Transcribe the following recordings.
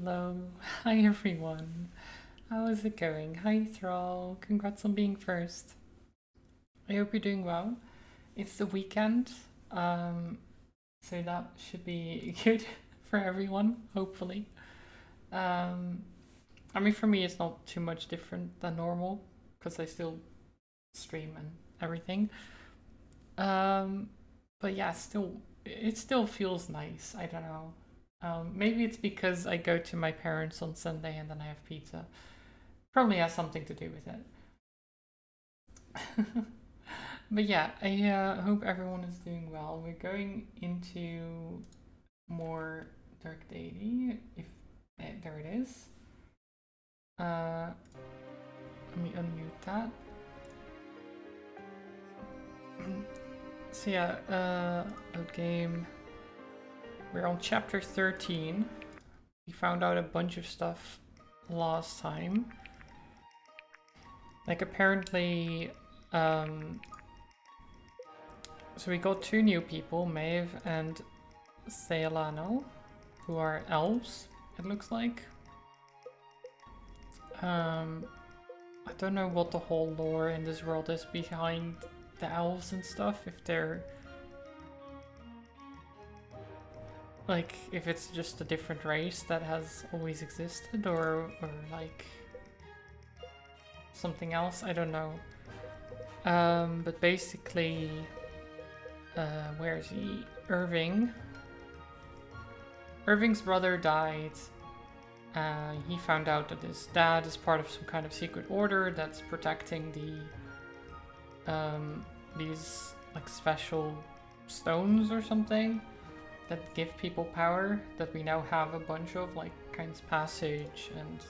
Hello. Hi everyone. How is it going? Hi Thrall. Congrats on being first. I hope you're doing well. It's the weekend, so that should be good for everyone, hopefully. I mean, for me, it's not too much different than normal because I still stream and everything. But yeah, it still feels nice. I don't know. Maybe it's because I go to my parents on Sunday and then I have pizza. Probably has something to do with it. But yeah, I hope everyone is doing well. We're going into more Dark Deity. If there it is. Let me unmute that. So yeah, load game. We're on chapter 13. We found out a bunch of stuff last time. Like apparently, so we got two new people, Maeve and Sealano, who are elves, it looks like. I don't know what the whole lore in this world is behind the elves and stuff, if they're like, if it's just a different race that has always existed, or like something else, I don't know. But basically, where is he? Irving's brother died. He found out that his dad is part of some kind of secret order that's protecting these like special stones or something that give people power, that we now have a bunch of, like Kind's Passage and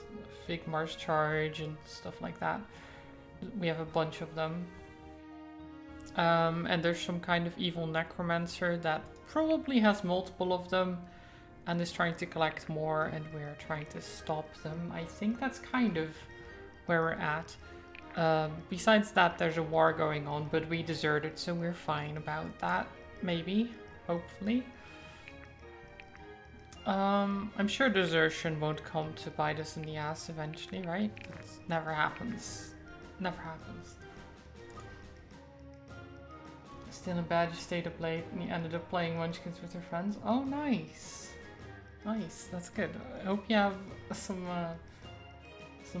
Figmar's Charge and stuff like that. We have a bunch of them. And there's some kind of evil necromancer that probably has multiple of them and is trying to collect more, and we're trying to stop them. I think that's kind of where we're at. Besides that, there's a war going on, but we deserted, so we're fine about that. Maybe. Hopefully. I'm sure desertion won't come to bite us in the ass eventually, right? That never happens. Never happens. Still in a bad state of late, and he ended up playing Munchkins with her friends. Oh, nice. Nice, that's good. I hope you have some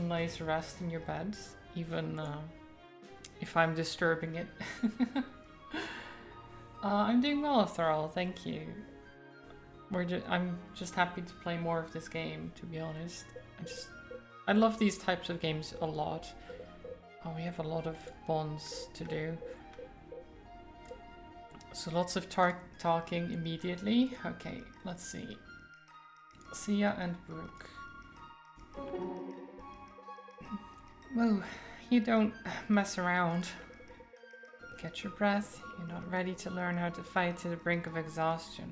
nice rest in your bed, even if I'm disturbing it. I'm doing well, Thrall, thank you. I'm just happy to play more of this game, to be honest. I love these types of games a lot. Oh, we have a lot of bonds to do. So lots of talking immediately. Okay, let's see. Sia and Brooke. Whoa, you don't mess around. Catch your breath. You're not ready to learn how to fight to the brink of exhaustion.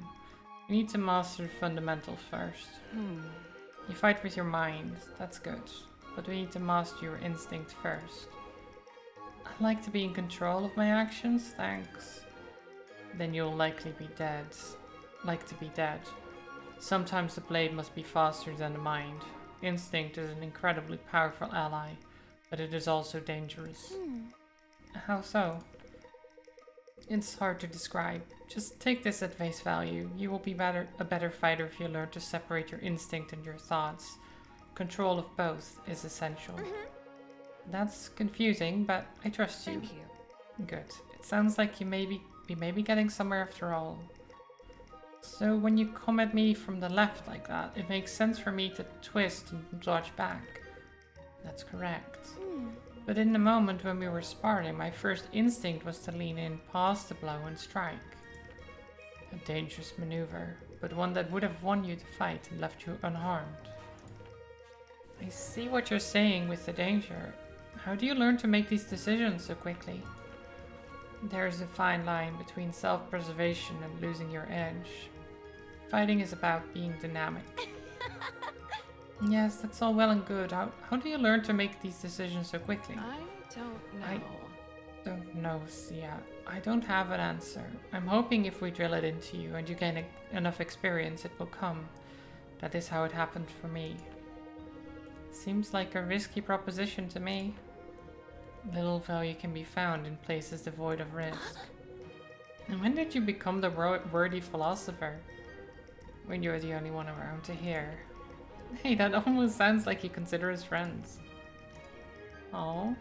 You need to master the fundamentals first. You fight with your mind, that's good. But we need to master your instinct first. I like to be in control of my actions, thanks. Then you'll likely be dead. Like to be dead. Sometimes the blade must be faster than the mind. Instinct is an incredibly powerful ally, but it is also dangerous. How so? It's hard to describe. Just take this at face value. You will be a better fighter if you learn to separate your instinct and your thoughts. Control of both is essential. That's confusing, but I trust you. Thank you. Good. It sounds like we may be getting somewhere after all. So when you come at me from the left like that, it makes sense for me to twist and dodge back. That's correct. But in the moment when we were sparring, my first instinct was to lean in past the blow and strike. A dangerous maneuver, but one that would have won you the fight and left you unharmed. I see what you're saying with the danger. How do you learn to make these decisions so quickly? There's a fine line between self-preservation and losing your edge. Fighting is about being dynamic. Yes, that's all well and good. How do you learn to make these decisions so quickly? I don't know. I don't know, Sia. I don't have an answer. I'm hoping if we drill it into you and you gain enough experience, it will come. That is how it happened for me. Seems like a risky proposition to me. Little value can be found in places devoid of risk. And when did you become the worthy philosopher? When you're the only one around to hear. Hey, that almost sounds like you consider us friends. Oh.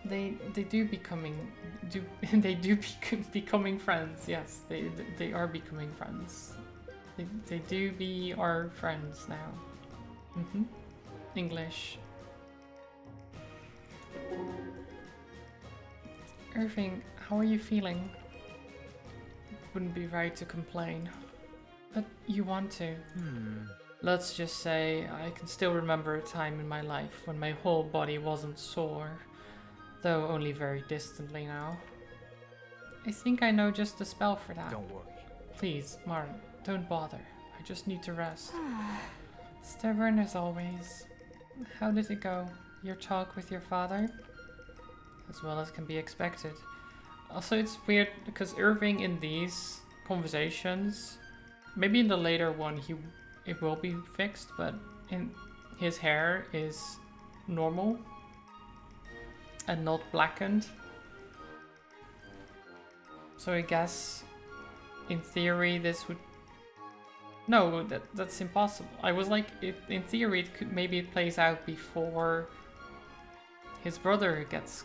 They do becoming becoming friends. Yes, they are becoming friends. They do be our friends now. English. Irving, how are you feeling? Wouldn't be right to complain. But you want to. Let's just say I can still remember a time in my life when my whole body wasn't sore. Though only very distantly now. I think I know just the spell for that. Don't worry. Please, Martin, don't bother. I just need to rest. Stubborn as always. How did it go? Your talk with your father? As well as can be expected. Also, it's weird because Irving in these conversations, maybe in the later one it will be fixed, but in his hair is normal and not blackened. So I guess in theory this would... No, that's impossible. I was like, in theory it could, maybe it plays out before his brother gets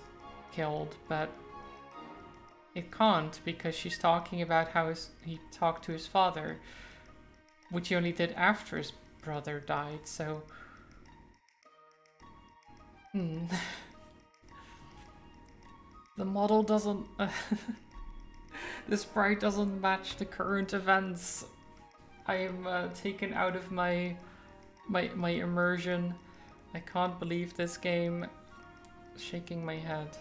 killed, but it can't because she's talking about how he talked to his father, which he only did after his brother died, so... The model doesn't... the sprite doesn't match the current events. I am taken out of my immersion. I can't believe this game. Shaking my head.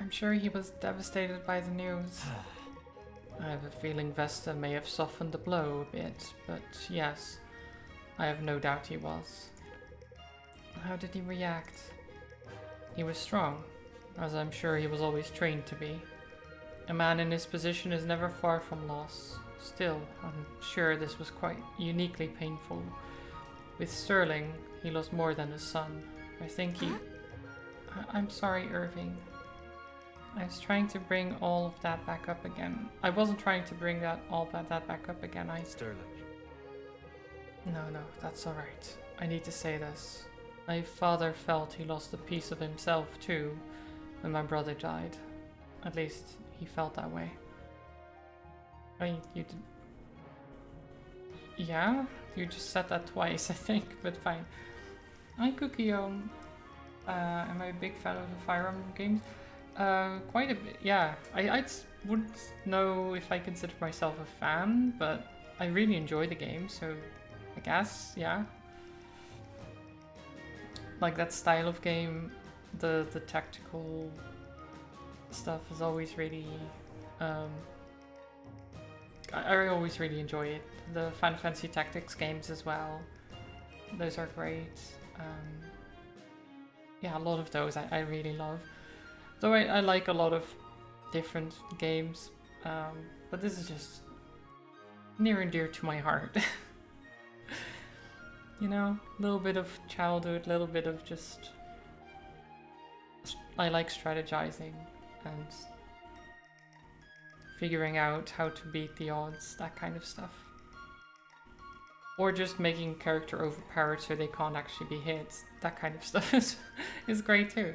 I'm sure he was devastated by the news. I have a feeling Vesta may have softened the blow a bit, but yes, I have no doubt he was. How did he react? He was strong, as I'm sure he was always trained to be. A man in his position is never far from loss. Still, I'm sure this was quite uniquely painful. With Sterling, he lost more than his son. I think he... I'm sorry, Irving. I was trying to bring all of that back up again. I wasn't trying to bring all that back up again. Sterling. No, that's alright. I need to say this. My father felt he lost a piece of himself too when my brother died. At least he felt that way. You did... Yeah? You just said that twice, I think, but fine. Hi, Cookie. Am I a big fan of the Fire Emblem games? Quite a bit, yeah. I wouldn't know if I consider myself a fan, but I really enjoy the game, so I guess, yeah. Like that style of game, the tactical stuff is always really... I always really enjoy it. The Final Fantasy Tactics games as well. Those are great. Yeah, a lot of those I really love. Though I like a lot of different games, but this is just near and dear to my heart. You know, a little bit of childhood, a little bit of just... I like strategizing and figuring out how to beat the odds, that kind of stuff. Or just making a character overpowered so they can't actually be hit, that kind of stuff is great too.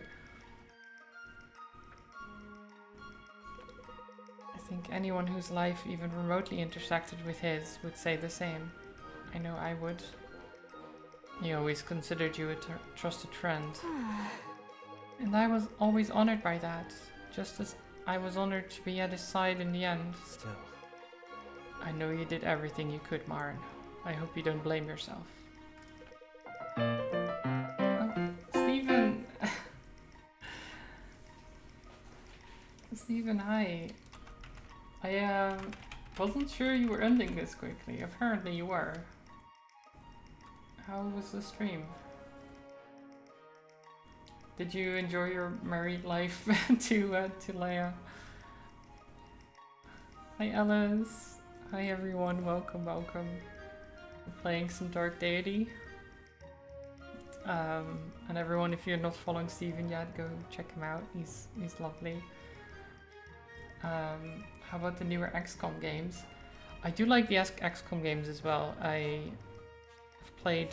I think anyone whose life even remotely intersected with his would say the same. I know I would. He always considered you a trusted friend. And I was always honored by that, just as I was honored to be at his side in the end. Still. I know you did everything you could, Maren. I hope you don't blame yourself. Oh, Stephen! Stephen, hi. I wasn't sure you were ending this quickly. Apparently you were. How was the stream? Did you enjoy your married life to Leia? Hi Ellis. Hi everyone, welcome, welcome. We're playing some Dark Deity. And everyone, if you're not following Steven yet, go check him out. He's lovely. How about the newer XCOM games? I do like the XCOM games as well. I've played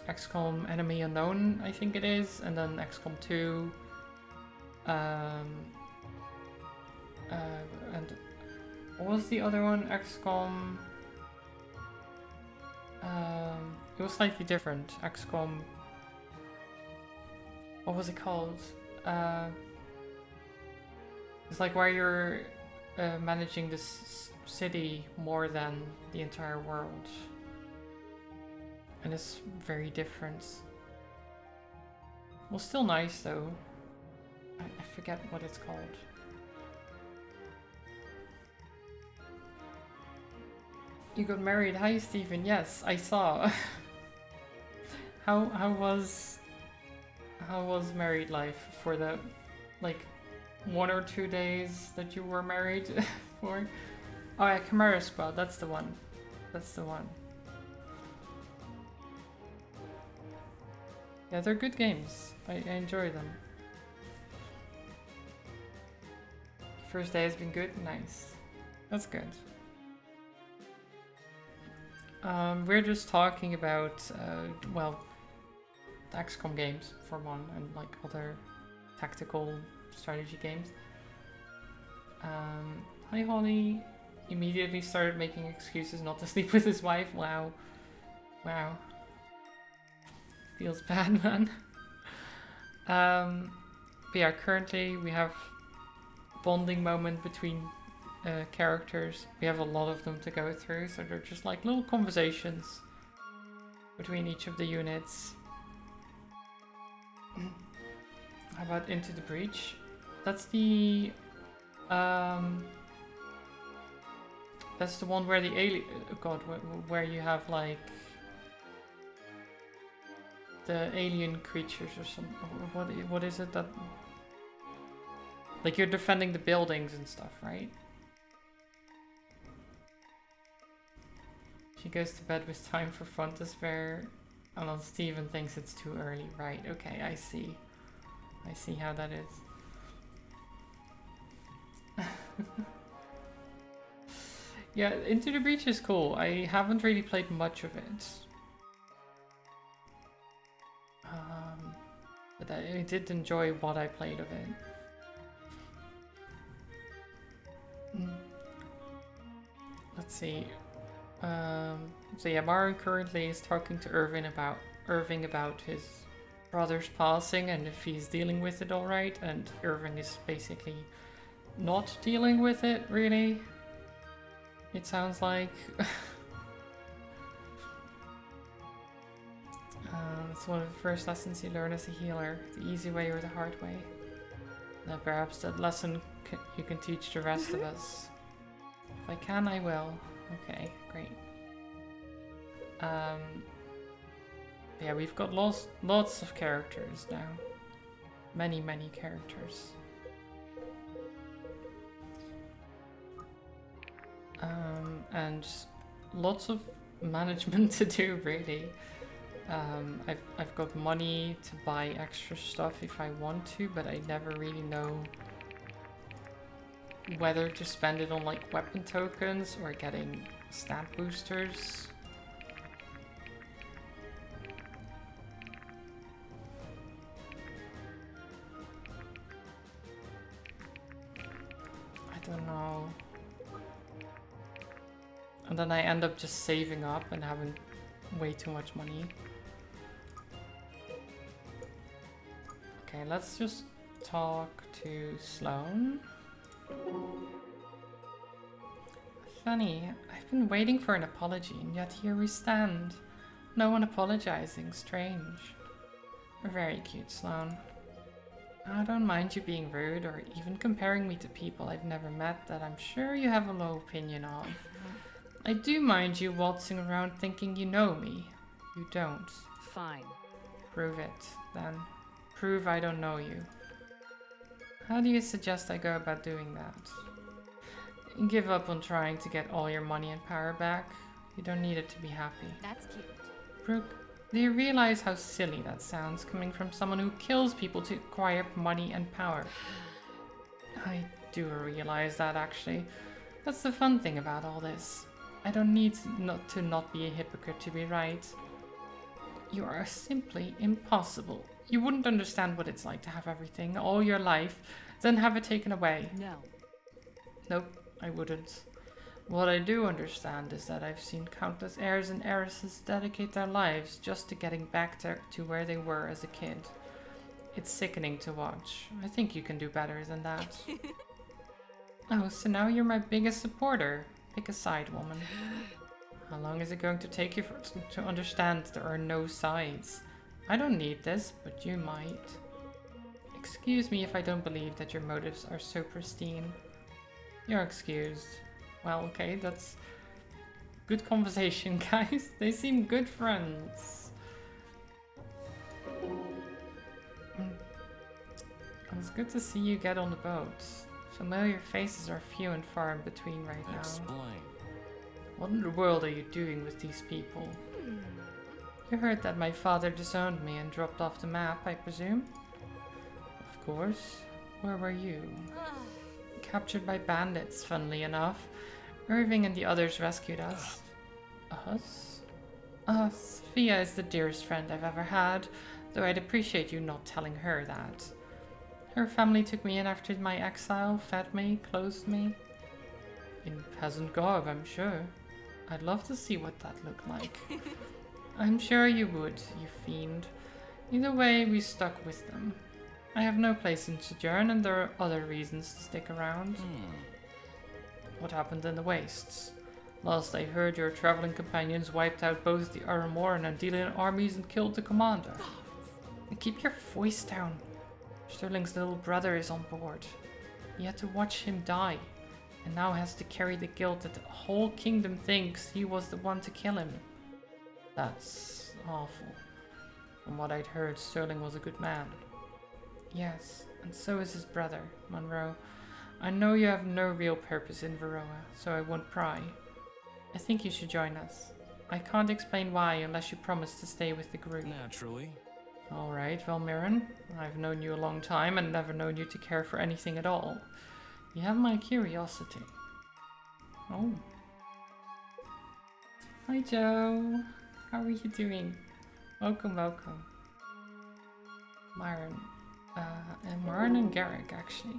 XCOM Enemy Unknown, I think it is, and then XCOM 2. And what was the other one? XCOM. It was slightly different. XCOM. What was it called? It's like where you're managing this city more than the entire world. And it's very different. Well, still nice though. I forget what it's called. You got married. Hi, Stephen. Yes, I saw. How was married life for the like 1 or 2 days that you were married for? Oh yeah, Chimera Squad. That's the one. That's the one. Yeah, they're good games. I enjoy them. First day has been good. Nice. That's good. We're just talking about, well, the XCOM games for one, and like other tactical strategy games. Hi Holly, immediately started making excuses not to sleep with his wife. Wow. Wow. Feels bad, man. But yeah, currently we have bonding moment between characters. We have a lot of them to go through, so they're just like little conversations between each of the units. How about Into the Breach? That's the one where the alien, god, where you have like the alien creatures or something. What is it that, like, you're defending the buildings and stuff, right? She goes to bed with time for fun to spare, and then Steven thinks it's too early. Right, okay, I see. I see how that is. Yeah, Into the Breach is cool. I haven't really played much of it. But I did enjoy what I played of it. Let's see. So yeah, Marin currently is talking to Irving about his brother's passing and if he's dealing with it all right, and Irving is basically not dealing with it, really. It sounds like. It's one of the first lessons you learn as a healer, the easy way or the hard way. Now perhaps that lesson you can teach the rest of us. If I can, I will. Okay, great. Yeah, we've got lots of characters now. Many characters. And lots of management to do, really. I've got money to buy extra stuff if I want to, but I never really know whether to spend it on like weapon tokens or getting stat boosters. I don't know. And then I end up just saving up and having way too much money. Okay, let's just talk to Sloan. Funny, I've been waiting for an apology and yet here we stand. No one apologizing, strange. Very cute, Sloan. I don't mind you being rude or even comparing me to people I've never met that I'm sure you have a low opinion of. I do mind you waltzing around thinking you know me. You don't. Fine. Prove it, then. Prove I don't know you. How do you suggest I go about doing that? Give up on trying to get all your money and power back. You don't need it to be happy. That's cute. Brooke, do you realize how silly that sounds coming from someone who kills people to acquire money and power? I do realize that, actually. That's the fun thing about all this. I don't need to not be a hypocrite to be right. You are simply impossible. You wouldn't understand what it's like to have everything all your life, then have it taken away. No. Nope, I wouldn't. What I do understand is that I've seen countless heirs and heiresses dedicate their lives just to getting back to where they were as a kid. It's sickening to watch. I think you can do better than that. Oh, so now you're my biggest supporter. Pick a side, woman. How long is it going to take you to understand there are no sides? I don't need this, but you might. Excuse me if I don't believe that your motives are so pristine. You're excused. Well, okay, that's good conversation, guys. They seem good friends. It's good to see you get on the boat. Familiar faces are few and far in between right now. Explain. What in the world are you doing with these people? You heard that my father disowned me and dropped off the map, I presume? Of course. Where were you? Captured by bandits, funnily enough. Irving and the others rescued us. Us? Sophia is the dearest friend I've ever had, though I'd appreciate you not telling her that. Her family took me in after my exile, fed me, clothed me. In peasant garb, I'm sure. I'd love to see what that looked like. I'm sure you would, you fiend. Either way, we stuck with them. I have no place in Sojourn, and there are other reasons to stick around. What happened in the Wastes? Last I heard, your traveling companions wiped out both the Aramoran and Delian armies and killed the commander. And keep your voice down. Sterling's little brother is on board. He had to watch him die, and now has to carry the guilt that the whole kingdom thinks he was the one to kill him. That's awful. From what I'd heard, Sterling was a good man. Yes, and so is his brother, Monroe. I know you have no real purpose in Varroa, so I won't pry. I think you should join us. I can't explain why unless you promise to stay with the group. Naturally. Alright, Valmiran. I've known you a long time and never known you to care for anything at all. You have my curiosity. Oh. Hi, Joe. How are you doing? Welcome, welcome. Myron. And Myron and Garrick, actually.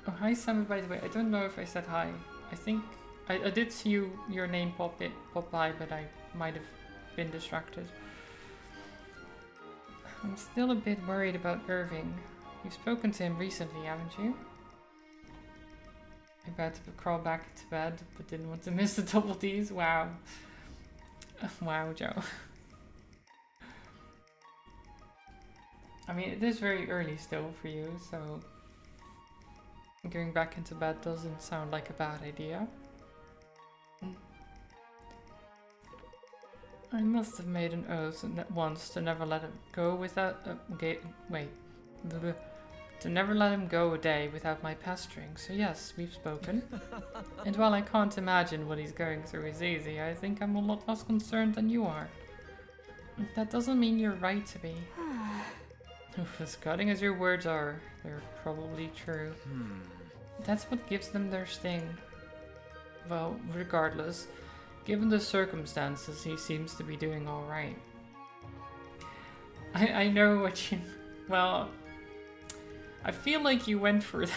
Oh, hi, Sammy, by the way. I don't know if I said hi. I think I did see your name pop by, but I might have been distracted. I'm still a bit worried about Irving. You've spoken to him recently, haven't you? I'm about to crawl back into bed, but didn't want to miss the double D's. Wow. Wow, Joe. I mean, it is very early still for you, so going back into bed doesn't sound like a bad idea. I must have made an oath once to never let him go without to never let him go a day without my pestering. So yes, we've spoken. And while I can't imagine what he's going through is easy, I think I'm a lot less concerned than you are. That doesn't mean you're right to be. As cutting as your words are, they're probably true. That's what gives them their sting. Well, regardless, given the circumstances, he seems to be doing alright. I know what you... Well, I feel like you went for that.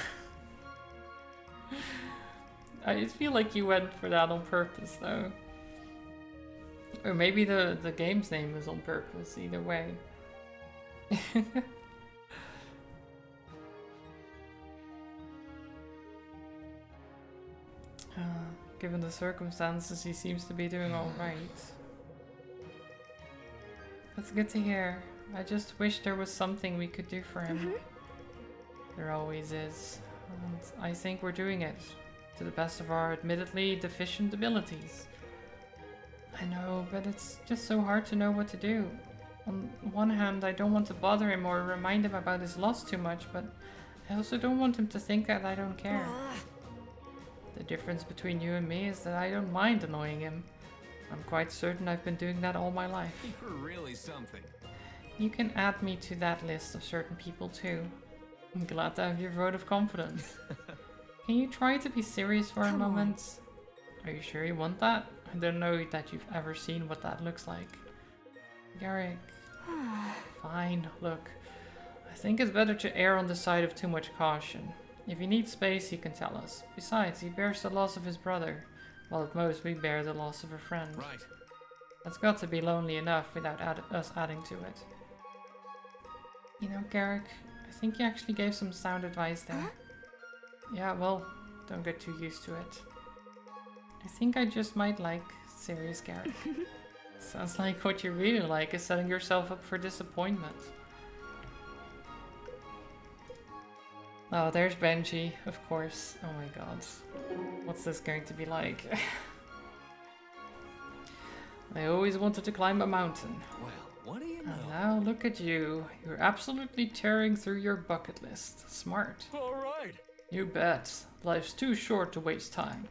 I feel like you went for that on purpose, though. Or maybe the game's name was on purpose, either way. Given the circumstances, he seems to be doing alright. That's good to hear. I just wish there was something we could do for him. There always is. And I think we're doing it, to the best of our admittedly deficient abilities. I know, but it's just so hard to know what to do. On one hand, I don't want to bother him or remind him about his loss too much, but I also don't want him to think that I don't care. The difference between you and me is that I don't mind annoying him. I'm quite certain I've been doing that all my life. You're really something. You can add me to that list of certain people too. I'm glad to have your vote of confidence. Can you try to be serious for a moment? Are you sure you want that? I don't know that you've ever seen what that looks like. Garrick. Fine, look. I think it's better to err on the side of too much caution. If you need space, he can tell us. Besides, he bears the loss of his brother, while at most we bear the loss of a friend. Right. That's got to be lonely enough without us adding to it. You know, Garrick, I think you actually gave some sound advice there. Yeah, well, don't get too used to it. I think I just might like serious Garrick. Sounds like what you really like is setting yourself up for disappointment. Oh, there's Benji, of course. Oh my god. What's this going to be like? I always wanted to climb a mountain. Well, what do you know? And now look at you. You're absolutely tearing through your bucket list. Smart. Alright. You bet. Life's too short to waste time.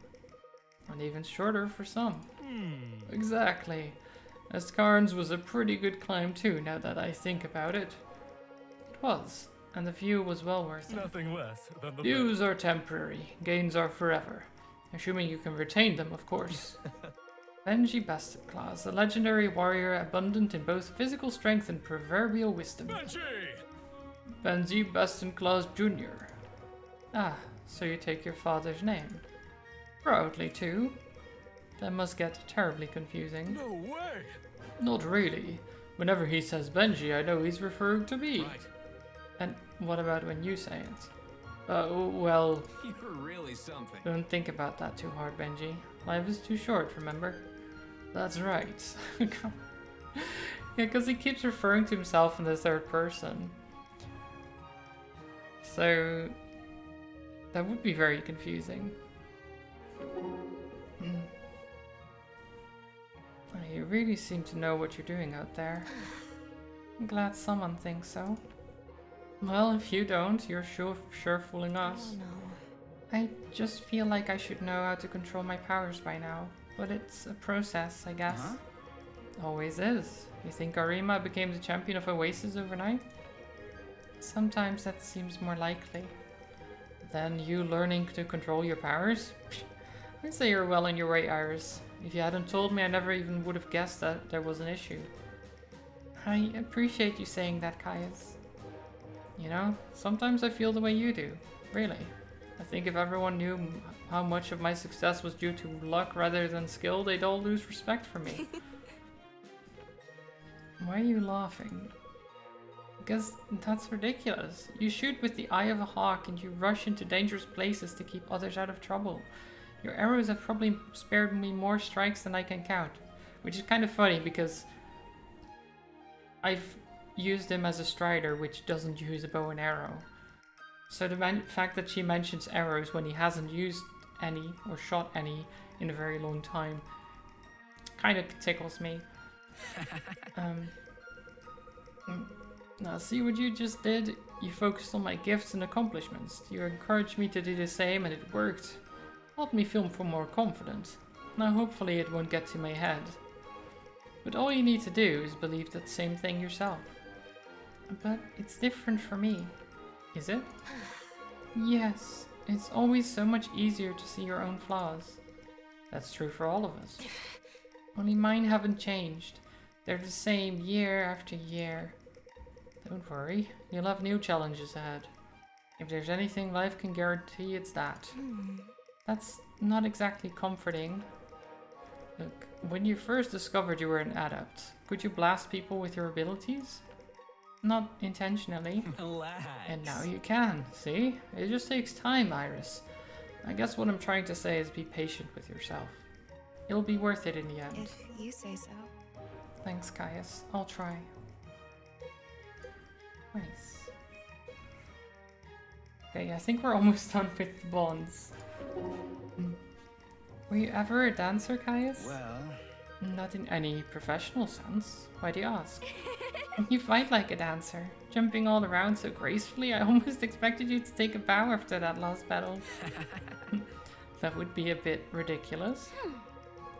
And even shorter for some. Exactly. Escarnes was a pretty good climb too, now that I think about it. It was. And the view was well worth it. Nothing less than the Views are temporary, gains are forever. Assuming you can retain them, of course. Benji Bastetclaws, a legendary warrior abundant in both physical strength and proverbial wisdom. Benji Bastetclaws Jr. Ah, so you take your father's name. Proudly, too. That must get terribly confusing. No way! Not really. Whenever he says Benji, I know he's referring to me. Right. And what about when you say it? Well... You're really something. Don't think about that too hard, Benji. Life is too short, remember? That's right. Yeah, because he keeps referring to himself in the third person. So... that would be very confusing. You really seem to know what you're doing out there. I'm glad someone thinks so. Well, if you don't, you're sure fooling us. Oh no. I just feel like I should know how to control my powers by now, but it's a process, I guess. Always is. You think Arima became the champion of Oasis overnight? Sometimes that seems more likely. Then you learning to control your powers? I'd say you're well on your way, Iris. If you hadn't told me, I never even would have guessed that there was an issue. I appreciate you saying that, Caius. You know, sometimes I feel the way you do. Really. I think if everyone knew how much of my success was due to luck rather than skill, they'd all lose respect for me. Why are you laughing? Because that's ridiculous. You shoot with the eye of a hawk and you rush into dangerous places to keep others out of trouble. Your arrows have probably spared me more strikes than I can count. Which is kind of funny because I've used him as a strider which doesn't use a bow and arrow. So the fact that she mentions arrows when he hasn't used any or shot any in a very long time kind of tickles me. Now see what you just did? You focused on my gifts and accomplishments. You encouraged me to do the same and it worked. Helped me feel more confident. Now hopefully it won't get to my head. But all you need to do is believe that same thing yourself. But it's different for me. Is it? Yes. It's always so much easier to see your own flaws. That's true for all of us. Only mine haven't changed. They're the same year after year. Don't worry, you'll have new challenges ahead. If there's anything life can guarantee, it's that. That's not exactly comforting. Look, when you first discovered you were an adept, could you blast people with your abilities? Not intentionally. Relax. And now you can, see? It just takes time, Iris. I guess what I'm trying to say is be patient with yourself. It'll be worth it in the end. If you say so. Thanks, Caius. I'll try. Nice. Okay, I think we're almost done with the bonds. Were you ever a dancer, Caius? Well... Not in any professional sense. Why do you ask? You fight like a dancer, jumping all around so gracefully. I almost expected you to take a bow after that last battle. That would be a bit ridiculous.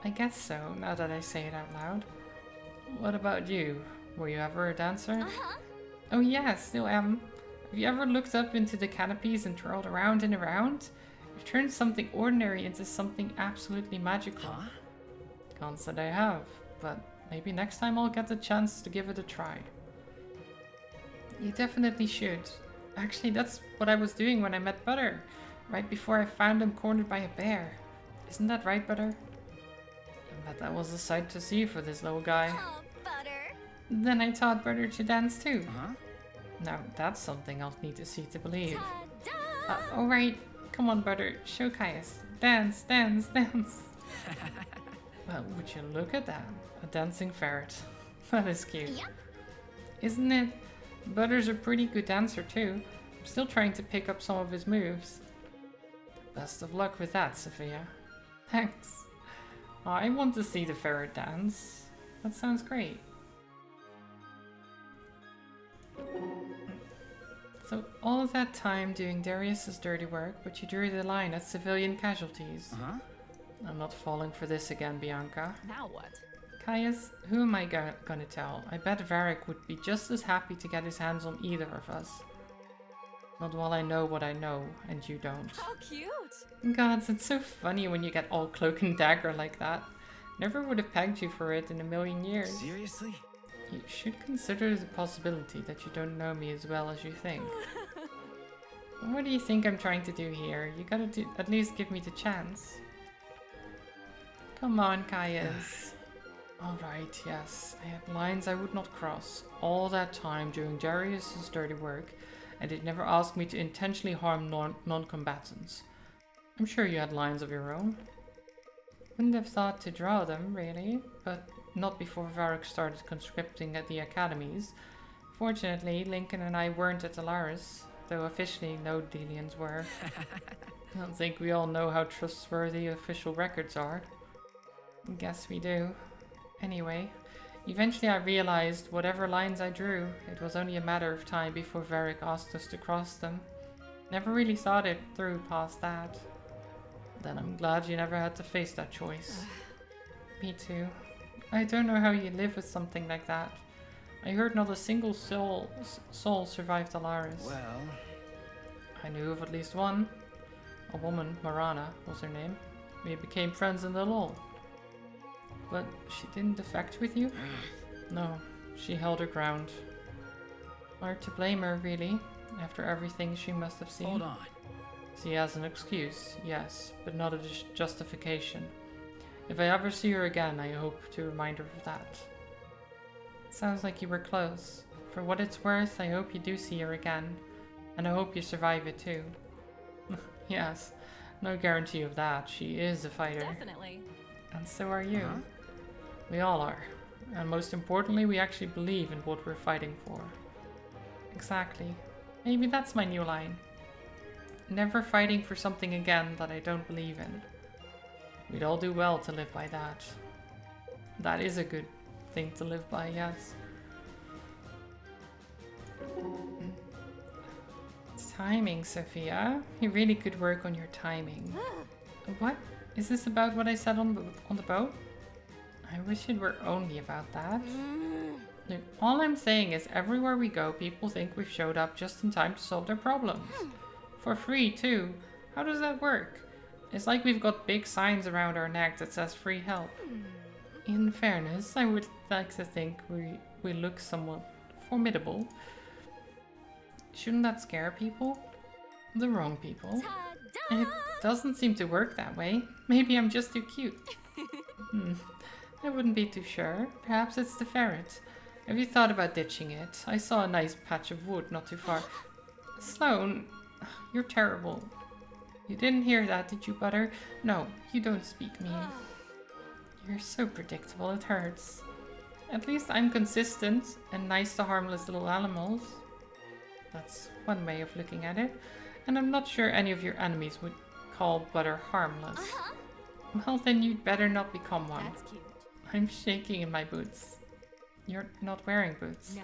I guess so, now that I say it out loud. What about you? Were you ever a dancer? Oh yeah, still am. Have you ever looked up into the canopies and twirled around and around? You've turned something ordinary into something absolutely magical. Can't say I have, but maybe next time I'll get the chance to give it a try. You definitely should. Actually, that's what I was doing when I met Butter, right before I found him cornered by a bear. Isn't that right, Butter? I bet that was a sight to see for this little guy. Oh, Butter. Then I taught Butter to dance too. Now that's something I'll need to see to believe. Alright, come on Butter, show Caius. Dance, dance, dance. Well, would you look at that? A dancing ferret. That is cute. Yep. Isn't it? Butter's a pretty good dancer too. I'm still trying to pick up some of his moves. Best of luck with that, Sophia. Thanks. I want to see the ferret dance. That sounds great. So all of that time doing Darius's dirty work, but you drew the line at civilian casualties. I'm not falling for this again, Bianca. Now what? Caius, who am I gonna tell? I bet Varric would be just as happy to get his hands on either of us. Not while I know what I know, and you don't. How cute! God, it's so funny when you get all cloak and dagger like that. Never would have pegged you for it in a million years. Seriously? You should consider the possibility that you don't know me as well as you think. What do you think I'm trying to do here? You gotta at least give me the chance. Come on, Caius. Alright, yes. I had lines I would not cross all that time during Darius's dirty work, and it never asked me to intentionally harm non-combatants. I'm sure you had lines of your own. Wouldn't have thought to draw them, really, but not before Varric started conscripting at the academies. Fortunately, Lincoln and I weren't at Alaris, though officially no Delians were. I don't think we all know how trustworthy official records are. Guess we do. Anyway, eventually I realized whatever lines I drew, it was only a matter of time before Varric asked us to cross them. Never really thought it through past that. Then I'm glad you never had to face that choice. Me too. I don't know how you live with something like that. I heard not a single soul survived Alaris. Well, I knew of at least one. A woman, Marana was her name. We became friends in the lull. But she didn't defect with you? No, she held her ground. Hard to blame her, really, after everything she must have seen. hold on. She has an excuse, yes, but not a justification. If I ever see her again, I hope to remind her of that. Sounds like you were close. For what it's worth, I hope you do see her again. And I hope you survive it too. Yes, no guarantee of that. She is a fighter. Definitely. And so are you. We all are. And most importantly, we actually believe in what we're fighting for. Exactly. Maybe that's my new line. Never fighting for something again that I don't believe in. We'd all do well to live by that. That is a good thing to live by, yes. Timing, Sophia. You really could work on your timing. What? Is this about what I said on the boat? I wish it were only about that. Look, all I'm saying is everywhere we go, people think we've showed up just in time to solve their problems. For free, too. How does that work? It's like we've got big signs around our neck that says free help. In fairness, I would like to think we look somewhat formidable. Shouldn't that scare people? The wrong people. It doesn't seem to work that way. Maybe I'm just too cute. I wouldn't be too sure. Perhaps it's the ferret. Have you thought about ditching it? I saw a nice patch of wood not too far. Sloane, you're terrible. You didn't hear that, did you, Butter? No, you don't speak mean. You're so predictable, it hurts. At least I'm consistent and nice to harmless little animals. That's one way of looking at it. And I'm not sure any of your enemies would call Butter harmless. Well, then you'd better not become one. That's cute. I'm shaking in my boots. You're not wearing boots. No.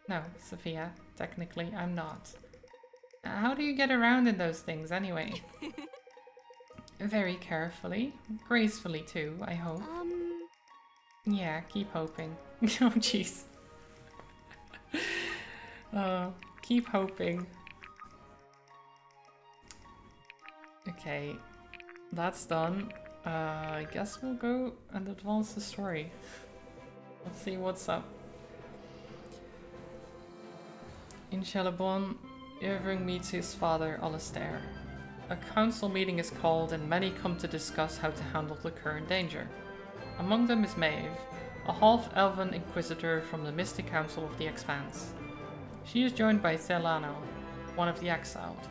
No, Sophia, technically I'm not. How do you get around in those things anyway? Very carefully. Gracefully too, I hope. Yeah, keep hoping. Oh jeez. Keep hoping. Okay, that's done. I guess we'll go and advance the story. Let's see what's up. In Shelobon, Irving meets his father, Alistair. A council meeting is called and many come to discuss how to handle the current danger. Among them is Maeve, a half-elven inquisitor from the Mystic Council of the Expanse. She is joined by Thelano, one of the exiled,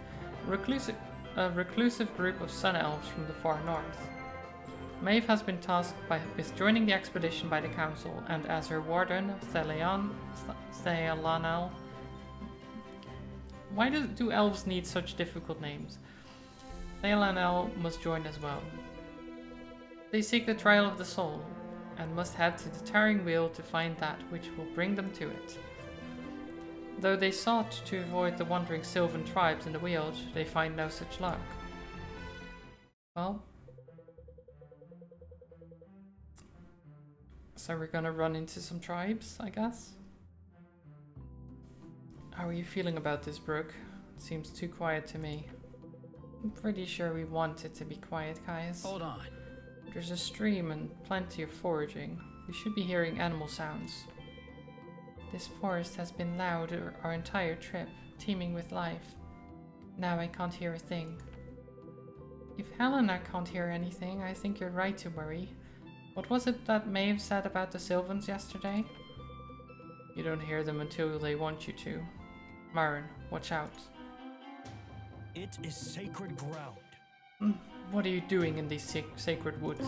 a reclusive group of sun elves from the far north. Maeve has been tasked with joining the expedition by the council, and as her warden, Thelano. Why do elves need such difficult names? Thelano must join as well. They seek the trial of the soul, and must head to the Tarring Wheel to find that which will bring them to it. Though they sought to avoid the wandering Sylvan tribes in the Weald, they find no such luck. Well, so we're gonna run into some tribes, I guess? How are you feeling about this, Brooke? It seems too quiet to me. I'm pretty sure we want it to be quiet, guys. Hold on. There's a stream and plenty of foraging. We should be hearing animal sounds. This forest has been loud our entire trip, teeming with life. Now I can't hear a thing. If Helena can't hear anything, I think you're right to worry. What was it that Maeve said about the Sylvans yesterday? You don't hear them until they want you to. Marin, watch out. It is sacred ground. What are you doing in these sacred woods?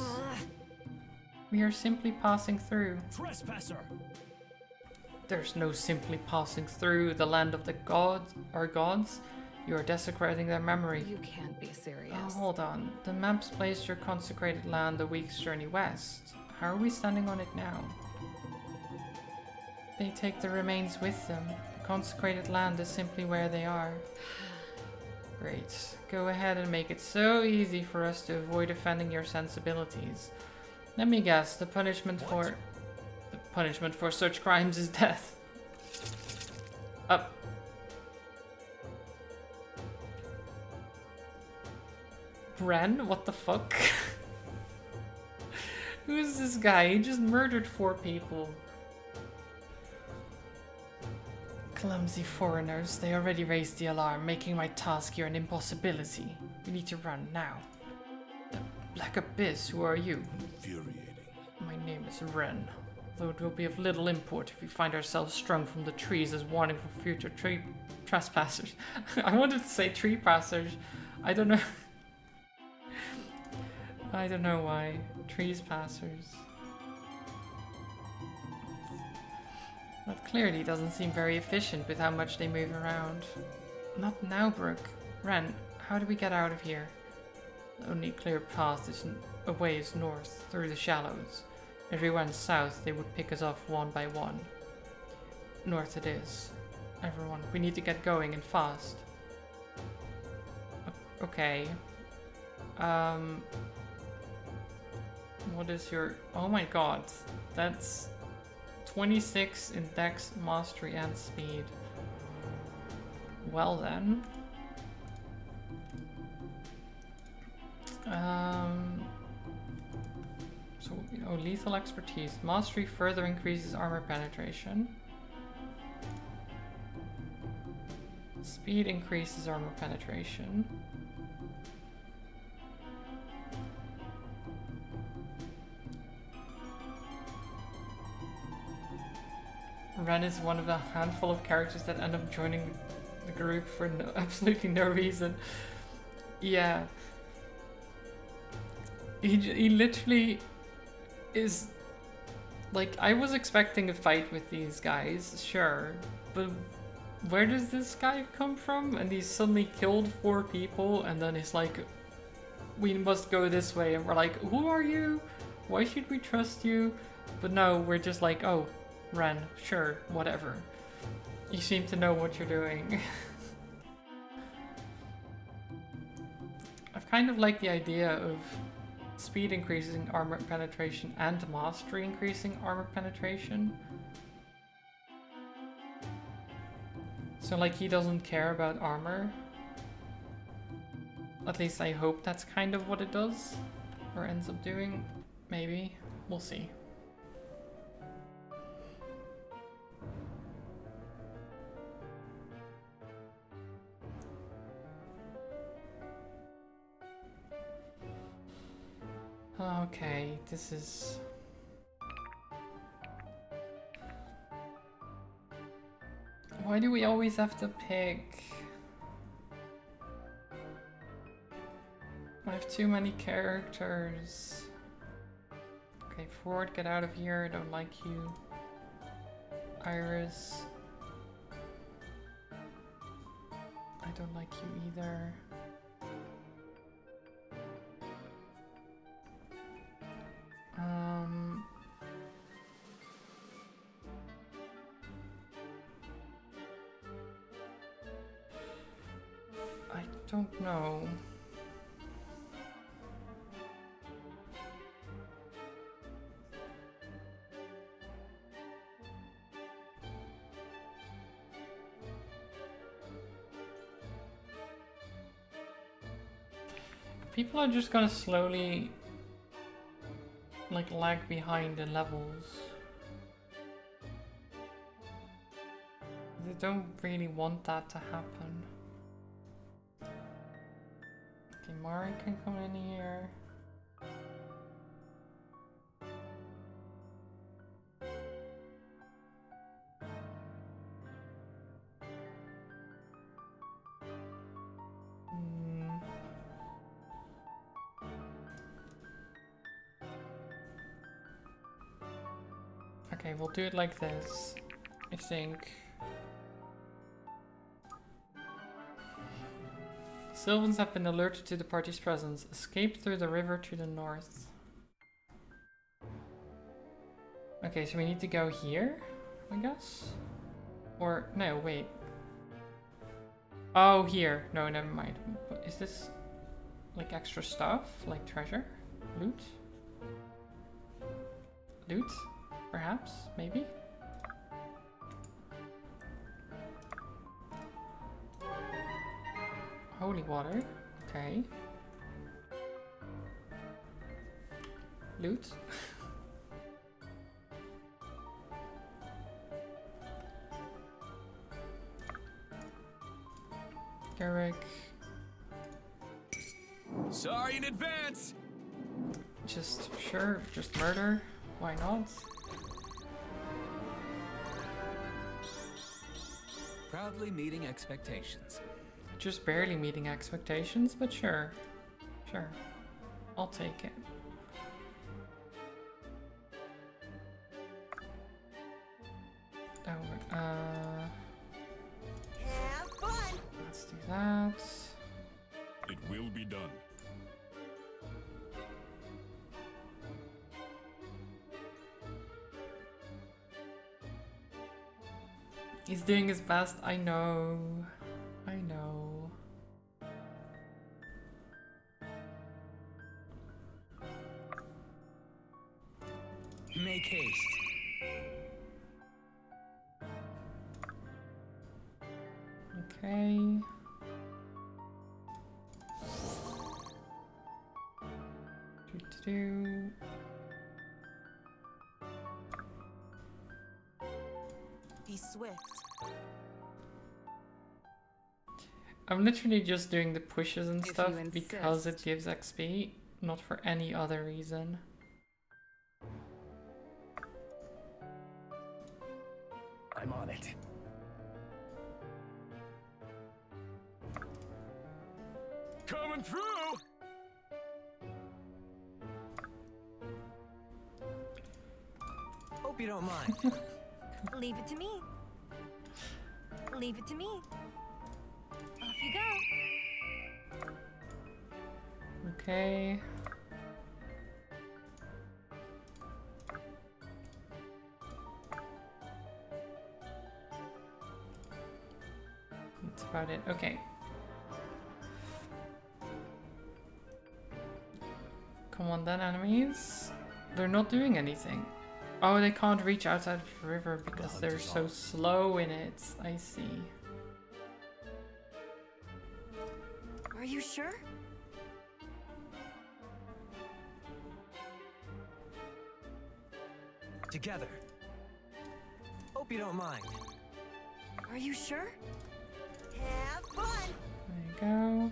We are simply passing through. Trespasser! There's no simply passing through the land of the gods, our gods. You are desecrating their memory. You can't be serious. Oh, hold on. The maps placed your consecrated land a week's journey west. How are we standing on it now? They take the remains with them. The consecrated land is simply where they are. Great. Go ahead and make it so easy for us to avoid offending your sensibilities. Let me guess, the punishment for such crimes is death. Up. Bren? What the fuck? Who's this guy? He just murdered 4 people. Clumsy foreigners. They already raised the alarm, making my task here an impossibility. We need to run now. The Black Abyss, who are you? Infuriating. My name is Ren. Though it will be of little import if we find ourselves strung from the trees as warning for future trespassers. I wanted to say tree passers. I don't know. I don't know why. Trees passers. That clearly doesn't seem very efficient with how much they move around. Not now, Brooke. Ren, how do we get out of here? The only clear path is away is north, through the shallows. If we went south, they would pick us off one by one. North it is. Everyone, we need to get going and fast. Okay. What is your... Oh my god. That's 26 in Dex, Mastery, and Speed. Well then. So, you know, lethal expertise. Mastery further increases armor penetration. Speed increases armor penetration. Ren is one of a handful of characters that end up joining the group for absolutely no reason. Yeah. He literally is... Like, I was expecting a fight with these guys, sure. But where does this guy come from? And he suddenly killed 4 people and then he's like, we must go this way. And we're like, who are you? Why should we trust you? But no, we're just like, oh, Ren, sure, whatever. You seem to know what you're doing. I've kind of liked the idea of speed increasing armor penetration and mastery increasing armor penetration. So like he doesn't care about armor. At least I hope that's kind of what it does. Or ends up doing. Maybe. We'll see. Okay, this is... Why do we always have to pick? I have too many characters. Okay, Ford, get out of here. I don't like you. Iris. I don't like you either. I don't know. People are just gonna slowly like lag behind in levels. They don't really want that to happen. Okay, Mari can come in here. Okay, we'll do it like this, I think. Sylvans have been alerted to the party's presence. Escape through the river to the north. Okay, so we need to go here, I guess? Or, no, wait. Oh, here. No, never mind. Is this, like, extra stuff? Like treasure? Loot? Loot? Perhaps? Maybe? Holy water. Okay. Loot. Garrick. Sorry in advance. Just, sure, just murder. Why not? Proudly meeting expectations. Just barely meeting expectations, but sure. Sure. I'll take it. Oh, Have fun. let's do that. It will be done. He's doing his best, I know. I know. Make haste. Okay. Do. Be swift. I'm literally just doing the pushes and If stuff you because it insist. gives XP, not for any other reason. I'm on it. Coming through. Hope you don't mind. Leave it to me. Leave it to me. Off you go. Okay. about it. Okay. Come on then, enemies. They're not doing anything. Oh, they can't reach outside of the river because they're so slow in it. I see. Are you sure? Together. Hope you don't mind. Are you sure? Have fun. There you go.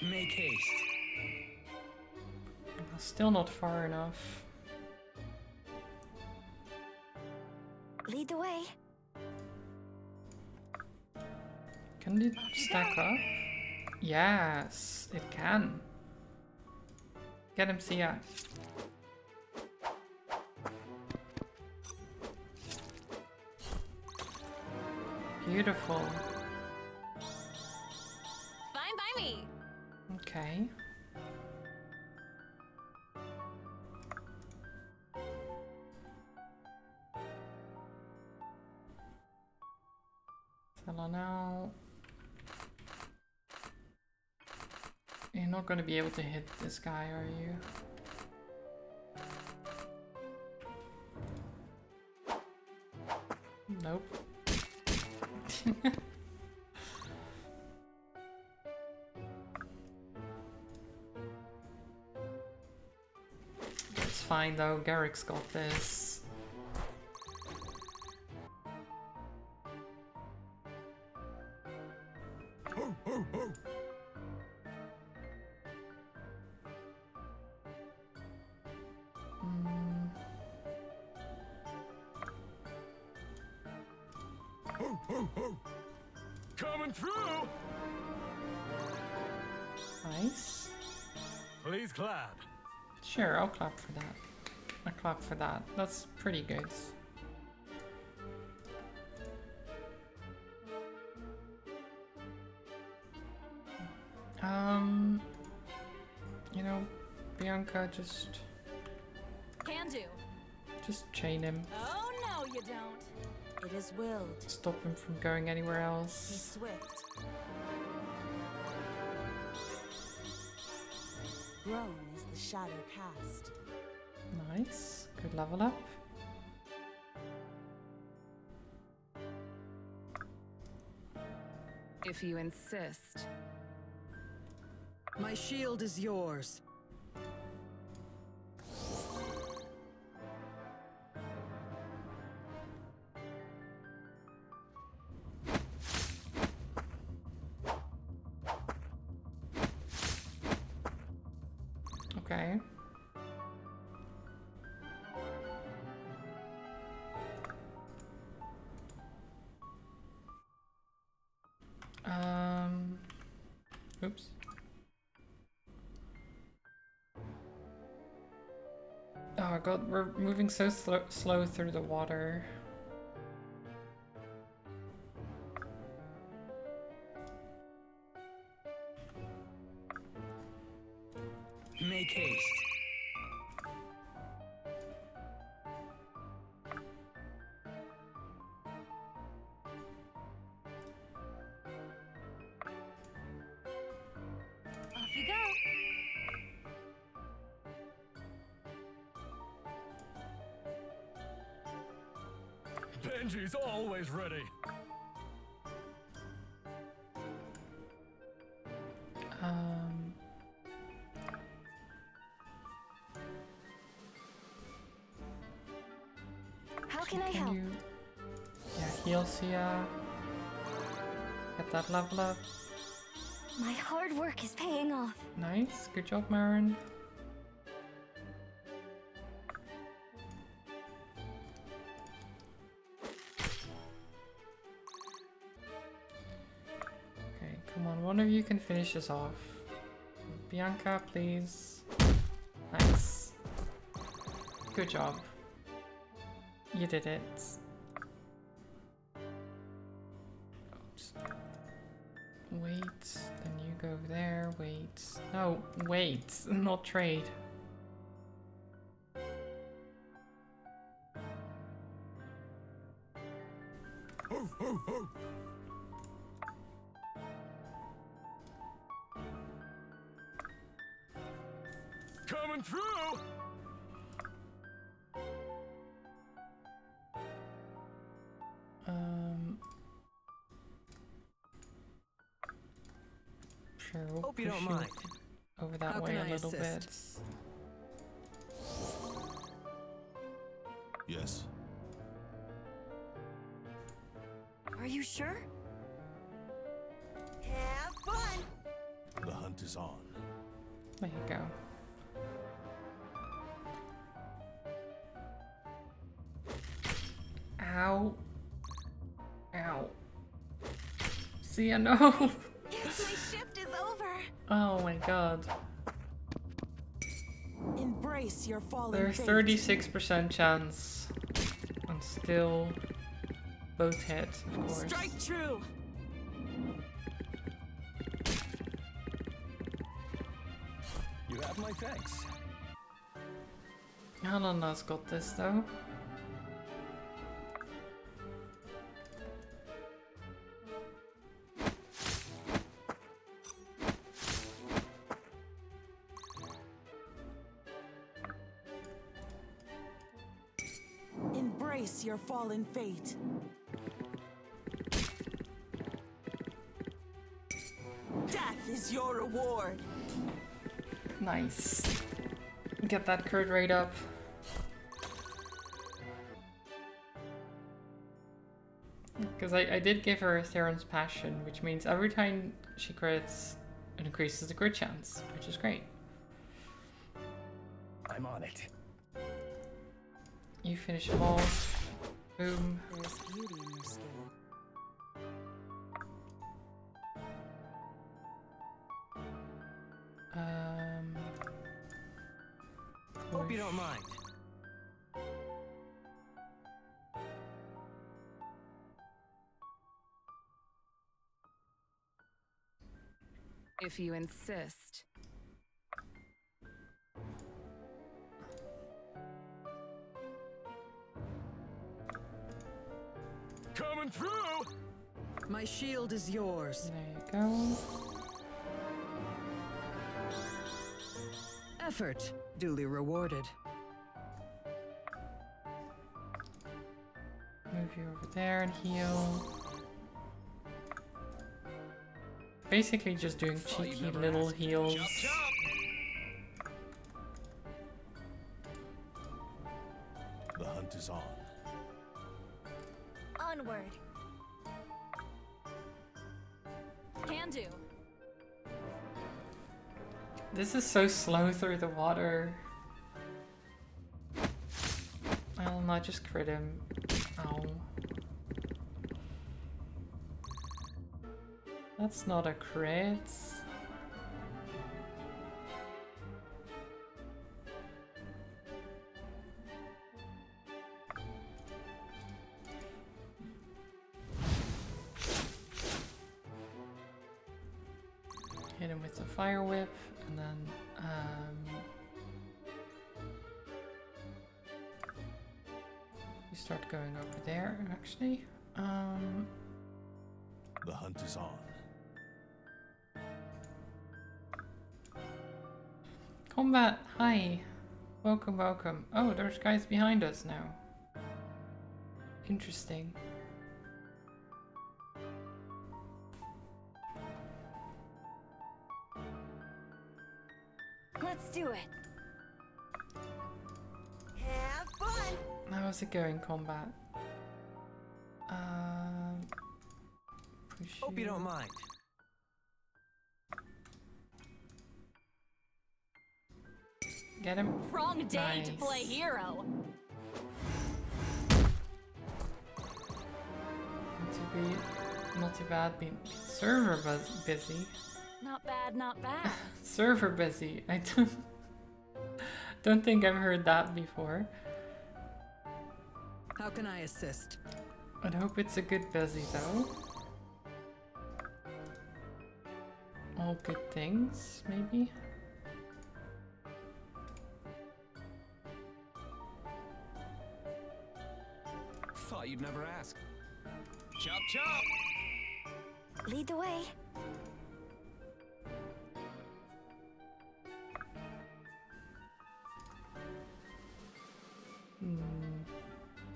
Make haste. Still not far enough. Lead the way. Can it stack up? Yes, it can. Get him, Sia. Beautiful. Fine by me. Okay. Now. You're not going to be able to hit this guy, are you? Nope. It's fine though, Garrick's got this. Coming through. Nice. Please clap. Sure, I'll clap for that. I'll clap for that. That's pretty good. You know, Bianca, just Can do. chain him. Oh no, you don't. It is willed. Stop him from going anywhere Be else. swift. Grown is the shadow cast. Nice. Good level up. If you insist. My shield is yours. Okay. Oops. Oh god, we're moving so slow through the water. Make haste. Off you go. Benji's always ready. How can I help? You... Yeah, heal Sia. Get that level up. My hard work is paying off. Nice, good job, Marin. Okay, come on, one of you can finish this off. Bianca, please. Nice. Good job. You did it. Oops. Wait, then you go there, wait. No, wait, not trade. Coming through! Sure, we'll Hope you push don't you mind. over that How way can a I little bit. assist? Yes. Are you sure? Have fun! The hunt is on. There you go. Ow. Ow. See, I know. Guess my shift is over. Oh my god. Embrace your fallen There's fate. 36% chance. And still both hit, of course. Strike true! You have my thanks. Helena's got this though. Embrace your fallen fate. Death is your reward. Nice. Get that crit rate up. Because I did give her Theron's Passion, which means every time she crits, it increases the crit chance, which is great. I'm on it. You finish them all. Boom. There's beauty in your skill. Hope you don't mind. If you insist. Coming through! My shield is yours. There you go. Effort duly rewarded. Move you over there and heal. Basically just doing Thought you'd cheeky never little ask. heals. Chop, chop! The hunt is on. Onward. Can do. This is so slow through the water. I'll not just crit him. Ow. That's not a crit. Hit him with the fire whip, and then you start going over there. Actually, The hunt is on. Combat. Hi, welcome, welcome. Oh, there's guys behind us now. Interesting. Let's do it. Have fun! How's it going, combat? Push Hope you don't mind. Get him. Wrong day to Nice. play hero. Not too bad. Being server busy. Not bad, not bad. Server busy. I don't think I've heard that before. How can I assist? I'd hope it's a good busy though. All good things, maybe. Thought you'd never ask. Chop chop. Lead the way.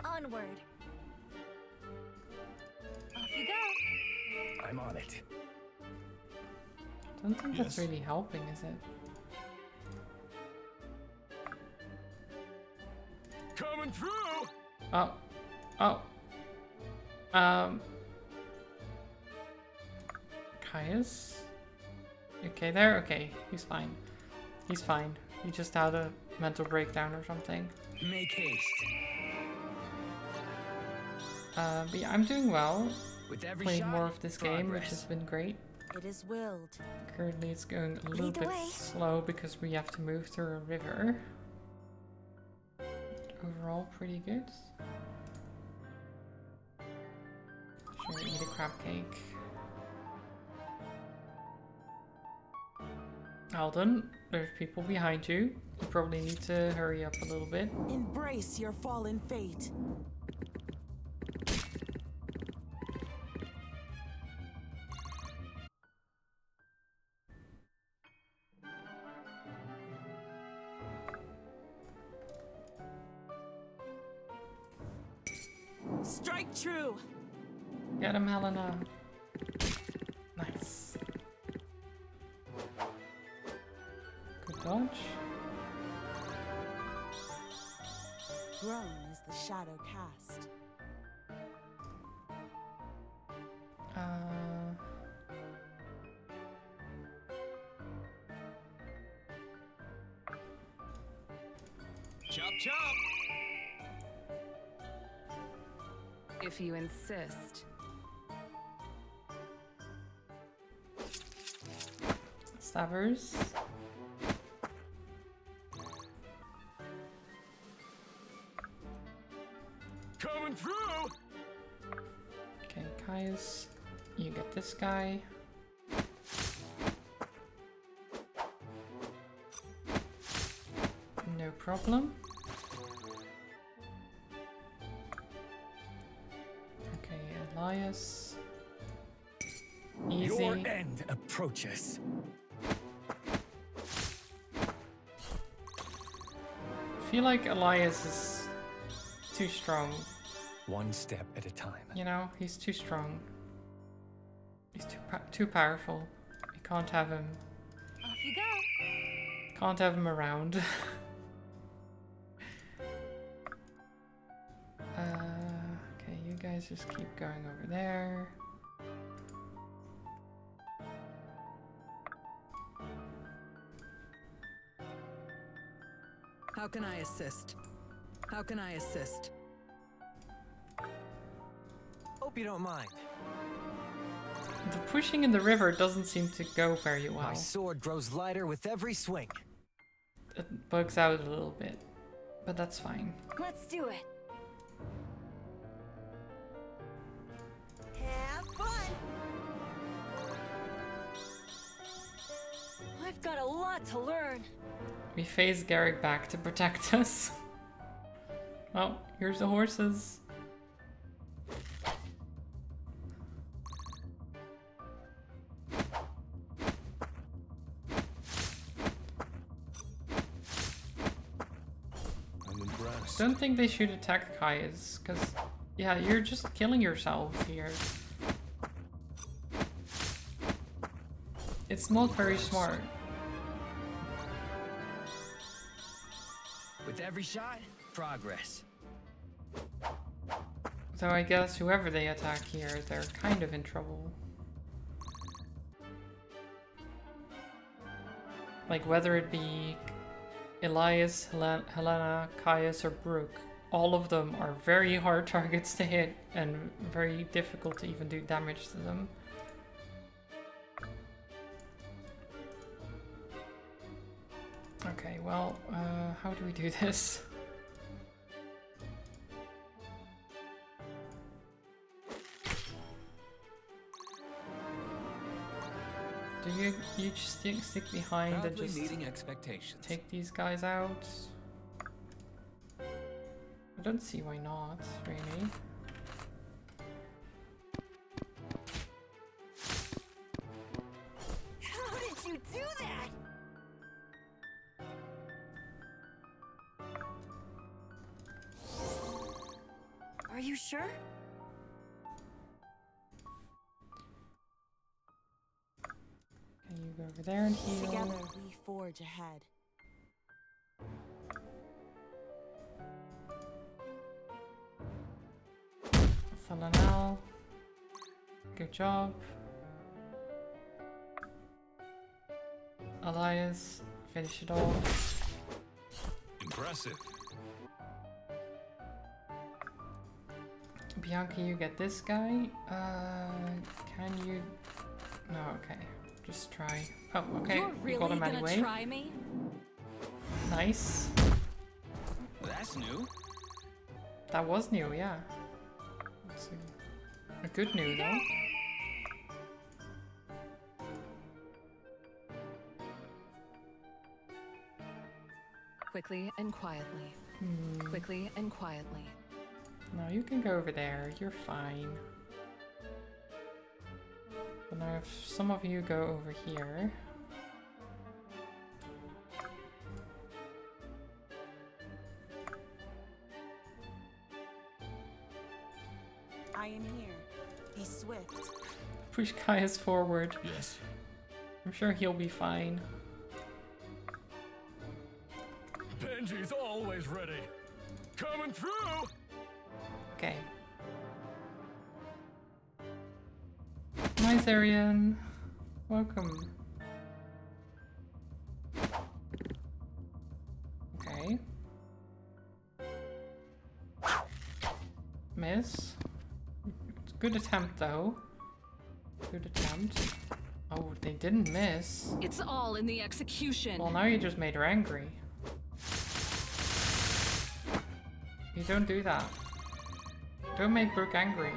Onward. Off you go. I'm on it. I don't think that's Yes. really helping, is it? Coming through! Oh. Oh. Caius? Okay there? Okay, he's fine. He's fine. He just had a mental breakdown or something. Make haste. But yeah, I'm doing well. With every Playing shot, more of this game, which progress. has been great. It is willed. Currently it's going a little Lead the bit way. slow because we have to move through a river. Overall, pretty good. Should we eat a crab cake? Alden, there's people behind you. You probably need to hurry up a little bit. Embrace your fallen fate. Strike true. Get him, Helena. Nice. Good dodge. Grown is the shadow cast. Chop chop. If you insist. Stabbers. Coming through! Okay, Caius, you get this guy. No problem. Okay, Elias. Easy. Your end approaches. I feel like Elias is too strong. One step at a time. You know, he's too strong. He's too powerful. We can't have him. Off you go. Can't have him around. Okay, you guys just keep going over there. How can I assist? How can I assist? Hope you don't mind. The pushing in the river doesn't seem to go very My well. sword grows lighter with every swing. It bugs out a little bit, but that's fine. Let's do it. Have fun. I've got a lot to learn. We phase Garrick back to protect us. Oh, here's the horses. I'm impressed. Don't think they should attack Caius, because, yeah, you're just killing yourselves here. It's not very smart. With every shot, progress. So I guess whoever they attack here, they're kind of in trouble. Like whether it be Elias, Helena, Caius, or Brooke, all of them are very hard targets to hit and very difficult to even do damage to them. Okay, well, how do we do this? Do you just stick behind and Proudly just meeting expectations. take these guys out? I don't see why not, really. sure? Okay, you go over there and heal. Together we forge ahead. Salanel. Good job. Elias, finish it off. Impressive. Bianca, you get this guy. Can you? No, okay. Just try. Oh, okay. You're You really got him gonna anyway. try me? Nice. That's new. That was new, yeah. That's a good new though. Quickly and quietly. Hmm. Quickly and quietly. No, you can go over there. You're fine. But now if some of you go over here. I am here. Be swift. Push Caius forward. Yes. I'm sure he'll be fine. Benji's always ready. Coming through. Okay. Nice, Arian. Welcome. Okay. Miss. Good attempt, though. Good attempt. Oh, they didn't miss. It's all in the execution. Well, now you just made her angry. You don't do that. Don't make Brooke angry.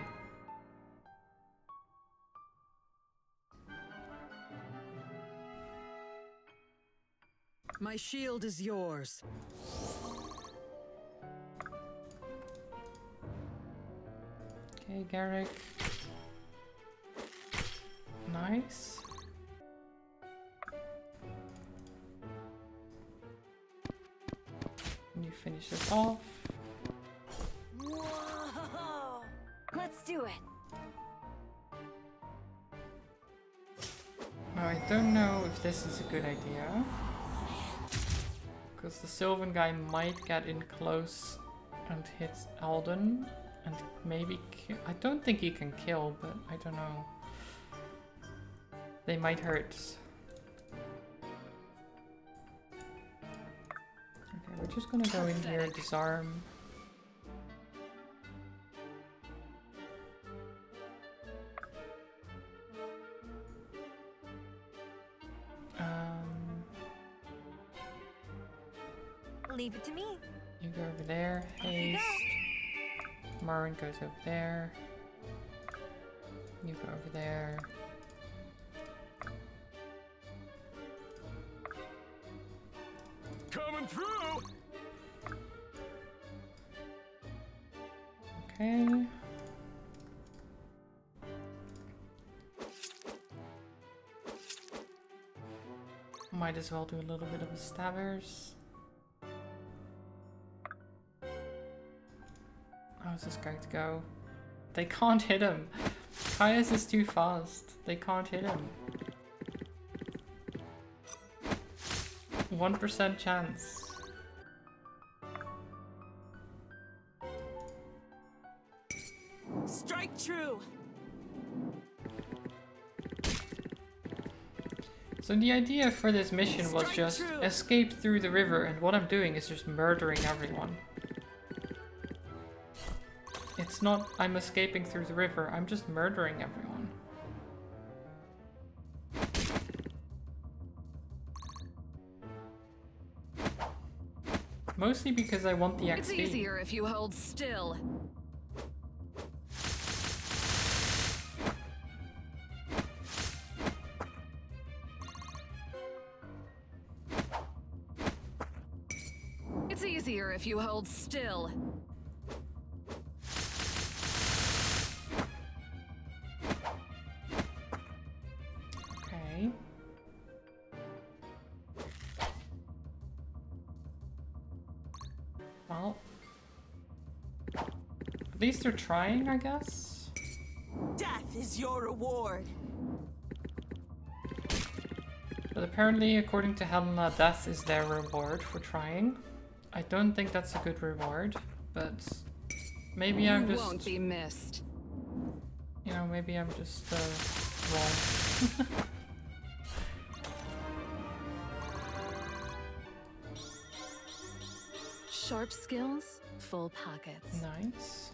My shield is yours. Okay, Garrick. Nice. And you finish this off. Whoa! Let's do it. Now, I don't know if this is a good idea. Because the Sylvan guy might get in close and hit Alden. And maybe kill. I don't think he can kill, but I don't know. They might hurt. Okay, we're just gonna go in here and disarm. Leave it to me. You go over there. you Haste. go. Marin goes over there. You go over there. Coming through. Okay. Might as well do a little bit of a stabbers. How's this going to go? They can't hit him. Caius is too fast. They can't hit him. 1% chance. Strike true. So the idea for this mission was Strike just true. escape through the river, and what I'm doing is just murdering everyone. It's not I'm escaping through the river, I'm just murdering everyone. Mostly because I want the XP. It's easier if you hold still. It's easier if you hold still. Okay. Well, At least they're trying, I guess. Death is your reward. But apparently, according to Helena, death is their reward for trying. I don't think that's a good reward, but maybe I'm just... won't be missed. You know, maybe I'm just wrong. Sharp skills, full pockets. Nice.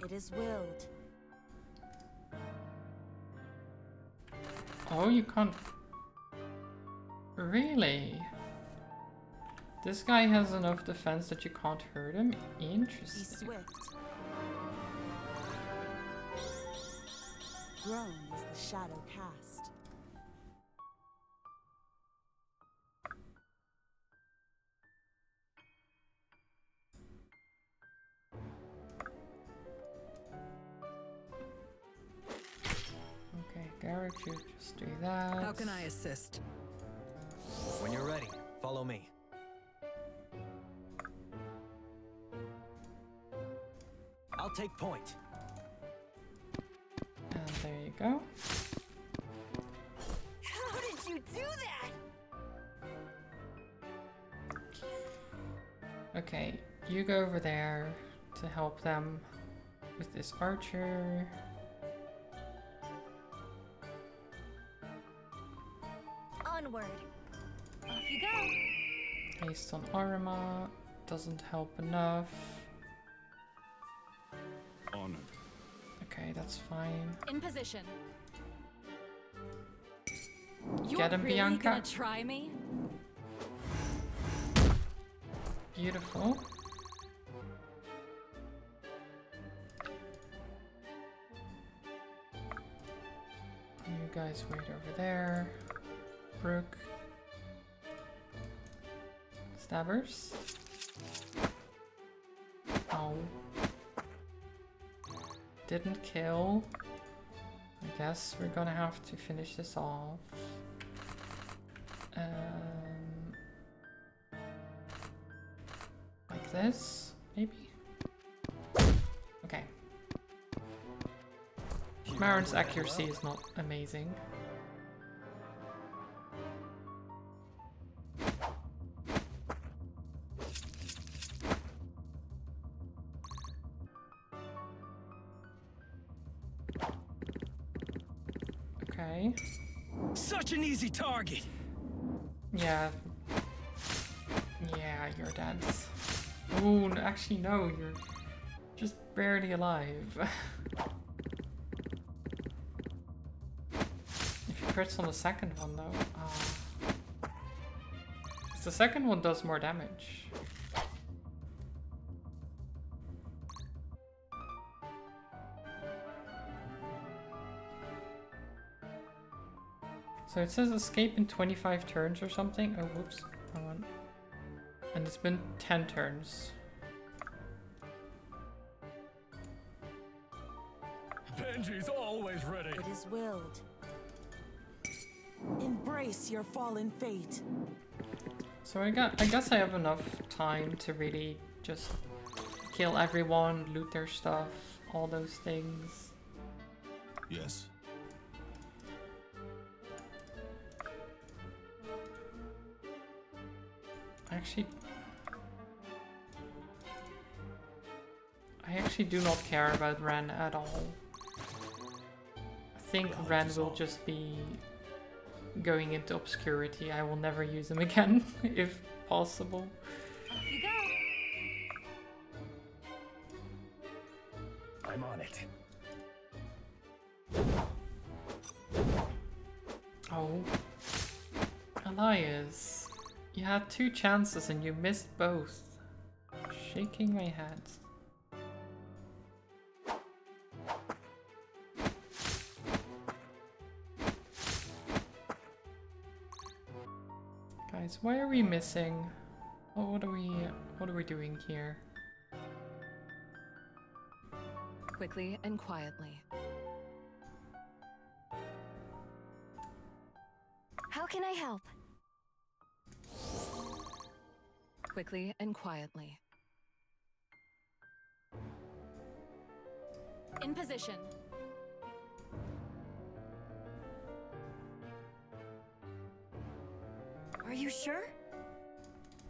It is willed. Oh, you can't... Really? This guy has enough defense that you can't hurt him? Be Interesting. swift. Grown is the shadow cast. Okay, Garrett, you just do that. How can I assist? When you're ready, follow me. I'll take point. And there you go. How did you do that? Okay, you go over there to help them with this archer. Onward. Off you go. Haste on Arima doesn't help enough. Honored. Okay, that's fine. In position. Get him, really Bianca. gonna try me? Beautiful. You guys wait over there. Brook. Stabbers. Oh. Didn't kill. I guess we're gonna have to finish this off. Like this, maybe? Okay. Marin's accuracy is not amazing. Okay. Such an easy target. Yeah. Yeah, you're dead. Ooh, actually no, you're just barely alive. If you crits on the second one though. 'Cause the second one does more damage. So it says escape in 25 turns or something. Oh, whoops. Wrong one. And it's been 10 turns. Benji's always ready. It is willed. Embrace your fallen fate. So I guess I have enough time to really just kill everyone, loot their stuff, all those things. Yes. I actually do not care about Ren at all. I think Ren will just be going into obscurity. I will never use him again, if possible. Off you go. I'm on it. Oh. Elias, you had 2 chances and you missed both. Shaking my head. Guys, why are we missing? What are we doing here? Quickly and quietly. can I help? Quickly and quietly. In position. Are you sure?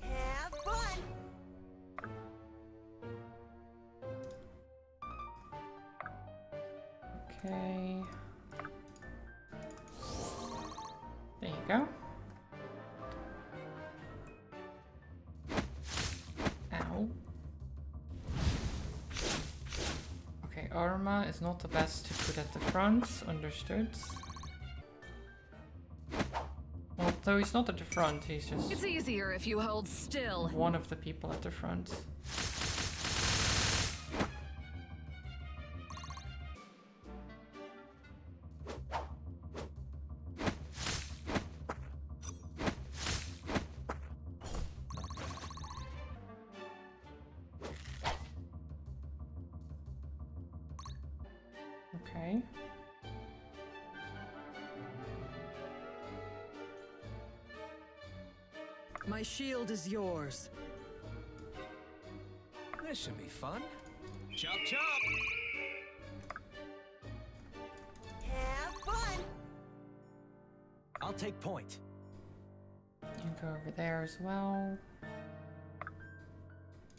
Have fun! Okay. There you go. Ow. Okay, Arma is not the best to put at the front, understood. Well, though he's not at the front, he's just It's easier if you hold still. one of the people at the front. Okay. My shield is yours. This should be fun. Chop chop! Have fun! I'll take point. You go over there as well.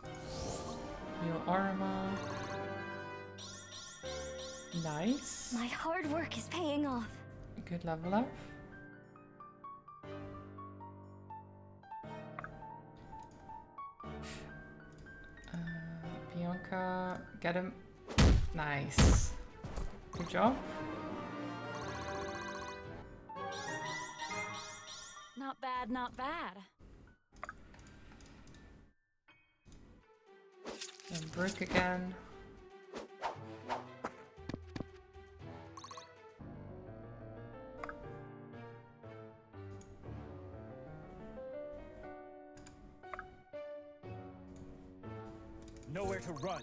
Heal Arma. Nice. My hard work is paying off. Good level up. Bianca, get him. Nice. Good job. Not bad, not bad. And Brooke again. Nowhere to run.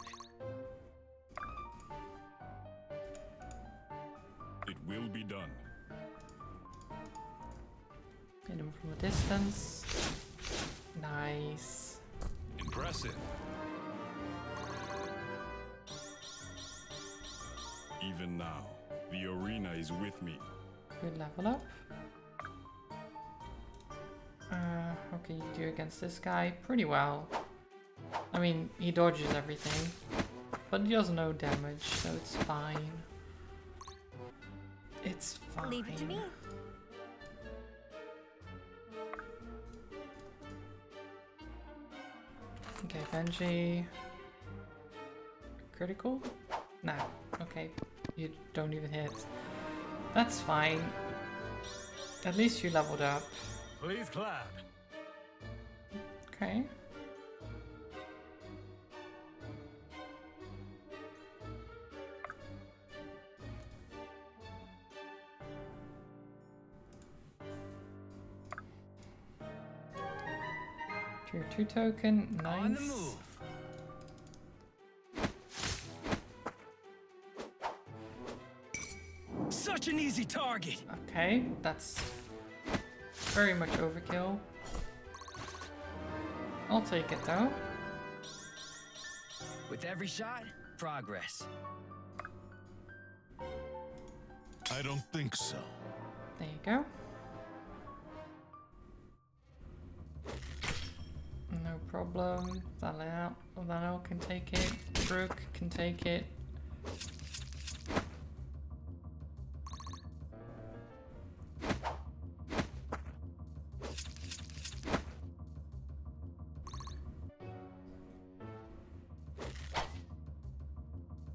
It will be done. Hit him from a distance. Nice. Impressive. Even now, the arena is with me. Good level up. How can you do against this guy? Pretty well. I mean, he dodges everything, but he does no damage, so it's fine. It's fine. Leave it to me. Okay, Benji. Critical? Nah. Okay, you don't even hit. That's fine. At least you leveled up. Please clap. Okay. Tier 2 token, nice. On the move. Such an easy target. Okay, that's very much overkill. I'll take it though. With every shot, progress. I don't think so. There you go. No problem. Daniel can take it. Brooke can take it.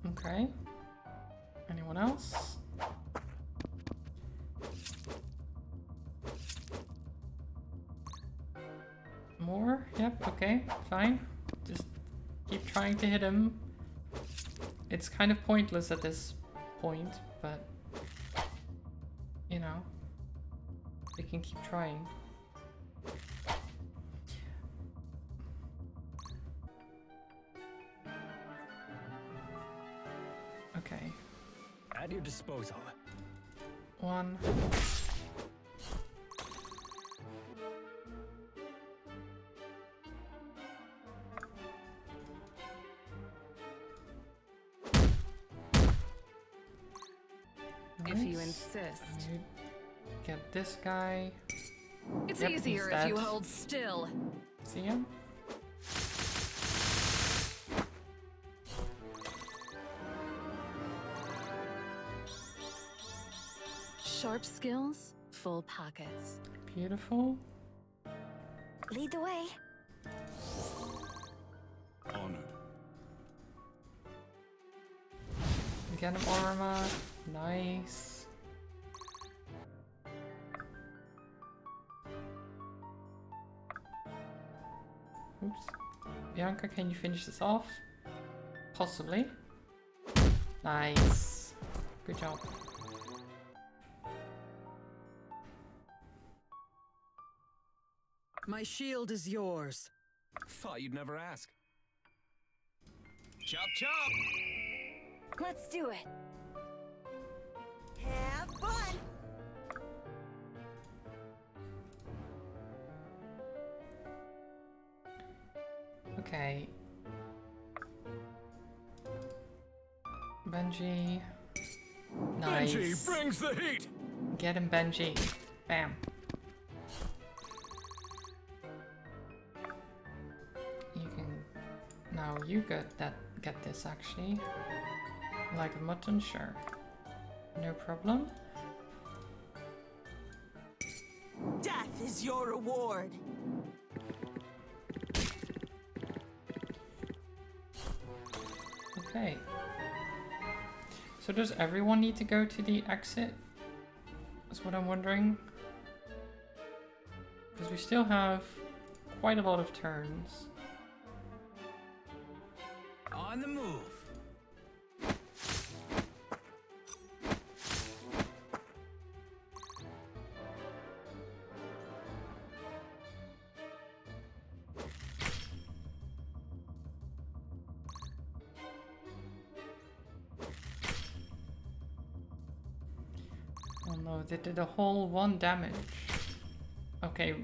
Okay. Anyone else? More? Yep, okay, fine. Just keep trying to hit him. It's kind of pointless at this point, but you know, we can keep trying. Okay. At your disposal. 1. If you Nice. insist. You get this guy. It's Yep, he's easier if you dead. hold still. See him? Sharp skills, full pockets. Beautiful. Lead the way. Honored. Get him armor. Nice. Oops. Bianca, can you finish this off? Possibly. Nice. Good job. My shield is yours. Thought you'd never ask. Chop chop! Let's do it. Have fun. Okay. Benji. Nice. Benji brings the heat! Get him, Benji. Bam. You can... Now you get this, actually. Like a mutton? Sure. No problem. Death is your reward. Okay. So does everyone need to go to the exit? That's what I'm wondering. Because we still have quite a lot of turns. On the move. Oh no, they did a whole 1 damage. Okay,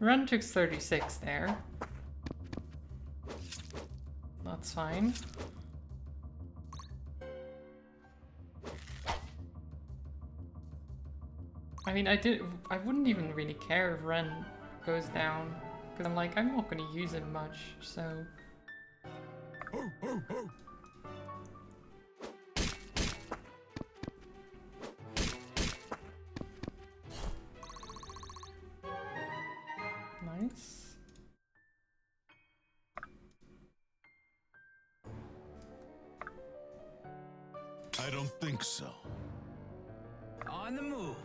Run took 36 there. That's fine. I mean, I wouldn't even really care if Ren goes down. Because I'm like, I'm not going to use him much, so... Nice. I don't think so. On the move.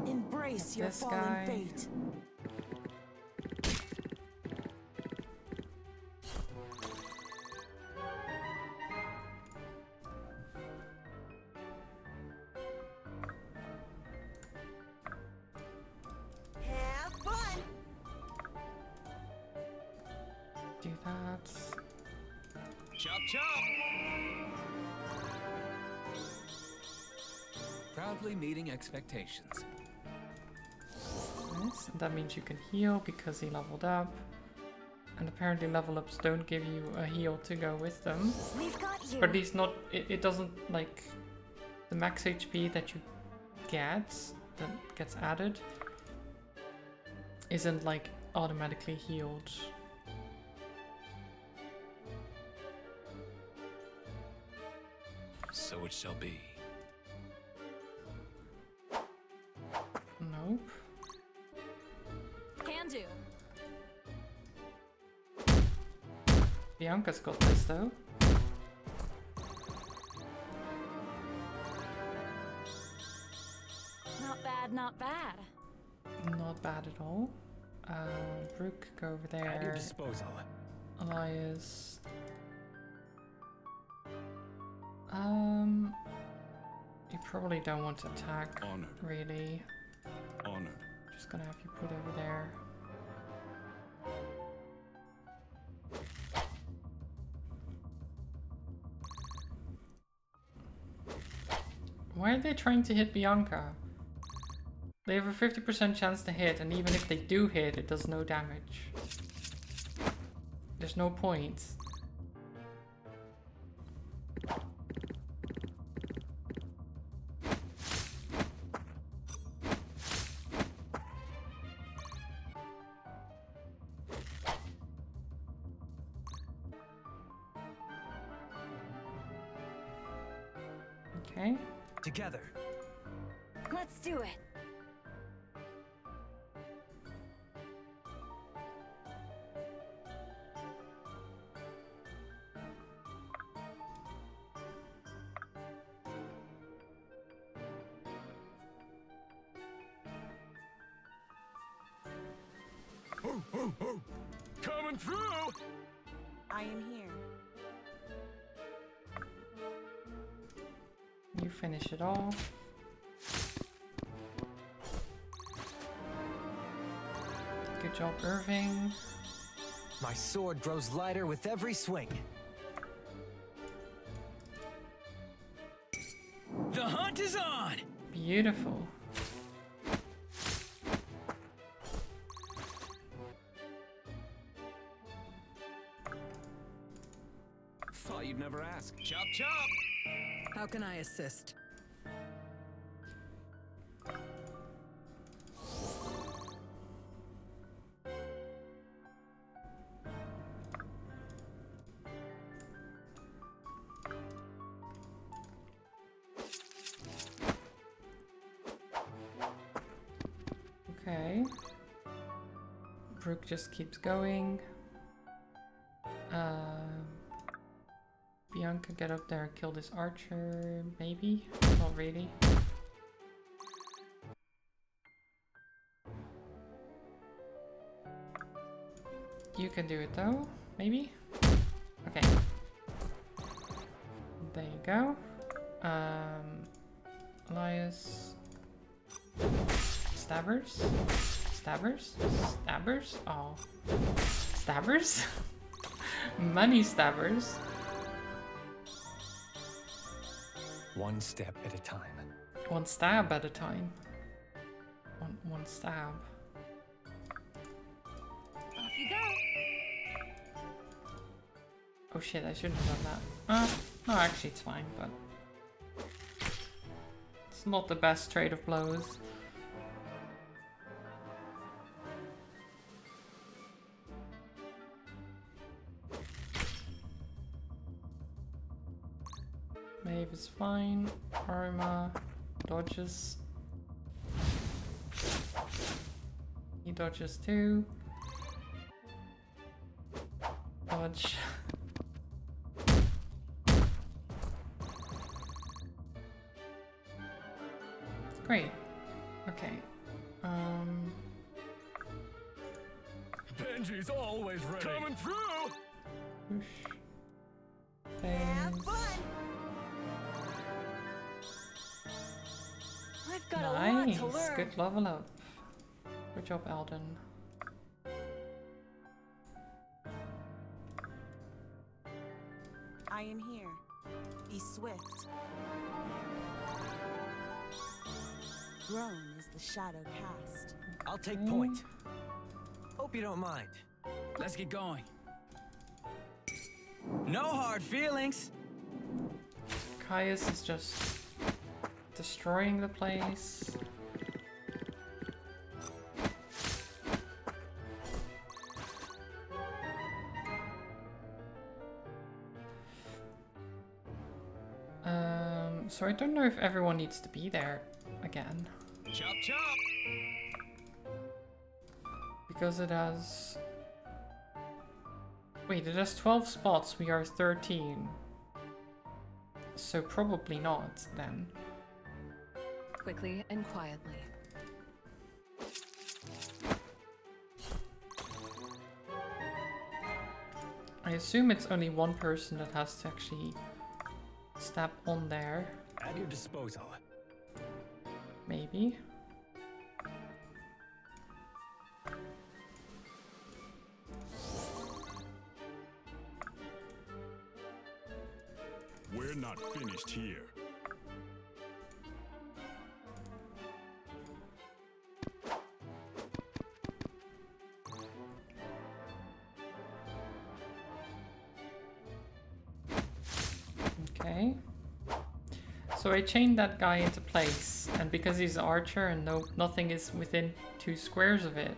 Embrace your This fallen guy. fate. Have fun. Do that. Chop chop! Proudly meeting expectations. Nice. And that means you can heal because he leveled up. And apparently level ups don't give you a heal to go with them. We've got you. Or at least not, it doesn't, like, the max HP that you get, that gets added, isn't, like, automatically healed. So it shall be. Nope. Can do. Bianca's got this, though. Not bad, not bad. Not bad at all. Brooke, go over At your there. disposal. Elias. You probably don't want to attack, Honored. really. Honored. Just gonna have you put over there. Why are they trying to hit Bianca? They have a 50% chance to hit, and even if they do hit, it does no damage. There's no point. Okay. Together. Let's do it. Coming through! I am here. You finish it off. Good job, Irving. My sword grows lighter with every swing. The hunt is on! Beautiful. Thought you'd never ask. Chop chop! How can I assist? Okay. Brooke just keeps going. Bianca, get up there and kill this archer, maybe? Not really. You can do it though, maybe? Okay. There you go. Elias. Stabbers? Stabbers? Stabbers? Oh. Stabbers? Money stabbers. One step at a time. One stab at a time. One stab. Off you go. Oh shit, I shouldn't have done that. No, actually it's fine, but... It's not the best trade of blows. Maeve is fine. Arma dodges. He dodges too. Dodge. Great. Okay. Benji's always ready. Coming through! Whoosh. Have Phase. fun. I've got a lot Nice. to learn. Good level up. Good job, Alden. I am here. Be swift. Grown is the shadow cast. I'll take point. Hope you don't mind. Let's get going. No hard feelings! Caius is just destroying the place. So I don't know if everyone needs to be there again. Chop chop! Because it has... Wait, it has 12 spots, we are 13. So probably not, then. Quickly and quietly. I assume it's only one person that has to actually step on there. At your disposal. Maybe. We're not finished here. Okay. So I chained that guy into place, and because he's an archer and nothing is within 2 squares of it,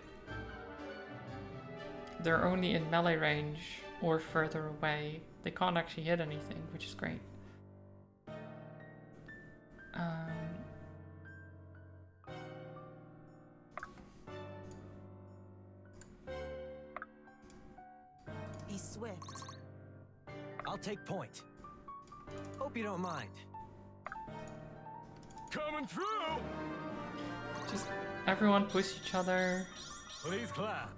they're only in melee range or further away. They can't actually hit anything, which is great. Be swift. I'll take point. Hope you don't mind. Coming through! Just everyone push each other. Please clap.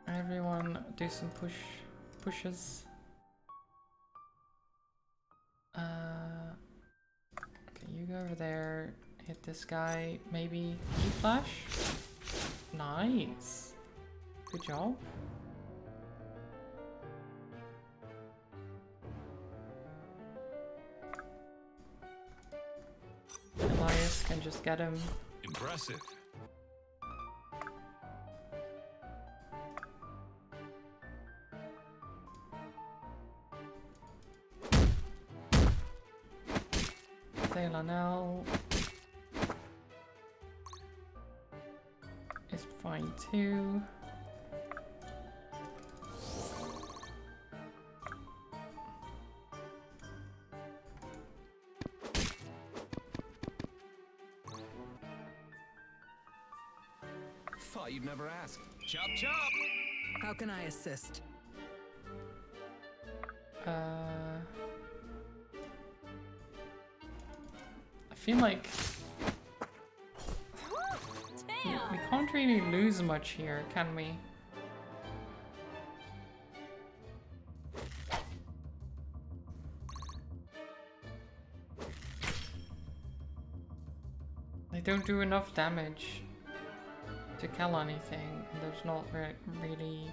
Everyone do some pushes. Okay, you go over there, hit this guy, maybe you flash? Nice. Good job. Elias can just get him. Impressive. Lanel is fine too. Thought you'd never ask. Chop chop! How can I assist? I feel like we can't really lose much here, can we? They don't do enough damage to kill anything, and there's not really...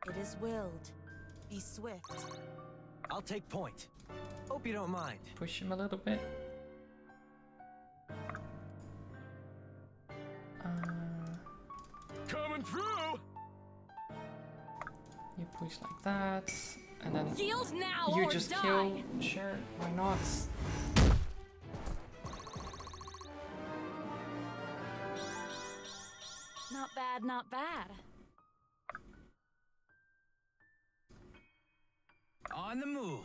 It is willed. Be swift. I'll take point. Hope you don't mind. Push him a little bit. Coming through! You push like that, and then Yield now you or just die. kill. Sure, why not? Not bad, not bad. On the move.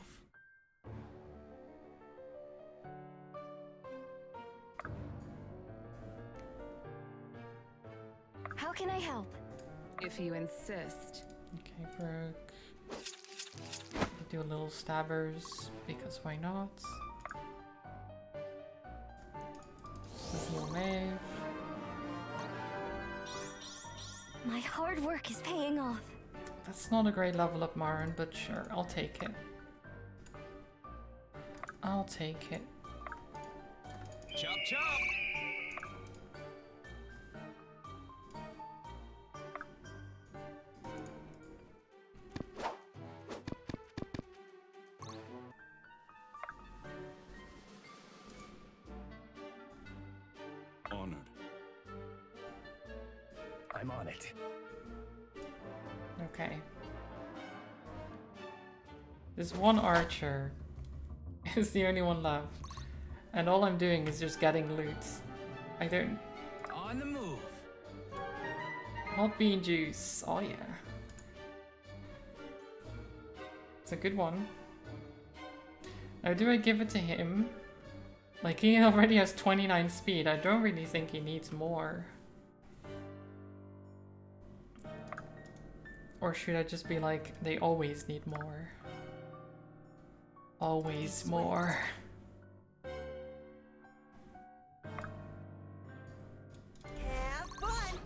How can I help? If you insist. Okay, Brooke. You do a little stabbers, because why not? Heal Maeve. My hard work is paying off. That's not a great level up, Marin, but sure, I'll take it. I'll take it. Chop chop! Honored. I'm on it. Okay. This one archer is the only one left. And all I'm doing is just getting loot. I don't... On the move. Hot bean juice. Oh yeah. It's a good one. Now do I give it to him? Like, he already has 29 speed. I don't really think he needs more. Or should I just be like, they always need more? Always more. Have fun.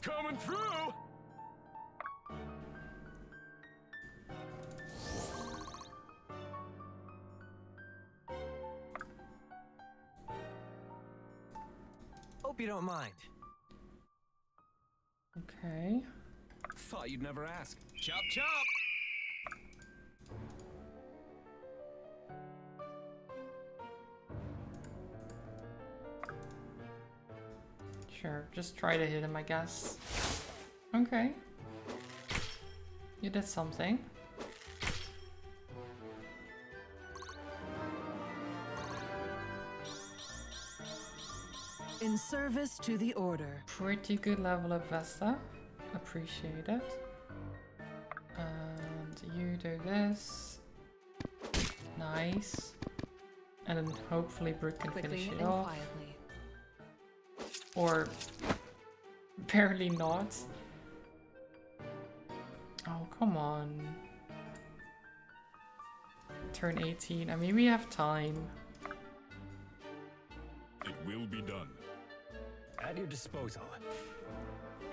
Coming through! Hope you don't mind. Okay. Thought you'd never ask. Chop chop! Sure, just try to hit him, I guess. Okay. You did something. In service to the order. Pretty good level up, Vesta. Appreciate it. And you do this. Nice. And then hopefully Brooke can finish it off. Quietly. Or barely not. Oh, come on. Turn 18. I mean, we have time. It will be done. At your disposal.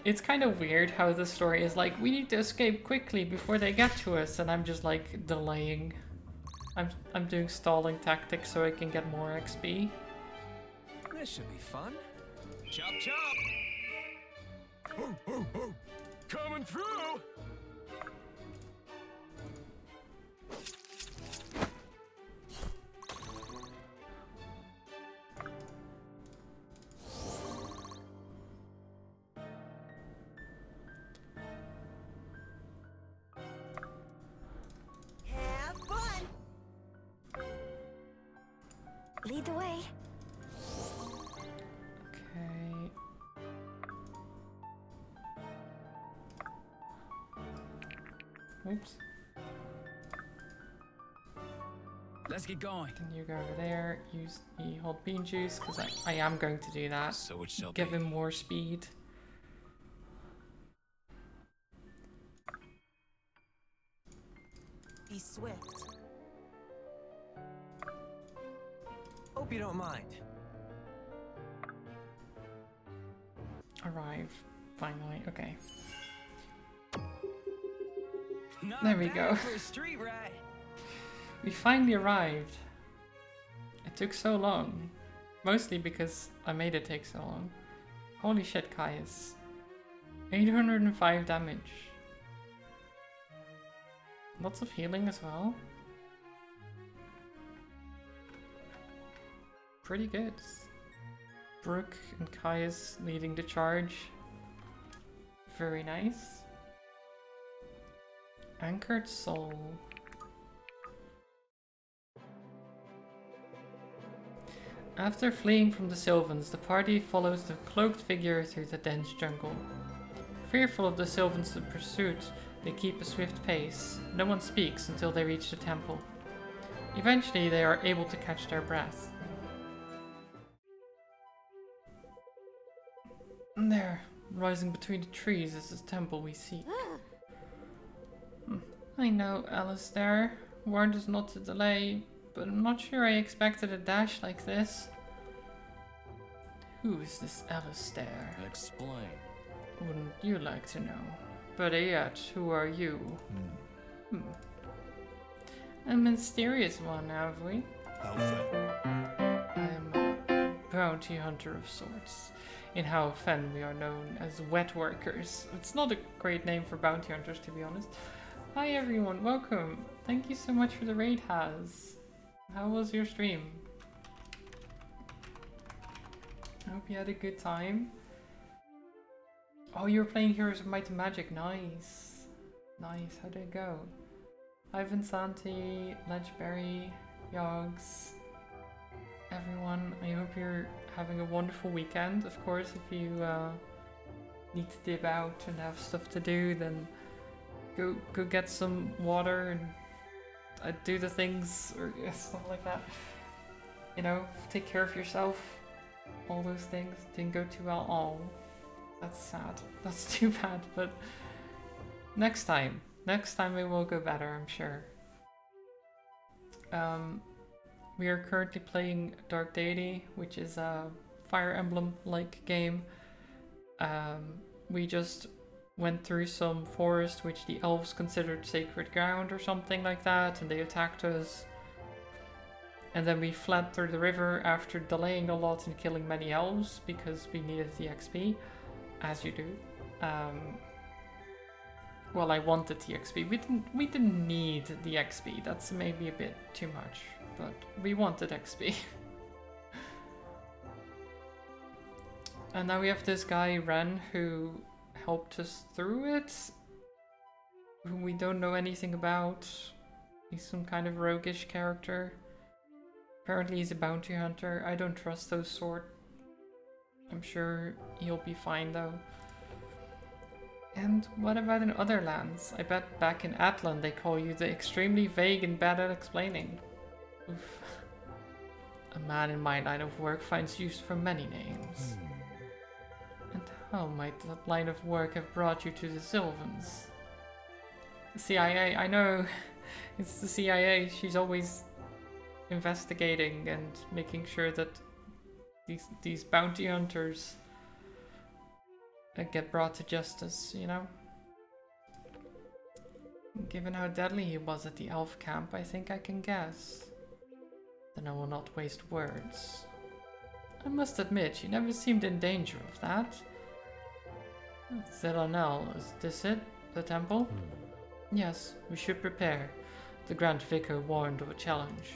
It's kind of weird how the story is like, we need to escape quickly before they get to us, and I'm just like delaying. I'm doing stalling tactics so I can get more XP. This should be fun. Chop chop. Coming through! Have fun! Lead the way. Okay. Oops. Let's get going. Then you go over there, use the hold bean juice, because I am going to do that. So it shall Give be. him more speed. Be swift. Hope you don't mind. Arrive. Finally. Okay. Not There we bad go. For a street ride. We finally arrived. It took so long. Mostly because I made it take so long. Holy shit, Caius. 805 damage. Lots of healing as well. Pretty good. Brooke and Caius leading the charge. Very nice. Anchored Soul. After fleeing from the Sylvans, the party follows the cloaked figure through the dense jungle. Fearful of the Sylvans' pursuit, they keep a swift pace. No one speaks until they reach the temple. Eventually, they are able to catch their breath. And there, rising between the trees, is the temple we seek. I know, Alistair. Warned us not to delay, but I'm not sure I expected a dash like this. Who is this Alistair? Explain. Wouldn't you like to know? Better yet, who are you? A mysterious one, have we? How far? I'm a bounty hunter of sorts. In How Fen, we are known as wet workers. It's not a great name for bounty hunters, to be honest. Hi everyone, welcome. Thank you so much for the raid, Haz. How was your stream? I hope you had a good time. Oh, you were playing Heroes of Might and Magic. Nice. Nice. How did it go? Hi Vinsanti, Ledgeberry, Yogs, everyone. I hope you're having a wonderful weekend. Of course, if you need to dip out and have stuff to do, then go get some water and do the things or stuff like that. You know, take care of yourself. All those things didn't go too well. Oh, that's sad. That's too bad. But next time it will go better, I'm sure. We are currently playing Dark Deity, which is a Fire Emblem-like game. We just went through some forest which the elves considered sacred ground or something like that, and they attacked us. And then we fled through the river after delaying a lot and killing many elves because we needed the XP, as you do. Well, I wanted the XP. We didn't need the XP. That's maybe a bit too much, but we wanted XP. And now we have this guy, Ren, who helped us through it, whom we don't know anything about. He's some kind of roguish character. Apparently he's a bounty hunter. I don't trust those sort. I'm sure he'll be fine though. And what about in other lands? I bet back in Atlan they call you the extremely vague and bad at explaining. Oof. A man in my line of work finds use for many names. And how might that line of work have brought you to the Sylvans? The CIA, I know. It's the CIA. She's always investigating and making sure that these bounty hunters get brought to justice, you know? Given how deadly he was at the elf camp, I think I can guess. Then I will not waste words. I must admit, you never seemed in danger of that. Zelanel, is this it? The temple? Yes, we should prepare. The Grand Vicar warned of a challenge.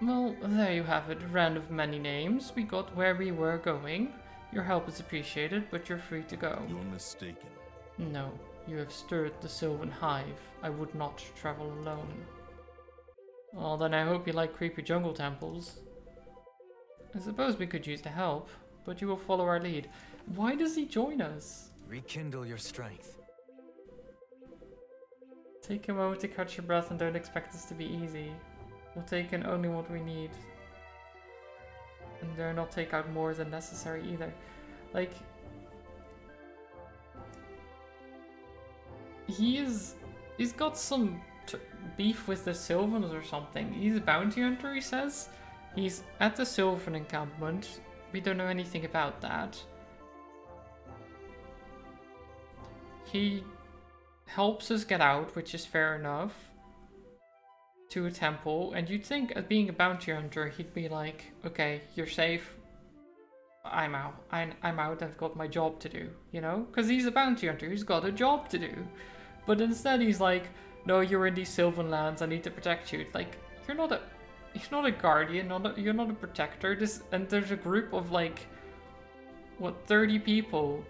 Well, there you have it, Ren of many names. We got where we were going. Your help is appreciated, but you're free to go. You're mistaken. No, you have stirred the Sylvan Hive. I would not travel alone. Well, then I hope you like creepy jungle temples. I suppose we could use the help, but you will follow our lead. Why does he join us? Rekindle your strength. Take a moment to catch your breath and don't expect this to be easy. We'll take in only what we need. And dare not take out more than necessary either. Like... He's got some beef with the Sylvans or something. He's a bounty hunter, he says. He's at the Sylvan encampment. We don't know anything about that. He helps us get out, which is fair enough, to a temple, and you'd think, as being a bounty hunter, he'd be like, okay, you're safe, I'm out. I'm out, I've got my job to do, you know? Because he's a bounty hunter, he's got a job to do. But instead he's like, no, you're in these Sylvan lands, I need to protect you. Like, you're not a guardian, you're not a protector. And there's a group of like, what, 30 people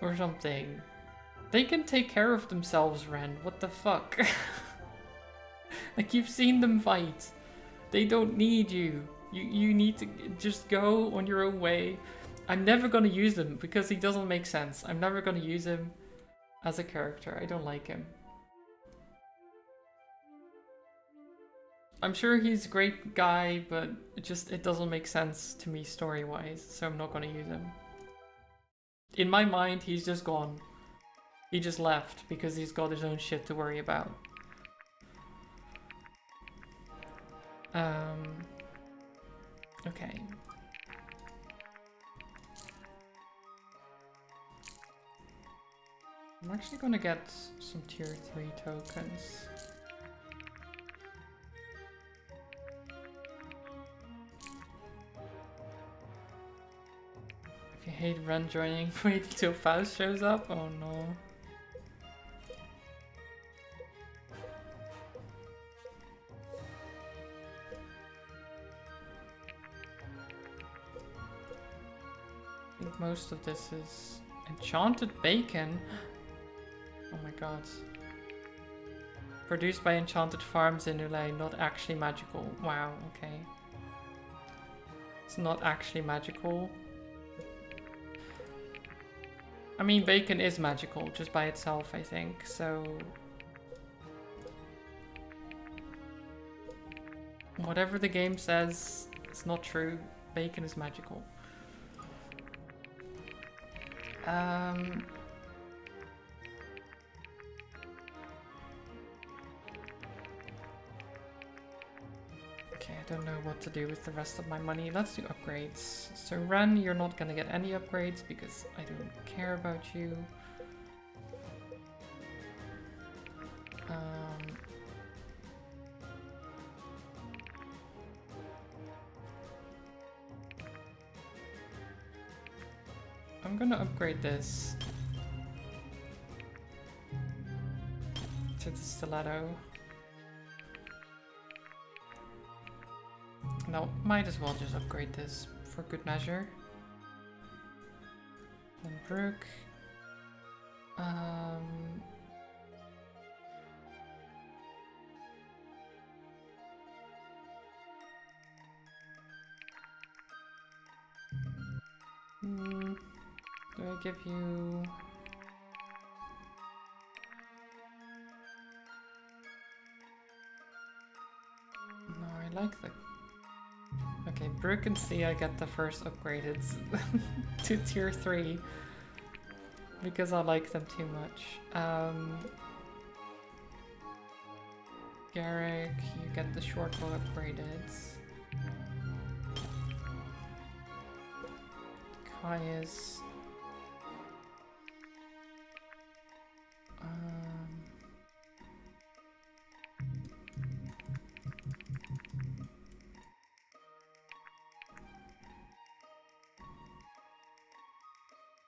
or something. They can take care of themselves, Ren. What the fuck? Like, you've seen them fight. They don't need you. You need to just go on your own way. I'm never gonna use him because he doesn't make sense. I'm never gonna use him as a character. I don't like him. I'm sure he's a great guy, but it doesn't make sense to me story-wise, so I'm not gonna use him. In my mind, he's just gone. He just left because he's got his own shit to worry about. Okay. I'm actually gonna get some tier 3 tokens. If you hate Ren joining, wait till Faust shows up? Oh no. I think most of this is enchanted bacon. Oh my god. Produced by Enchanted Farms in Ulay, not actually magical. Wow, okay. It's not actually magical. I mean, bacon is magical just by itself, I think, so... Whatever the game says, it's not true. Bacon is magical. Okay, I don't know what to do with the rest of my money. Let's do upgrades. So Ren, you're not gonna get any upgrades because I don't care about you. I'm gonna upgrade this to the stiletto. No, might as well just upgrade this for good measure. Then Brooke. Do I give you... No, I like the... Okay, Brooke and C, I get the first upgraded to tier 3 because I like them too much. Garrick, you get the short bow upgraded. Caius.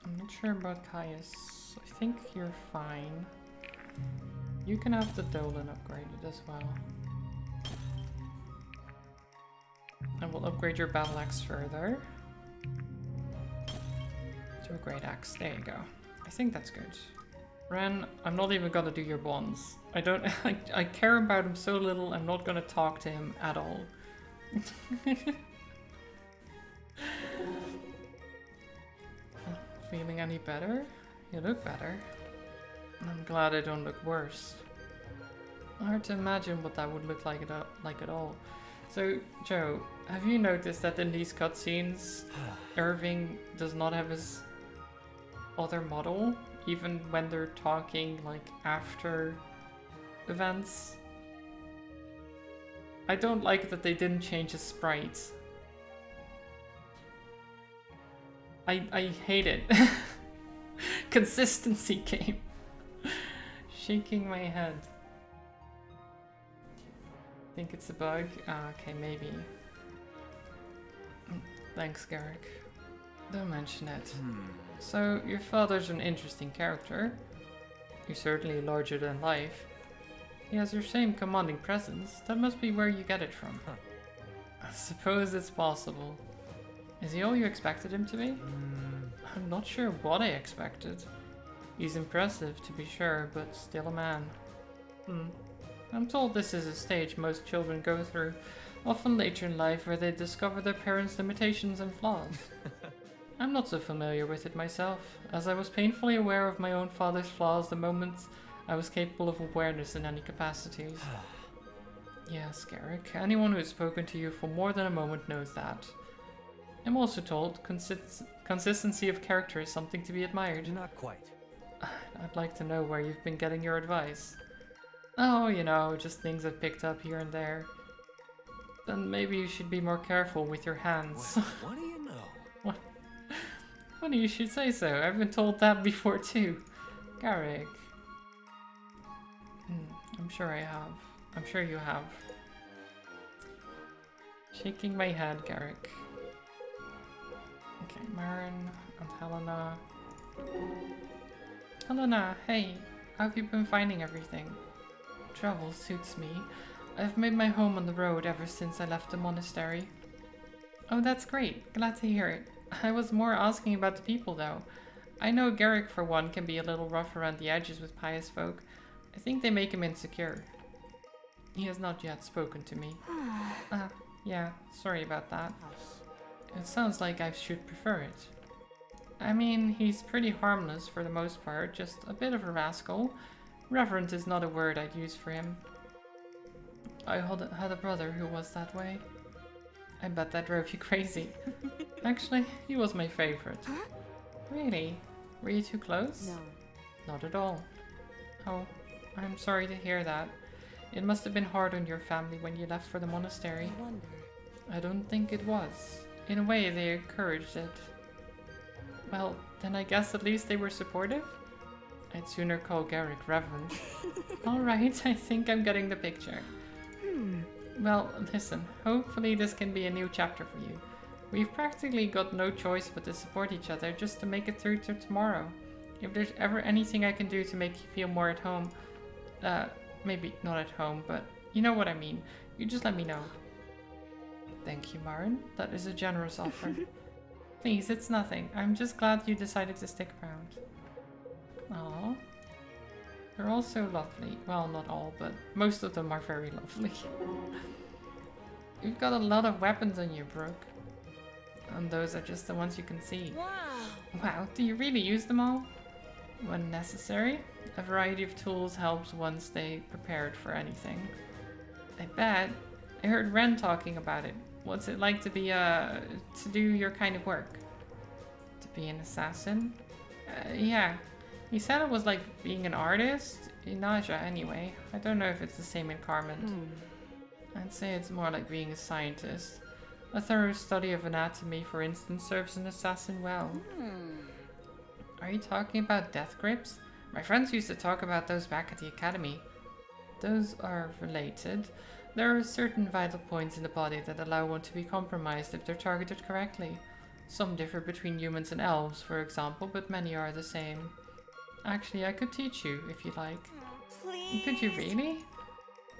I'm not sure about Caius. I think you're fine. You can have the Dolan upgraded as well. And we'll upgrade your battle axe further. To a great axe. There you go. I think that's good. Ren, I'm not even gonna do your bonds. I don't I care about him so little, I'm not gonna talk to him at all. Feeling any better? You look better. I'm glad I don't look worse. Hard to imagine what that would look like at all. So, Joe, have you noticed that in these cutscenes, Irving does not have his other model, even when they're talking like after events? I don't like that they didn't change his sprite. I hate it. Consistency game. Shaking my head. Think it's a bug? Okay, maybe. Thanks, Garrick. Don't mention it. So, your father's an interesting character. He's certainly larger than life. He has your same commanding presence. That must be where you get it from. I suppose it's possible. Is he all you expected him to be? I'm not sure what I expected. He's impressive, to be sure, but still a man. I'm told this is a stage most children go through, often later in life, where they discover their parents' limitations and flaws. I'm not so familiar with it myself, as I was painfully aware of my own father's flaws the moment I was capable of awareness in any capacities. Yes, Garrick, anyone who has spoken to you for more than a moment knows that. I'm also told consistency of character is something to be admired. Not quite. I'd like to know where you've been getting your advice. Oh, you know, just things I've picked up here and there. Then maybe you should be more careful with your hands. Well, what do you know? What? Funny you should say so. I've been told that before too. Garrick. I'm sure I have. I'm sure you have. Shaking my head, Garrick. Okay, Marin and Helena. Helena, hey, how have you been finding everything? Travel suits me. I've made my home on the road ever since I left the monastery. Oh, that's great. Glad to hear it. I was more asking about the people, though. I know Garrick, for one, can be a little rough around the edges with pious folk. I think they make him insecure. He has not yet spoken to me. Yeah, sorry about that. It sounds like I should prefer it. I mean, he's pretty harmless for the most part, just a bit of a rascal. Reverent is not a word I'd use for him. I had a brother who was that way. I bet that drove you crazy. Actually, he was my favorite. Really? Were you too close? No. Not at all. Oh, I'm sorry to hear that. It must have been hard on your family when you left for the monastery. I wonder. I don't think it was. In a way, they encouraged it. Well, then I guess at least they were supportive? I'd sooner call Garrick Reverend. Alright, I think I'm getting the picture. Well, listen, hopefully this can be a new chapter for you. We've practically got no choice but to support each other just to make it through to tomorrow. If there's ever anything I can do to make you feel more at home, maybe not at home, but you know what I mean, you just let me know. Thank you, Marin. That is a generous offer. Please, it's nothing. I'm just glad you decided to stick around. Aw. They're all so lovely. Well, not all, but most of them are very lovely. You've got a lot of weapons on you, Brooke. And those are just the ones you can see. Wow. Wow, do you really use them all? When necessary, a variety of tools helps one stay prepared for anything. I bet. I heard Ren talking about it. What's it like to be to do your kind of work? To be an assassin? Yeah. He said it was like being an artist. In Naja, anyway. I don't know if it's the same in Carmen. I'd say it's more like being a scientist. A thorough study of anatomy, for instance, serves an assassin well. Are you talking about death grips? My friends used to talk about those back at the academy. Those are related. There are certain vital points in the body that allow one to be compromised if they're targeted correctly. Some differ between humans and elves, for example, but many are the same. Actually, I could teach you, if you like. Please. Could you really?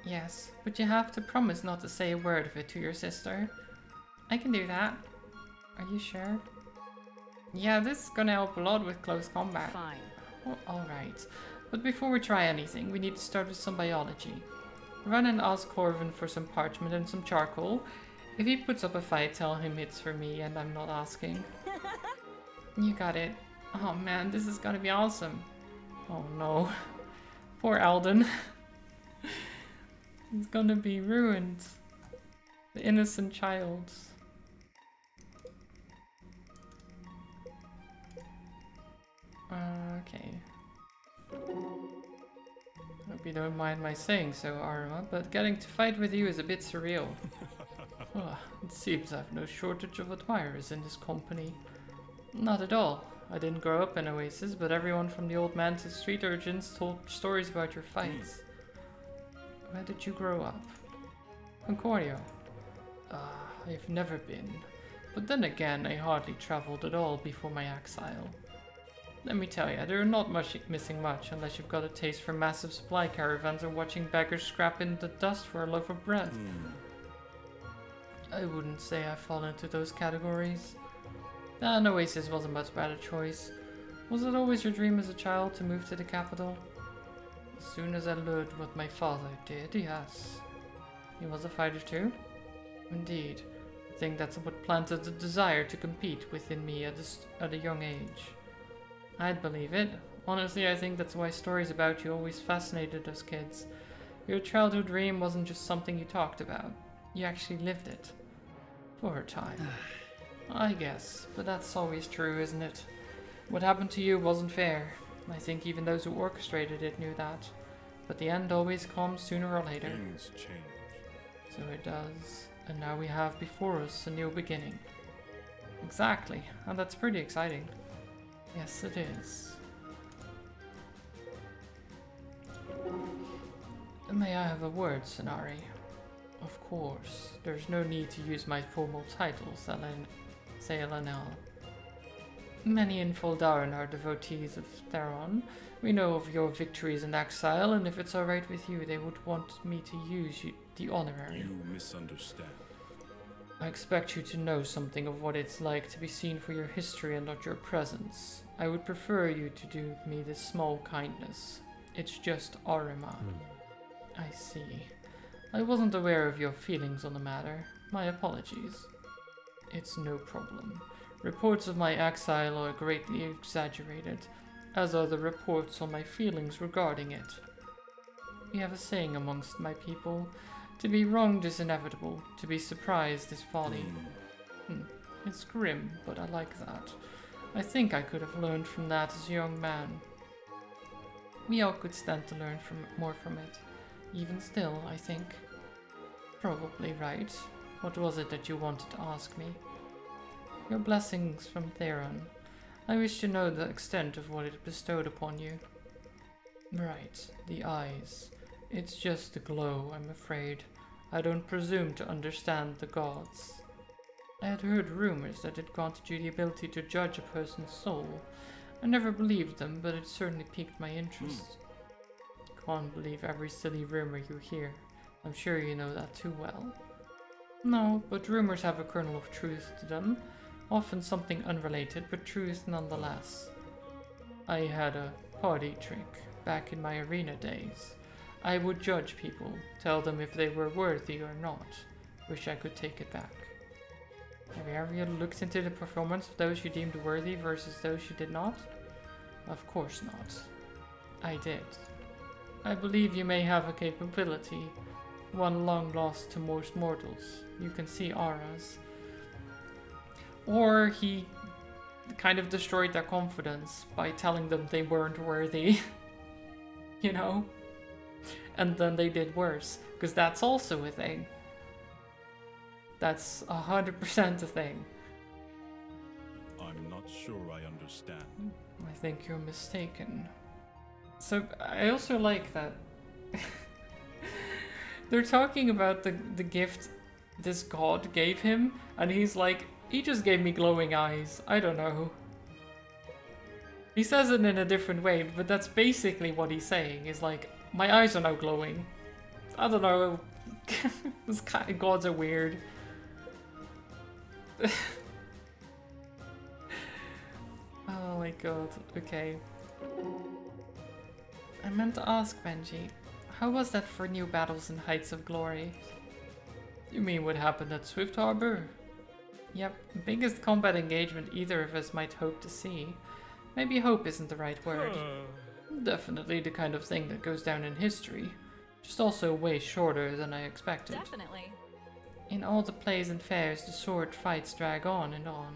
Yes, but you have to promise not to say a word of it to your sister. I can do that. Are you sure? Yeah, this is gonna help a lot with close combat. Fine. Well, alright. But before we try anything, we need to start with some biology. Run and ask Corvin for some parchment and some charcoal. If he puts up a fight, tell him it's for me and I'm not asking. You got it. Oh man, this is gonna be awesome. Oh no. Poor Alden. He's gonna be ruined. The innocent child. Okay. Hope you don't mind my saying so, Arma, but getting to fight with you is a bit surreal. It seems I've no shortage of admirers in this company. Not at all. I didn't grow up in Oasis, but everyone from the old man to street urchins told stories about your fights. Where did you grow up? Concordia. I've never been. But then again, I hardly traveled at all before my exile. Let me tell you, they're not missing much unless you've got a taste for massive supply caravans or watching beggars scrap in the dust for a loaf of bread. I wouldn't say I fall into those categories. An Oasis was a much better choice. Was it always your dream as a child to move to the capital? As soon as I learned what my father did, yes. He was a fighter too? Indeed. I think that's what planted the desire to compete within me at a young age. I'd believe it. Honestly, I think that's why stories about you always fascinated us kids. Your childhood dream wasn't just something you talked about. You actually lived it. For a time. I guess, but that's always true, isn't it? What happened to you wasn't fair. I think even those who orchestrated it knew that. But the end always comes sooner or later. Things change. So it does. And now we have before us a new beginning. Exactly, and that's pretty exciting. Yes, it is. May I have a word, Sonari? Of course. There's no need to use my formal title, Selenel. Many in Foldarin are devotees of Theron. We know of your victories in exile, and if it's alright with you, they would want me to use the honorary. You misunderstand. I expect you to know something of what it's like to be seen for your history and not your presence. I would prefer you to do me this small kindness. It's just Arima. I see. I wasn't aware of your feelings on the matter. My apologies. It's no problem. Reports of my exile are greatly exaggerated, as are the reports on my feelings regarding it. We have a saying amongst my people, to be wronged is inevitable, to be surprised is folly. It's grim, but I like that. I think I could have learned from that as a young man. We all could stand to learn more from it. Even still, I think. Probably right. What was it that you wanted to ask me? Your blessings from Theron. I wish to know the extent of what it bestowed upon you. Right, the eyes. It's just a glow, I'm afraid. I don't presume to understand the gods. I had heard rumors that it granted you the ability to judge a person's soul. I never believed them, but it certainly piqued my interest. Can't believe every silly rumor you hear. I'm sure you know that too well. No, but rumors have a kernel of truth to them. Often something unrelated, but truth nonetheless. I had a party trick back in my arena days. I would judge people, tell them if they were worthy or not. Wish I could take it back. Have you ever looked into the performance of those you deemed worthy versus those you did not? Of course not. I did. I believe you may have a capability, one long lost to most mortals. You can see auras. Or he kind of destroyed their confidence by telling them they weren't worthy. You know? And then they did worse, because that's also a thing. That's 100% a thing. I'm not sure I understand. I think you're mistaken. So, I also like that they're talking about the gift this god gave him, and he's like, he just gave me glowing eyes. I don't know. He says it in a different way, but that's basically what he's saying. Is like, my eyes are now glowing. I don't know. This kind of gods are weird. Oh my god. Okay. I meant to ask Benji, how was that for new battles in Heights of Glory? You mean what happened at Swift Harbor? Yep, biggest combat engagement either of us might hope to see. Maybe hope isn't the right word. Definitely the kind of thing that goes down in history. Just also way shorter than I expected. Definitely. In all the plays and fairs, the sword fights drag on and on.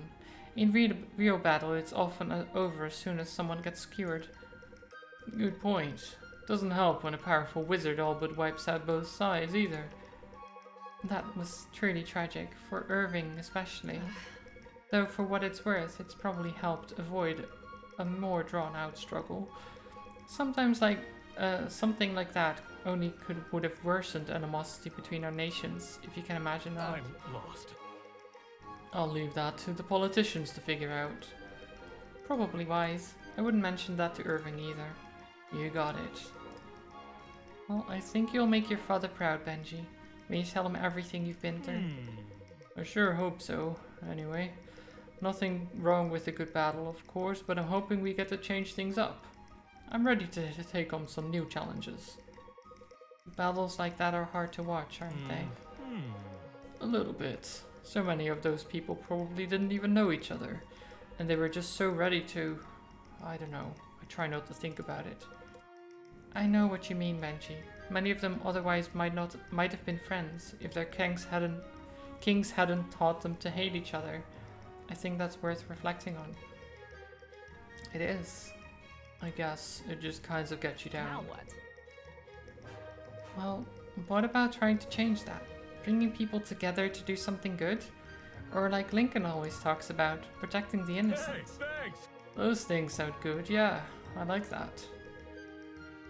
In real battle, it's often over as soon as someone gets skewered. Good point. Doesn't help when a powerful wizard all but wipes out both sides either. That was truly tragic, for Irving especially. Though for what it's worth, it's probably helped avoid a more drawn-out struggle. Sometimes something like that only would have worsened animosity between our nations, if you can imagine that. I'm lost. I'll leave that to the politicians to figure out. Probably wise. I wouldn't mention that to Irving either. You got it. Well, I think you'll make your father proud, Benji. When you tell him everything you've been through. I sure hope so, anyway. Nothing wrong with a good battle, of course, but I'm hoping we get to change things up. I'm ready to take on some new challenges. Battles like that are hard to watch, aren't they? A little bit. So many of those people probably didn't even know each other. And they were just so ready to... I don't know. I try not to think about it. I know what you mean, Benji. Many of them otherwise might have been friends if their kings hadn't taught them to hate each other. I think that's worth reflecting on. It is. I guess it just kind of gets you down. Now what? Well, what about trying to change that? Bringing people together to do something good? Or like Lincoln always talks about, protecting the innocent. Hey, thanks. Those things sound good, yeah. I like that.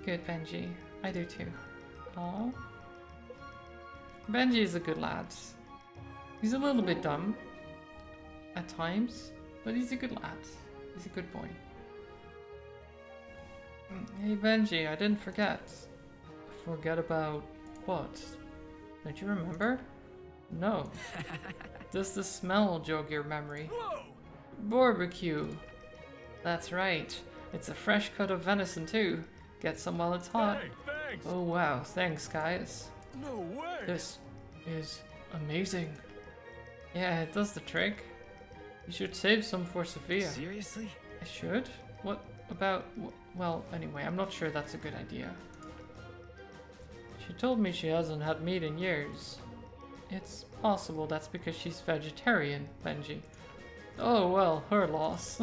Good, Benji. I do too. Aww. Benji is a good lad. He's a little bit dumb at times, but he's a good lad. He's a good boy. Hey Benji, I didn't forget. Forget about what? Don't you remember? No. Does the smell jog your memory? Whoa! Barbecue. That's right. It's a fresh cut of venison too. Get some while it's hot. Hey, thanks. Oh wow, thanks guys. No way. This is amazing. Yeah, it does the trick. You should save some for Sophia. Seriously? I should? What about... Well, anyway, I'm not sure that's a good idea. She told me she hasn't had meat in years. It's possible that's because she's vegetarian, Benji. Oh well, her loss.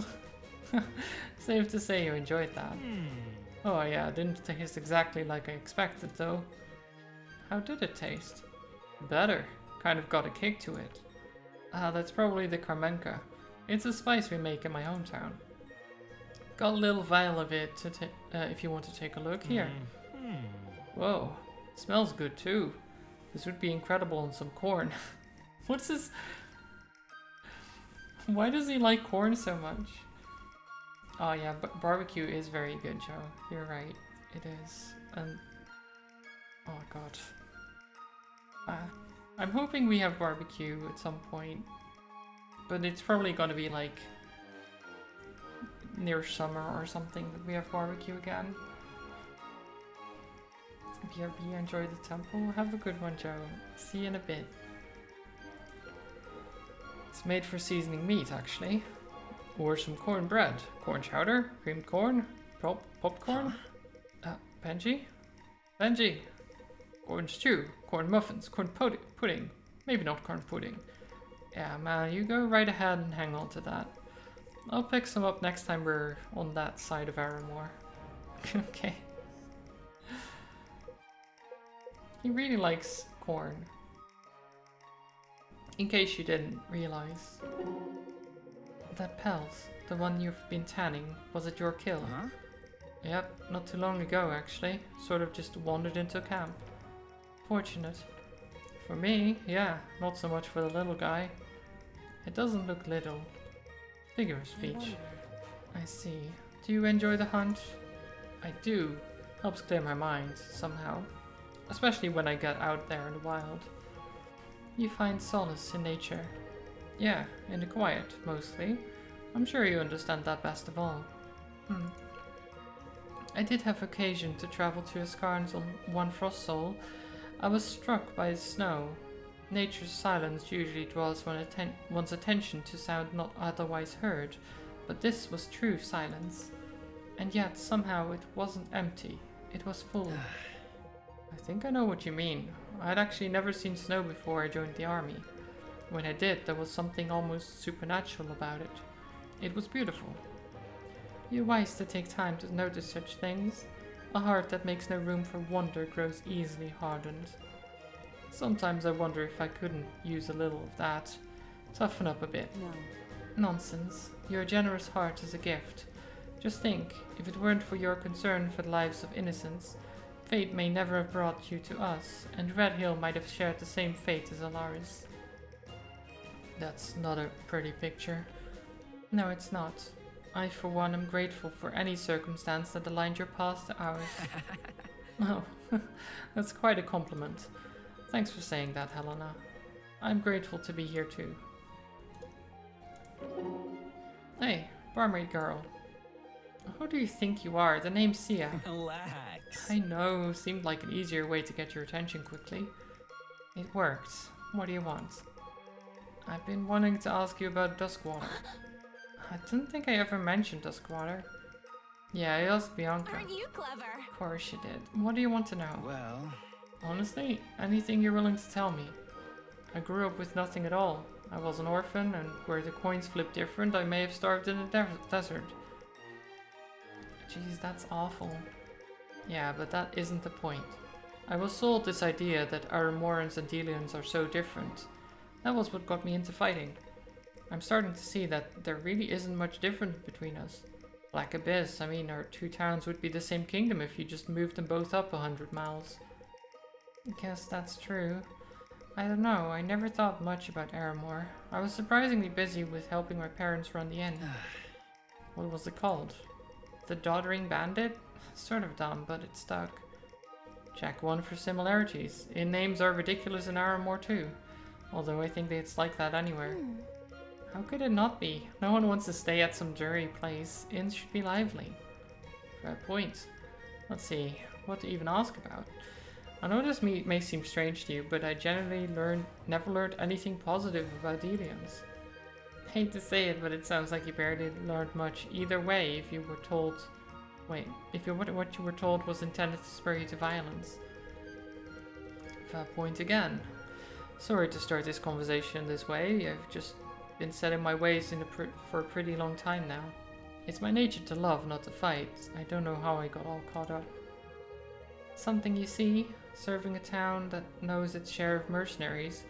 Safe to say you enjoyed that. Oh yeah, didn't taste exactly like I expected though. How did it taste? Better. Kind of got a kick to it. That's probably the Carmenca. It's a spice we make in my hometown. Got a little vial of it to if you want to take a look here. Whoa, smells good too. This would be incredible on some corn. What's this? Why does he like corn so much? Oh yeah, but barbecue is very good, Joe. You're right, it is. And oh god, I'm hoping we have barbecue at some point. But it's probably gonna be like near summer or something that we have barbecue again. BRB, enjoy the temple. Have a good one, Joe. See you in a bit. It's made for seasoning meat, actually. Or some cornbread. Corn chowder, creamed corn, popcorn. Benji? Benji! Corn stew, corn muffins, corn pudding. Maybe not corn pudding. Yeah, man, you go right ahead and hang on to that. I'll pick some up next time we're on that side of Aramore. Okay. He really likes corn. In case you didn't realize. That Pels, the one you've been tanning, was it your kill? Huh? Yep, not too long ago actually. Sort of just wandered into camp. Fortunate. For me, yeah, not so much for the little guy. It doesn't look little. Figure of speech. I see. Do you enjoy the hunt? I do. Helps clear my mind, somehow. Especially when I get out there in the wild. You find solace in nature. Yeah, in the quiet, mostly. I'm sure you understand that best of all. I did have occasion to travel to Escarnes on one frost sol. I was struck by the snow. Nature's silence usually draws one's attention to sound not otherwise heard, but this was true silence. And yet, somehow, it wasn't empty. It was full. I think I know what you mean. I'd actually never seen snow before I joined the army. When I did, there was something almost supernatural about it. It was beautiful. You're wise to take time to notice such things. A heart that makes no room for wonder grows easily hardened. Sometimes I wonder if I couldn't use a little of that. Toughen up a bit. No. Nonsense. Your generous heart is a gift. Just think, if it weren't for your concern for the lives of innocents, fate may never have brought you to us, and Red Hill might have shared the same fate as Alaris. That's not a pretty picture. No, it's not. I, for one, am grateful for any circumstance that aligned your path to ours. Oh, that's quite a compliment. Thanks for saying that, Helena. I'm grateful to be here too. Hey, barmaid girl. Who do you think you are? The name's Sia. Relax. I know, seemed like an easier way to get your attention quickly. It worked. What do you want? I've been wanting to ask you about Duskwater. I didn't think I ever mentioned Duskwater. Yeah, I asked Bianca. Aren't you clever? Of course you did. What do you want to know? Well, Honestly, anything you're willing to tell me. I grew up with nothing at all. I was an orphan, and where the coins flip different, I may have starved in the desert. Jeez, that's awful. Yeah, but that isn't the point. I was sold this idea that Aramorans and Delians are so different. That was what got me into fighting. I'm starting to see that there really isn't much difference between us. Black Abyss, I mean, our two towns would be the same kingdom if you just moved them both up 100 miles. Guess that's true. I don't know, I never thought much about Aramore. I was surprisingly busy with helping my parents run the inn. What was it called? The Doddering Bandit? Sort of dumb, but it stuck. Check one for similarities. Inn names are ridiculous in Aramore too. Although I think it's like that anywhere. How could it not be? No one wants to stay at some dreary place. Inns should be lively. Fair point. Let's see, what to even ask about. I know this may seem strange to you, but I generally never learned anything positive about Delians. Hate to say it, but it sounds like you barely learned much either way if you were told... Wait, if what you were told was intended to spur you to violence. Fair point again. Sorry to start this conversation this way. I've just been set in my ways for a pretty long time now. It's my nature to love, not to fight. I don't know how I got all caught up. Something you see, serving a town that knows its share of mercenaries.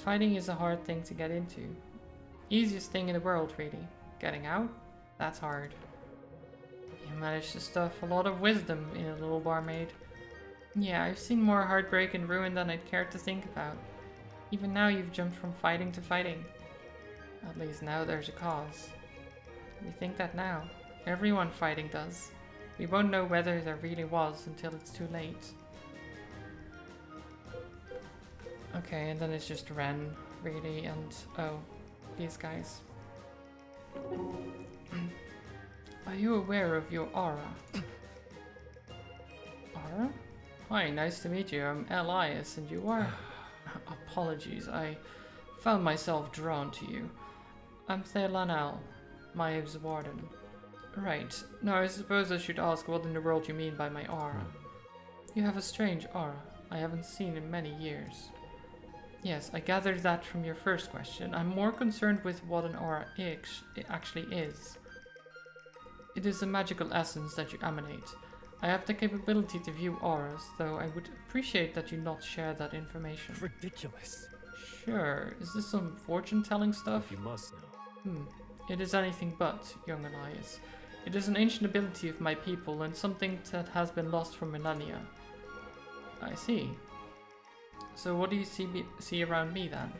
Fighting is a hard thing to get into. Easiest thing in the world, really. Getting out? That's hard. You managed to stuff a lot of wisdom in a little barmaid. Yeah, I've seen more heartbreak and ruin than I'd care to think about. Even now you've jumped from fighting to fighting. At least now there's a cause. We think that now. Everyone fighting does. We won't know whether there really was until it's too late. Okay, and then it's just Ren, really, and oh, these guys. Are you aware of your aura? Aura? Hi, nice to meet you. I'm Elias, and you are... Apologies, I found myself drawn to you. I'm Thelanal, Maev's warden. Right. Now I suppose I should ask what in the world you mean by my aura. You have a strange aura I haven't seen in many years. Yes, I gathered that from your first question. I'm more concerned with what an aura actually is. It is a magical essence that you emanate. I have the capability to view auras, though I would appreciate that you not share that information. Ridiculous. Sure. Is this some fortune-telling stuff? You must know. It is anything but, young Elias. It is an ancient ability of my people and something that has been lost for millennia. I see. So what do you see around me then?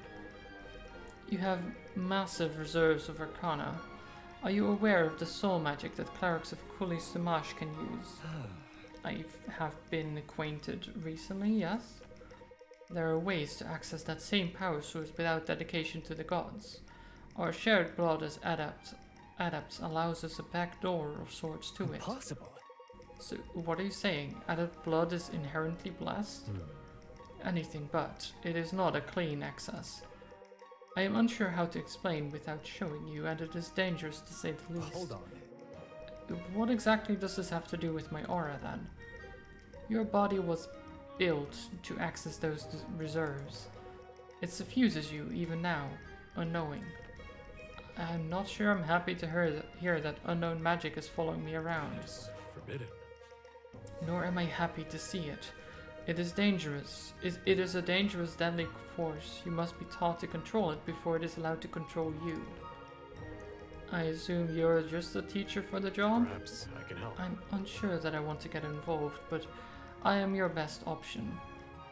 You have massive reserves of arcana. Are you aware of the soul magic that clerics of Kuli Sumash can use? I have been acquainted recently, yes. There are ways to access that same power source without dedication to the gods. Our shared blood as adepts allows us a back door of sorts to it. Impossible. So what are you saying? Adept blood is inherently blessed? Anything but. It is not a clean access. I am unsure how to explain without showing you, and it is dangerous to say the least. Hold on. What exactly does this have to do with my aura then? Your body was built to access those reserves. It suffuses you even now, unknowing. I'm not sure I'm happy to hear that unknown magic is following me around. It's forbidden. Nor am I happy to see it. It is dangerous. It is a dangerous, deadly force. You must be taught to control it before it is allowed to control you. I assume you're just a teacher for the job? Perhaps I can help. I'm unsure that I want to get involved, but I am your best option.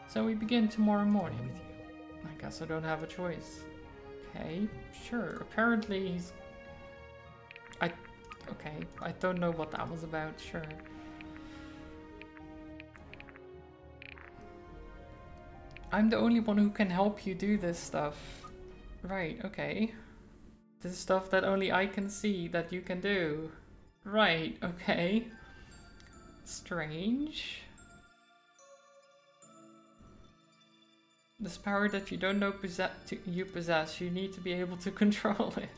So we begin tomorrow morning. I'm with you. I guess I don't have a choice. Okay, sure. Apparently he's... Okay, I don't know what that was about, sure. I'm the only one who can help you do this stuff. Right, okay. This is stuff that only I can see that you can do. Right, okay. Strange. This power that you don't know you possess, you need to be able to control it.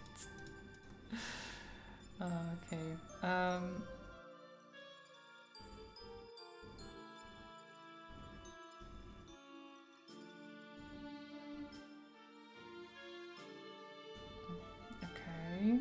Okay. Okay.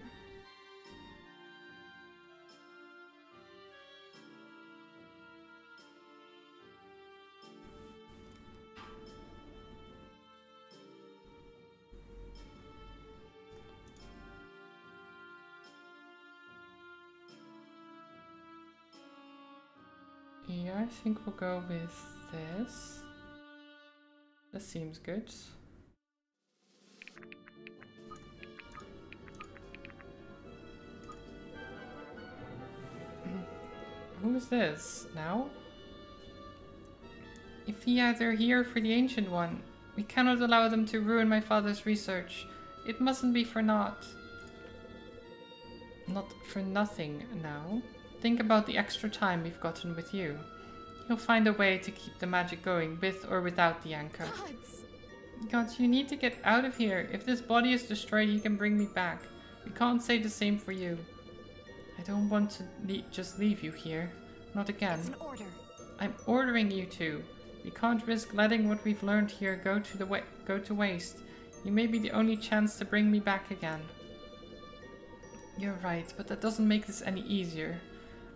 Yeah, I think we'll go with this. This seems good. Who is this now? If they're here for the Ancient One, we cannot allow them to ruin my father's research. It mustn't be for naught. Not for nothing now. Think about the extra time we've gotten with you. You'll find a way to keep the magic going with or without the anchor. Gods, you need to get out of here. If this body is destroyed, you can bring me back. We can't say the same for you. I don't want to just leave you here. Not again. It's an order. I'm ordering you to. We can't risk letting what we've learned here go to waste. You may be the only chance to bring me back again. You're right, but that doesn't make this any easier.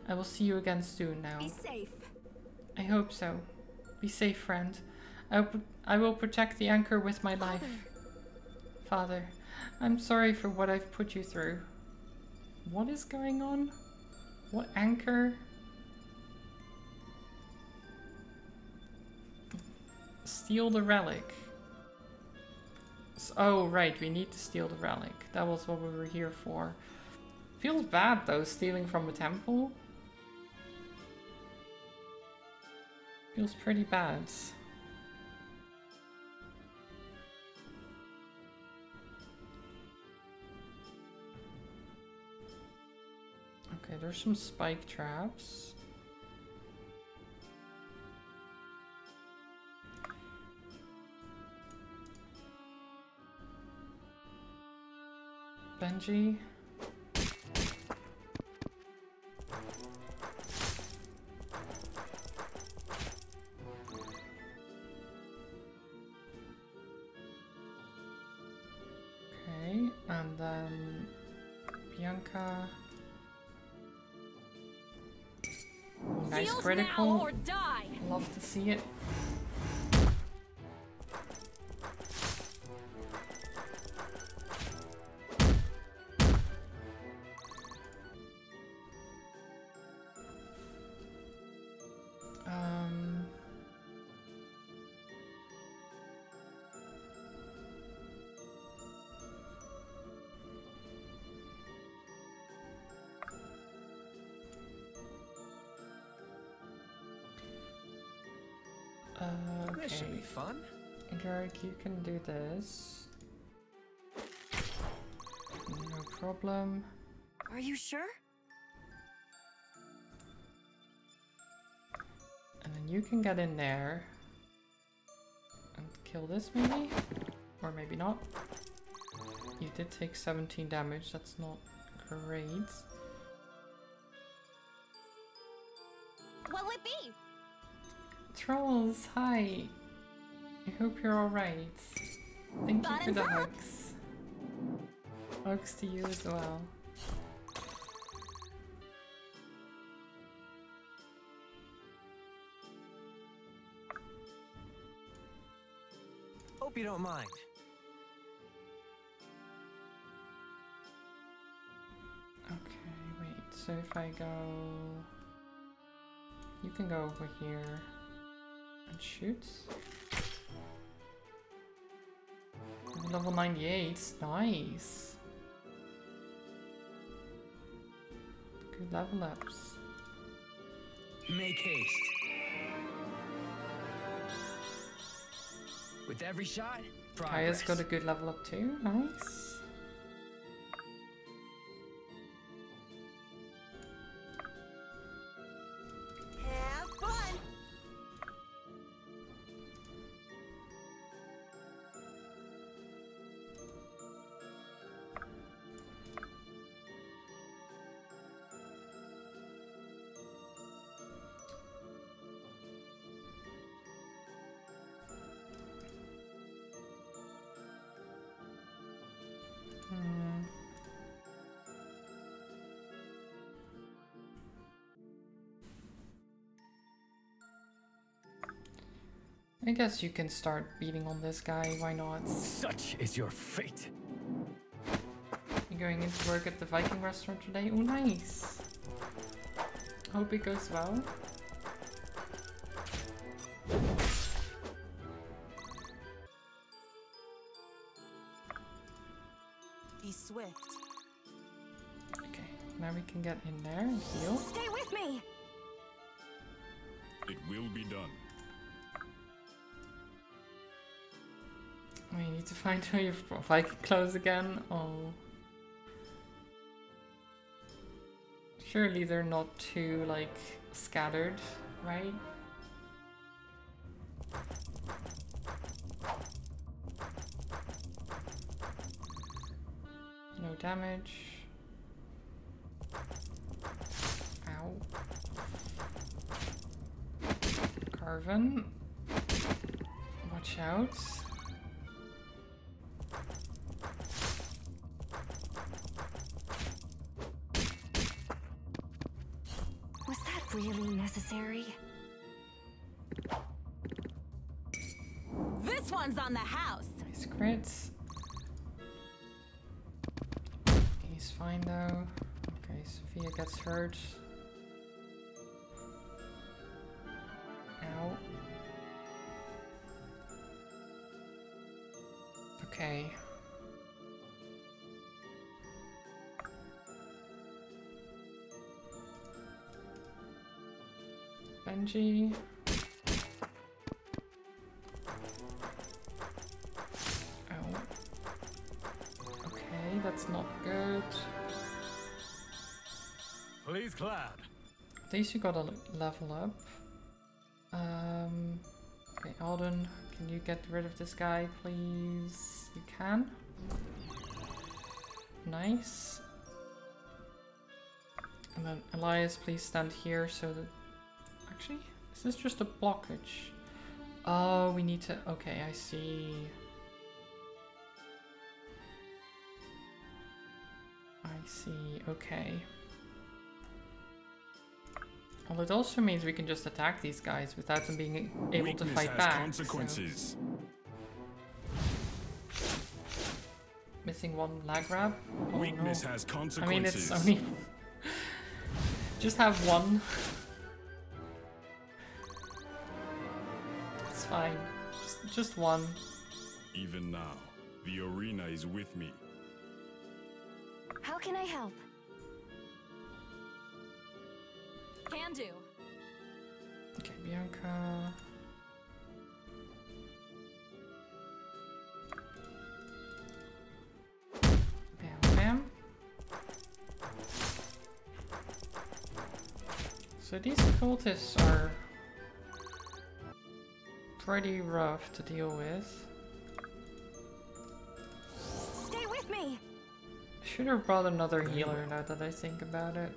I will see you again soon now. Be safe. I hope so. Be safe, friend. I will protect the anchor with my life. Father, I'm sorry for what I've put you through. What is going on? What anchor? Steal the relic. Oh, right, we need to steal the relic. That was what we were here for. Feels bad, though, stealing from a temple. Feels pretty bad. Okay, there's some spike traps. Benji. Okay, and then Bianca. Nice Heals critical. now or die. Love to see it. This should be Okay. fun. Garrick, you can do this. No problem. Are you sure? And then you can get in there and kill this maybe? Or maybe not. You did take 17 damage, that's not great. What'll it be? Trolls, hi! I hope you're alright. Thank you for Bottoms the up. hugs. Hugs to you as well. Hope you don't mind. Okay, wait, so if I go... You can go over here and shoot. Level 98, nice. Good level ups. Make haste. With every shot, Kaya's progress. got a good level up too, nice. Have fun. Hmm. I guess you can start beating on this guy, why not? Such is your fate. You going into work at the Viking restaurant today? Oh, nice. Hope it goes well. Be swift. Okay, now we can get in there and heal. Stay with me. It will be done. Oh, you need to find all your Viking clothes again? Oh. Surely they're not too, like, scattered, right? No damage. Ow. Carven. Watch out. Was that really necessary? This one's on the house. Nice crits. He's fine though. Okay, Sophia gets hurt. Ow. Okay. Benji. Ow. Okay, that's not good. Please clap. At least you got a level up. Okay, Alden, can you get rid of this guy, please? You can. Nice. And then Elias, please stand here so that... Actually, is this just a blockage? Oh, we need to... Okay, I see. I see, okay. Well, it also means we can just attack these guys without them being able Weakness to fight has back. consequences. So. Missing one lag grab? Oh, Weakness no. has I consequences. mean, it's only... just have one. It's fine. Just one. Even now, the arena is with me. How can I help? Can do. Okay, Bianca. Bam, bam. So these cultists are pretty rough to deal with. Stay with me. Should have brought another healer now that I think about it.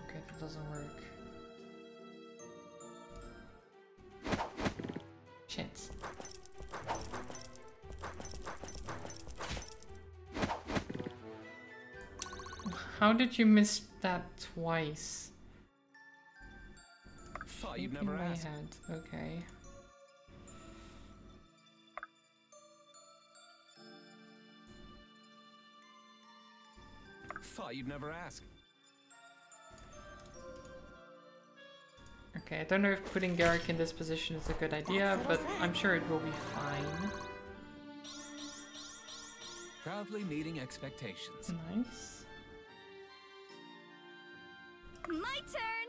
Okay, that doesn't work. Shit. How did you miss that twice? Thought you'd In never my ask. head. Okay. Thought you'd never ask. Okay, I don't know if putting Garrick in this position is a good idea, but I'm sure it will be fine. Proudly meeting expectations. Nice. My turn.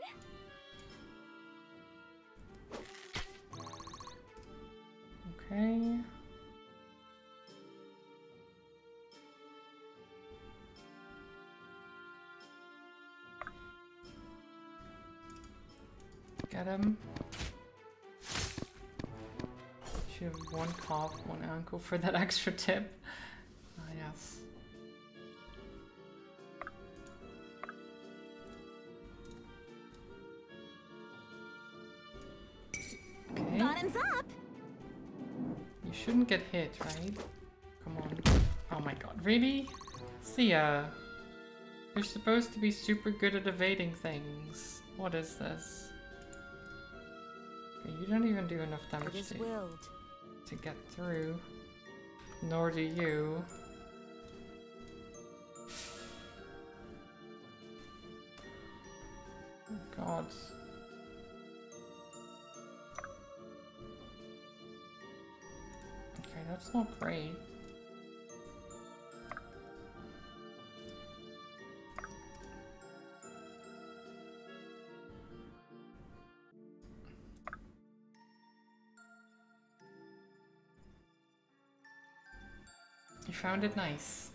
Okay. Get him. Should have one calf, one ankle for that extra tip. Ah, yes. Okay. Bottoms up. You shouldn't get hit, right? Come on. Oh my god, really? Sia. You're supposed to be super good at evading things. What is this? Okay, you don't even do enough It damage is to willed. get through. Nor do you. Oh god. Okay, that's not great. You found it nice.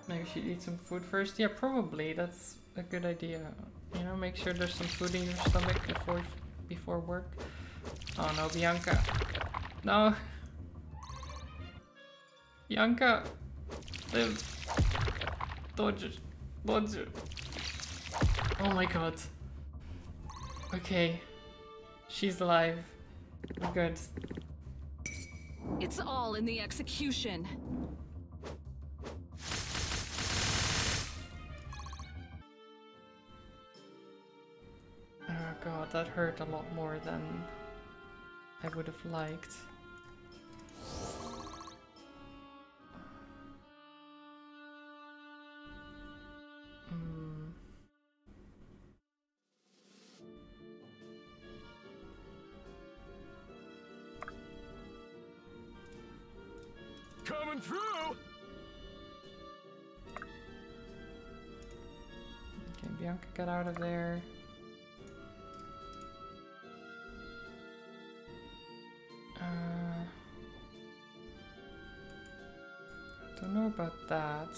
Maybe we should eat some food first. Yeah, probably. That's a good idea. You know, make sure there's some food in your stomach before work. Oh no, Bianca. No. Bianca. Live. Dodge. Dodge. Oh my god. Okay. She's alive. We're good. It's all in the execution. Oh god, that hurt a lot more than I would have liked. Coming through! Okay, Bianca, get out of there. I don't know about that?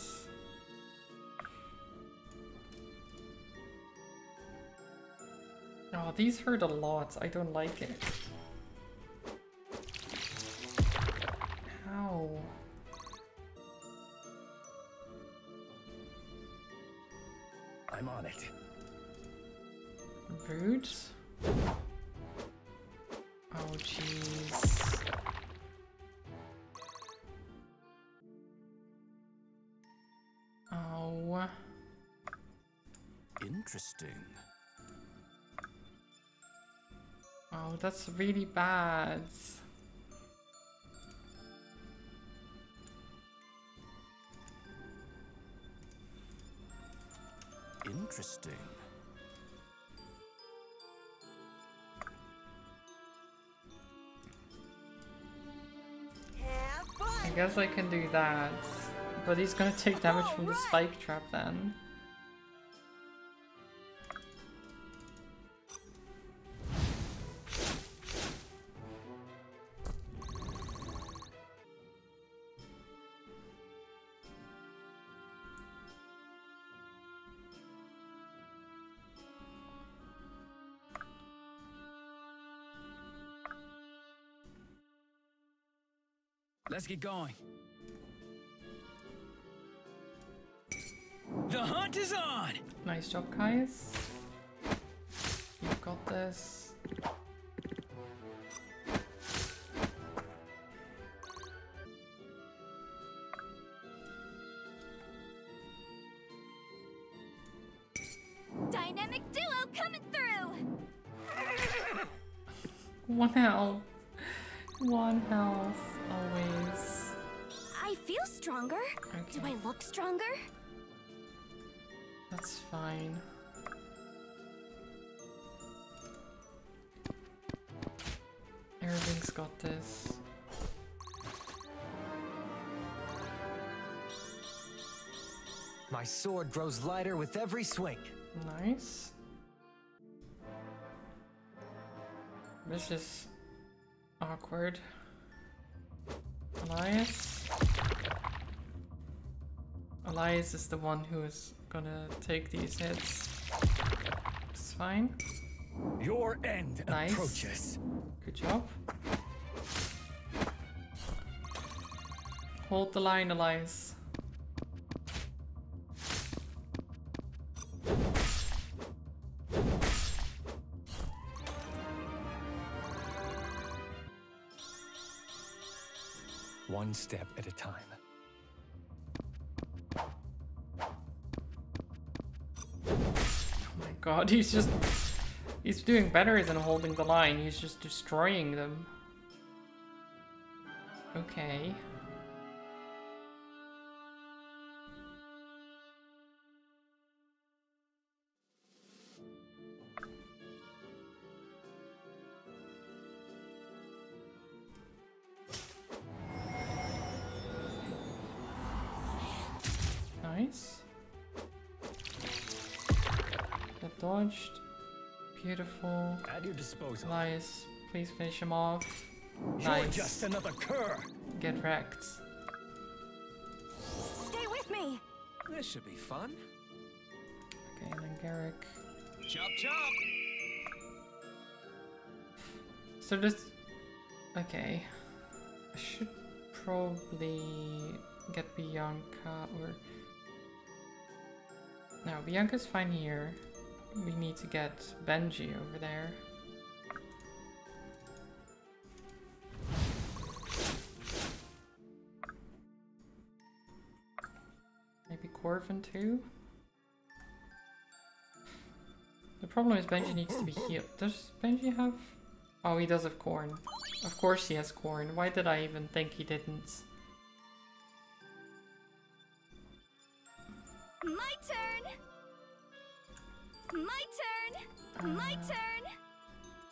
Oh, these hurt a lot. I don't like it. Ow. I'm on it. Rude. Oh, jeez. Oh. Interesting. Oh, that's really bad. Interesting. Have fun. I guess I can do that. But he's gonna take damage from the spike trap then. Let's get going. The hunt is on! Nice job, Kais. You've got this. Dynamic duo coming through! 1 health. 1 health, always. I feel stronger. Okay. Do I look stronger? That's fine. Irving's got this. My sword grows lighter with every swing. Nice. This is awkward. Elias? Elias is the one who is gonna take these hits. It's fine. Your end Nice. approaches. Good job. Hold the line, Elias. One step at a time. Oh my god, he's doing better than holding the line, he's just destroying them. Okay. Nice. That dodged. Beautiful. At your disposal. Elias, please finish him off. You're Nice. just another cur. Get wrecked. Stay with me! This should be fun. Okay, and then Garrick. Chop chop. So this... Okay. I should probably get Bianca or... No, Bianca's fine here. We need to get Benji over there. Maybe Corvin too? The problem is Benji needs to be healed. Does Benji have... Oh, he does have corn. Of course he has corn. Why did I even think he didn't? My turn! My turn! My turn!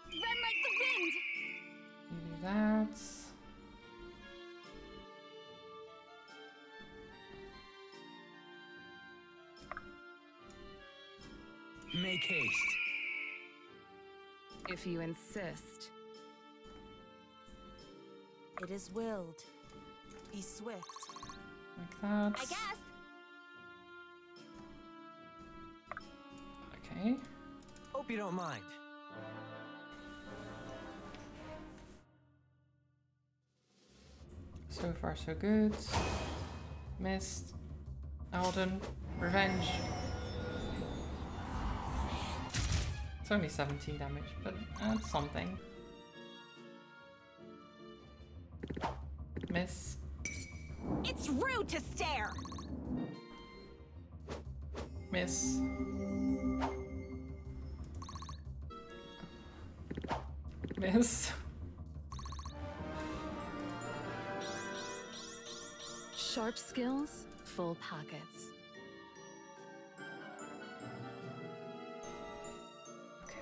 Run like the wind! You do that. Make haste. If you insist. It is willed. Be swift. Like that. I guess. Okay. Hope you don't mind. So far so good. Missed. Alden. Revenge. It's only 17 damage, but that's something. Miss. It's rude to stare. Miss. Miss. Sharp skills, full pockets.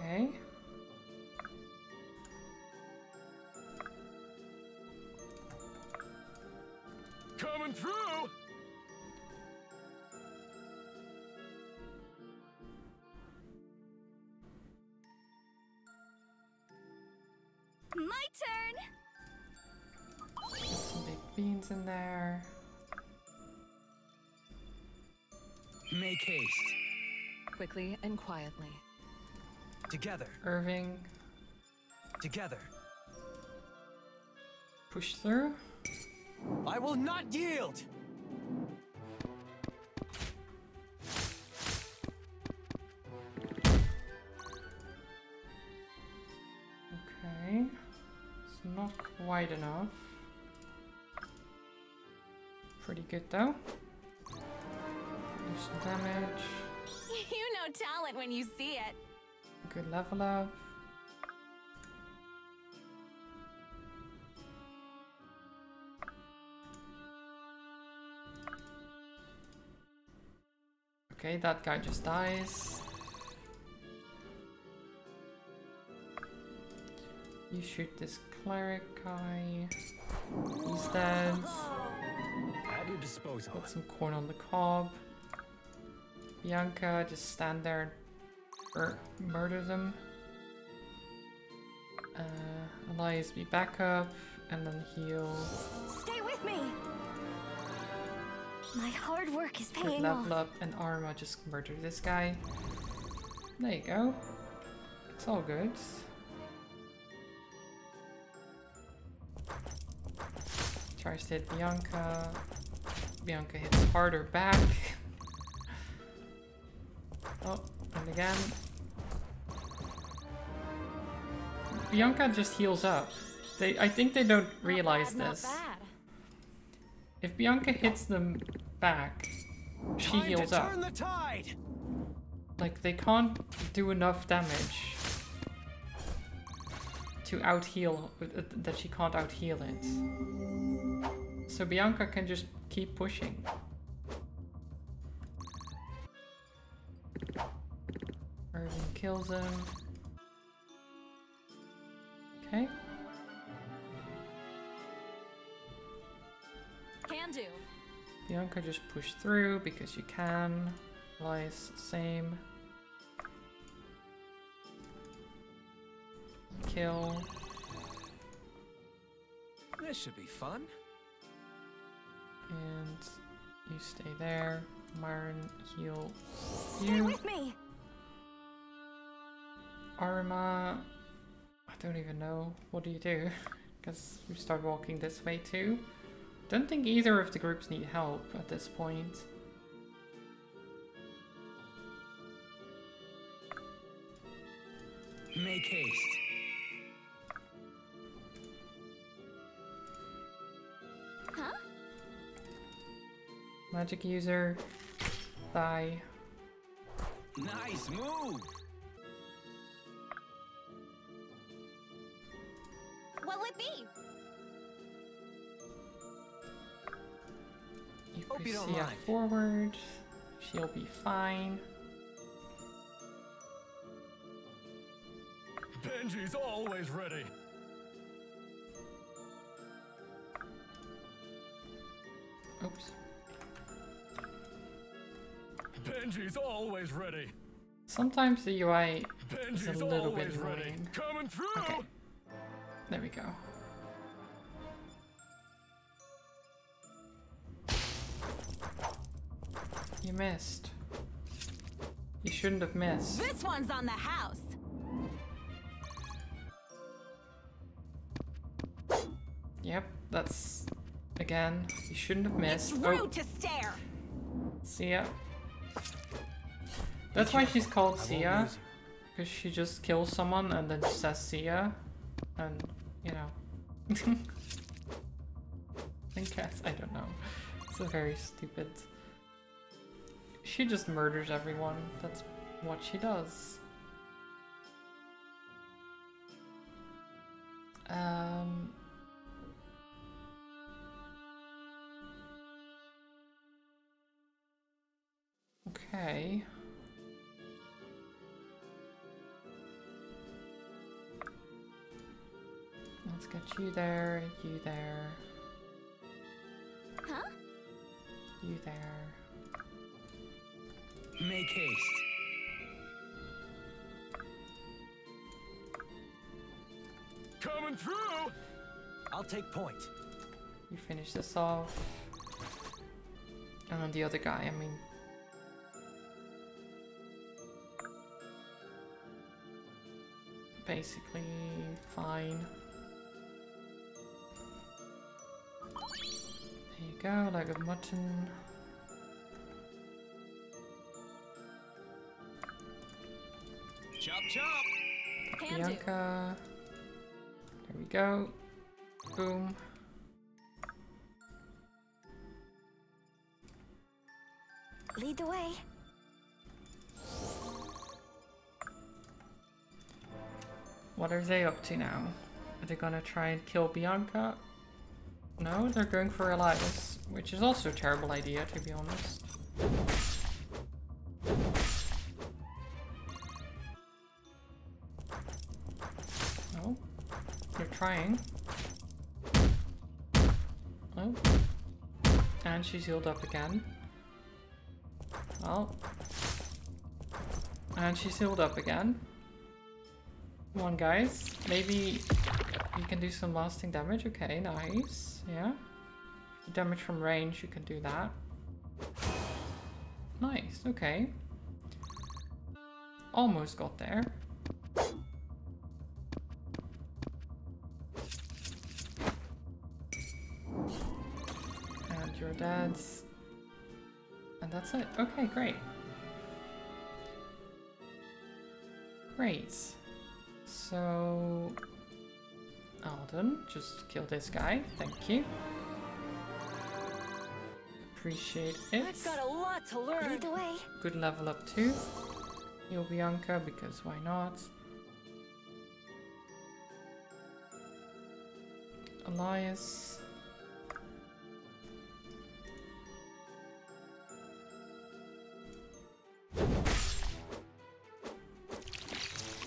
Okay. Coming through! My turn. Get some big beans in there. Make haste. Quickly and quietly. Together. Irving. Together. Push through. I will not yield! Okay. It's not quite enough. Pretty good though. Do some damage. You know talent when you see it. Good level up. Okay, that guy just dies. You shoot this cleric guy. He's dead. At your disposal. Put some corn on the cob. Bianca, just stand there and murder them. Elias, be back up and then heal. Stay with me. My hard work is Good paying level off. up and Arma just murder this guy. There you go. It's all good. Tries to hit Bianca. Bianca hits harder back. Oh, and again. Bianca just heals up. I think they don't realize this. Not bad. If Bianca hits them back, she Time heals to up. turn the tide! Like, they can't do enough damage to out-heal, that she can't out-heal it. So Bianca can just keep pushing. Irving kills him. Okay. Can do. Bianca just push through because you can. Lies, same. Kill. This should be fun. And you stay there. Myron, heal Stay you. with me. Arma, I don't even know. What do you do? Because we start walking this way too. Don't think either of the groups need help at this point. Make haste. Huh? Magic user, die. Nice move. What'll it be? You Hope you don't Lucia mind. forward. She'll be fine. Benji's always ready. Oops. Benji's always ready. Sometimes the UI is a Benji's little bit always ready. annoying. Coming through. Okay. There we go. You missed. You shouldn't have missed. This one's on the house. Yep, that's... Again, you shouldn't have missed. It's rude to stare. Sia. That's why she's called Sia. Because she just kills someone and then says Sia. And, you know. I guess, I don't know. It's a very stupid... She just murders everyone. That's what she does. Okay. Let's get you there, you there. Huh? You there. Make haste. Coming through! I'll take point. You finish this off. And then the other guy, I mean... Basically, fine. There you go, leg of mutton. Chop chop! Can do. Bianca. There we go. Boom. Lead the way. What are they up to now? Are they gonna try and kill Bianca? No, they're going for Elias, which is also a terrible idea, to be honest. No, they're trying. Oh, and she's healed up again. Well, and she's healed up again. Come on, guys. Maybe you can do some lasting damage. Okay, nice. Yeah. Damage from range, you can do that. Nice, okay. Almost got there. And your dad's... And that's it. Okay, great. Great. So... Alden, just kill this guy. Thank you. Appreciate it. I've got a lot to learn. Lead the way. Good level up too. Heal Bianca, because why not? Elias.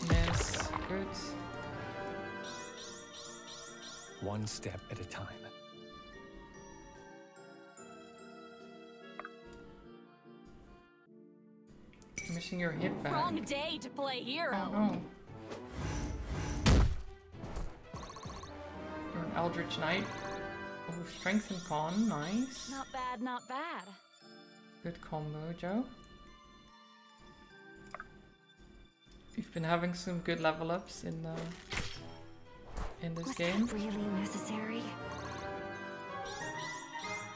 Miss. Good. One step at a time. Missing your hit back. Wrong day to play hero. Oh no. You're an Eldritch Knight. Oh, strength and con, nice. Not bad, not bad. Good combo, Joe. You've been having some good level ups in this Was game. that really necessary?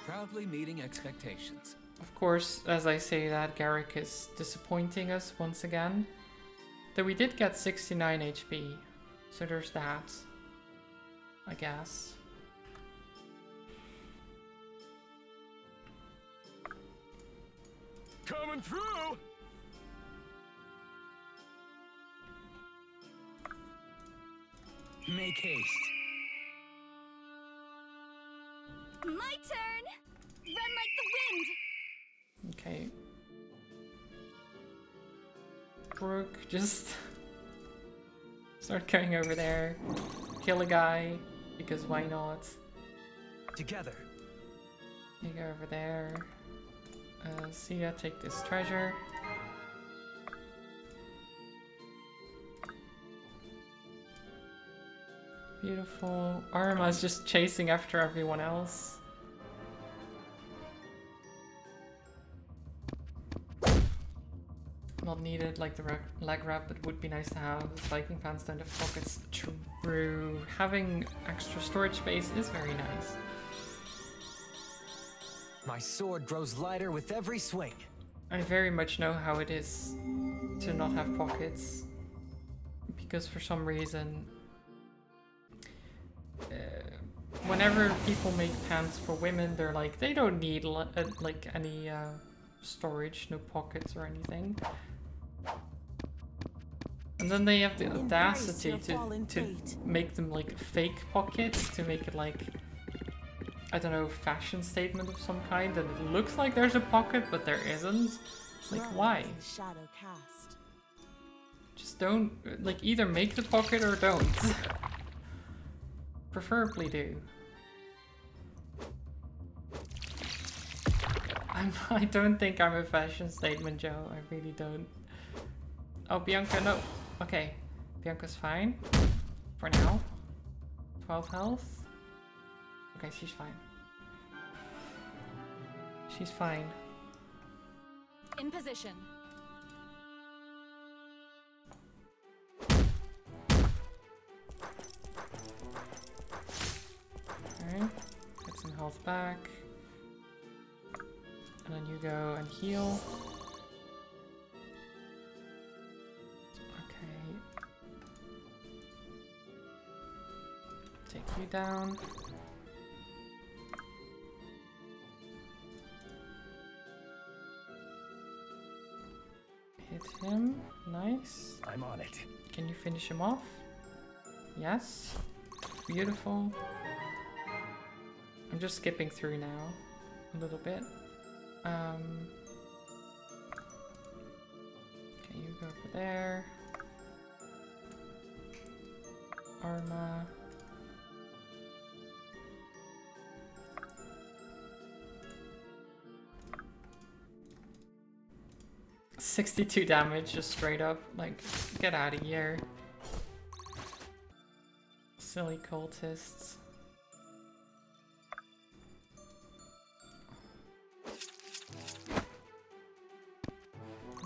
Proudly meeting expectations. Of course, as I say that, Garrick is disappointing us once again. Though we did get 69 HP, so there's that, I guess. Coming through! Make haste. My turn! Run like the wind! Okay. Brooke, just start going over there. Kill a guy, because why not? Together. You go over there. Sia, take this treasure. Beautiful. Arma's just chasing after everyone else. Not needed, like the leg wrap, but would be nice to have. The spiking pants don't have pockets. True. Having extra storage space is very nice. My sword grows lighter with every swing. I very much know how it is to not have pockets. Because for some reason, whenever people make pants for women, they're like, they don't need like any storage, no pockets or anything. And then they have the audacity to make them like fake pockets to make it like, I don't know, fashion statement of some kind, and it looks like there's a pocket but there isn't. It's like, why? Just don't, like, either make the pocket or don't. Preferably do. I don't think I'm a fashion statement, Joe. I really don't. Oh, Bianca, no. Okay. Bianca's fine. For now. 12 health. Okay, she's fine. She's fine. In position. Alright. Get some health back. And then you go and heal. Okay. Take you down. Hit him. Nice. I'm on it. Can you finish him off? Yes. Beautiful. I'm just skipping through now a little bit. Okay, you go over there. Arma. $62 damage, just straight up. Like, get out of here. Silly cultists.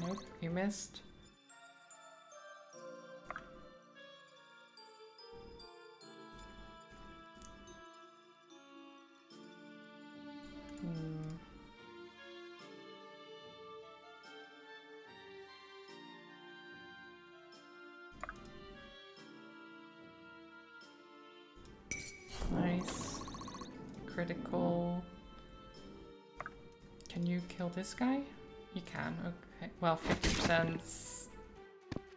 Nope, you missed. Nice. Critical. Can you kill this guy? You can, okay. Well, 50%.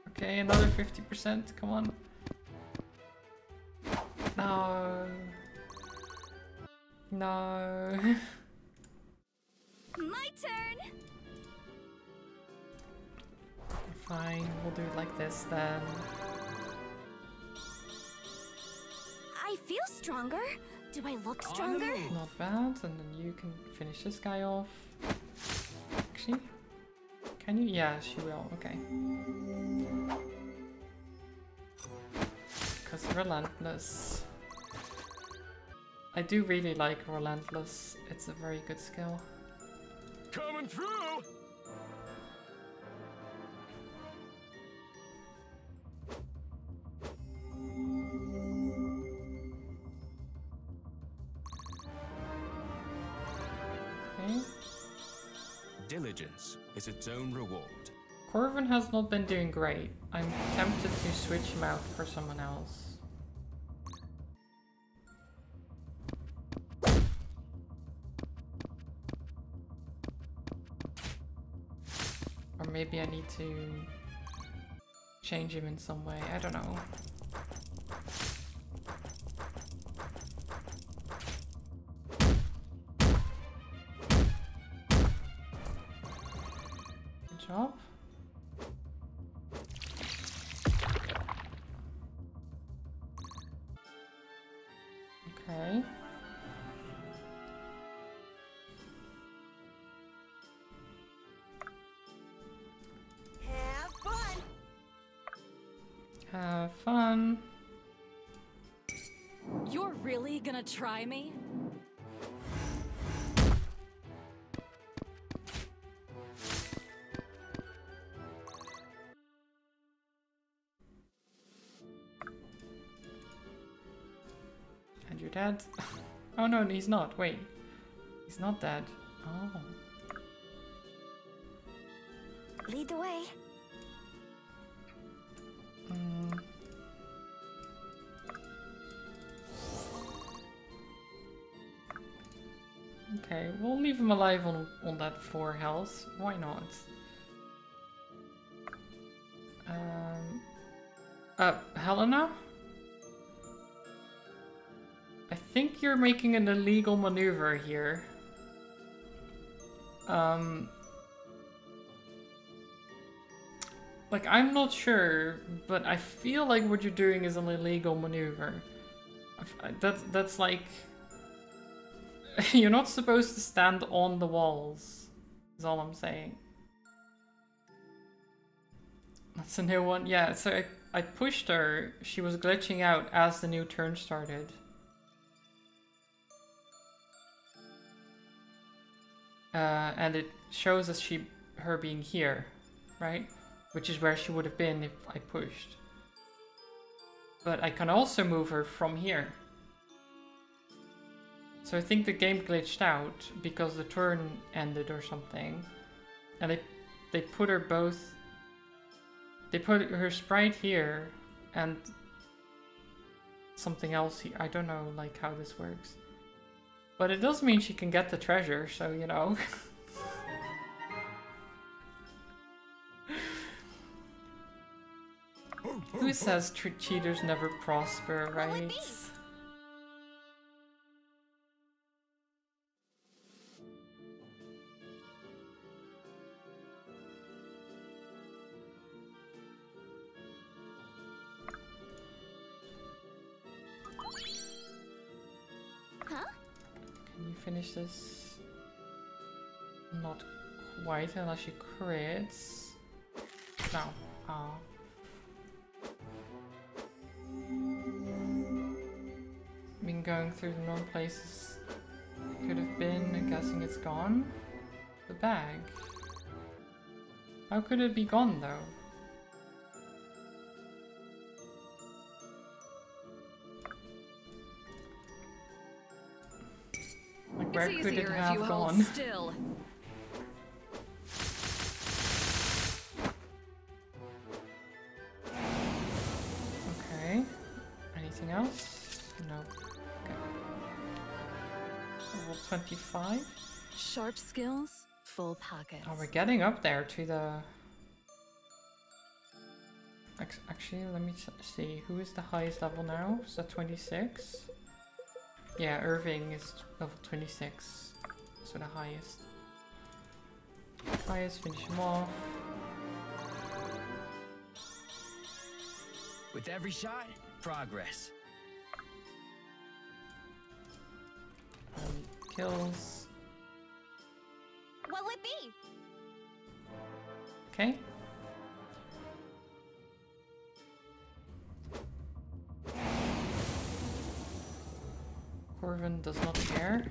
Okay, another 50%, come on. No. No. My turn. Fine, we'll do it like this then. I feel stronger. Do I look stronger? Not bad, and then you can finish this guy off. Actually, can you? Yeah, she will, okay. Because Relentless. I do really like Relentless. It's a very good skill. Coming through! Okay. Diligence is its own reward. Corvin has not been doing great. I'm tempted to switch him out for someone else. Or maybe I need to change him in some way. I don't know. Good job. Okay. Have fun. Have fun. You're really gonna try me? dead? Oh no, he's not. Wait. He's not dead. Oh. Lead the way. Okay, we'll leave him alive on that 4 health. Why not? Helena? I think you're making an illegal maneuver here. Like, I'm not sure, but I feel like what you're doing is an illegal maneuver. That's like... You're not supposed to stand on the walls, is all I'm saying. That's a new one. Yeah, so I pushed her. She was glitching out as the new turn started. And it shows us her being here, right? Which is where she would have been if I pushed. But I can also move her from here. So I think the game glitched out because the turn ended or something. And they put her both... They put her sprite here and something else here. I don't know like how this works. But it does mean she can get the treasure, so you know. Who says cheaters never prosper, right? Can you finish this? Not quite, unless she crits. No. Oh. Been going through the wrong places. Could have been, I'm guessing it's gone. The bag. How could it be gone though? Like, where could it have gone? Still. Okay. Anything else? No. Okay. Level 25. Sharp skills, full pockets. Oh, we're getting up there to the... Actually, let me see. Who is the highest level now? Is that 26? Yeah, Irving is level 26. So the highest. Highest, finish him off. With every shot, progress. Kills. What'll it be? Okay. Corvin does not care.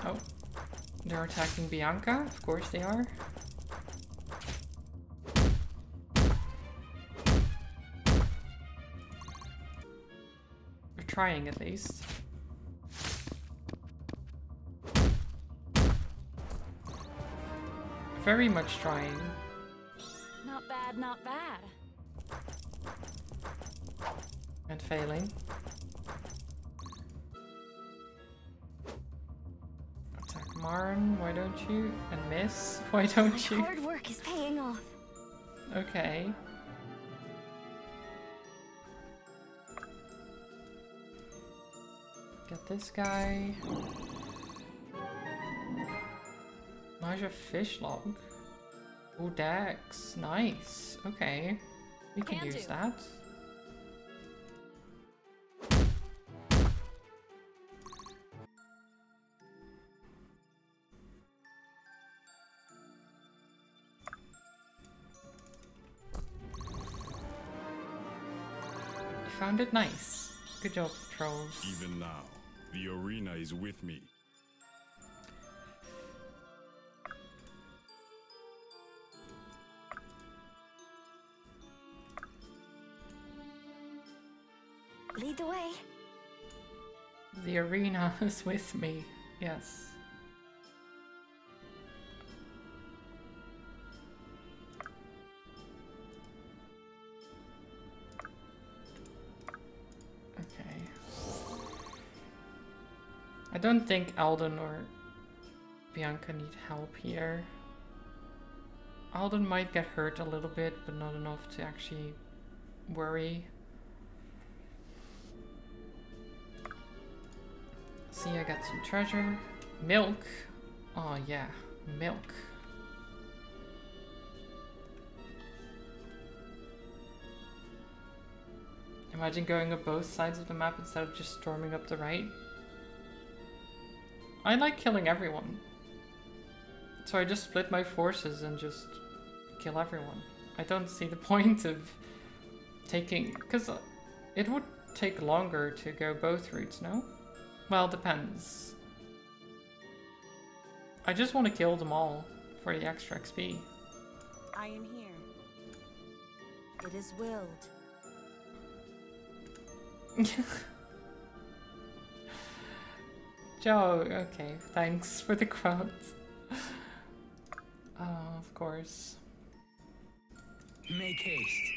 Oh, they're attacking Bianca. Of course they are. They're trying at least. Very much trying. Not bad, not bad. And failing. Attack Marn, why don't you? And miss, why don't you? My hard work is paying off. Okay. Get this guy. Naja fish log. Oh, Dex. Nice. Okay. We can use that. Found it nice. Good job, trolls. Even now, the arena is with me. the way. The arena is with me. Yes. Okay. I don't think Alden or Bianca need help here. Alden might get hurt a little bit, but not enough to actually worry. See, I got some treasure. Milk. Oh yeah, milk. Imagine going up both sides of the map instead of just storming up the right. I like killing everyone. So I just split my forces and just kill everyone. I don't see the point of taking... because it would take longer to go both routes, no? Well, depends. I just want to kill them all for the extra XP. I am here. It is willed. Joe, okay, thanks for the quotes. Oh, of course. Make haste.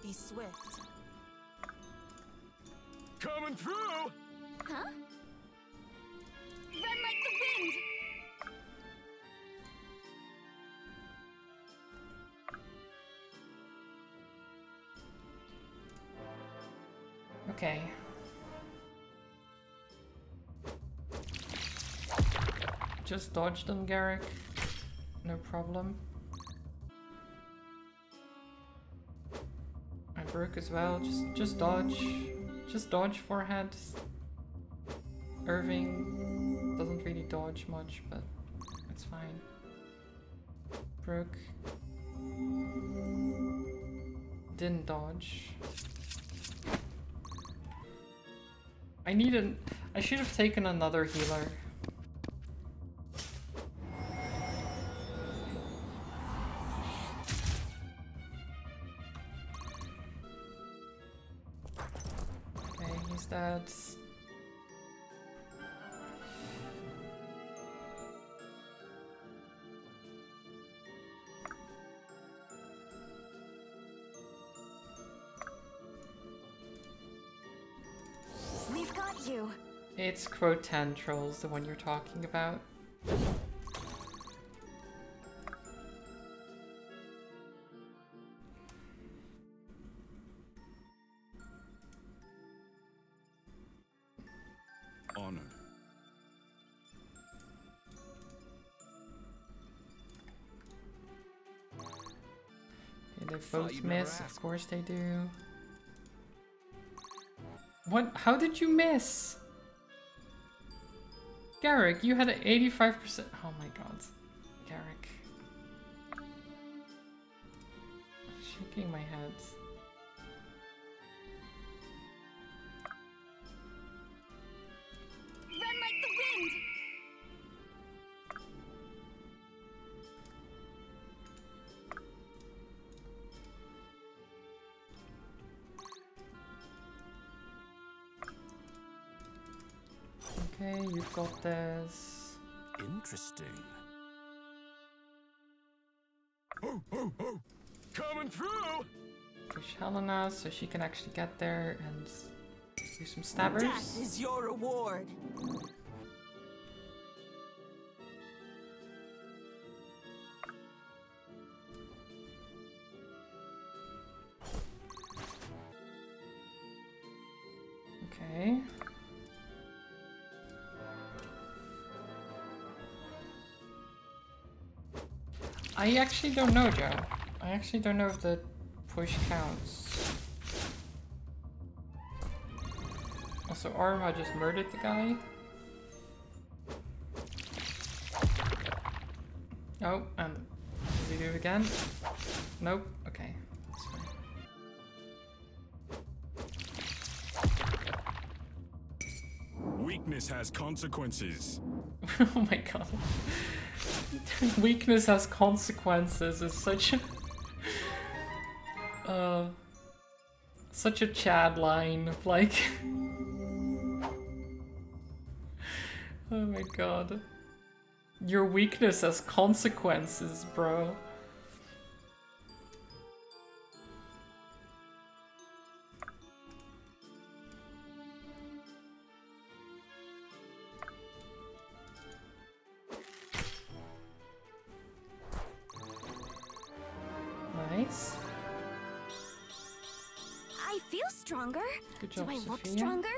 Be swift. Coming through! Huh? Run like the wind! Okay. Just dodge them, Garrick. No problem. I broke as well. Just dodge. Just dodge forehead. Irving doesn't really dodge much, but it's fine. Brooke didn't dodge. I should have taken another healer. Okay, he's dead. We've got you. It's Crotan Trolls, the one you're talking about. Honored. Okay, they both miss, of course they do. What? How did you miss? Garrick, you had an 85%. Oh my god. Garrick. Shaking my head. Run like the wind! Okay, you've got this. Interesting. Ho, ho, ho! Coming through! Push Helena so she can actually get there and do some stabbers. That is your reward. Okay. I actually don't know, Joe. I actually don't know if the push counts. Also, Arma just murdered the guy. Oh, and does he do it again? Nope. Okay, that's fine. Weakness has consequences. Oh my god. Weakness has consequences is such a Chad line of like oh my god. Your weakness has consequences, bro. Nice. I feel stronger. Good job, Do I look Sophia. stronger?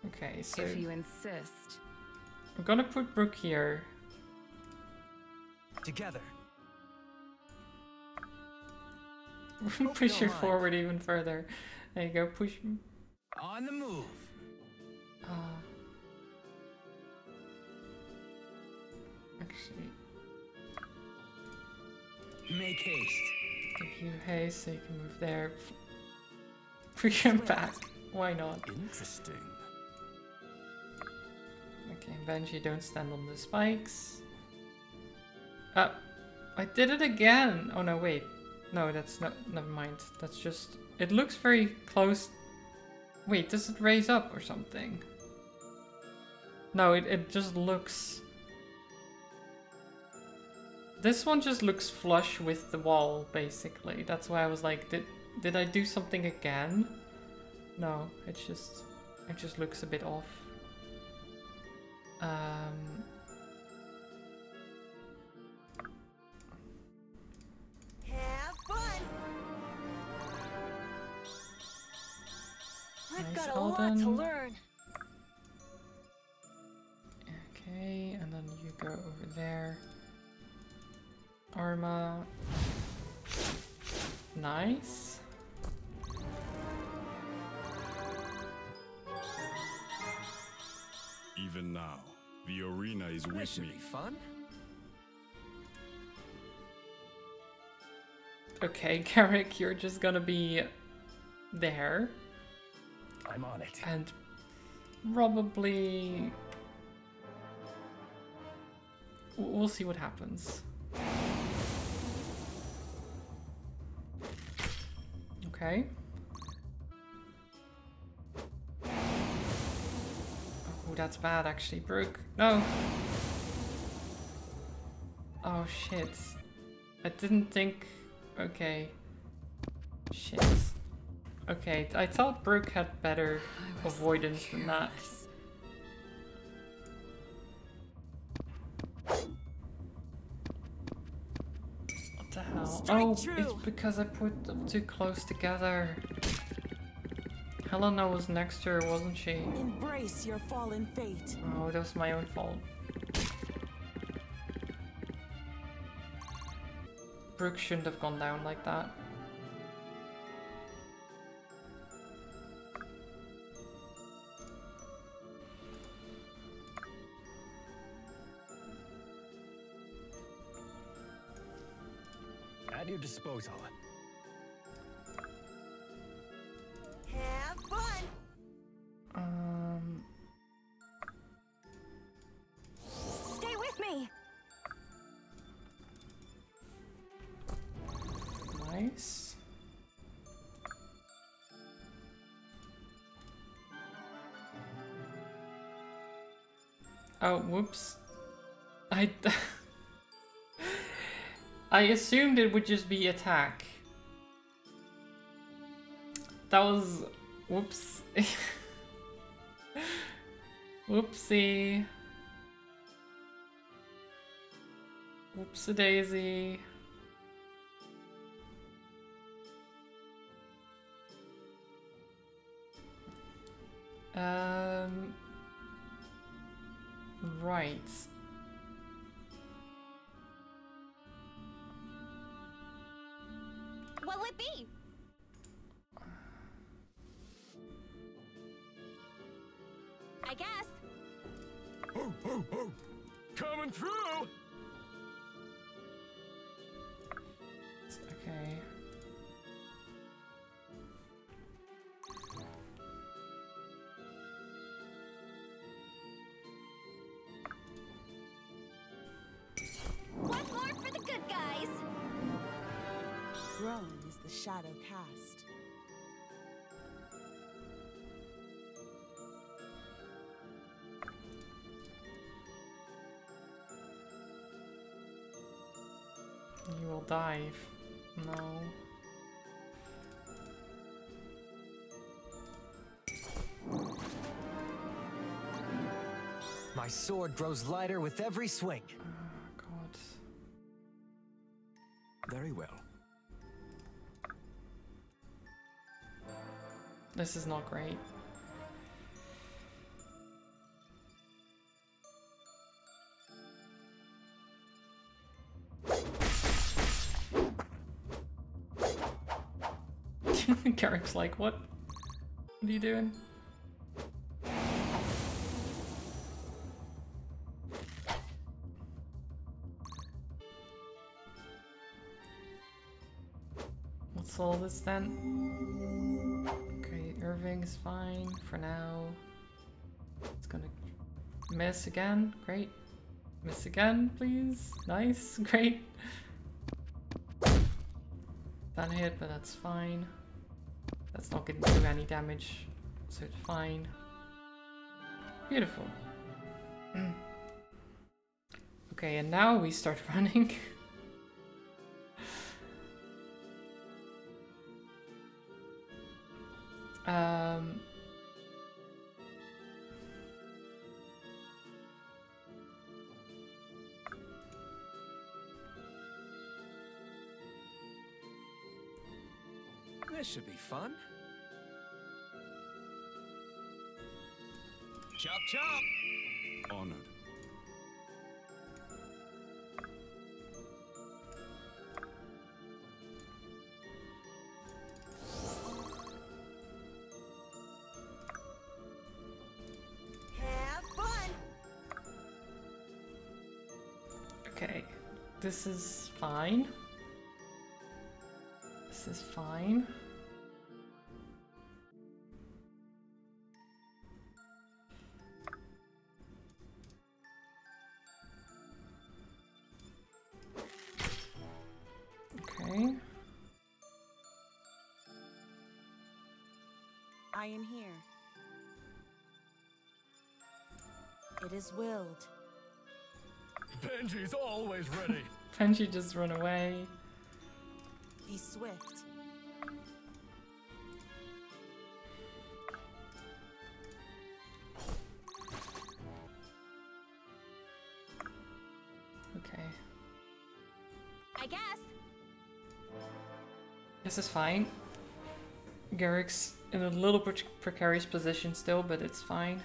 Okay, so If you insist. I'm gonna put Brooke here. Together. Push her don't mind. forward even further. There you go, push. On the move. Actually, Make haste. give you haste so you can move there. Push him back. Why not? Interesting. Okay, Benji, don't stand on the spikes. I did it again! Oh no, wait. No, that's not. Never mind. That's just. It looks very close. Wait, does it raise up or something? No, it just looks. This one just looks flush with the wall, basically. That's why I was like, did I do something again? No, it just looks a bit off. Have fun. I've Nice, got a lot to Alden. learn. Okay, and then you go over there. Arma. Nice. Even now, the arena is This with should me. be fun. Okay, Garrick, you're just gonna be there. I'm on it. And probably... We'll see what happens. Okay. Oh, that's bad actually, Brooke. No! Oh shit. I didn't think... Okay. Shit. Okay, I thought Brooke had better avoidance than that. What the hell? Strike Oh, true. it's because I put them too close together. Helena was next to her, wasn't she? Embrace your fallen fate. Oh, that was my own fault. Brooke shouldn't have gone down like that. At your disposal. Have fun. Stay with me. Nice. Oh, whoops. I assumed it would just be attack. That was... Whoops. Whoopsie. Whoopsie-daisy. Right. What'll it be? I guess. Oh, oh, oh! Coming through! Okay. thrown is the shadow cast. You will dive. No. My sword grows lighter with every swing. Oh, God. Very well. This is not great. Garrick's like, what? What are you doing? Let's solve this then. Okay, Irving's fine for now. It's gonna miss again. Great. Miss again, please. Nice. Great. That hit, but that's fine. That's not gonna do any damage, so it's fine. Beautiful. Okay, and now we start running. This should be fun. Chop chop! Honored. Have fun! Okay, this is fine. This is fine. Okay. I am here. It is willed. Benji's always ready. Benji just run away. Be swift. Okay. I guess. This is fine. Garrick's in a little bit precarious position still, but it's fine.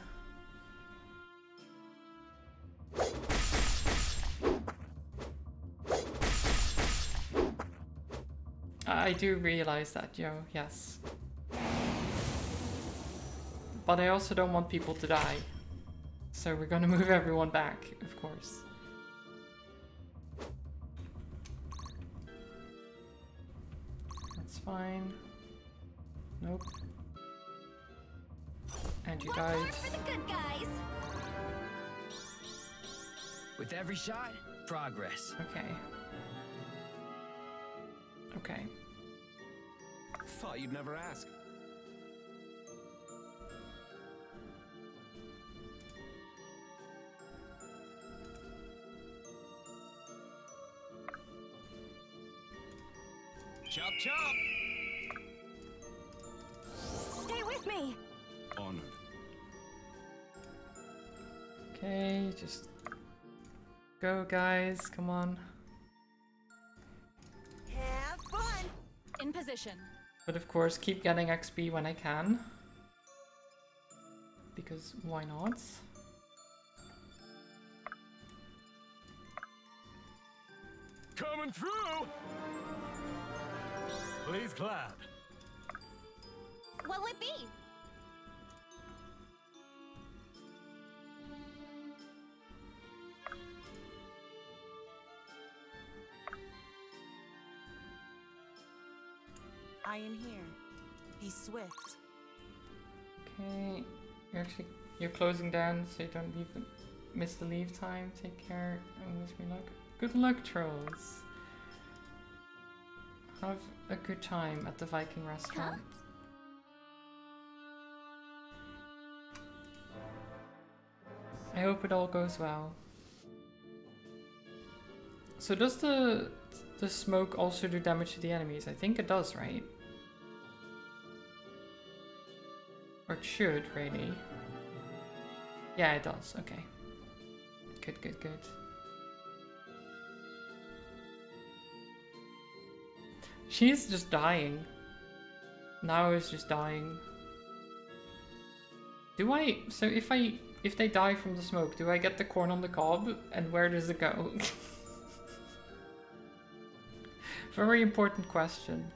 I do realize that, Joe, yes. But I also don't want people to die. So we're gonna move everyone back, of course. That's fine. Nope. And you One died. more for the good guys. With every shot, progress. Okay. Okay. Thought you'd never ask. Chop chop! Stay with me. Honored. Okay, just go, guys. Come on. Have fun! In position. But of course, keep getting XP when I can. Because why not? Coming through! Please clap. What'll it be? I am here. Be swift. Okay, you're closing down, so you don't miss the leave time. Take care and wish me luck. Good luck, trolls. Have a good time at the Viking restaurant. I hope it all goes well. So does the smoke also do damage to the enemies? I think it does, right? Or it should, really. Yeah, it does. Okay. Good, good, good. She's just dying. Now is just dying. Do I... So if they die from the smoke, do I get the corn on the cob? And where does it go? Very important question.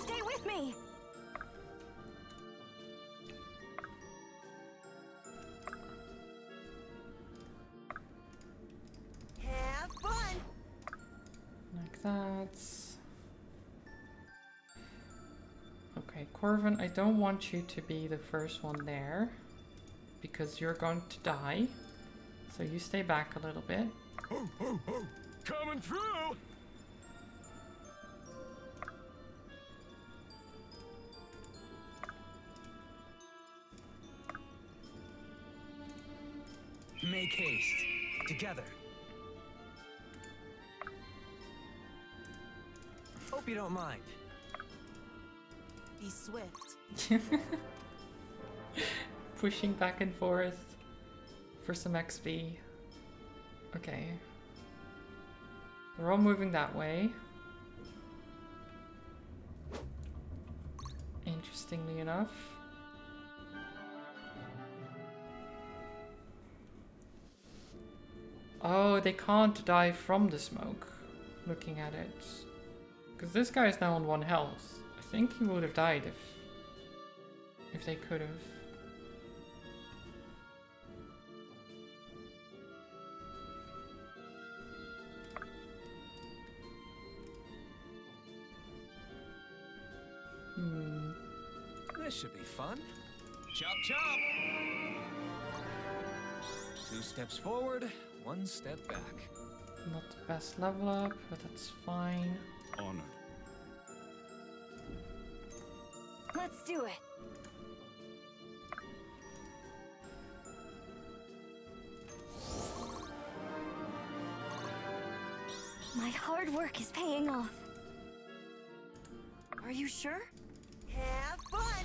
Stay with me. Have fun. Like that. Okay, Corvin, I don't want you to be the first one there, because you're going to die. So you stay back a little bit. Coming through! Make haste. Together. Hope you don't mind. Be swift. Pushing back and forth for some XP. Okay. They're all moving that way. Interestingly enough. Oh, they can't die from the smoke. Looking at it. Because this guy is now on 1 health. I think he would have died if they could have. This should be fun. Chop chop! 2 steps forward, 1 step back. Not the best level up, but that's fine. Honored. Let's do it. My hard work is paying off. Are you sure? Have fun.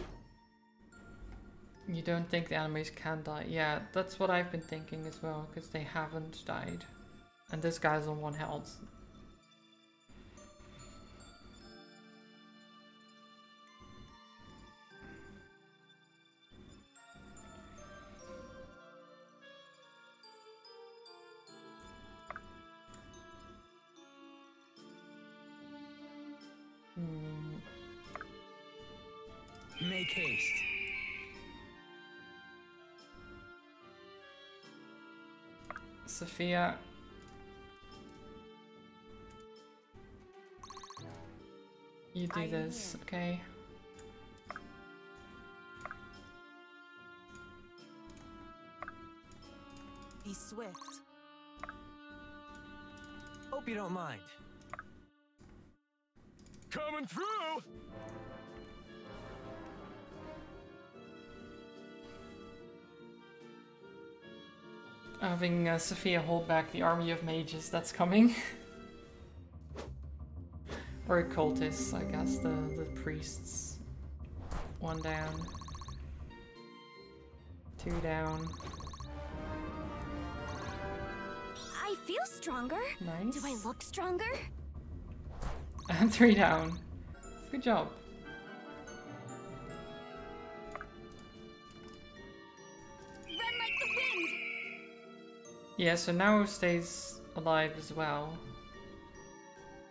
You don't think the enemies can die? Yeah, that's what I've been thinking as well, because they haven't died. And this guy's on 1 health. Make haste. Sophia. You do this, okay? Be swift. Hope you don't mind. Coming through! Having Sophia hold back the army of mages that's coming. Or cultists, I guess, the priests. 1 down. 2 down. I feel stronger. Nice. Do I look stronger? And 3 down. Good job. Run like the wind. Yeah, so now stays alive as well.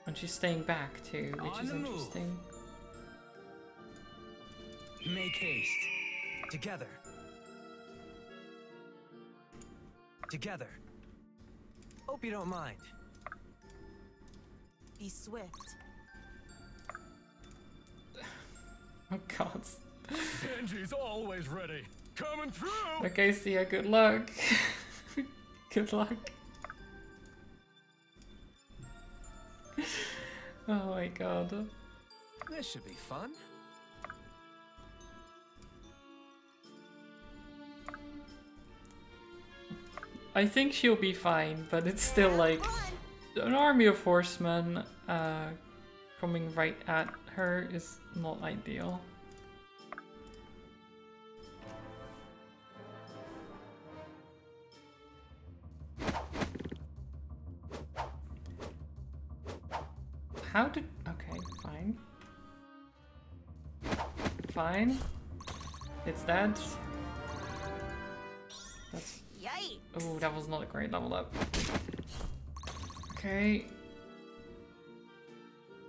And she's staying back too, which On is the move. interesting. Make haste. Together. Together. Hope you don't mind. Be swift. Oh god. Genji's always ready. Coming through! Okay, Sia, good luck. Good luck. Oh my god. This should be fun. I think she'll be fine, but it's still like an army of horsemen coming right at her is not ideal. How did... Okay, fine. Fine. It's dead. That's... Yikes! Oh, that was not a great level up. Okay.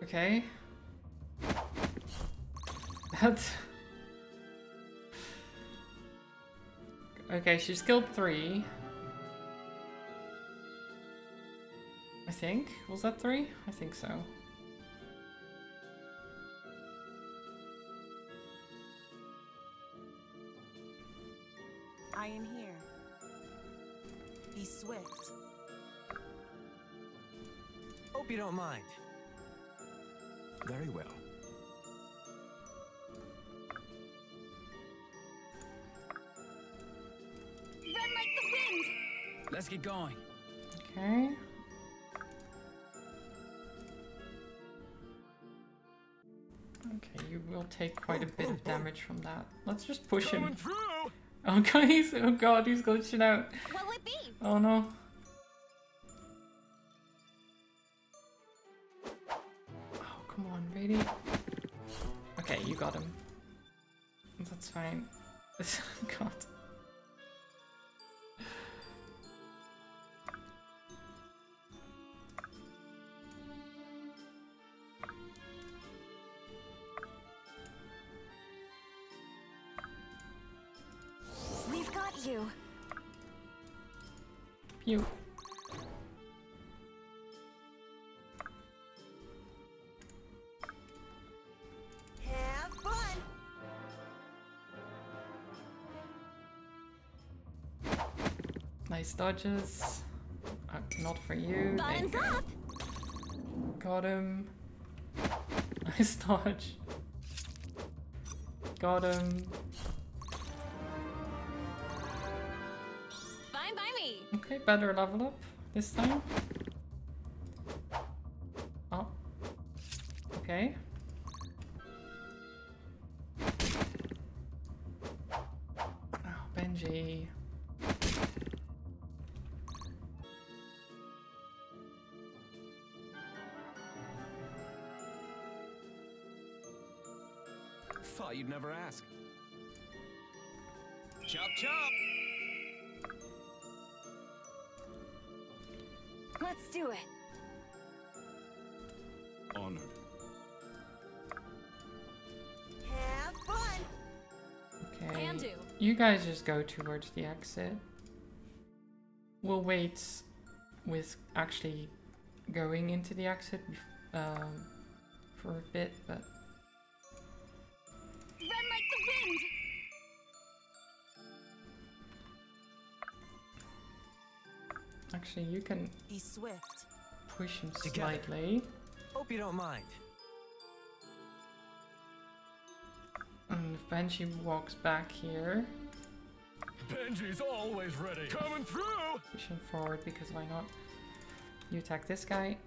Okay. That's... Okay, she's killed 3. I think. Was that 3? I think so. I am here. Be swift. Hope you don't mind. Very well. Run like the wind! Let's get going. Okay. Okay, you will take quite a bit of damage from that. Let's just push him. Coming through! Oh guys, oh god, he's glitching out. What'll it be? Oh no. Oh, come on, really? Okay, you got him. That's fine. God. We've got you. You. Have fun. Nice dodges. Not for you. Thank Bottoms you. up! Got him. Nice dodge. Got him. Fine by me. Okay, better level up this time. Oh. Okay. Oh, Benji. Thought you'd never ask. Chop chop! Let's do it. Honored. Have fun. Okay. Can do. You guys just go towards the exit. We'll wait with actually going into the exit for a bit, but Run like the wind! actually you can Be swift. push him Together. slightly. Hope you don't mind. And if Benji walks back here, Benji's always ready. Coming through! push him forward because why not? You attack this guy,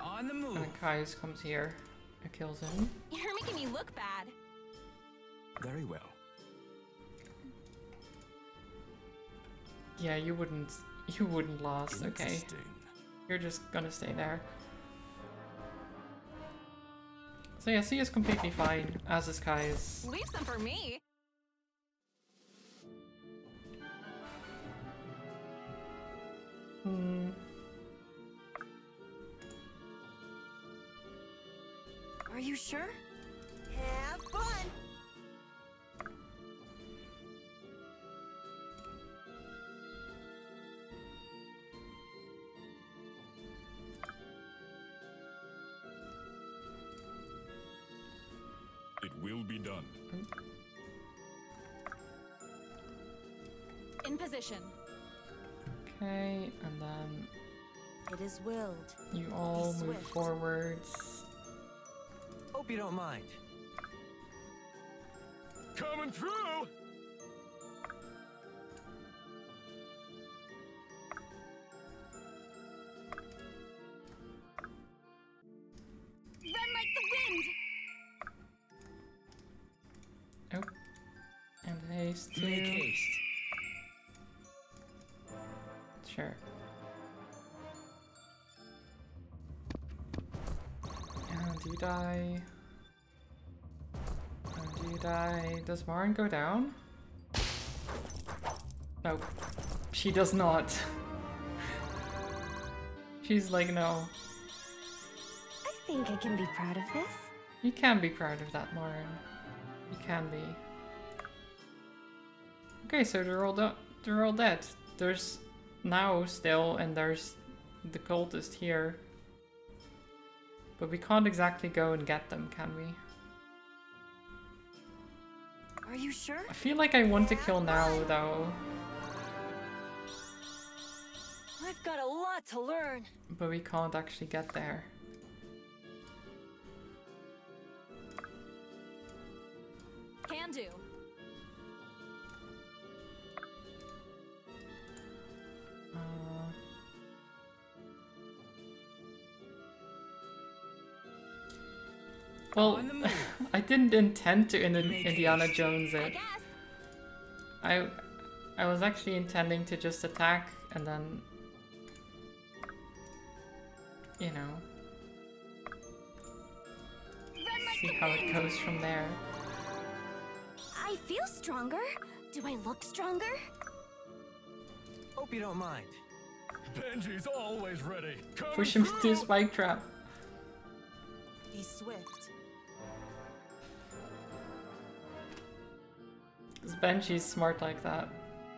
On the and move. then Kaius comes here and kills him. You're making me look bad. Very well. Yeah, you wouldn't last, okay. Interesting. You're just gonna stay there. So yeah, Sia's completely fine, as is Kai's. Leave some for me. Hmm. Are you sure? Have fun. It will be done. In position. Okay, and then It is willed. you all Be move swift. forwards. Hope you don't mind. Coming through! Run like the wind! Oh. And haste too. Make haste. Sure. And you die. And you die. Does Marin go down? No. She does not. She's like, no. I think I can be proud of this. You can be proud of that, Marin. You can be. Okay, so they're all dead. There's now still, and there's the cultist here. But we can't exactly go and get them, can we? Are you sure? I feel like I want to kill now, though. I've got a lot to learn. But we can't actually get there. Can do. Well, On the move. I didn't intend to Indiana haste. Jones I it. guess. I was actually intending to just attack and then, you know, Run like see the how it wind! goes from there. I feel stronger. Do I look stronger? Hope you don't mind. Benji's always ready. Coming Push him through! to spike trap. Be swift. Because Benji's smart like that.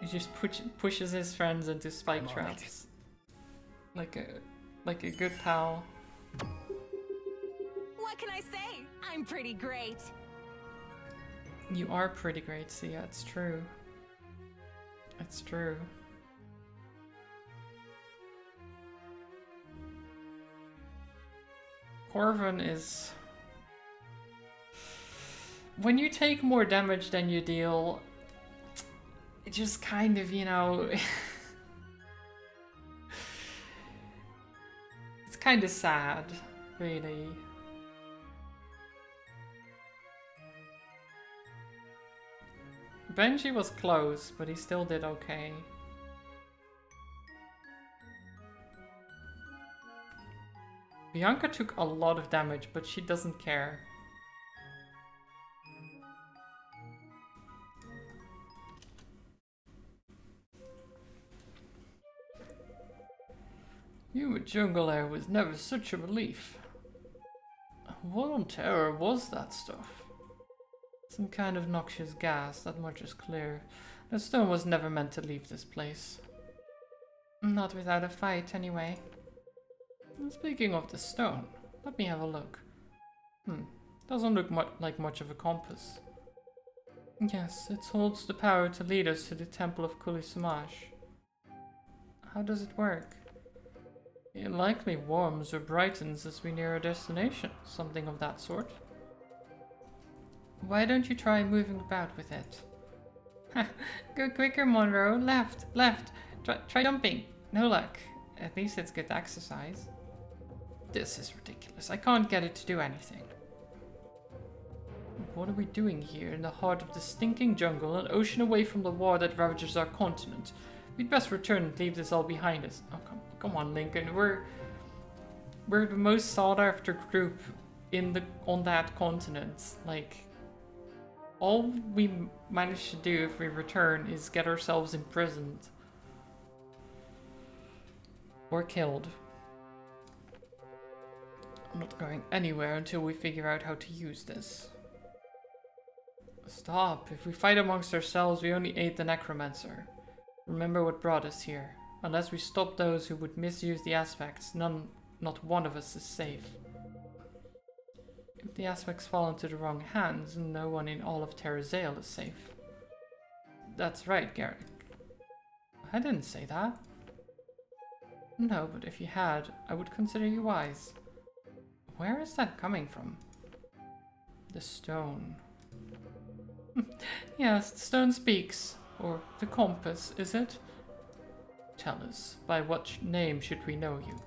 He just pushes his friends into spike I'm on traps. Like a good pal. What can I say? I'm pretty great. You are pretty great, Sia, it's true. It's true. Corvin is... When you take more damage than you deal, it just kind of, you know... it's kind of sad, really. Benji was close, but he still did okay. Bianca took a lot of damage, but she doesn't care. You a jungle air was never such a relief. What on terror was that stuff? Some kind of noxious gas, that much is clear. The stone was never meant to leave this place. Not without a fight, anyway. Speaking of the stone, let me have a look. Doesn't look like much of a compass. Yes, it holds the power to lead us to the Temple of Kulisamash. How does it work? It likely warms or brightens as we near our destination, something of that sort. Why don't you try moving about with it? Go quicker, Monroe. Left, left. Try jumping. No luck. At least it's good exercise. This is ridiculous. I can't get it to do anything. What are we doing here in the heart of the stinking jungle, an ocean away from the war that ravages our continent? We'd best return and leave this all behind us. Oh, come on, Lincoln. We're the most sought after group on that continent. Like, all we manage to do if we return is get ourselves imprisoned. Or killed. I'm not going anywhere until we figure out how to use this. Stop. If we fight amongst ourselves, we only aid the necromancer. Remember what brought us here. Unless we stop those who would misuse the aspects, not one of us is safe. If the aspects fall into the wrong hands, no one in all of Terrazale is safe. That's right, Garrick. I didn't say that. No, but if you had, I would consider you wise. Where is that coming from? The stone. Yes, the stone speaks. Or the compass, is it? Tell us, by what name should we know you?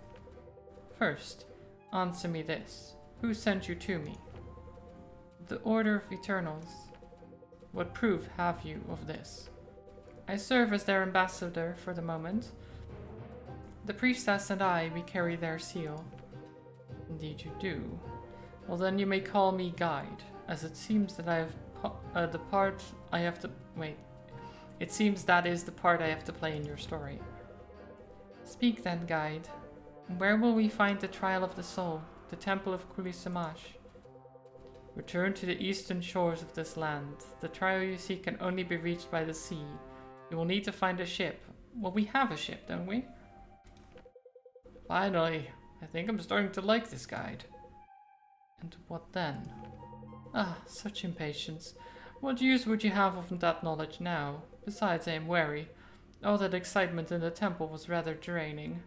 First, answer me this. Who sent you to me? The Order of Eternals. What proof have you of this? I serve as their ambassador for the moment. The priestess and I, we carry their seal. Indeed you do. Well then you may call me guide, as it seems that I have the part I have to... Wait. It seems that is the part I have to play in your story. Speak then, guide. Where will we find the Trial of the Soul, the Temple of Kulisamash? Return to the eastern shores of this land. The trial you seek can only be reached by the sea. You will need to find a ship. Well, we have a ship, don't we? Finally, I think I'm starting to like this guide. And what then? Ah, such impatience. What use would you have of that knowledge now? Besides, I am weary. All that excitement in the temple was rather draining.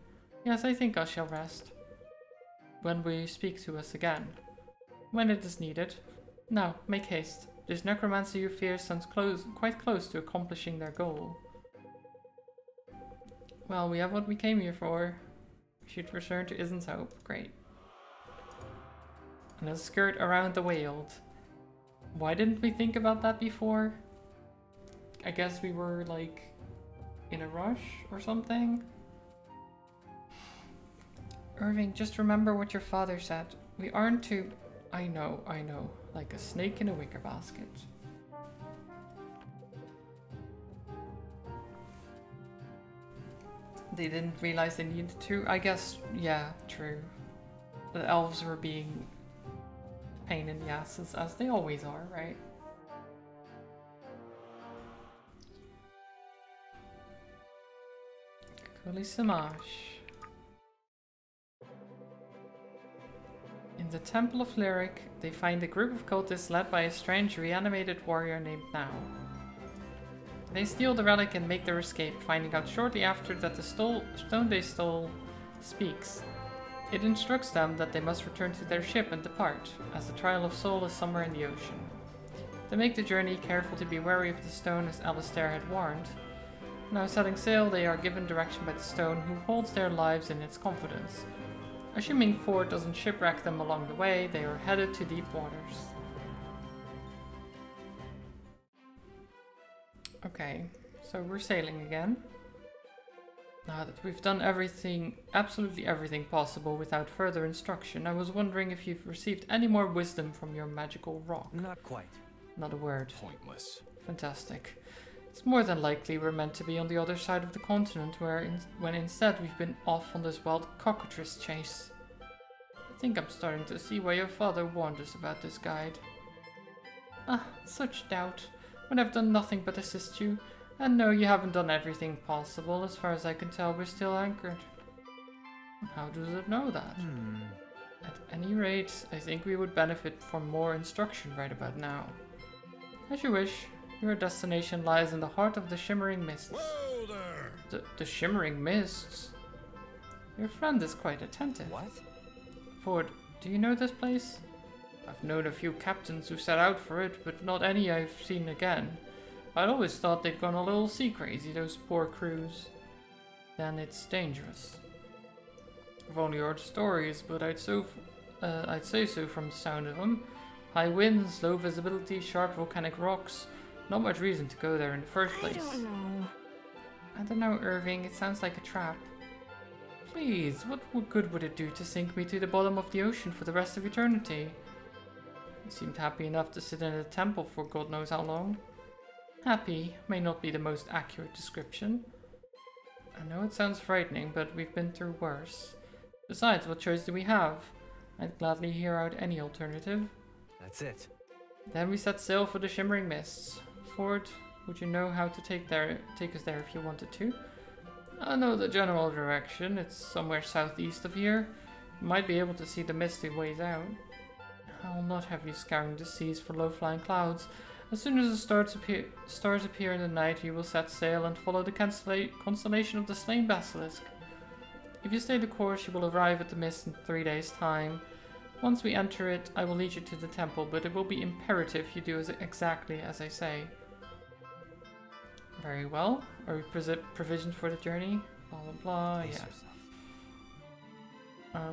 Yes, I think I shall rest. When will you speak to us again? When it is needed. Now, make haste. This necromancer you fear sounds quite close to accomplishing their goal. Well, we have what we came here for. We should return to Isn's Hope. Great. And a skirt around the Weald. Why didn't we think about that before? I guess we were like in a rush or something. Irving, just remember what your father said. We aren't to... I know. Like a snake in a wicker basket. They didn't realize they needed to. I guess, yeah, true. The elves were being pain in the asses, as they always are, right? Kulisamash. In the Temple of Lyric, they find a group of cultists led by a strange reanimated warrior named Now. They steal the relic and make their escape, finding out shortly after that the stone they stole speaks. It instructs them that they must return to their ship and depart, as the Trial of Soul is somewhere in the ocean. They make the journey, careful to be wary of the stone as Alistair had warned. Now setting sail, they are given direction by the stone, who holds their lives in its confidence. Assuming Ford doesn't shipwreck them along the way, they are headed to deep waters. Okay, so we're sailing again. Now that we've done everything, absolutely everything possible without further instruction, I was wondering if you've received any more wisdom from your magical rock. Not quite. Not a word. Pointless. Fantastic. It's more than likely we're meant to be on the other side of the continent, when instead we've been off on this wild cockatrice chase. I think I'm starting to see why your father warned us about this guide. Ah, such doubt, when I've done nothing but assist you. And no, you haven't done everything possible. As far as I can tell, we're still anchored. How does it know that? At any rate, I think we would benefit from more instruction right about now. As you wish. Your destination lies in the heart of the Shimmering Mists. Whoa there! The Shimmering Mists? Your friend is quite attentive. What? Ford, do you know this place? I've known a few captains who set out for it, but not any I've seen again. I'd always thought they'd gone a little sea crazy, those poor crews. Then it's dangerous. I've only heard stories, but I'd say so from the sound of them. High winds, low visibility, sharp volcanic rocks. Not much reason to go there in the first place. I don't know, Irving. It sounds like a trap. Please, what good would it do to sink me to the bottom of the ocean for the rest of eternity? You seemed happy enough to sit in a temple for God knows how long. Happy may not be the most accurate description. I know it sounds frightening, but we've been through worse. Besides, what choice do we have? I'd gladly hear out any alternative. That's it. Then we set sail for the Shimmering Mists. Ford, would you know how to take us there if you wanted to? I know the general direction. It's somewhere southeast of here. You might be able to see the misty ways out. I'll not have you scouring the seas for low-flying clouds. As soon as the stars appear in the night, you will set sail and follow the constellation of the slain basilisk. If you stay the course, you will arrive at the mist in 3 days' time. Once we enter it, I will lead you to the temple, but it will be imperative you do exactly as I say. Very well. Are we provisioned for the journey? Blah blah blah, yeah.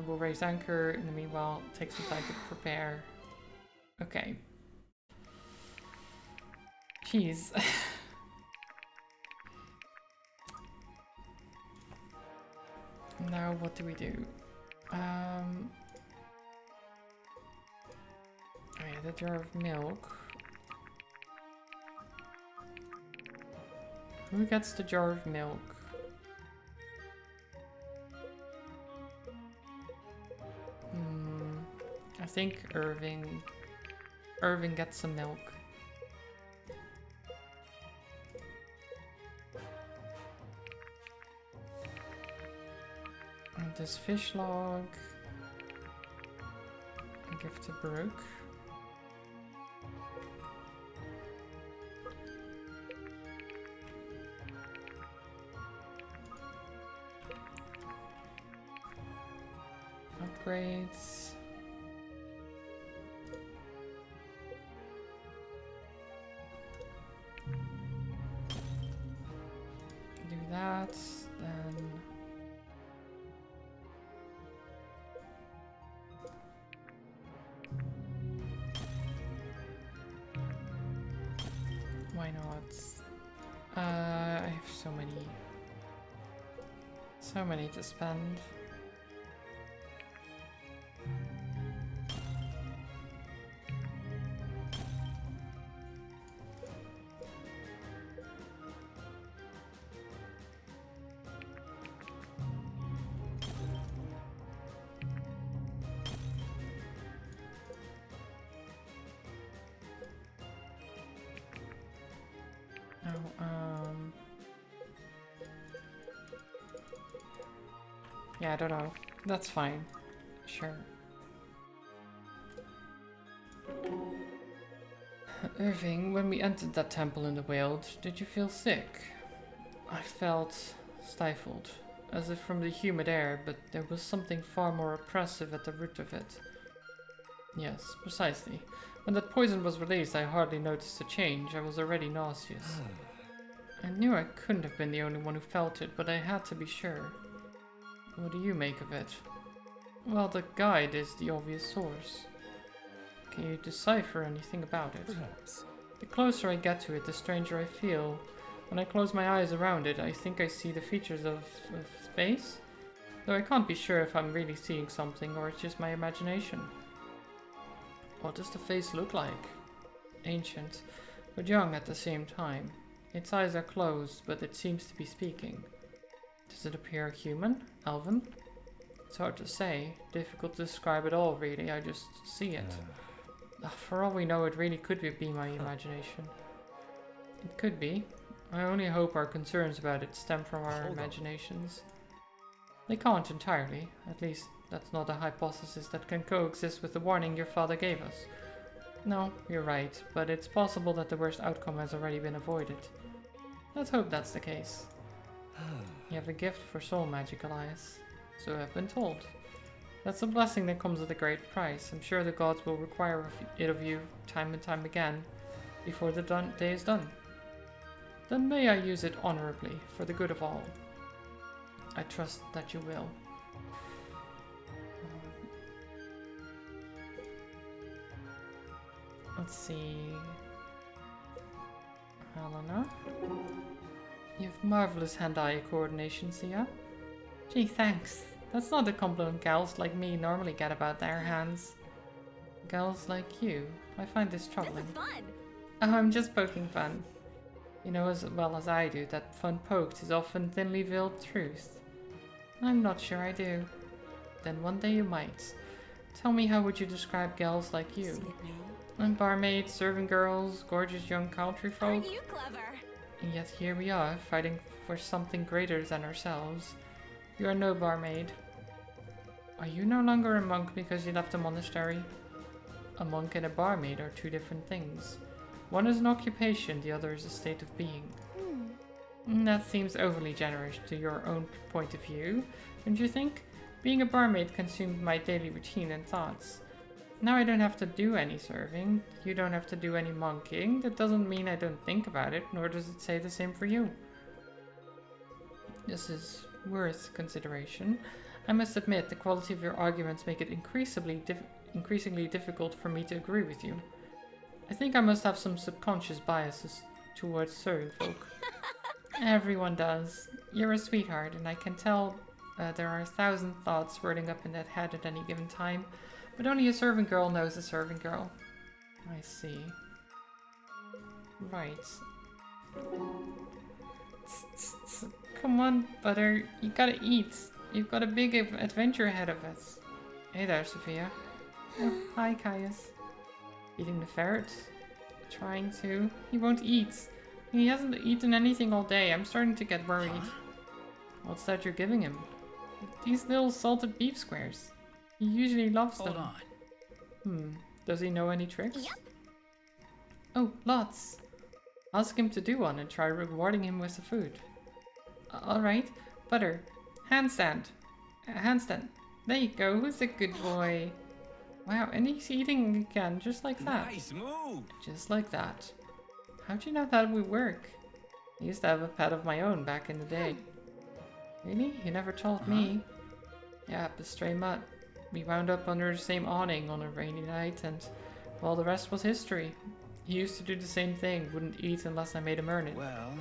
We'll raise anchor. In the meanwhile, take some time to prepare. Okay. Jeez. Now what do we do? Oh yeah, the jar of milk. Who gets the jar of milk? I think Irving. Irving gets some milk. And this fish log. I give to Brooke. Upgrades. Do that, then why not? I have so many to spend. Yeah, I don't know. That's fine. Sure. Irving, when we entered that temple in the Weald, did you feel sick? I felt stifled, as if from the humid air, but there was something far more oppressive at the root of it. Yes, precisely. When that poison was released, I hardly noticed a change. I was already nauseous. I knew I couldn't have been the only one who felt it, but I had to be sure. What do you make of it? Well, the guide is the obvious source. Can you decipher anything about it? Perhaps. The closer I get to it, the stranger I feel. When I close my eyes around it, I think I see the features of space. Though I can't be sure if I'm really seeing something or it's just my imagination. What does the face look like? Ancient, but young at the same time. Its eyes are closed, but it seems to be speaking. Does it appear human? Elven? It's hard to say. Difficult to describe at all, really. I just see it. For all we know, it really could be my imagination. It could be. I only hope our concerns about it stem from our imaginations. They can't entirely. At least, that's not a hypothesis that can coexist with the warning your father gave us. No, you're right, but it's possible that the worst outcome has already been avoided. Let's hope that's the case. You have a gift for soul magic, Elias. So I've been told. That's a blessing that comes at a great price. I'm sure the gods will require it of you time and time again before the day is done. Then may I use it honorably for the good of all. I trust that you will. Let's see. Helena. You have marvelous hand-eye coordination, Sia. Gee, thanks. That's not the compliment gals like me normally get about their hands. Gals like you. I find this troubling. This is fun. Oh, I'm just poking fun. You know as well as I do that fun poked is often thinly veiled truth. I'm not sure I do. Then one day you might. Tell me, how would you describe gals like you? And barmaids, serving girls, gorgeous young country folk. Aren't you clever? And yet here we are, fighting for something greater than ourselves. You are no barmaid. Are you no longer a monk because you left the monastery? A monk and a barmaid are two different things. One is an occupation, the other is a state of being. That seems overly generous to your own point of view, don't you think? Being a barmaid consumed my daily routine and thoughts. Now I don't have to do any serving, you don't have to do any monking. That doesn't mean I don't think about it, nor does it say the same for you. This is worth consideration. I must admit, the quality of your arguments make it increasingly difficult for me to agree with you. I think I must have some subconscious biases towards serving folk. Everyone does. You're a sweetheart, and I can tell there are 1,000 thoughts swirling up in that head at any given time, but only a servant girl knows a servant girl. I see. Right. Come on, Butter. You gotta eat. You've got a big adventure ahead of us. Hey there, Sophia. Oh, hi, Caius. Eating the ferret? Trying to. He won't eat. He hasn't eaten anything all day. I'm starting to get worried. What's that you're giving him? These little salted beef squares. He usually loves them. Hold on. Does he know any tricks? Yep. Oh, lots. Ask him to do one and try rewarding him with the food. Alright. Butter. Handstand. Handstand. There you go. Who's a good boy? Wow, and he's eating again, just like that. Nice move. Just like that. How'd you know that would work? I used to have a pet of my own back in the day. Really? You never told me. Yeah, the stray mutt. We wound up under the same awning on a rainy night and, well, the rest was history. He used to do the same thing, wouldn't eat unless I made him earn it. Well,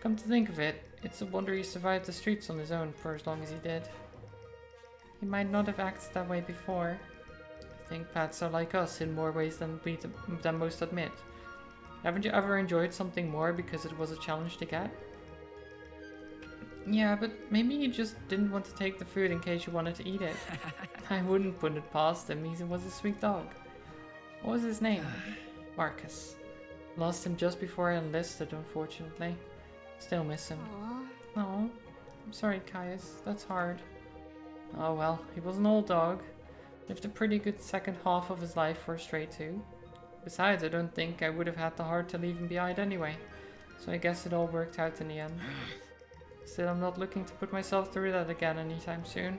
Come to think of it, it's a wonder he survived the streets on his own for as long as he did. He might not have acted that way before. I think pets are like us in more ways than most admit. Haven't you ever enjoyed something more because it was a challenge to get? Yeah, but maybe you just didn't want to take the food in case you wanted to eat it. I wouldn't put it past him, he was a sweet dog. What was his name? Marcus. Lost him just before I enlisted, unfortunately. Still miss him. Aww. Oh, I'm sorry, Caius. That's hard. Oh well, he was an old dog. Lived a pretty good second half of his life for a stray two. Besides, I don't think I would have had the heart to leave him behind anyway. So I guess it all worked out in the end. Still, I'm not looking to put myself through that again anytime soon.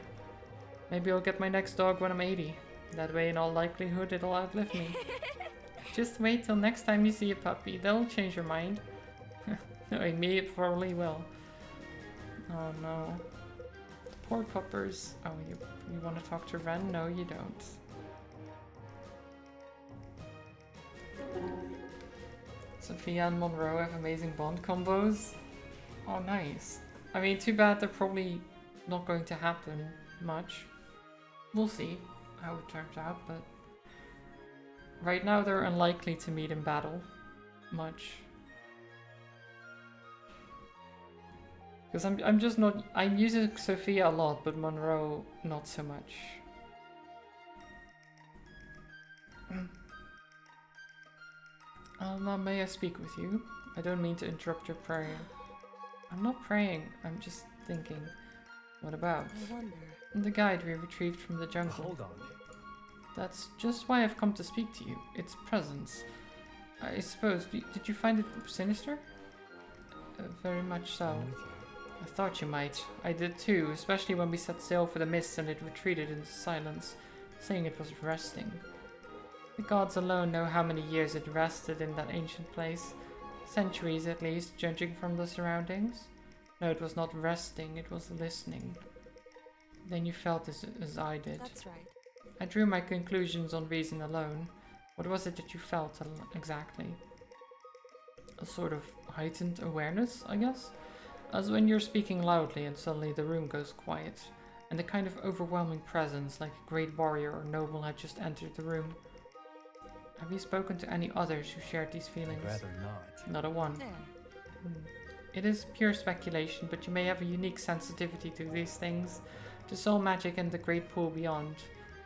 Maybe I'll get my next dog when I'm 80. That way, in all likelihood, it'll outlive me. Just wait till next time you see a puppy. They'll change your mind. Knowing me, it probably will. Oh no. Poor puppers. Oh, you want to talk to Ren? No, you don't. Sophia and Monroe have amazing bond combos. Oh, nice. I mean, too bad they're probably not going to happen much. We'll see how it turns out, but right now they're unlikely to meet in battle much. Because I'm just not... I'm using Sophia a lot, but Monroe not so much. Now may I speak with you? I don't mean to interrupt your prayer. I'm not praying, I'm just thinking. What about? I wonder. The guide we retrieved from the jungle. hold on. That's just why I've come to speak to you. Its presence. I suppose, did you find it sinister? Very much so. I thought you might. I did too, especially when we set sail for the mist and it retreated into silence, saying it was resting. The gods alone know how many years it rested in that ancient place. Centuries at least, judging from the surroundings. No, it was not resting, it was listening. Then you felt as I did. That's right. I drew my conclusions on reason alone. What was it that you felt exactly? A sort of heightened awareness, I guess? As when you're speaking loudly and suddenly the room goes quiet, and a kind of overwhelming presence like a great warrior or noble had just entered the room. Have you spoken to any others who shared these feelings? I'd rather not. Not a one. There. It is pure speculation, but you may have a unique sensitivity to these things. The soul magic and the great pool beyond.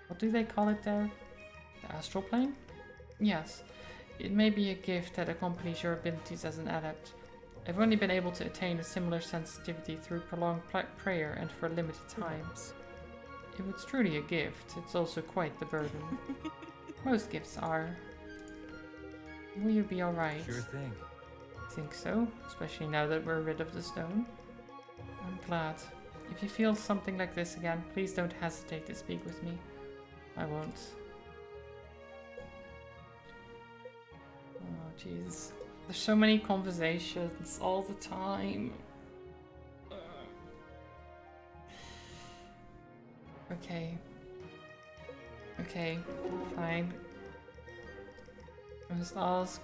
What do they call it there? The astral plane? Yes. It may be a gift that accompanies your abilities as an adept. I've only been able to attain a similar sensitivity through prolonged prayer and for limited times. If it's truly a gift, it's also quite the burden. Most gifts are. Will you be alright? Sure thing. I think so, especially now that we're rid of the stone. I'm glad. If you feel something like this again, please don't hesitate to speak with me. I won't. Oh, jeez. There's so many conversations all the time. Okay. Okay, fine. I must ask,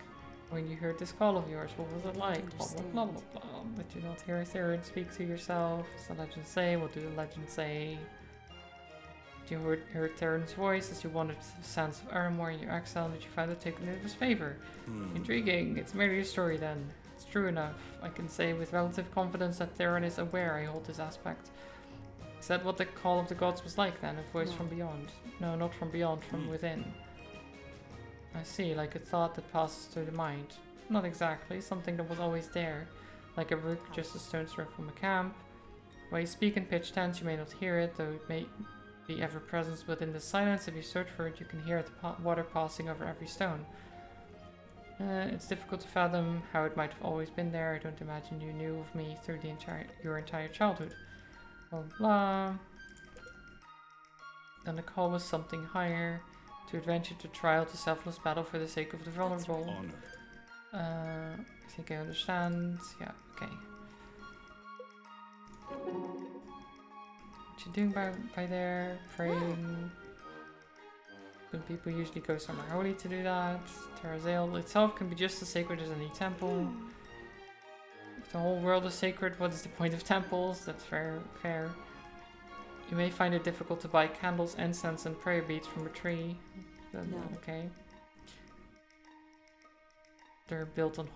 when you heard this call of yours, what was it like? Blah blah blah blah blah. Did you not hear a third speak to yourself? Does the legend say? What do the legend say? Did you hear Theron's voice as you wandered to the sands of Aramor in your exile? Did you find it taken into his favor? Intriguing. It's merely a story then. It's true enough. I can say with relative confidence that Theron is aware I hold this aspect. Is that what the call of the gods was like then? A voice from beyond? No, not from beyond, from within. I see, like a thought that passes through the mind. Not exactly, something that was always there. Like a rook just a stone's throw from a camp. While you speak in pitched tense, you may not hear it, though it may be ever present within the silence. If you search for it, you can hear the water passing over every stone. It's difficult to fathom how it might have always been there. I don't imagine you knew of me through your entire childhood. Blah blah. Then the call was something higher. To adventure, to trial, to selfless battle for the sake of the vulnerable. I think I understand. Yeah, okay. What you doing by there? Praying. Good people usually go somewhere holy to do that. Terrazale itself can be just as sacred as any temple. If the whole world is sacred, what is the point of temples? That's fair. You may find it difficult to buy candles, incense, and prayer beads from a tree. No. Okay. They're built on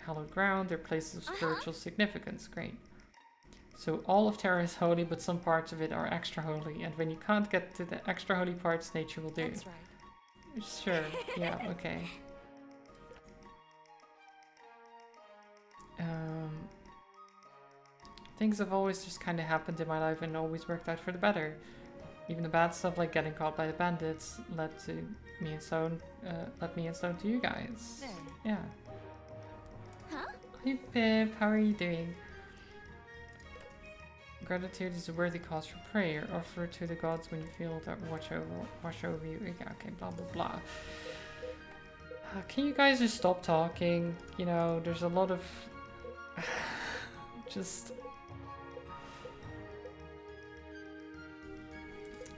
hallowed ground. They're places of spiritual significance. Great. So all of Terra is holy, but some parts of it are extra holy. And when you can't get to the extra holy parts, nature will do. That's right. Sure. Yeah. Okay. Things have always just kind of happened in my life and always worked out for the better. Even the bad stuff like getting caught by the bandits led me and Stone to you guys. There. Yeah. Huh? Hey Pip, how are you doing? Gratitude is a worthy cause for prayer. Offer to the gods when you feel that wash over you. Yeah, okay, blah blah blah. Can you guys just stop talking? You know, there's a lot of just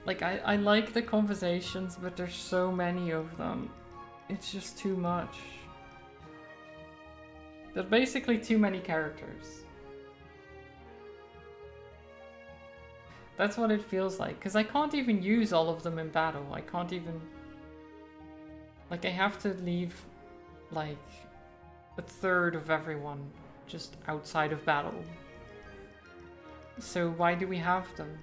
like I like the conversations, but there's so many of them. It's just too much. There's basically too many characters. That's what it feels like, because I can't even use all of them in battle. I can't even... Like, I have to leave, like, a third of everyone just outside of battle. So why do we have them?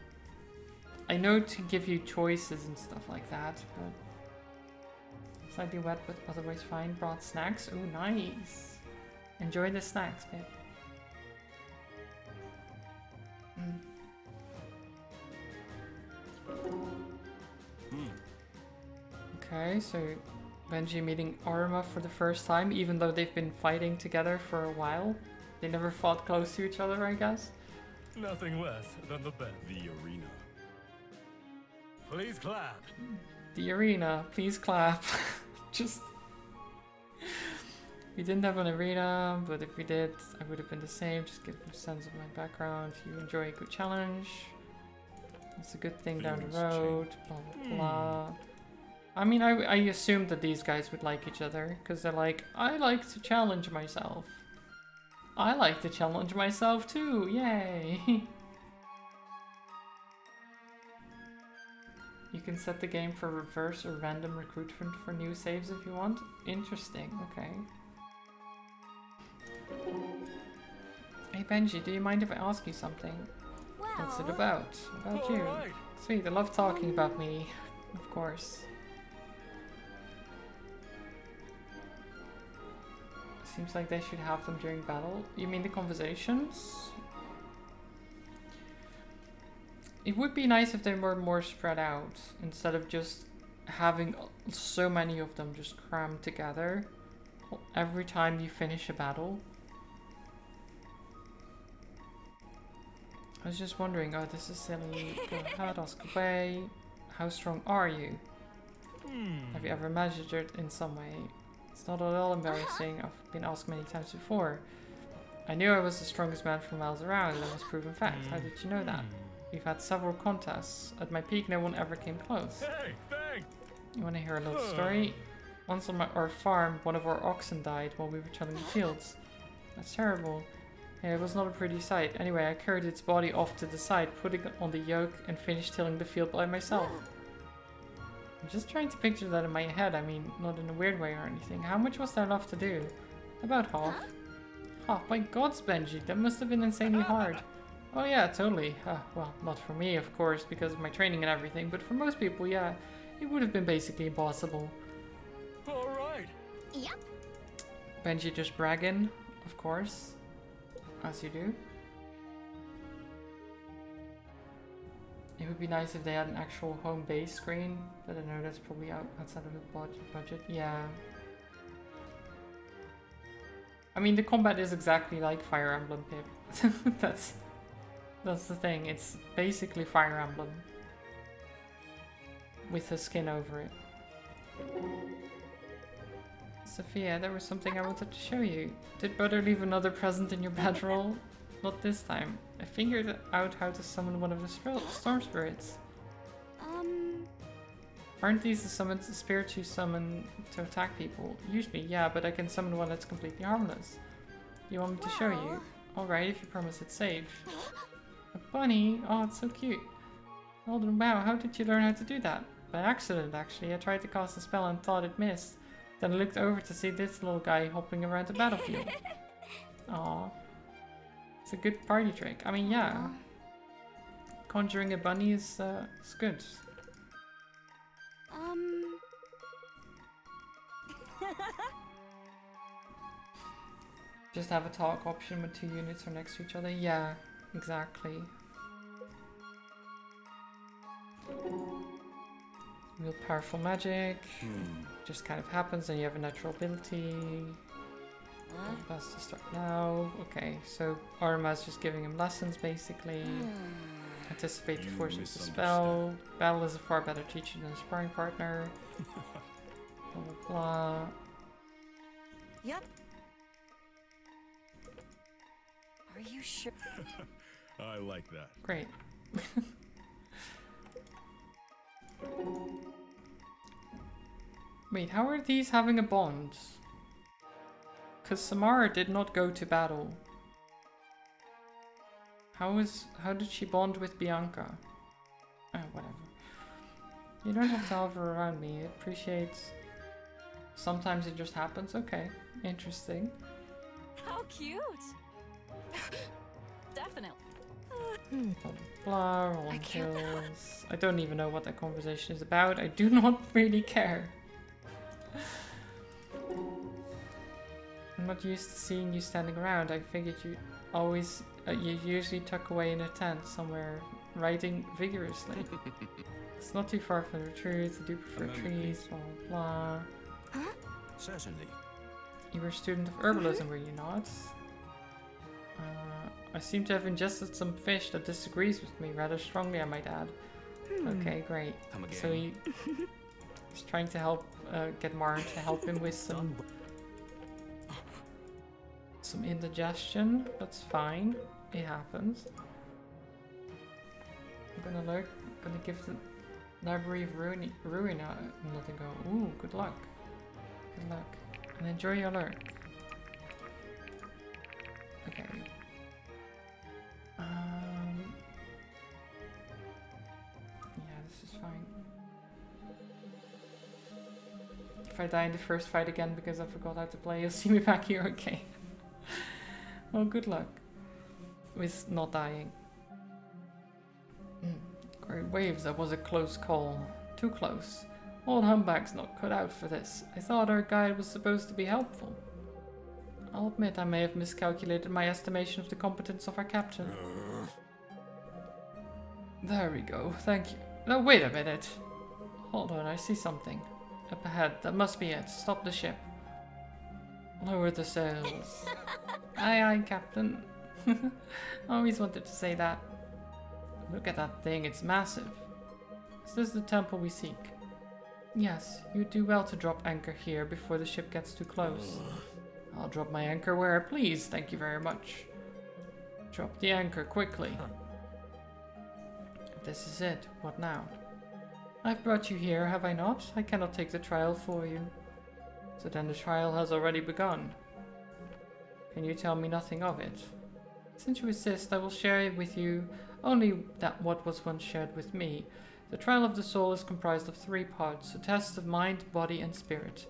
I know to give you choices and stuff like that, but... Slightly wet, but otherwise fine. Brought snacks? Ooh, nice! Enjoy the snacks, babe. Okay, so Benji meeting Arma for the first time, even though they've been fighting together for a while. They never fought close to each other, I guess. Nothing less than the best. The arena. Please clap. The arena, please clap. Just... We didn't have an arena, but if we did, I would have been the same. Just give a sense of my background. You enjoy a good challenge. It's a good thing down the road. Blah, blah, blah. I mean, I assumed that these guys would like each other, because they're like, I like to challenge myself. I like to challenge myself too, yay! You can set the game for reverse or random recruitment for new saves if you want. Interesting, okay. Hey Benji, do you mind if I ask you something? Well, What's it about? About you? Alright. Sweet, I love talking about me, of course. Seems like they should have them during battle. You mean the conversations? It would be nice if they were more spread out, instead of just having so many of them just crammed together. every time you finish a battle? I was just wondering, oh, this is silly. Go ahead, ask away. How strong are you? Have you ever measured it in some way? It's not at all embarrassing. I've been asked many times before. I knew I was the strongest man for miles around. That was proven fact. How did you know that? We've had several contests. At my peak, no one ever came close. Hey, thanks. You want to hear a little story? Once on our farm, one of our oxen died while we were tilling the fields. That's terrible. Yeah, it was not a pretty sight. Anyway, I carried its body off to the side, put it on the yoke, and finished tilling the field by myself. I'm just trying to picture that in my head. I mean, not in a weird way or anything. How much was there left to do? About half. Half? My gods, Benji, that must have been insanely hard. Oh yeah, totally. Well, not for me, of course, because of my training and everything, but for most people, yeah, it would have been basically impossible. All right. Yep. Benji just bragging, of course. As you do. It would be nice if they had an actual home base screen, but I know that's probably outside of the budget. Yeah. I mean, the combat is exactly like Fire Emblem, Pip. that's the thing. It's basically Fire Emblem with a skin over it. Sophia, there was something I wanted to show you. Did Brother leave another present in your bedroll? Not this time. I figured out how to summon one of the storm spirits. Aren't these the spirits you summon to attack people? Usually, yeah, but I can summon one that's completely harmless. You want me to show you? Alright, if you promise it's safe. A bunny? Oh, it's so cute. Hold on, wow, how did you learn how to do that? By accident, actually. I tried to cast a spell and thought it missed. Then I looked over to see this little guy hopping around the battlefield. Aww. It's a good party trick. I mean, yeah. Conjuring a bunny is good. Just have a talk option when 2 units are next to each other. Yeah, exactly. Real powerful magic. Just kind of happens and you have a natural ability. Best to start now. Okay, so Arma's just giving him lessons basically. Anticipate the force of the spell. Battle is a far better teacher than a sparring partner. Blah blah blah. Yep. Are you sure? I like that. Great. Wait, how are these having a bond? Because Samara did not go to battle. How did she bond with Bianca? Oh, whatever. You don't have to hover around me. I appreciate... Sometimes it just happens. Okay, interesting. How cute! Definitely. Blah blah blah, rolling kills. I don't even know what that conversation is about. I do not really care. I'm not used to seeing you standing around. I figured you always, you usually tuck away in a tent somewhere, writing vigorously. It's not too far from the truth. I do prefer trees, blah blah blah. Certainly. You were a student of herbalism, were you not? I seem to have ingested some fish that disagrees with me rather strongly, I might add. Okay, great. Come again. So he's trying to help get Marn to help him with some indigestion. That's fine. It happens. I'm gonna give the Library of Ruina another go. Ooh, good luck. Good luck. And enjoy your lurk. Okay. Yeah, this is fine. If I die in the first fight again because I forgot how to play, you'll see me back here, okay? Well, good luck with not dying. Great waves, that was a close call. Too close. Old humbug's not cut out for this. I thought our guide was supposed to be helpful. I'll admit I may have miscalculated my estimation of the competence of our captain. There we go, thank you. No, wait a minute. Hold on, I see something. Up ahead, that must be it. Stop the ship. Lower the sails. Aye, aye, Captain. Always wanted to say that. Look at that thing, it's massive. Is this the temple we seek? Yes, you'd do well to drop anchor here before the ship gets too close. I'll drop my anchor where I please, thank you very much. Drop the anchor, quickly. This is it, what now? I've brought you here, have I not? I cannot take the trial for you. So then the trial has already begun. Can you tell me nothing of it? Since you insist, I will share with you only that what was once shared with me. The trial of the soul is comprised of 3 parts, a test of mind, body, and spirit.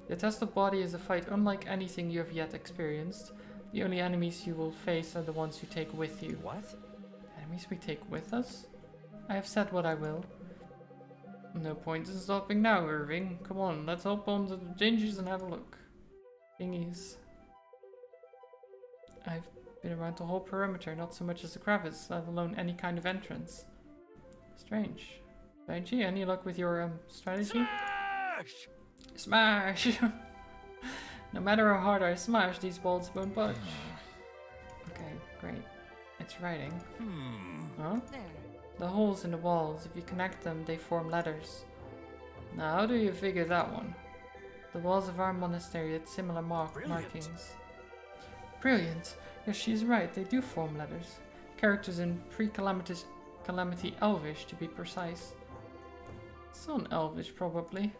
The test of body is a fight unlike anything you have yet experienced. The only enemies you will face are the ones you take with you. What? Enemies we take with us? I have said what I will. No point in stopping now, Irving. Come on, let's hop on to the dinghies and have a look. Dinghies. I've been around the whole perimeter, not so much as the crevice, let alone any kind of entrance. Strange. Deity, any luck with your strategy? Smash! Smash! No matter how hard I smash, these walls won't budge. Okay, great. It's writing. Huh? There. The holes in the walls, if you connect them, they form letters. Now, how do you figure that one? The walls of our monastery had similar markings. Brilliant! Yes, she's right, they do form letters. Characters in pre-calamity Elvish, to be precise. Some Elvish, probably.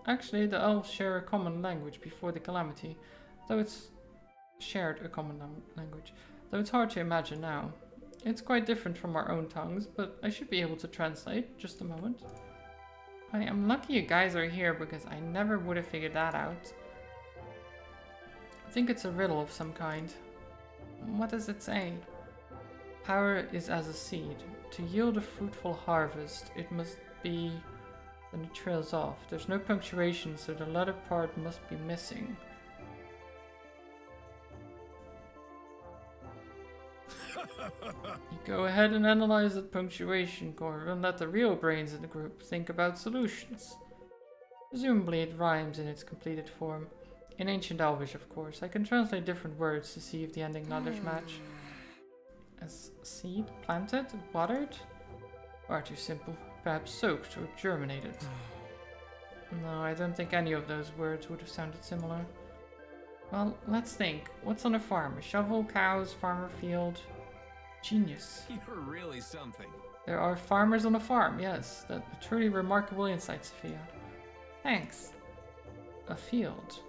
Actually, the elves share a common language before the calamity, though it's shared a common language, though it's hard to imagine now. It's quite different from our own tongues, but I should be able to translate. Just a moment. I am lucky you guys are here because I never would have figured that out. I think it's a riddle of some kind. What does it say? Power is as a seed. To yield a fruitful harvest, it must be... Then it trails off. There's no punctuation, so the letter part must be missing. You go ahead and analyze the punctuation, Corv, and let the real brains in the group think about solutions. Presumably it rhymes in its completed form. In ancient Elvish, of course. I can translate different words to see if the ending letters match. As seed? Planted? Watered? Far too simple. Perhaps soaked or germinated. No, I don't think any of those words would have sounded similar. Well, let's think. What's on a farm? A shovel, cows, farmer, field? Genius. You're really something. There are farmers on a farm, yes. That's a truly remarkable insight, Sophia. Thanks. A field.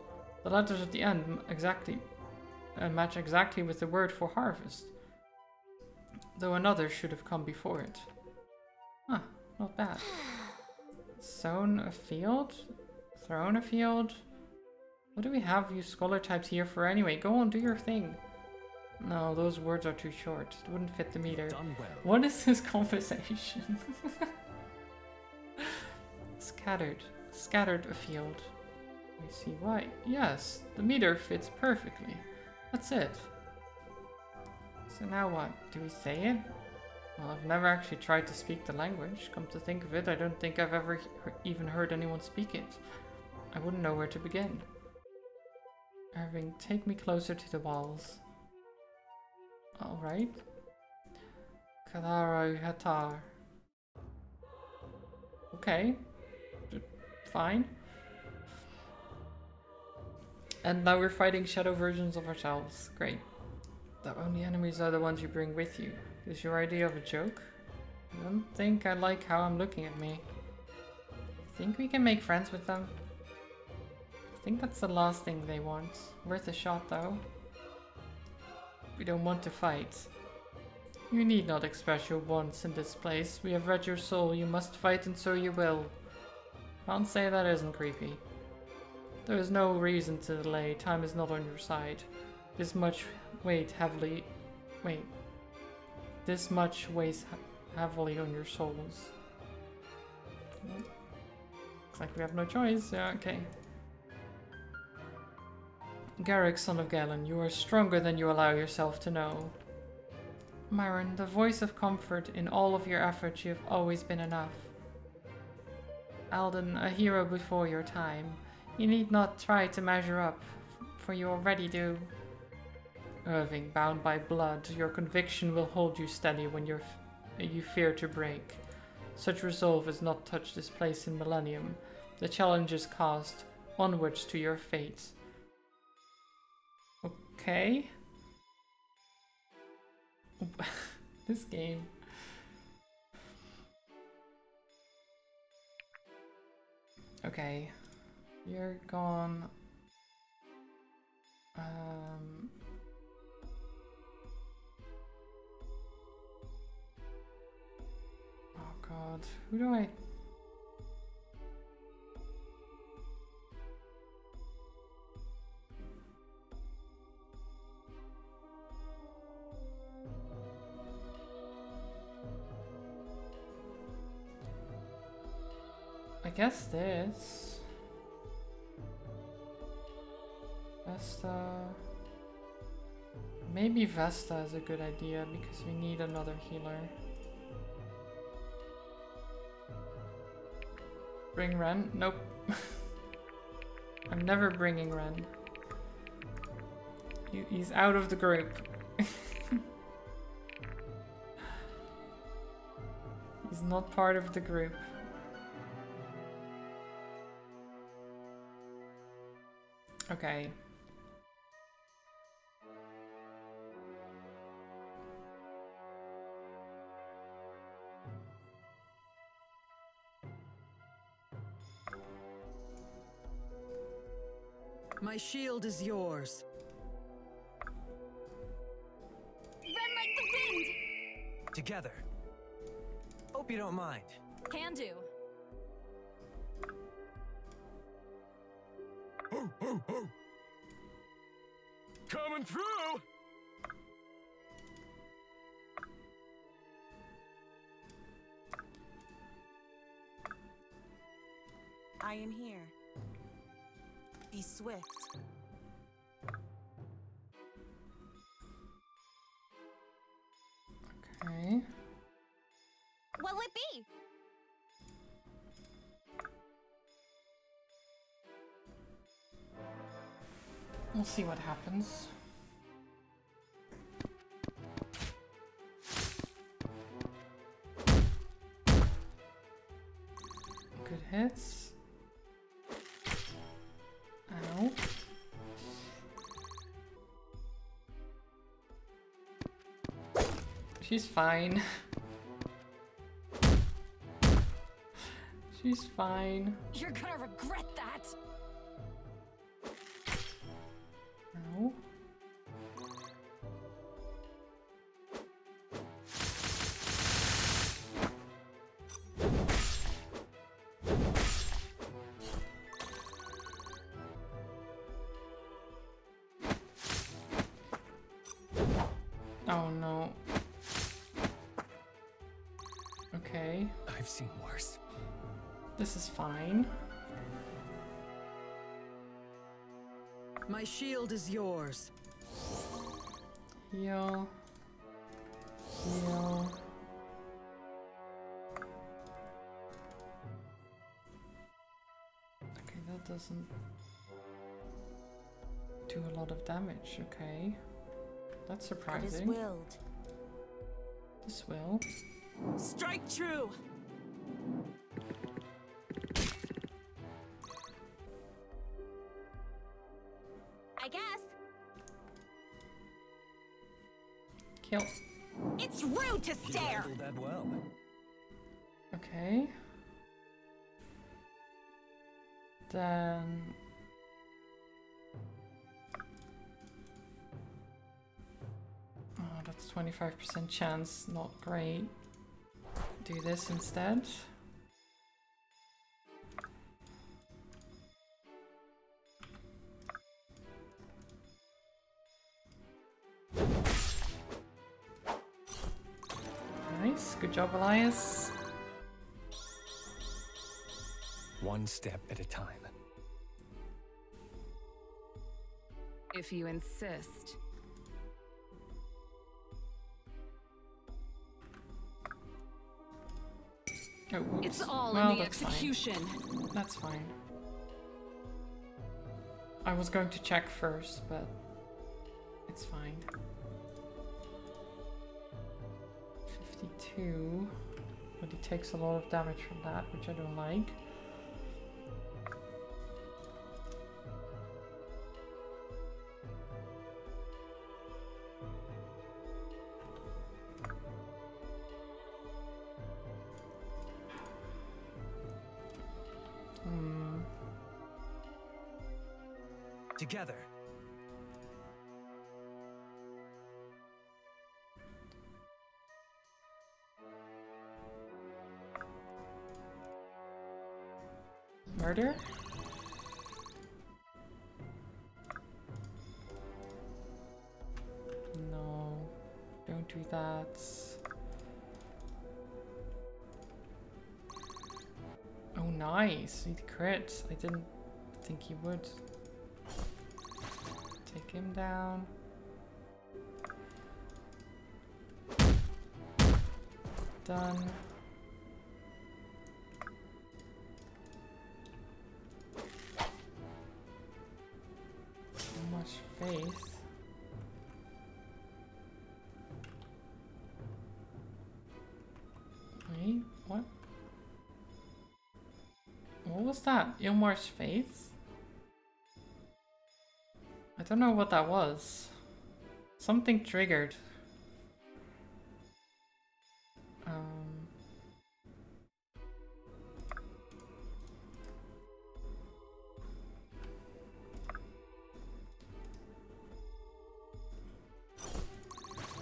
The letters at the end match exactly with the word for harvest. Though another should have come before it. Huh, not bad. Sown a field? Thrown a field? What do we have you scholar types here for anyway? Go on, do your thing. No, those words are too short. It wouldn't fit the meter. Done well. What is this conversation? Scattered. Scattered a field. We see why. Yes, the meter fits perfectly. That's it. So now what? Do we say it? Well, I've never actually tried to speak the language. Come to think of it, I don't think I've ever even heard anyone speak it. I wouldn't know where to begin. Irving, take me closer to the walls. Alright. Kadara Hatar. Okay. Fine. And now we're fighting shadow versions of ourselves. Great. The only enemies are the ones you bring with you. Is your idea of a joke? I don't think I like how I'm looking at me. Think we can make friends with them? I think that's the last thing they want. Worth a shot though. We don't want to fight. You need not express your wants in this place. We have read your soul. You must fight and so you will. Can't say that isn't creepy. There is no reason to delay. Time is not on your side. This much weight heavily... Wait. This much weighs heavily on your souls. Looks like we have no choice. Yeah, okay. Garrick, son of Galen, you are stronger than you allow yourself to know. Myron, the voice of comfort in all of your efforts, you have always been enough. Alden, a hero before your time. You need not try to measure up, for you already do. Irving, bound by blood, your conviction will hold you steady when you fear to break. Such resolve has not touched this place in millennium. The challenge is cast, onwards to your fate. Okay. This game. Okay. You're gone. Oh god, who do I... I guess this. Vesta. Maybe Vesta is a good idea because we need another healer. Bring Ren? Nope. I'm never bringing Ren. He's out of the group. He's not part of the group. Okay. My shield is yours. Run like the wind! Together. Hope you don't mind. Can do. Ho, ho, ho! Coming through! I am here. Be swift. Okay. What'll it be? We'll see what happens. Good hits. Ow. She's fine. She's fine. You're gonna regret that. Ow. Oh no. Okay. I've seen worse. This is fine. My shield is yours. Heal. Heal. Okay, that doesn't do a lot of damage. Okay. That's It is surprising. willed. This will. Strike true! I guess. Kill. It's rude to You stare! handled that well. Okay. Then... Oh, that's 25% chance. Not great. Do this instead. Nice. Good job, Elias. One step at a time. If you insist. Oh, oops. It's all Well, in the that's fine. execution. That's fine. I was going to check first, but it's fine. 52, but he takes a lot of damage from that, which I don't like. Together. Murder? No, don't do that. Oh, nice. He crit. I didn't think he would. Take him down. Done. So much faith. Wait, what? What was that? Ilmar's faith? I don't know what that was. Something triggered.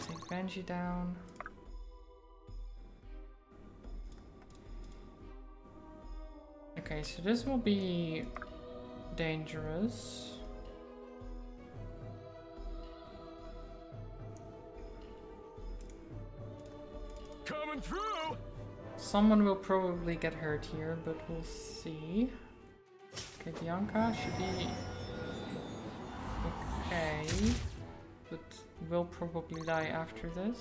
Take Benji down. Okay, so this will be dangerous. Coming through! Someone will probably get hurt here, but we'll see. Okay, Bianca should be okay, but will probably die after this.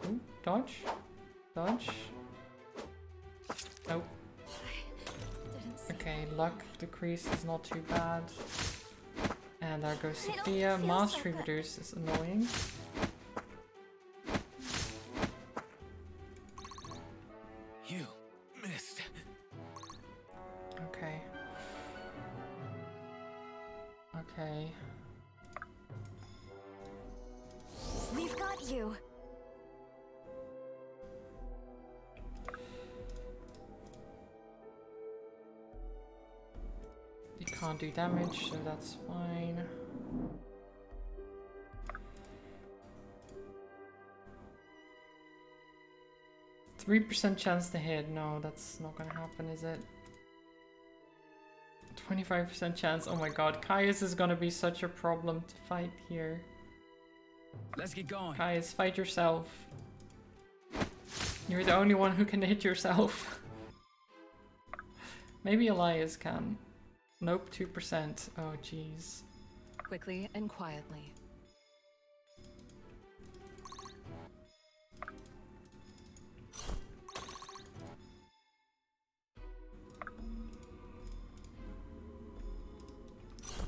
Ooh, dodge. Dodge. Nope. Okay, luck decrease is not too bad. And there goes Sophia. Mastery reduce is annoying. You missed. Okay. Okay. We've got you. You can't do damage, so that's fine. %3 chance to hit. No, that's not gonna happen, is it? 25% chance. Oh my god, Caius is gonna be such a problem to fight here. Let's get going. Caius, fight yourself. You're the only one who can hit yourself. Maybe Elias can. Nope, 2%. Oh jeez. Quickly and quietly.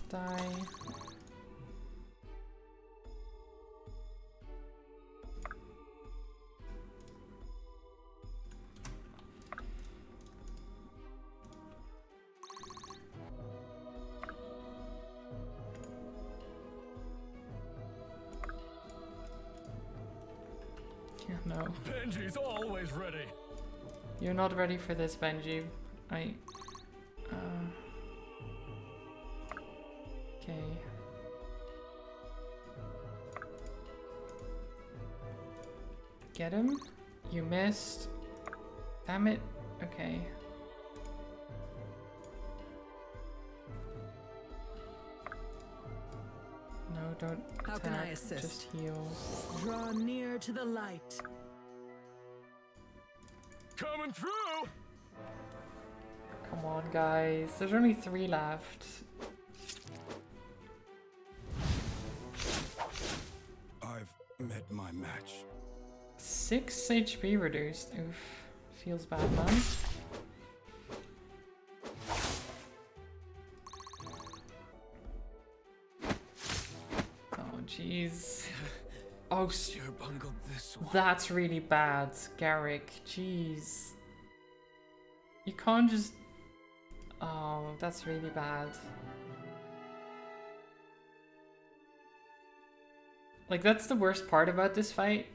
Die. Yeah, no. Benji's always ready. You're not ready for this, Benji. Okay. Get him? You missed. Damn it. Okay. No, don't How attack. can I assist? Just heal. Draw near to the light. Coming through! Come on, guys. There's only 3 left. I've met my match. 6 HP reduced. Oof. Feels bad, man. jeez. Oh, Sure bungled this one. that's really bad, Garrick. Jeez. You can't just... Oh, that's really bad. Like, that's the worst part about this fight.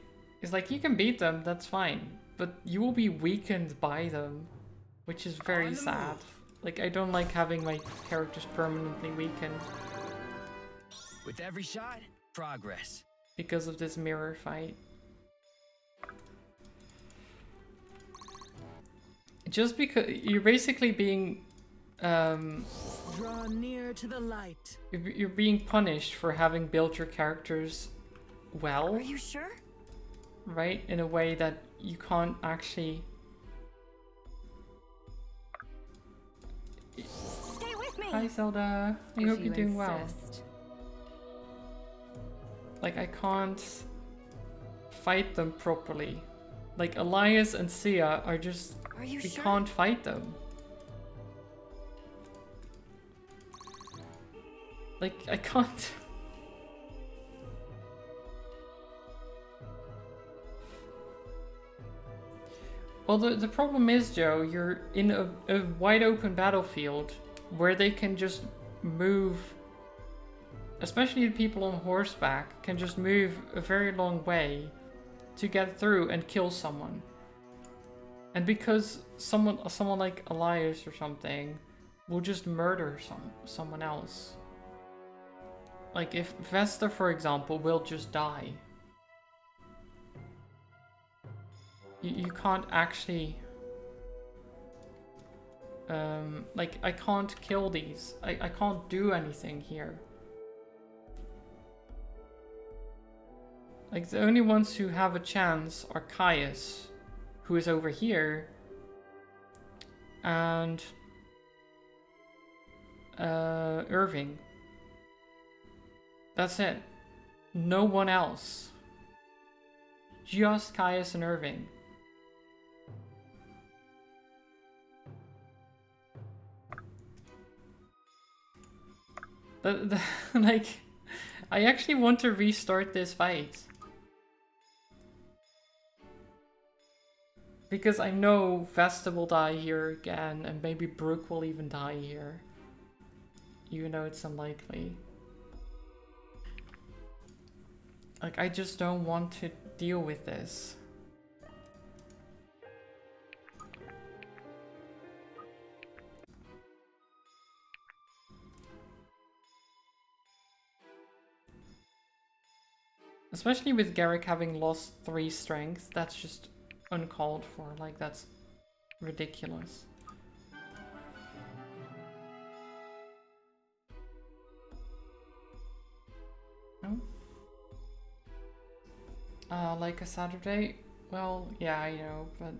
Is like, you can beat them, that's fine. But you will be weakened by them. Which is very sad. Like, I don't like having my characters permanently weakened. With every shot, progress. Because of this mirror fight. Just because you're basically being Draw near to the light. you're being punished for having built your characters well, Are you sure? right? In a way that you can't actually. Stay with me. Hi Zelda, I hope you're doing well. insist. Like, I can't fight them properly. Like, Elias and Sia are just... Are you we sure? can't fight them. Like, I can't... Well, the problem is, Joe, you're in a wide open battlefield where they can just move... Especially the people on horseback can just move a very long way to get through and kill someone. And because someone like Elias or something will just murder someone else. Like if Vesta, for example, will just die. You can't actually... like, I can't kill these. I can't do anything here. Like, the only ones who have a chance are Caius, who is over here, and Irving. That's it. No one else. Just Caius and Irving. Like, I actually want to restart this fight. Because I know Vesta will die here again, and maybe Brooke will even die here. Even though it's unlikely. Like, I just don't want to deal with this. Especially with Garrick having lost 3 strength, that's just uncalled for. Like, that's ridiculous. No? Like a Saturday? Well, yeah, I know, but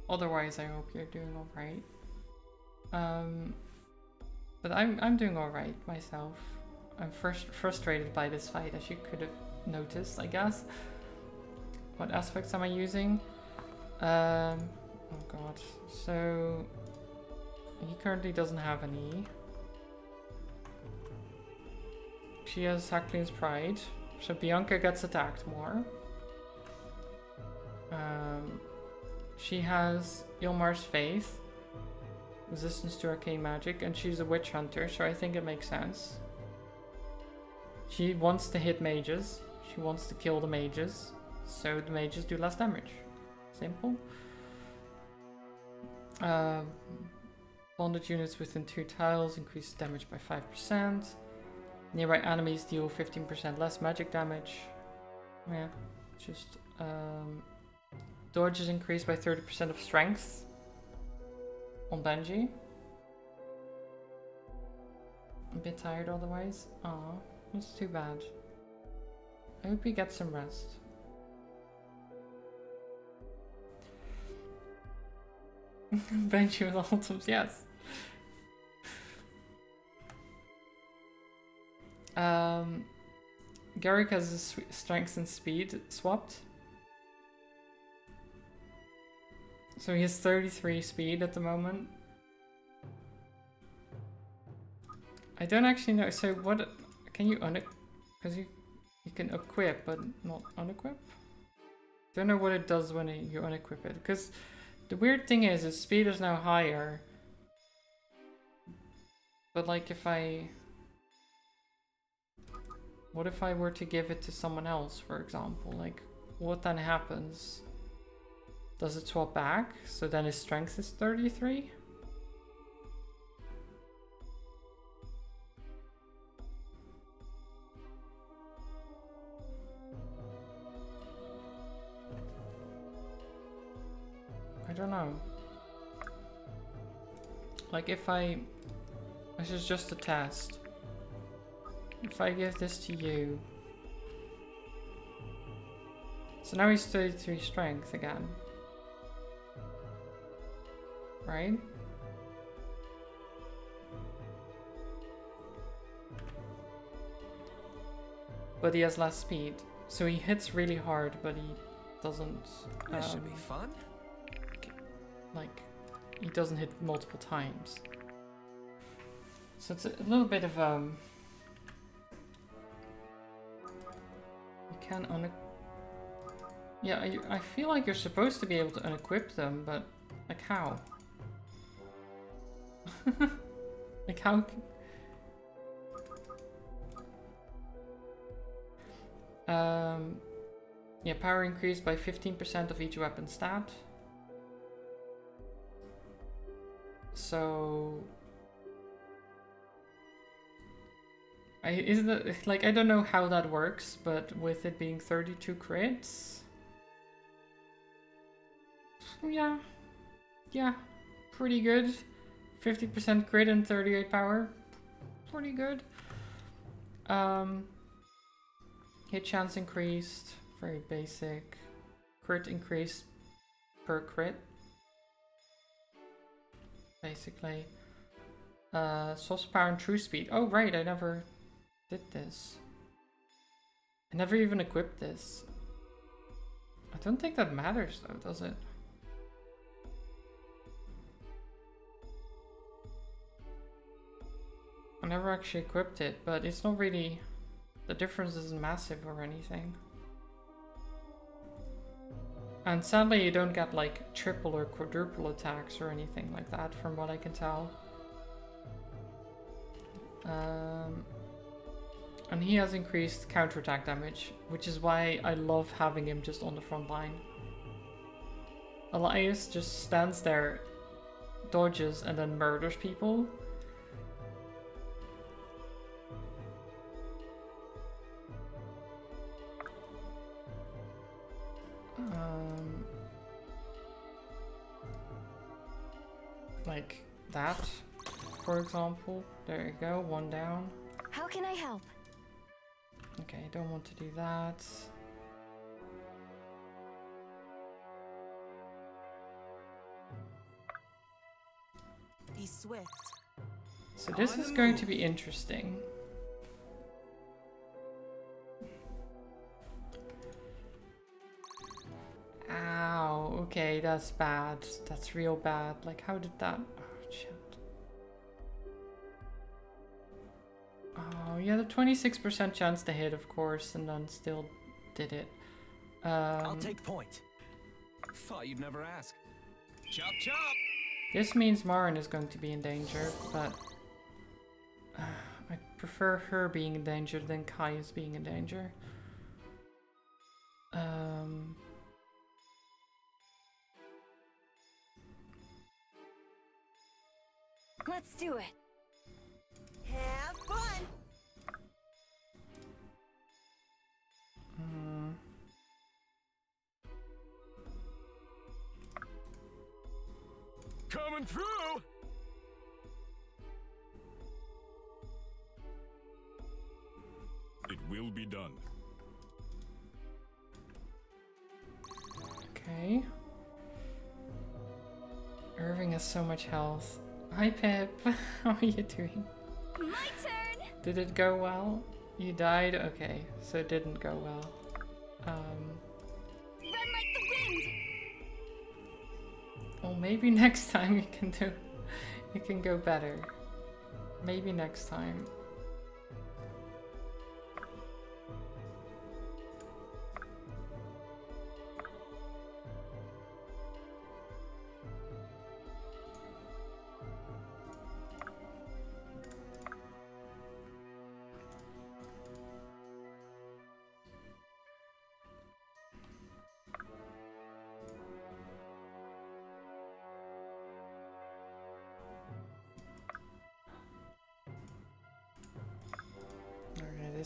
otherwise I hope you're doing alright. But I'm doing alright myself. I'm frustrated by this fight, as you could have noticed, I guess. What aspects am I using? Oh god. So he currently doesn't have any. She has Hacklin's Pride, so Bianca gets attacked more. She has Ilmar's Faith, resistance to arcane magic, and she's a witch hunter, so I think it makes sense. She wants to hit mages. She wants to kill the mages, so the mages do less damage. Simple. Bonded units within 2 tiles increase damage by 5%. Nearby enemies deal 15% less magic damage. Yeah, just dodge is increased by 30% of strength on Benji. A bit tired otherwise. Aw, that's too bad. I hope he gets some rest. Benji with ultims, yes. Garrick has his strength and speed swapped. So he has 33 speed at the moment. I don't actually know. So what? Can you because You can equip, but not unequip. Don't know what it does when you unequip it. Because the weird thing is, its speed is now higher. But like if I... What if I were to give it to someone else, for example? Like, what then happens? Does it swap back? So then his strength is 33? I don't know. Like if I... This is just a test. If I give this to you... So now he's 33 strength again. Right? But he has less speed. So he hits really hard, but he doesn't... This should be fun. Like, he doesn't hit multiple times. So it's a little bit of you can yeah, I feel like you're supposed to be able to unequip them, but like how? Like how? Yeah, power increased by 15% of each weapon stat. So is that like I don't know how that works, but with it being 32 crits, yeah, pretty good. 50% crit and 38 power, pretty good. Hit chance increased, very basic. Crit increased per crit, basically. Source power and true speed. Oh right, I never did this. I never even equipped this. I don't think that matters though, does it? I never actually equipped it, but it's not really... The difference isn't massive or anything. And sadly you don't get like triple or quadruple attacks or anything like that from what I can tell. And he has increased counterattack damage, which is why I love having him just on the front line. Elias just stands there, dodges, and then murders people. Like that, for example. There you go, one down. How can I help? Okay, I don't want to do that. Be swift. So this is going to be interesting. Ow, okay, that's bad. That's real bad. Like, how did that... Oh, shit. Oh, yeah, the 26% chance to hit, of course, and then still did it. I'll take point. Thought you'd never ask. Chop chop! This means Marin is going to be in danger, but... I prefer her being in danger than Kai's being in danger. Let's do it. Have fun. Coming through! It will be done. Okay. Irving has so much health. Hi Pip, how are you doing? My turn! Did it go well? You died? Okay, so it didn't go well. Run like the wind! Well, maybe next time you can go better. Maybe next time.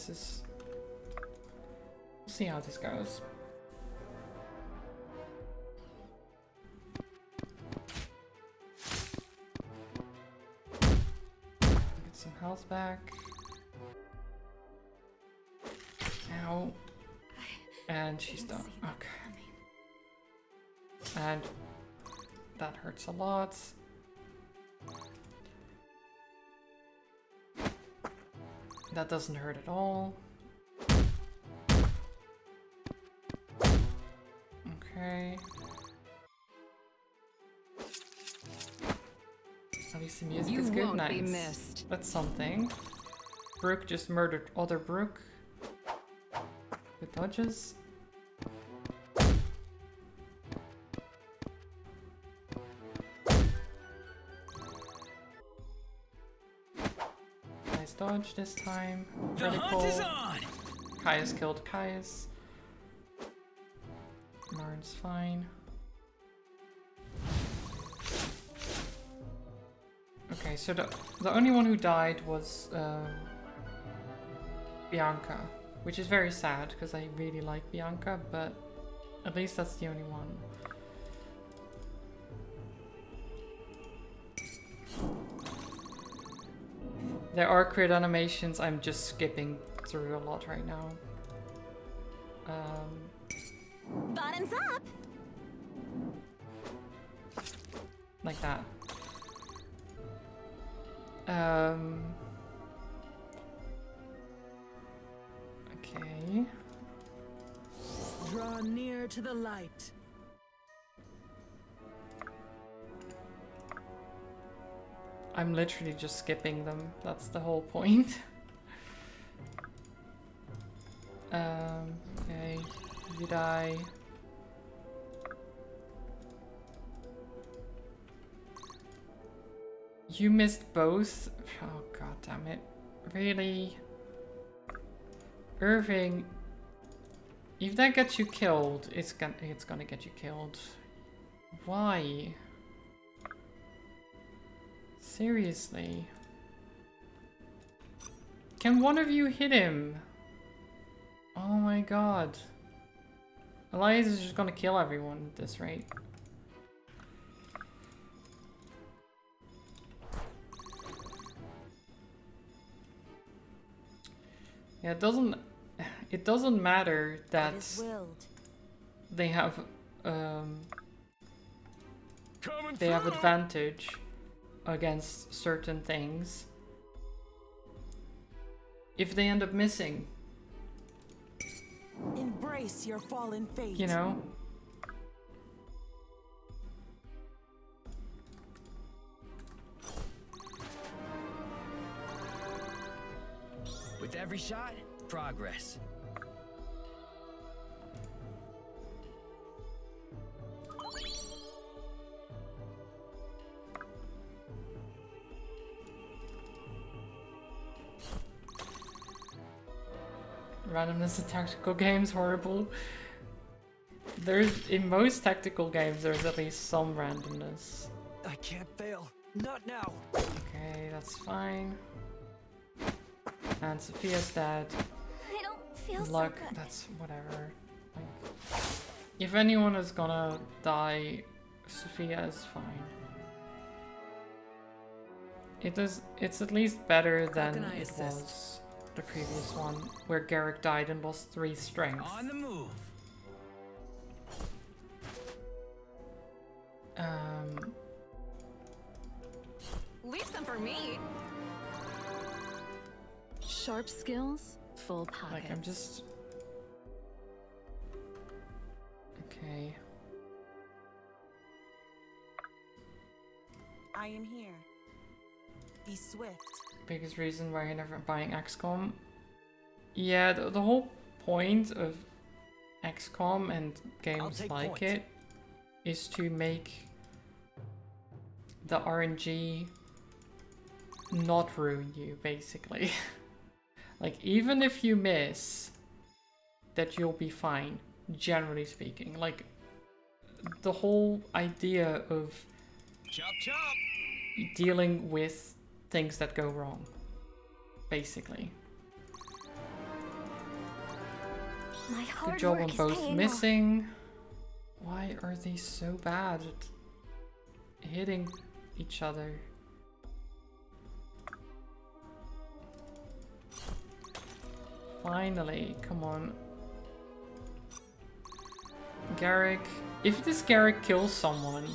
this is... We'll see how this goes. Get some health back. Ow. And she's done. Okay. And that hurts a lot. That doesn't hurt at all. Okay. At least the music is good. You won't Nice. be missed. That's something. Brooke just murdered other Brooke. Good dodges. Nice dodge this time. The Critical. hunt is on! Caius killed Caius. Marn's fine. Okay, so the only one who died was Bianca, which is very sad because I really like Bianca, but at least that's the only one. There are crit animations, I'm just skipping through a lot right now. Bottoms up. Like that. Okay. Draw near to the light. I'm literally just skipping them. That's the whole point. Okay. You die. You missed both? Oh god damn it. Really? Irving, if that gets you killed, it's gonna get you killed. Why? Seriously? Can one of you hit him? Oh my god. Elias is just gonna kill everyone at this rate. Yeah, it doesn't matter that they have advantage against certain things if they end up missing. Embrace your fallen fate. You know? With every shot, progress. Randomness in tactical games, horrible. In most tactical games, there's at least some randomness. I can't fail. Not now. Okay, that's fine. And Sophia's dead. I don't feel Luck, so good. that's whatever. Like, if anyone is gonna die, Sophia is fine. It's at least better than it was the previous one, where Garrick died and lost 3 strength. On the move. Leave some for me. Sharp skills, full pockets. Like, I'm just... Okay. I am here. Be swift. Biggest reason why you're never buying XCOM? Yeah, the whole point of XCOM and games like point. it is to make the RNG not ruin you, basically. Like, even if you miss, that you'll be fine, generally speaking. Like, the whole idea of Chop chop. dealing with things that go wrong, basically. My hard Good job work on is both paying off. missing. Why are they so bad at hitting each other? Finally, come on. Garrick. If this Garrick kills someone,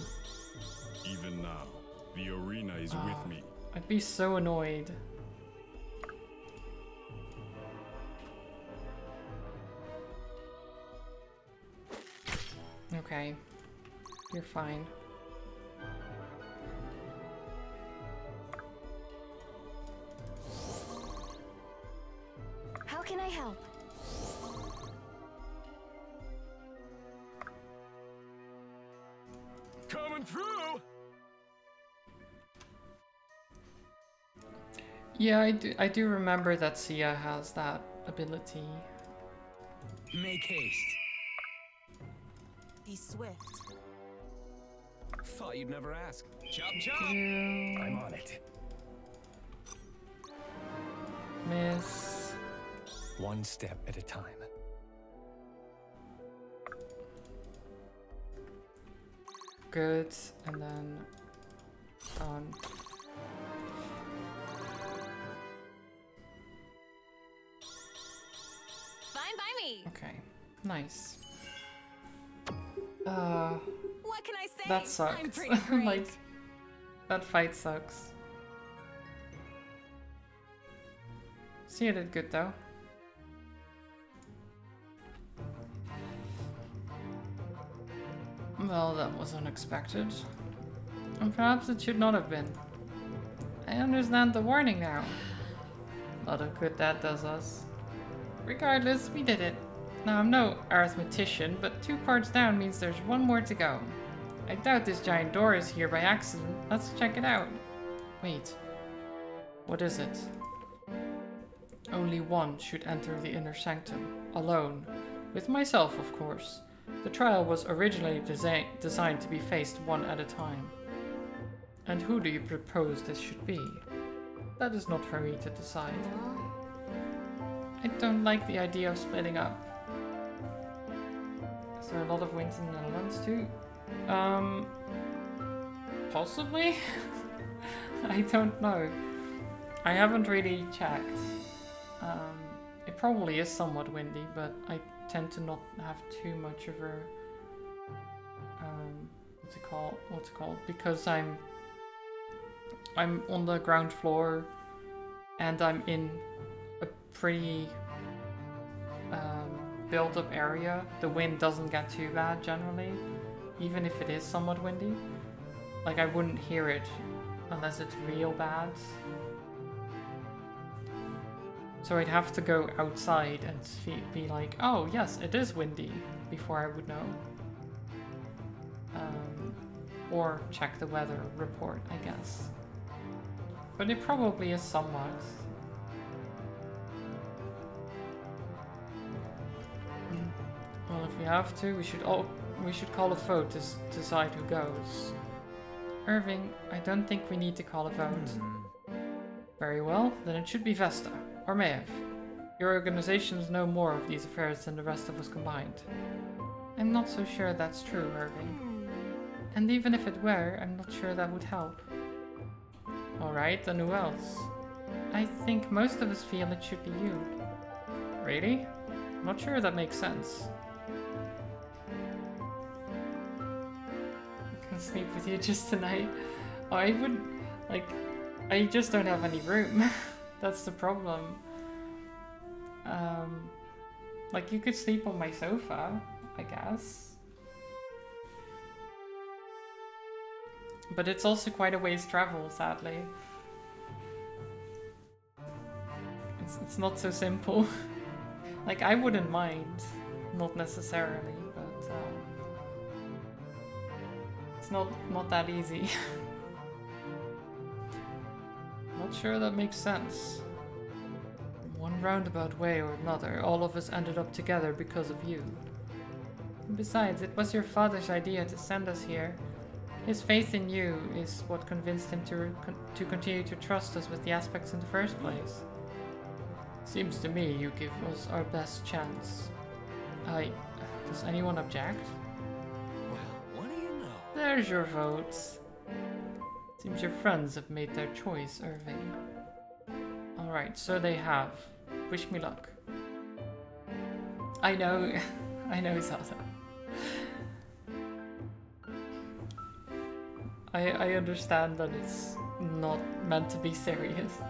Even now, the arena is with me. I'd be so annoyed. Okay. You're fine. How can I help? Coming through! Yeah, I do remember that Sia has that ability. Make haste. Be swift. Thought you'd never ask. Chop chop! I'm on it. Miss. One step at a time. Good, and then done. Fine by me. Okay, nice. What can I say? That I'm sucks. pretty great. Like, that fight sucks. Sia did good though. Well, that was unexpected. And perhaps it should not have been. I understand the warning now. Lot of good that does us. Regardless, we did it. Now, I'm no arithmetician, but 2 parts down means there's 1 more to go. I doubt this giant door is here by accident. Let's check it out. Wait. What is it? Only one should enter the inner sanctum. Alone. With myself, of course. The trial was originally designed to be faced one at a time. And who do you propose this should be? That is not for me to decide. I don't like the idea of splitting up. Is there a lot of wins in the Netherlands too? Possibly? I don't know. I haven't really checked. It probably is somewhat windy, but I tend to not have too much of a what's it called? Because I'm on the ground floor and I'm in a pretty built up area. The wind doesn't get too bad generally, even if it is somewhat windy. Like, I wouldn't hear it unless it's real bad. So I'd have to go outside and be like, oh yes, it is windy, before I would know. Or check the weather report, I guess. But it probably is somewhat. Well, if we have to, we should call a vote to decide who goes. Irving, I don't think we need to call a vote. Very well, then it should be Vesta. Or Maev. Your organizations know more of these affairs than the rest of us combined. I'm not so sure that's true, Irving. And even if it were, I'm not sure that would help. Alright, then who else? I think most of us feel it should be you. Really? I'm not sure that makes sense. I can sleep with you just tonight. Oh, I would... like... I just don't have any room. That's the problem. Like, you could sleep on my sofa, I guess. But it's also quite a ways travel, sadly. It's not so simple. Like, I wouldn't mind, not necessarily, but it's not that easy. Not sure that makes sense. One roundabout way or another, all of us ended up together because of you. And besides, it was your father's idea to send us here. His faith in you is what convinced him to continue to trust us with the aspects in the first place. Seems to me you give us our best chance. Does anyone object? Well, what do you know? There's your votes. Seems your friends have made their choice, Irving. Alright, so they have. Wish me luck. I know, I know, Zelda. I understand that it's not meant to be serious.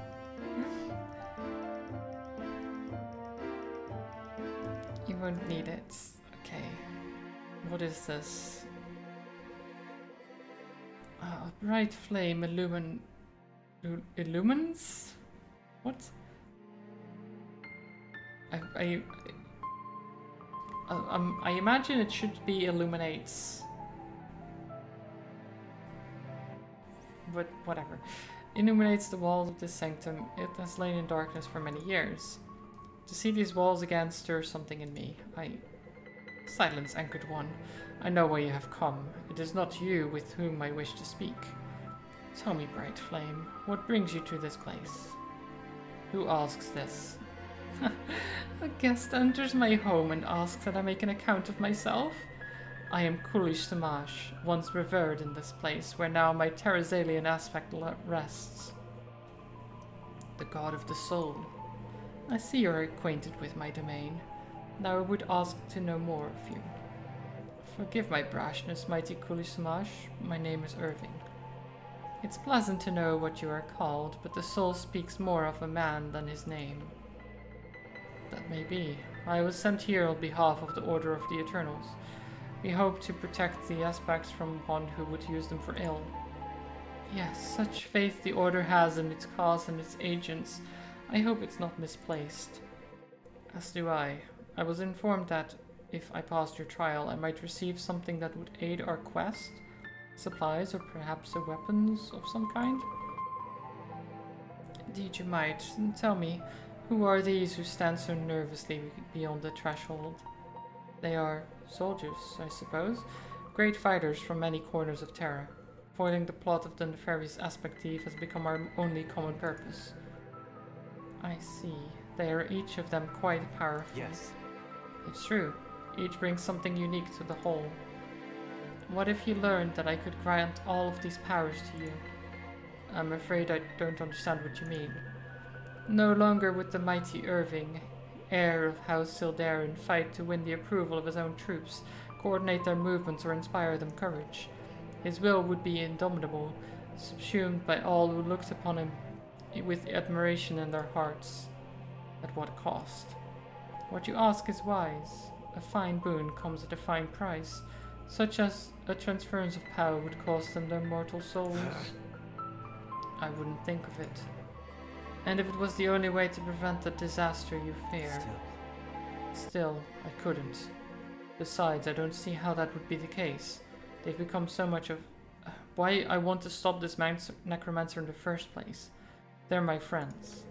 You won't need it. Okay. What is this? A bright flame illumines? What? I imagine it should be illuminates. But whatever. Illuminates the walls of this sanctum. It has lain in darkness for many years. To see these walls again stirs something in me. Silence, anchored one. I know why you have come. It is not you with whom I wish to speak. Tell me, bright flame, what brings you to this place? Who asks this? A guest enters my home and asks that I make an account of myself? I am Kulish Samash, once revered in this place, where now my Terrazalian aspect rests. The god of the soul. I see you are acquainted with my domain. Now I would ask to know more of you. Forgive my brashness, mighty Kulish Samash. My name is Irving. It's pleasant to know what you are called, but the soul speaks more of a man than his name. That may be. I was sent here on behalf of the Order of the Eternals. We hope to protect the aspects from one who would use them for ill. Yes, such faith the Order has in its cause and its agents. I hope it's not misplaced. As do I. I was informed that if I passed your trial, I might receive something that would aid our quest. Supplies or perhaps a weapons of some kind? Indeed you might. Tell me, who are these who stand so nervously beyond the threshold? They are soldiers, I suppose. Great fighters from many corners of Terra. Foiling the plot of the nefarious aspect thief has become our only common purpose. I see. They are each of them quite powerful. Yes. It's true. Each brings something unique to the whole. What if you learned that I could grant all of these powers to you? I'm afraid I don't understand what you mean. No longer would the mighty Irving, heir of House Sildarin, fight to win the approval of his own troops, coordinate their movements, or inspire them courage. His will would be indomitable, subsumed by all who looked upon him with admiration in their hearts. At what cost? What you ask is wise. A fine boon comes at a fine price, such as a transference of power would cost them their mortal souls. I wouldn't think of it. And if it was the only way to prevent the disaster you fear. Still, I couldn't. Besides, I don't see how that would be the case. They've become so much of... why I want to stop this necromancer in the first place. They're my friends.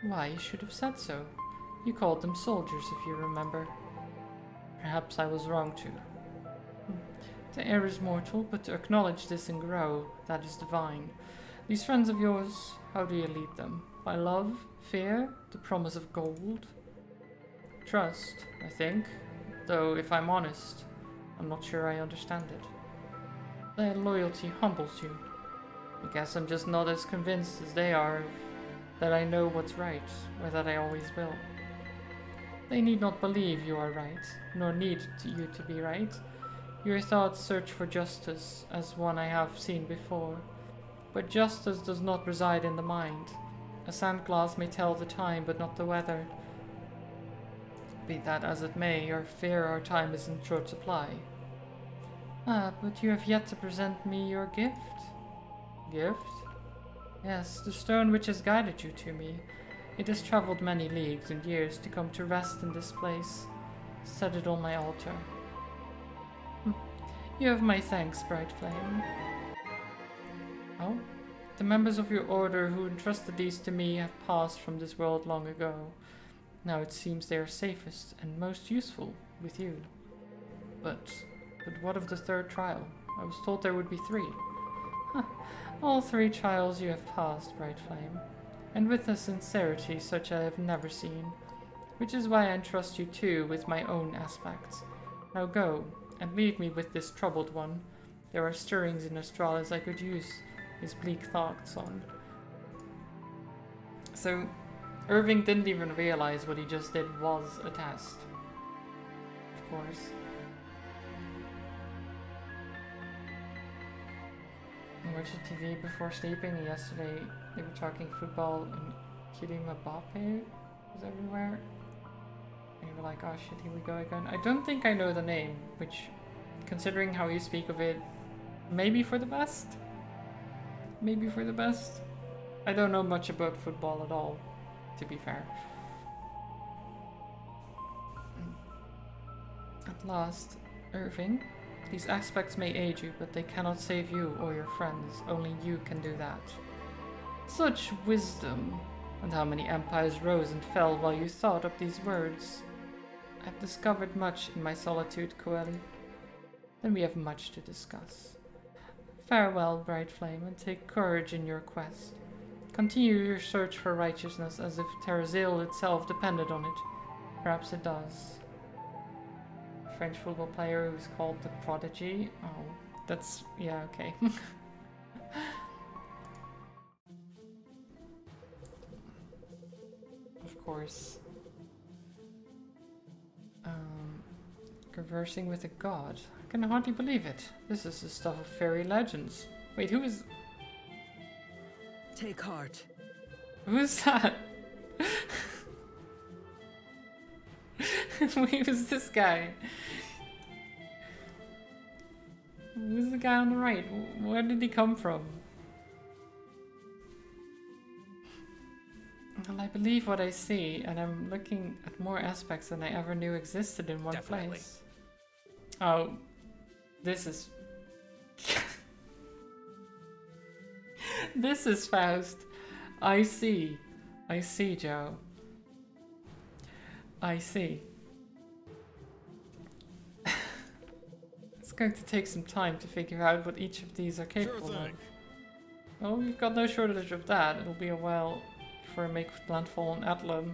Why, you should have said so. You called them soldiers, if you remember. Perhaps I was wrong too. The air is mortal, but to acknowledge this and grow, that is divine. These friends of yours, how do you lead them? By love, fear, the promise of gold? Trust, I think. Though, if I'm honest, I'm not sure I understand it. Their loyalty humbles you. I guess I'm just not as convinced as they are that I know what's right, or that I always will. They need not believe you are right, nor need you to be right. Your thoughts search for justice, as one I have seen before. But justice does not reside in the mind. A sandglass may tell the time, but not the weather. Be that as it may, I fear our time is in short supply. Ah, but you have yet to present me your gift. Gift? Yes, the stone which has guided you to me. It has traveled many leagues and years to come to rest in this place. Set it on my altar. You have my thanks, bright flame. Oh? The members of your order who entrusted these to me have passed from this world long ago. Now it seems they are safest and most useful with you. But what of the third trial? I was told there would be 3. All 3 trials you have passed, bright flame, and with a sincerity such I have never seen. which is why I entrust you too with my own aspects. Now go, and leave me with this troubled one. There are stirrings in Astralis I could use his bleak thoughts on. So, Irving didn't even realize what he just did was a test. Of course. I watched TV before sleeping, and yesterday they were talking football and Kylian Mbappe was everywhere. And you were like, oh shit, here we go again. I don't think I know the name, which, considering how you speak of it, maybe for the best? Maybe for the best? I don't know much about football at all, to be fair. At last, Irving. These aspects may aid you, but they cannot save you or your friends. Only you can do that. Such wisdom! And how many empires rose and fell while you thought of these words. I've discovered much in my solitude, Coeli. Then we have much to discuss. Farewell, bright flame, and take courage in your quest. Continue your search for righteousness as if Terrazil itself depended on it. Perhaps it does. A French football player who's called the Prodigy. Oh, that's... yeah, okay. Of course. Conversing with a god. I can hardly believe it. This is the stuff of fairy legends. Wait, who is... Take heart. Who's that? Wait, who's this guy? Who's the guy on the right? Where did he come from? Well, I believe what I see, and I'm looking at more aspects than I ever knew existed in one place. Oh, this is... This is Faust. I see. I see, Joe. I see. It's going to take some time to figure out what each of these are capable of. Well, we've got no shortage of that. It'll be a while before I make landfall on Atlan.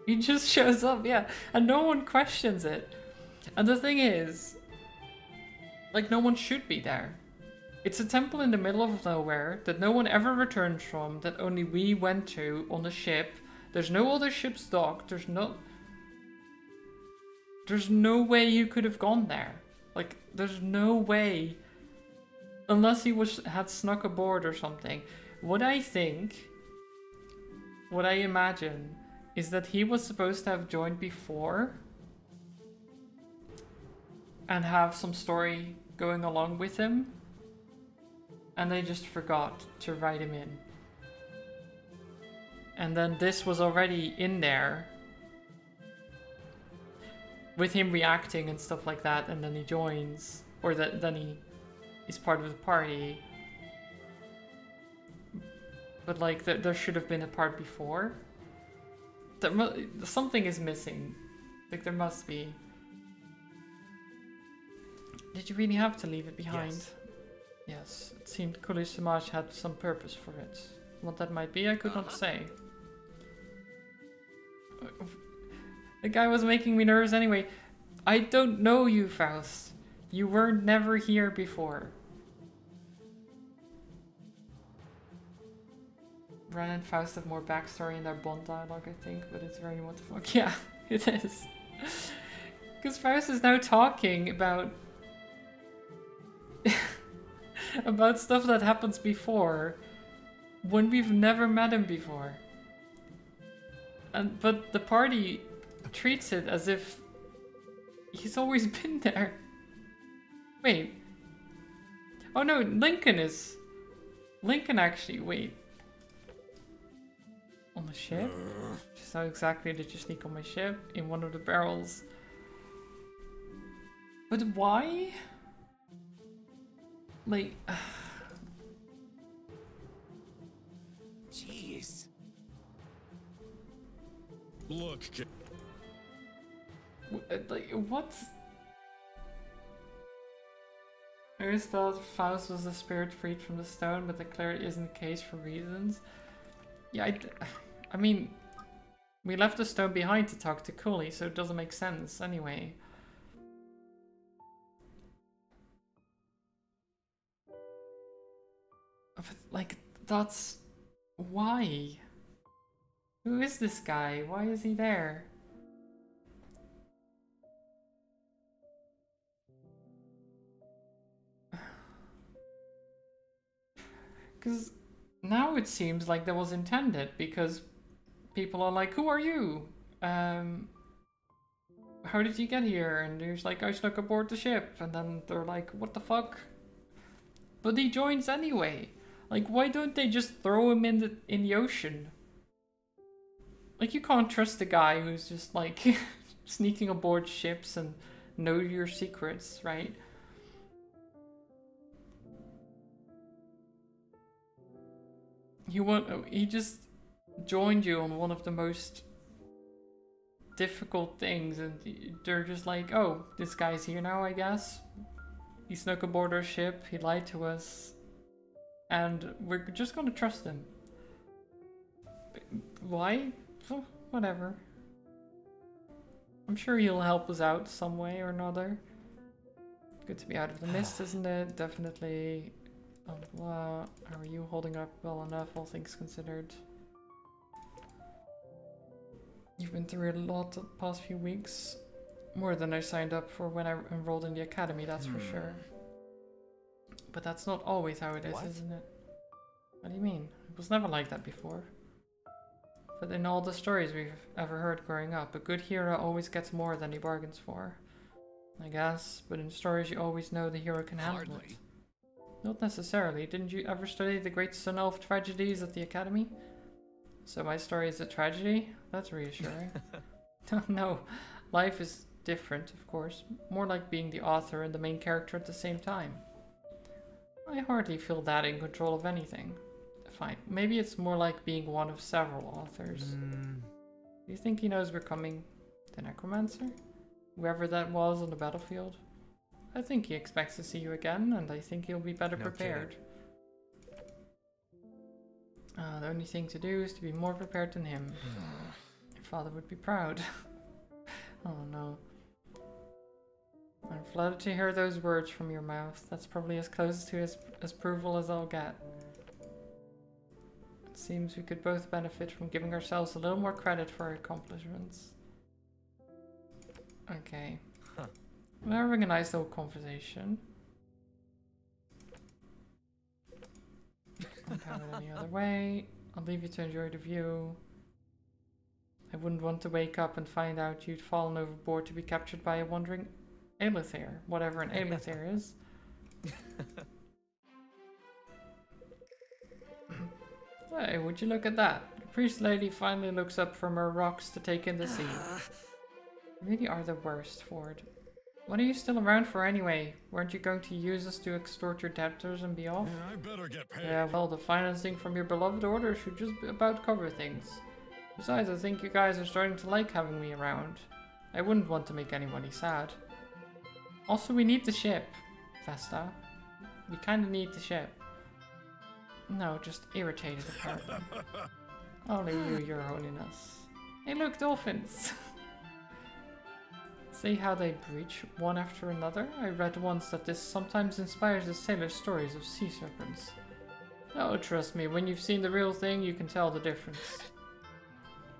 He just shows up, yeah, and no one questions it. And the thing is, like, no one should be there. It's a temple in the middle of nowhere that no one ever returns from, that only we went to on a ship. There's no other ships docked. There's no way you could have gone there. Like, there's no way, unless he had snuck aboard or something. What I imagine is that he was supposed to have joined before and have some story going along with him, and they just forgot to write him in. And then this was already in there with him reacting and stuff like that, and then he joins, or then he is part of the party. But like, there should have been a part before. Something is missing. Like, there must be. Did you really have to leave it behind? Yes. Yes, it seemed Kuli Samaj had some purpose for it. What that might be, I could not say. The guy was making me nervous anyway. I don't know you, Faust. You were never here before. Ren and Faust have more backstory in their Bond dialogue, I think, but it's very what the fuck. Yeah, it is. Because Faust is now talking about about stuff that happens before when we've never met him before. But the party treats it as if he's always been there. Wait. Oh no, Lincoln actually, wait. On the ship? Just how exactly did you sneak on my ship? In one of the barrels. But why? Like... Jeez. Look, like, what? I always thought Faust was a spirit freed from the stone, but declared it isn't the case for reasons. Yeah, I mean, We left the stone behind to talk to Cooley, so it doesn't make sense anyway. But, like, that's... Why? Who is this guy? Why is he there? Because now it seems like that was intended, because people are like, who are you? How did you get here? And he's like, I snuck aboard the ship. And then they're like, what the fuck? But he joins anyway. Like, why don't they just throw him in the ocean? Like, you can't trust a guy who's just like sneaking aboard ships and know your secrets, right? He just joined you on one of the most difficult things, and they're just like, oh, this guy's here now, I guess. He snuck aboard our ship, he lied to us, and we're just gonna trust him. Why? Oh, whatever. I'm sure he'll help us out some way or another. Good to be out of the mist, isn't it? Definitely. Oh, blah. How are you holding up well enough, all things considered? You've been through a lot the past few weeks. More than I signed up for when I enrolled in the academy, that's for sure. But that's not always how it is, isn't it? What do you mean? It was never like that before. But in all the stories we've ever heard growing up, a good hero always gets more than he bargains for. I guess, but in stories you always know the hero can handle it. Not necessarily. Didn't you ever study the great Sun Elf tragedies at the academy? So my story is a tragedy? That's reassuring. No, life is different, of course. More like being the author and the main character at the same time. I hardly feel that in control of anything. Fine, maybe it's more like being one of several authors. Do you think he knows we're coming? The Necromancer? Whoever that was on the battlefield? I think he expects to see you again, and I think he'll be better prepared. The only thing to do is to be more prepared than him. Your father would be proud. Oh no. I'm flattered to hear those words from your mouth. That's probably as close to his approval as I'll get. It seems we could both benefit from giving ourselves a little more credit for our accomplishments. Okay. We're having a nice little conversation. Can't have it any other way. I'll leave you to enjoy the view. I wouldn't want to wake up and find out you'd fallen overboard to be captured by a wandering Aelithair, whatever an Aelithair is. Hey, would you look at that? The priest lady finally looks up from her rocks to take in the sea. You really are the worst, Ford. What are you still around for anyway? Weren't you going to use us to extort your debtors and be off? I better get paid. Yeah, well, the financing from your beloved order should just about cover things. Besides, I think you guys are starting to like having me around. I wouldn't want to make anybody sad. Also, we need the ship, Vesta. We kinda need the ship. No, just irritated apparently. Only you, your holiness. Hey look, dolphins! See how they breach one after another? I read once that this sometimes inspires the sailors' stories of sea serpents. Oh, trust me, when you've seen the real thing, you can tell the difference.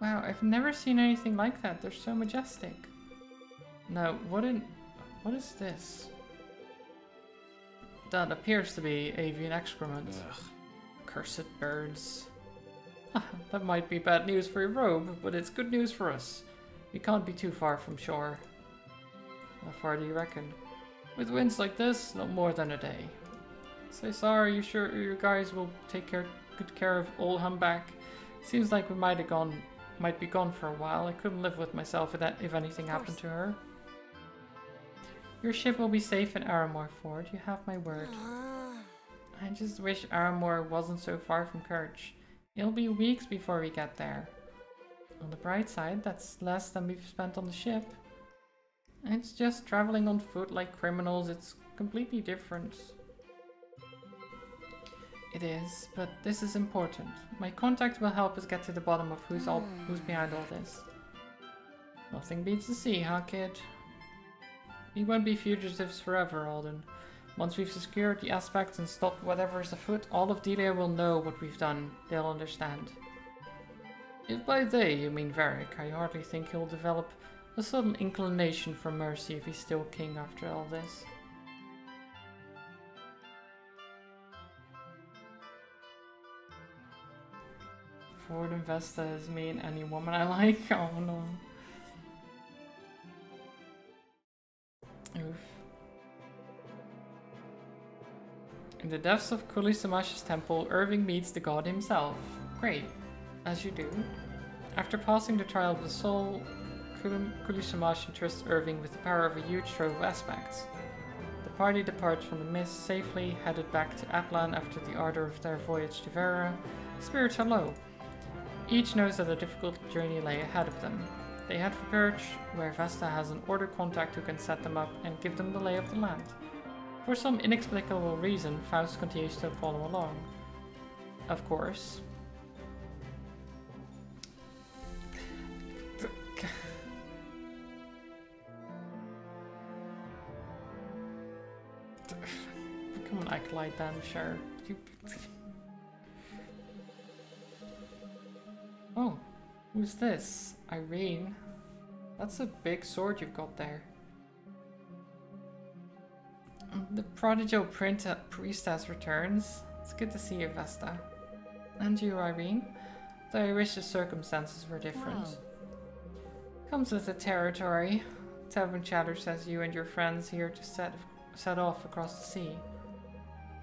Wow, I've never seen anything like that. They're so majestic. Now, what is this? That appears to be avian excrement. Ugh. Cursed birds. That might be bad news for your robe, but it's good news for us. We can't be too far from shore. How far do you reckon? With winds like this, not more than a day. Say, sorry, are you sure you guys will take good care of old Humback? Seems like we might be gone for a while. I couldn't live with myself if anything happened to her. Your ship will be safe in Aramor, Ford. You have my word. I just wish Aramor wasn't so far from Kerch. It'll be weeks before we get there. On the bright side, that's less than we've spent on the ship. It's just traveling on foot like criminals. It's completely different. It is, but this is important. My contact will help us get to the bottom of who's behind all this. Nothing beats the sea, huh, kid? We won't be fugitives forever, Alden. Once we've secured the aspects and stopped whatever is afoot, all of Delia will know what we've done. They'll understand. If by they you mean Varric, I hardly think he'll develop a sudden inclination for mercy if he's still king after all this. Ford and Vesta is me and any woman I like. Oh no. Oof. In the depths of Kulisamash's temple, Irving meets the god himself. Great, as you do. After passing the trial of the soul, Kulisamash entrusts Irving with the power of a huge trove of aspects. The party departs from the mist safely, headed back to Atlan after the ardor of their voyage to Vera. Spirits are low. Each knows that a difficult journey lay ahead of them. They head for Perch, where Vesta has an order contact who can set them up and give them the lay of the land. For some inexplicable reason, Faust continues to follow along. Of course. Come on, Acolyte then, sure. Oh, who's this? Irene? That's a big sword you've got there. The prodigal priestess returns. It's good to see you, Vesta. And you, Irene? Though I wish the circumstances were different. Wow. Comes with the territory. Tavern Chatter says you and your friends here to set off across the sea.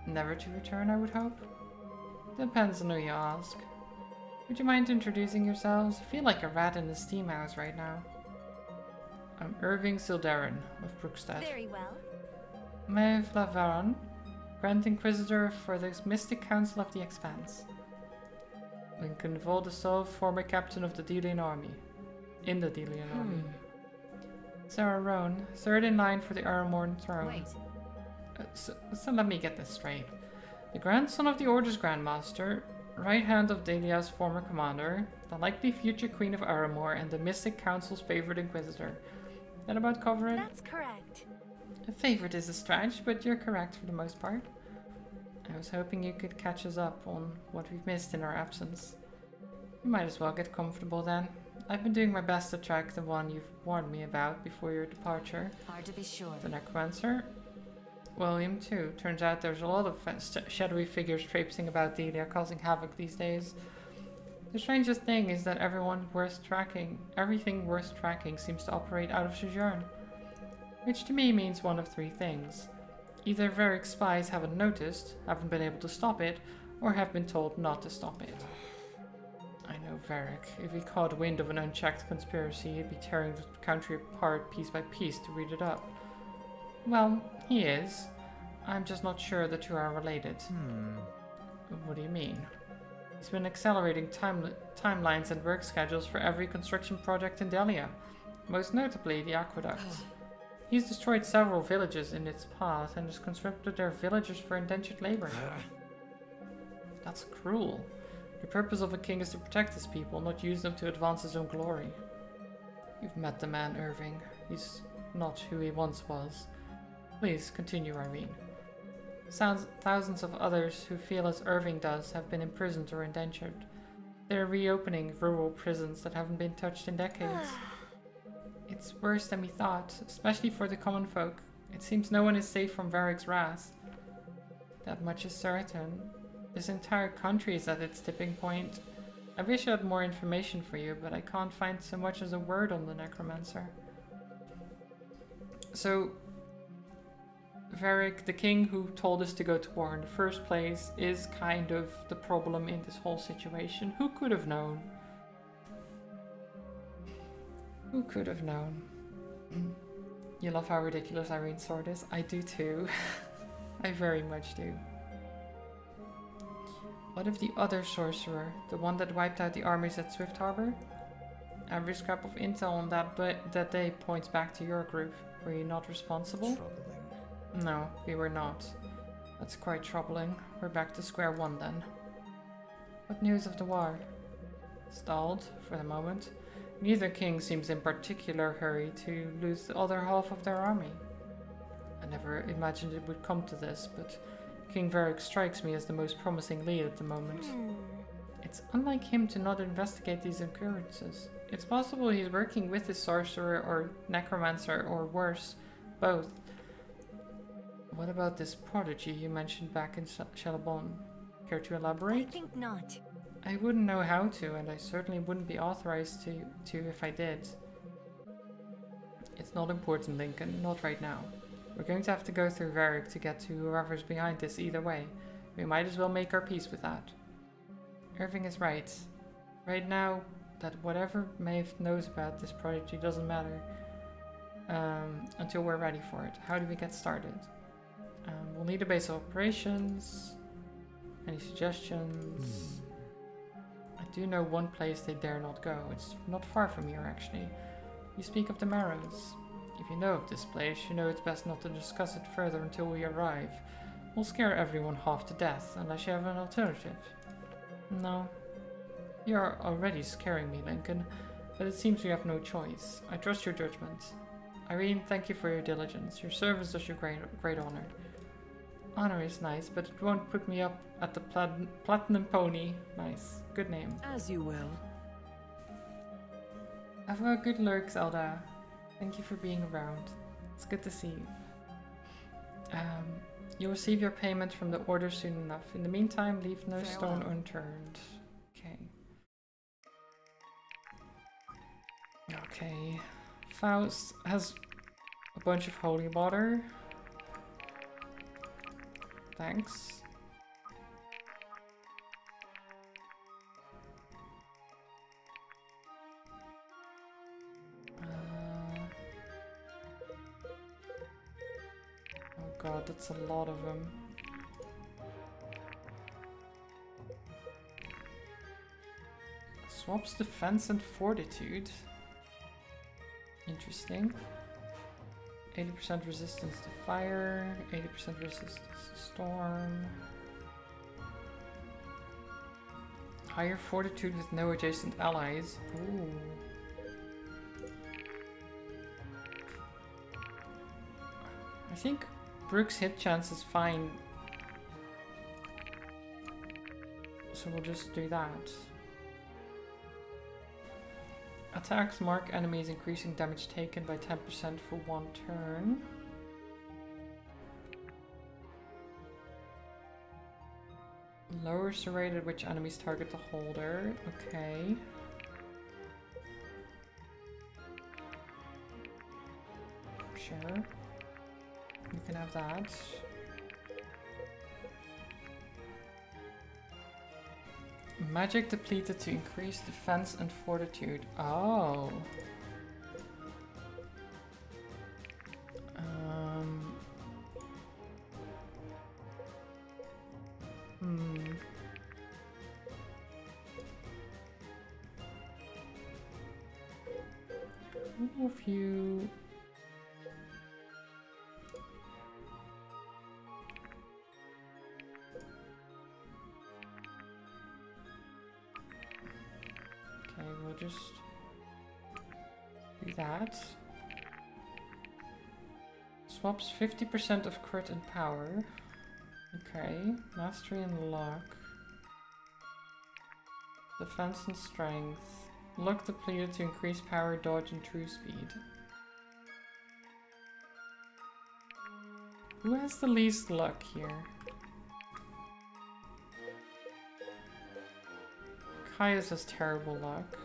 Never to return, I would hope? Depends on who you ask. Would you mind introducing yourselves? I feel like a rat in the steam house right now. I'm Irving Sildarin of Brookstead. Very well. Maeve Lavaron, Grand Inquisitor for the Mystic Council of the Expanse. Lincoln Voldesov, former captain of the Delian Army. In the Delian Army. Sarah Roan, third in line for the Aramorn throne. Wait. So let me get this straight. The grandson of the Order's Grandmaster, right hand of Delia's former commander, the likely future Queen of Aramor, and the Mystic Council's favorite Inquisitor. That about cover it? That's correct. A favorite is a stretch, but you're correct for the most part. I was hoping you could catch us up on what we've missed in our absence. You might as well get comfortable then. I've been doing my best to track the one you've warned me about before your departure. Hard to be sure. The Necromancer. William too. Turns out there's a lot of shadowy figures traipsing about Delia, causing havoc these days. The strangest thing is that everything worth tracking seems to operate out of Sojourn. Which to me means one of three things. Either Varric's spies haven't noticed, haven't been able to stop it, or have been told not to stop it. I know Varric. If he caught wind of an unchecked conspiracy, he'd be tearing the country apart piece by piece to read it up. Well, he is. I'm just not sure the two are related. What do you mean? He's been accelerating timelines and work schedules for every construction project in Delia, most notably the aqueduct. He's destroyed several villages in its path and has conscripted their villagers for indentured labor. That's cruel. The purpose of a king is to protect his people, not use them to advance his own glory. You've met the man, Irving. He's not who he once was. Please, continue, Irene. Thousands of others who feel as Irving does have been imprisoned or indentured. They're reopening rural prisons that haven't been touched in decades. It's worse than we thought, especially for the common folk. It seems no one is safe from Varric's wrath. That much is certain. This entire country is at its tipping point. I wish I had more information for you, but I can't find so much as a word on the Necromancer. So, Varric, the king who told us to go to war in the first place, is kind of the problem in this whole situation. Who could have known? Who could have known? You love how ridiculous Irene's sword is? I do too. I very much do. What of the other sorcerer? The one that wiped out the armies at Swift Harbor? Every scrap of intel on that day points back to your group. Were you not responsible? Troubling. No, we were not. That's quite troubling. We're back to square one then. What news of the war? Stalled, for the moment. Neither king seems in particular hurry to lose the other half of their army. I never imagined it would come to this, but King Varric strikes me as the most promising lead at the moment. It's unlike him to not investigate these occurrences. It's possible he's working with his sorcerer or necromancer, or worse, both. What about this prodigy you mentioned back in Shelobon? Care to elaborate? I think not. I wouldn't know how to, and I certainly wouldn't be authorized to if I did. It's not important, Lincoln. Not right now. We're going to have to go through Varric to get to whoever's behind this either way. We might as well make our peace with that. Irving is right. Right now, that whatever Maeve knows about this prodigy doesn't matter until we're ready for it. How do we get started? We'll need a base of operations. Any suggestions? I do know one place they dare not go. It's not far from here, actually. You speak of the Marrows. If you know of this place, you know it's best not to discuss it further until we arrive. We'll scare everyone half to death, unless you have an alternative. No. You're already scaring me, Lincoln, but it seems you have no choice. I trust your judgment. Irene, thank you for your diligence. Your service does you great honor. Honor is nice, but it won't put me up at the Platinum Pony. Nice. Good name. As you will. Have a good lurk, Zelda. Thank you for being around. It's good to see you. You'll receive your payment from the order soon enough. In the meantime, leave no stone unturned. Okay. Okay. Faust has a bunch of holy water. Thanks. Oh god, that's a lot of them. Swaps defense and fortitude. Interesting. 80% resistance to fire, 80% resistance to storm. Higher fortitude with no adjacent allies. Ooh. I think Brooke's hit chance is fine. So we'll just do that. Attacks mark enemies, increasing damage taken by 10% for one turn. Lowers the rate at which enemies target the holder. Okay. Sure. You can have that. Magic depleted to increase defense and fortitude. Oh. Who of you... Okay, we'll just do that. Swaps 50% of crit and power. Okay, mastery and luck. Defense and strength. Luck depleted to increase power, dodge, and true speed. Who has the least luck here? Caius has terrible luck.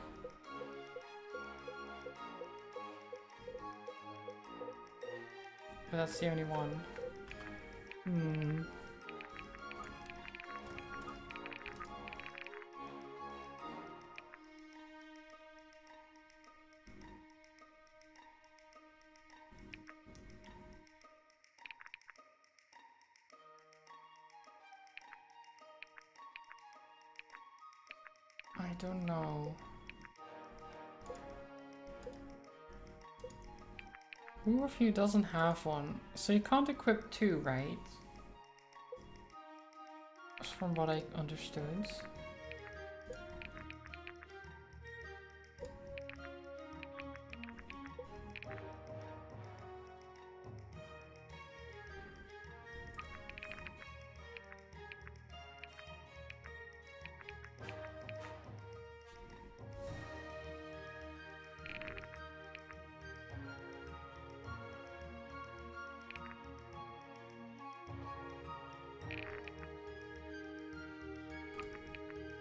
But that's the only one. I don't know. Who of you doesn't have one? So you can't equip two, right? from what I understood.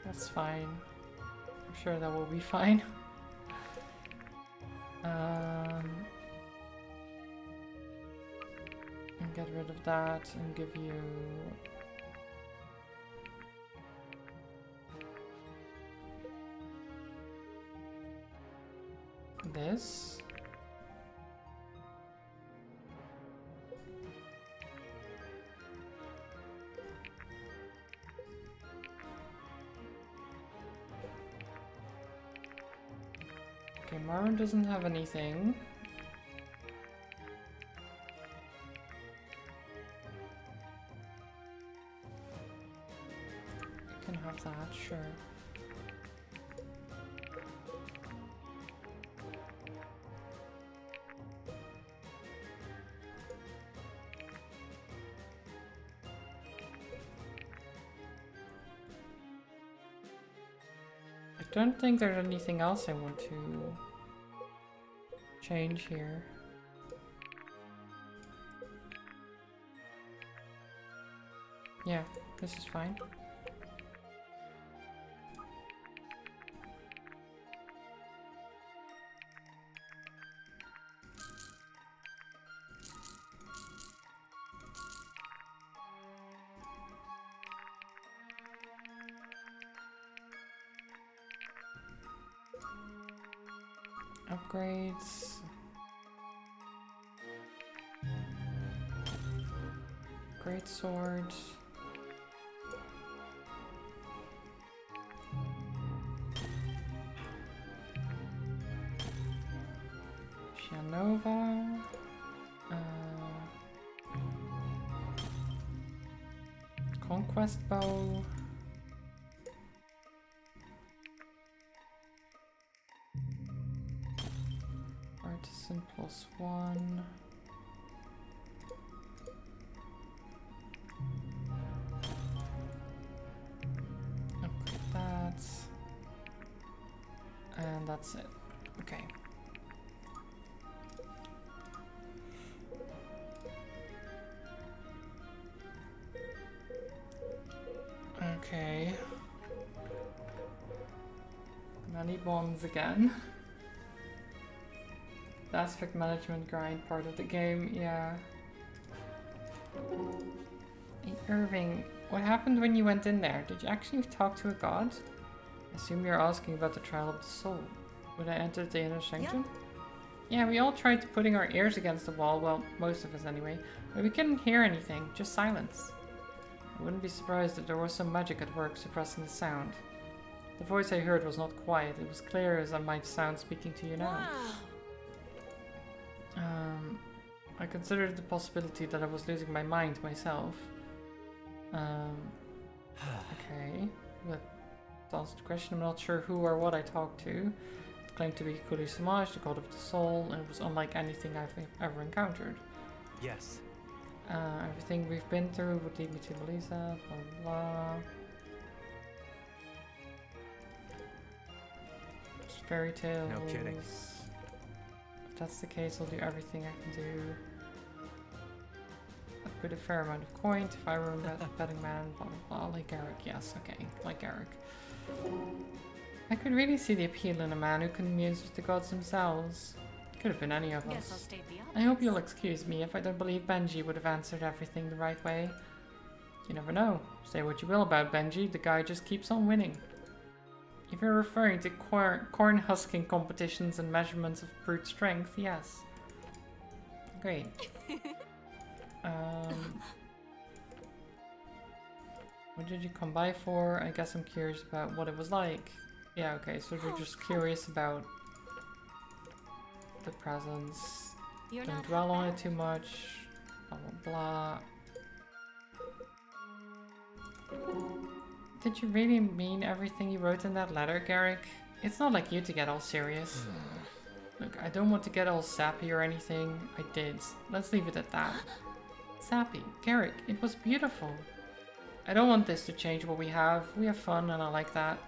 That's fine. I'm sure that will be fine. And get rid of that and give you this. Okay, Marvin doesn't have anything. You can have that, sure. I don't think there's anything else I want to change here. Yeah, this is fine. Upgrades. Great sword. Shanova. Conquest bow. Artisan +1. Upgrade that. And that's it. Okay. Okay. Many bombs again. The aspect management grind part of the game, yeah. Hey, Irving, what happened when you went in there? Did you actually talk to a god? I assume you're asking about the trial of the soul. When I entered the inner sanctum? Yeah, we all tried putting our ears against the wall, well, most of us anyway, but we couldn't hear anything, just silence. I wouldn't be surprised if there was some magic at work suppressing the sound. The voice I heard was not quiet, it was clear as I might sound speaking to you now. Wow. I considered the possibility that I was losing my mind myself. Okay, but to answer the question, I'm not sure who or what I talked to. It claimed to be Kuli Samaj, the god of the soul, and it was unlike anything I've ever encountered. Yes. Everything we've been through would lead me to Melissa, blah blah. Just fairy tales. No kidding. If that's the case, I'll do everything I can do. I put a fair amount of coin if I were a betting man, blah blah blah. Like Eric, yes, okay, like Eric. I could really see the appeal in a man who can muse with the gods themselves. Could have been any of Guess I'll us. stay the I hope you'll excuse me if I don't believe Benji would have answered everything the right way. You never know. Say what you will about Benji, the guy just keeps on winning. If you're referring to corn husking competitions and measurements of brute strength, yes. Great. What did you come by for? I guess I'm curious about what it was like. Yeah, okay, so you're just curious about the presence. You're Don't not dwell on it bad. too much. Blah blah blah. Did you really mean everything you wrote in that letter, Garrick? It's not like you to get all serious. Look, I don't want to get all sappy or anything. I did. Let's leave it at that. Sappy. Garrick, it was beautiful. I don't want this to change what we have. We have fun and I like that.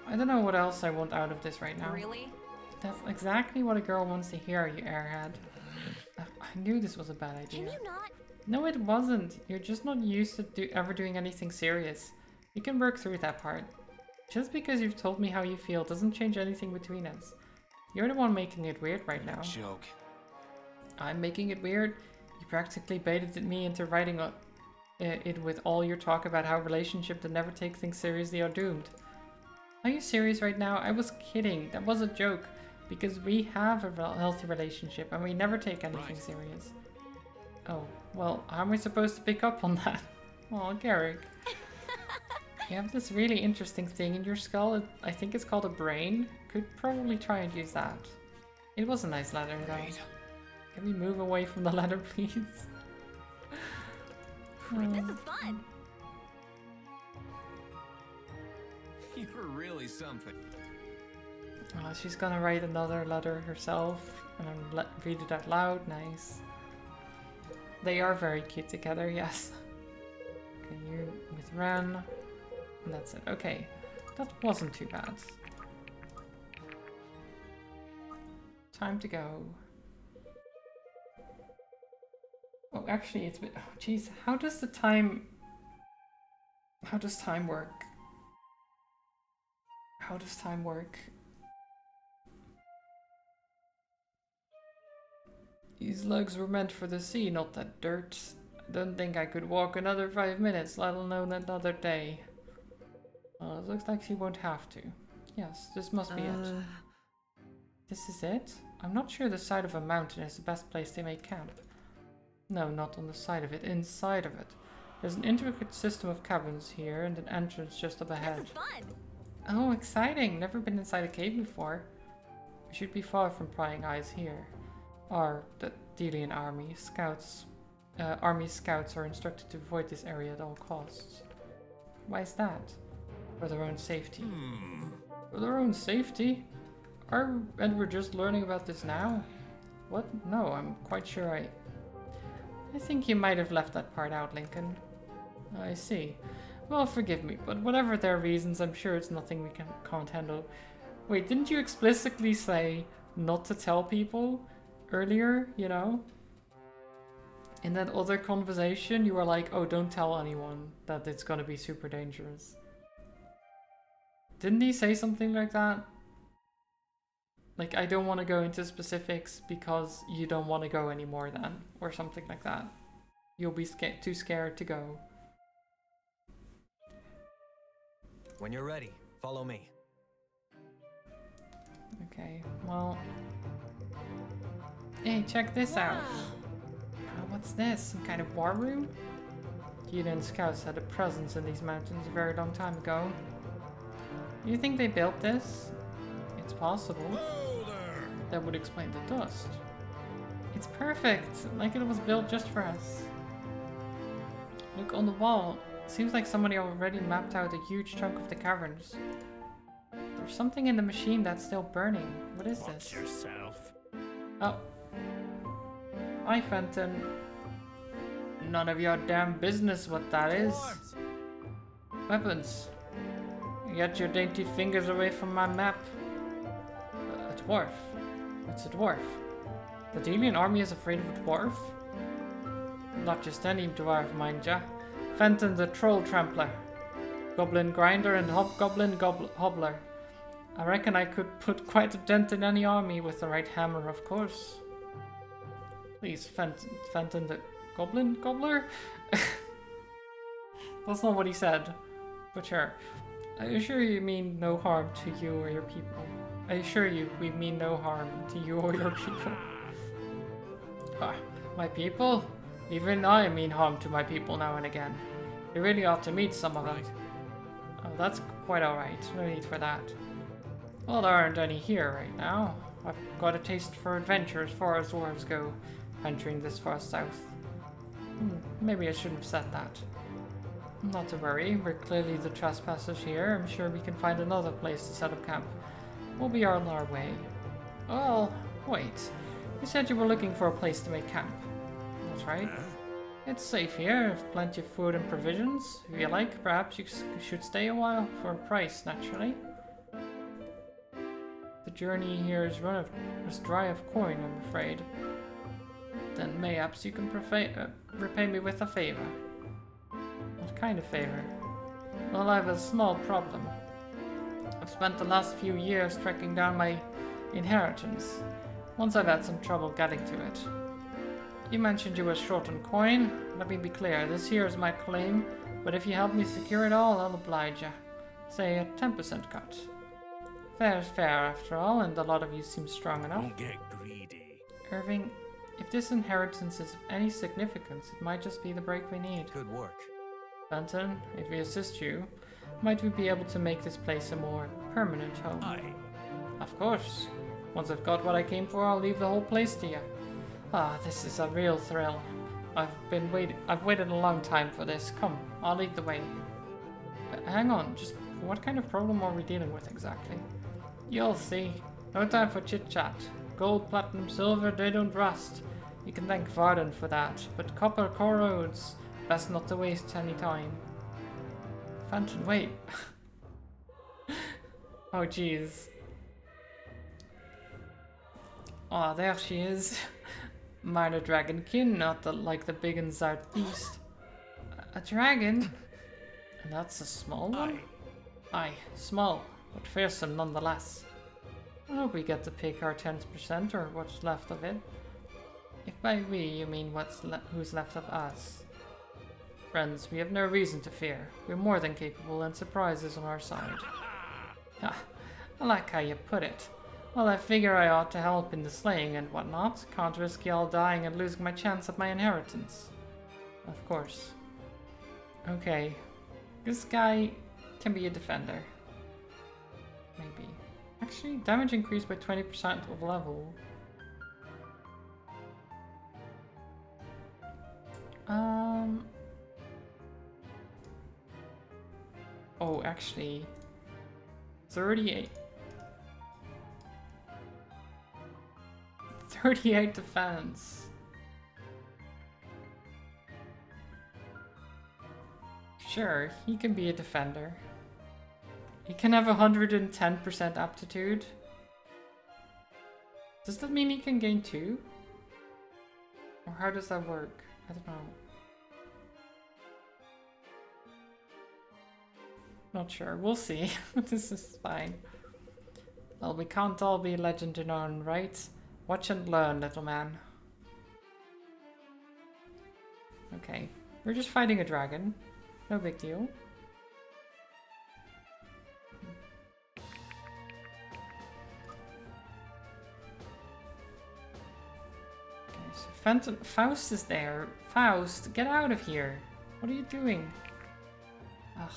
I don't know what else I want out of this right now. Really? That's exactly what a girl wants to hear, you airhead. I knew this was a bad idea. Can you not? No, it wasn't. You're just not used to ever doing anything serious. You can work through that part. Just because you've told me how you feel doesn't change anything between us. You're the one making it weird right now. Joke. I'm making it weird? You practically baited me into writing it with all your talk about how relationships that never take things seriously are doomed. Are you serious right now? I was kidding. That was a joke. Because we have a healthy relationship and we never take anything serious. Oh, well, how am I supposed to pick up on that? Oh, Garrick. You have this really interesting thing in your skull. I think it's called a brain. Could probably try and use that. It was a nice letter, though. Right. Can we move away from the letter, please? This is fun. You're really something. She's gonna write another letter herself and read it out loud. Nice. They are very cute together, yes. Okay, you with Ren. And that's it. Okay, that wasn't too bad. Time to go. Oh, actually, it's been. Oh, jeez, how does time work? How does time work? These legs were meant for the sea, not that dirt. I don't think I could walk another 5 minutes, let alone another day. It looks like she won't have to. Yes, this must be it. This is it? I'm not sure the side of a mountain is the best place to make camp. No, not on the side of it, inside of it. There's an intricate system of caverns here and an entrance just up ahead. This is fun. Oh, exciting! Never been inside a cave before. We should be far from prying eyes here. The Delian army scouts are instructed to avoid this area at all costs. Why is that? For their own safety. For their own safety? And we're just learning about this now? What? No, I'm quite sure I think you might have left that part out, Lincoln. I see. Well, forgive me, but whatever their reasons, I'm sure it's nothing we can't handle. Wait, didn't you explicitly say not to tell people earlier, you know? In that other conversation, you were like, oh, don't tell anyone that it's gonna be super dangerous. Didn't he say something like that? Like, I don't want to go into specifics because you don't want to go anymore then, or something like that. You'll be too scared to go. When you're ready, follow me. Okay, well... Hey, check this out! What's this? Some kind of war room? Delian scouts had a presence in these mountains a very long time ago. You think they built this? It's possible. Whoa there! That would explain the dust. It's perfect! Like it was built just for us. Look on the wall. Seems like somebody already mapped out a huge chunk of the caverns. There's something in the machine that's still burning. What is this? Watch yourself. Oh. Hi, Fenton. None of your damn business what that is. Weapons. Get your dainty fingers away from my map. A dwarf. What's a dwarf? The Delian army is afraid of a dwarf? Not just any dwarf, mind ya. Fenton the troll trampler. Goblin grinder and hobgoblin hobbler. I reckon I could put quite a dent in any army with the right hammer, of course. Please, Fenton the goblin gobbler? That's not what he said. But sure. I assure you mean no harm to you or your people. I assure you we mean no harm to you or your people. My people? Even I mean harm to my people now and again. You really ought to meet some of them. Oh, that's quite alright. No need for that. Well, there aren't any here right now. I've got a taste for adventure as far as dwarves go, venturing this far south. Maybe I shouldn't have said that. Not to worry, we're clearly the trespassers here. I'm sure we can find another place to set up camp. We'll be on our way. Oh, wait. You said you were looking for a place to make camp. That's right. It's safe here, plenty of food and provisions. If you like, perhaps you should stay a while, for a price, naturally. The journey here is dry of coin, I'm afraid. Then mayhaps you can repay me with a favor. What kind of favor? Well, I have a small problem. I've spent the last few years tracking down my inheritance. Once I've had some trouble getting to it. You mentioned you were short on coin. Let me be clear, this here is my claim, but if you help me secure it all, I'll oblige you. Say a 10% cut. Fair is fair after all, and a lot of you seem strong enough. Don't get greedy. Irving, if this inheritance is of any significance, it might just be the break we need. Good work. Benton, if we assist you, might we be able to make this place a more permanent home? Aye. Of course. Once I've got what I came for, I'll leave the whole place to you. Ah, this is a real thrill. I've waited a long time for this. Come, I'll lead the way. Hang on, just what kind of problem are we dealing with exactly? You'll see. No time for chit-chat. Gold, platinum, silver, they don't rust. You can thank Varden for that, but copper corrodes. Best not to waste any time. Phantom, wait. Oh, jeez. Ah, there she is. Minor dragonkin, not like the big and southeast. A dragon? And that's a small one? Aye, small, but fearsome nonetheless. I hope we get to pick our 10% or what's left of it. If by we you mean who's left of us. Friends, we have no reason to fear. We're more than capable and surprise is on our side. Ah, I like how you put it. Well, I figure I ought to help in the slaying and whatnot. Can't risk y'all dying and losing my chance at my inheritance. Of course. Okay. This guy can be a defender. Maybe. Actually, damage increased by 20% of level. Oh, actually. 38 defense. Sure, he can be a defender. He can have 110% aptitude. Does that mean he can gain 2? Or how does that work? I don't know. Not sure. We'll see. This is fine. Well, we can't all be legend in our own right. Watch and learn, little man. Okay. We're just fighting a dragon. No big deal. Okay, so Phantom Faust is there. Faust, get out of here. What are you doing? Ugh.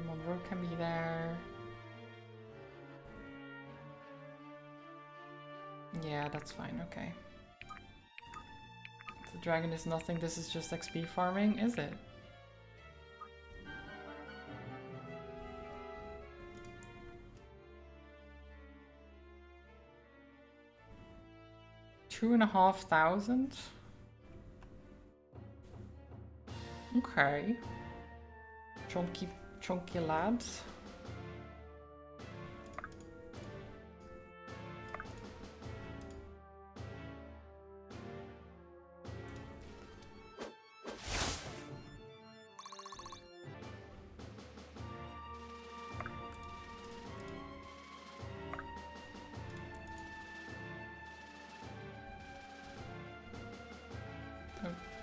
Monroe can be there. Yeah, that's fine, okay. The dragon is nothing, this is just XP farming, is it? $2,500? Okay. Chunky lads.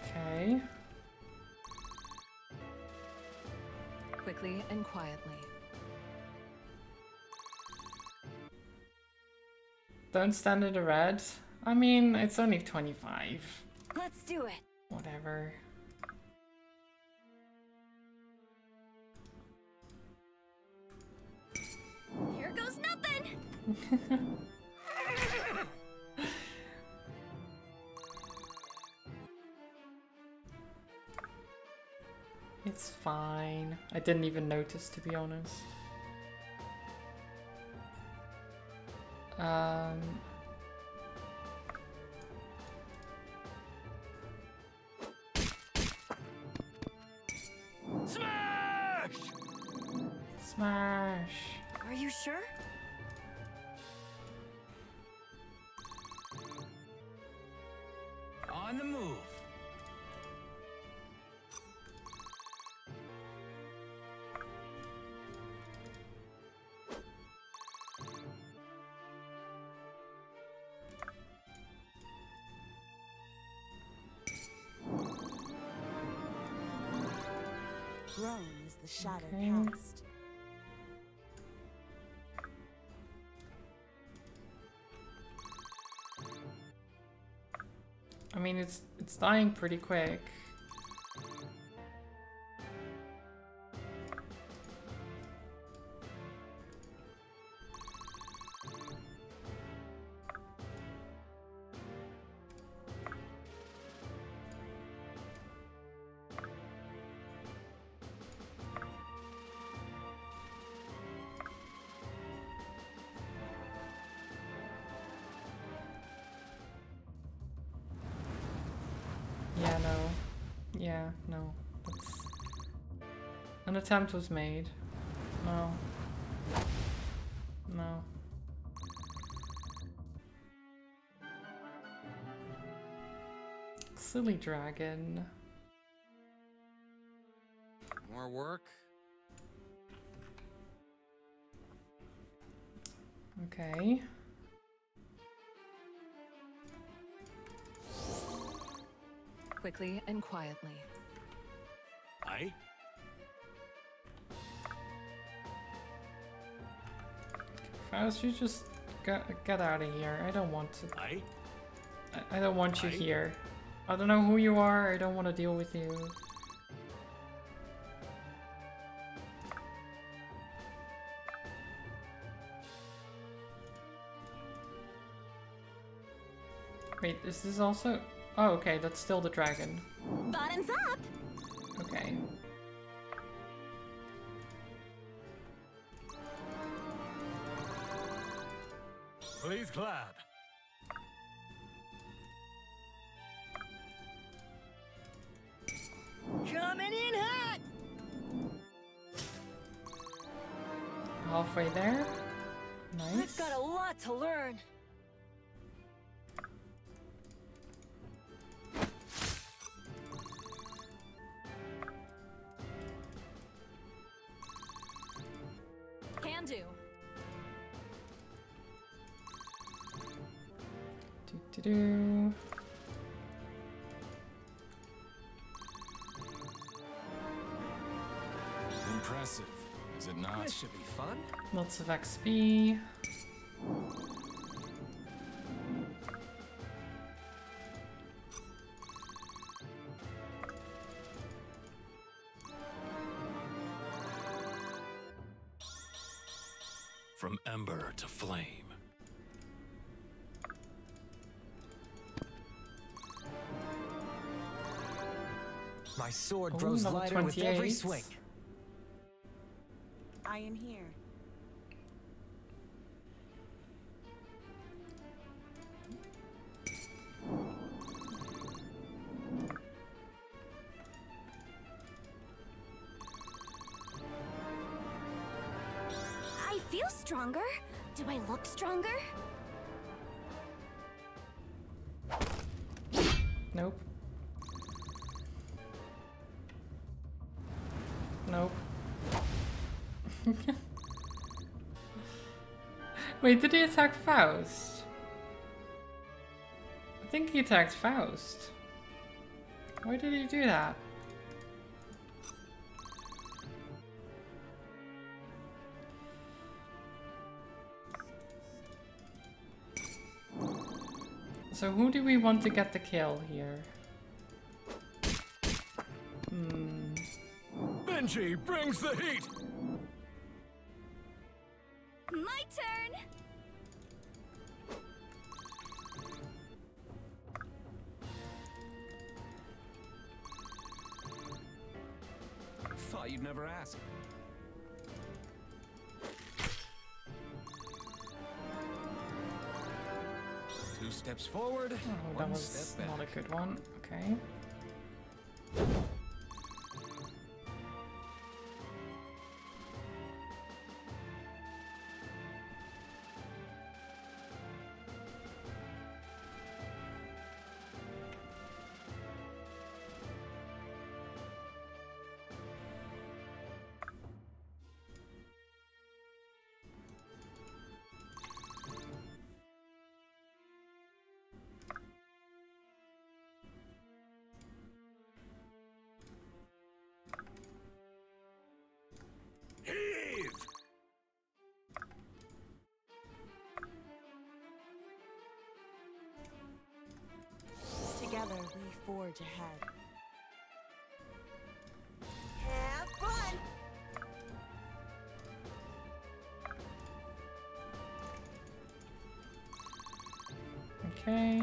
Okay. Quickly and quietly. Don't stand in the red. I mean, it's only 25. Let's do it. Whatever. It's fine. I didn't even notice, to be honest. Smash! Smash! Are you sure? On the move. Grown is the shadow Okay. cast. I mean, it's dying pretty quick. Yeah, no. Yeah, no. That's... An attempt was made. No. No. Silly dragon. More work? Okay. Quickly and quietly. Aye? Faust, you just get out of here. I don't want to. Aye? I don't want you Aye. here. I don't know who you are. I don't want to deal with you. Wait, is this also... Oh, okay, that's still the dragon. Bottoms up! Okay. Please clap. Coming in hot! Halfway there. I've Nice. got a lot to learn. Can do. Do-do-do. Impressive, is it not? This should be fun. Lots of XP. From ember to flame. My sword Ooh, grows level lighter with every 28. swing. I am here. I feel stronger. Do I look stronger? Nope. Nope. Wait, did he attack Faust? I think he attacked Faust. Why did he do that? So who do we want to get the kill here? Benji brings the heat! My turn! Thought you'd never ask. Two steps forward, Oh, that one was step back. not a good one. Okay. Heave! Together we forge ahead. Have fun! Okay.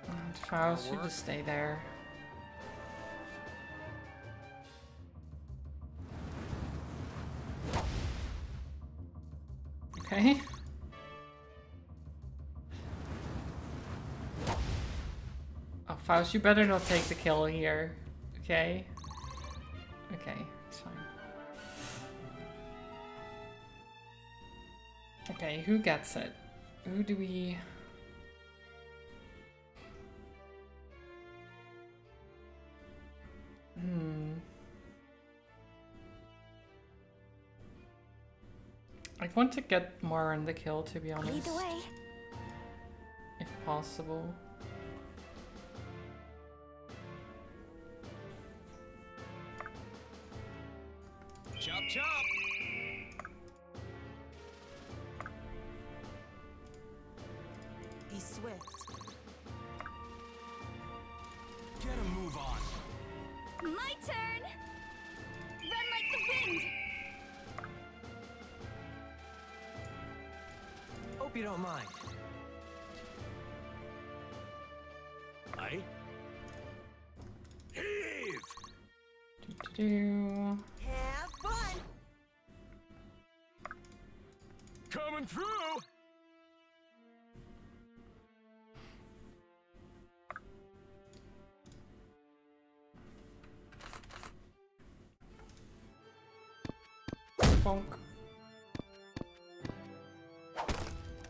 And Faust should just stay there. Okay. Oh, Faust, you better not take the kill here. Okay? Okay, it's fine. Okay, who gets it? Who do we... I want to get more on the kill, to be honest. Lead the way. If possible. Chop chop! Be swift. Get a move on. My turn! Run like the wind! Hope you don't mind. Aye. Heave! Do. Have fun! Coming through! Bonk.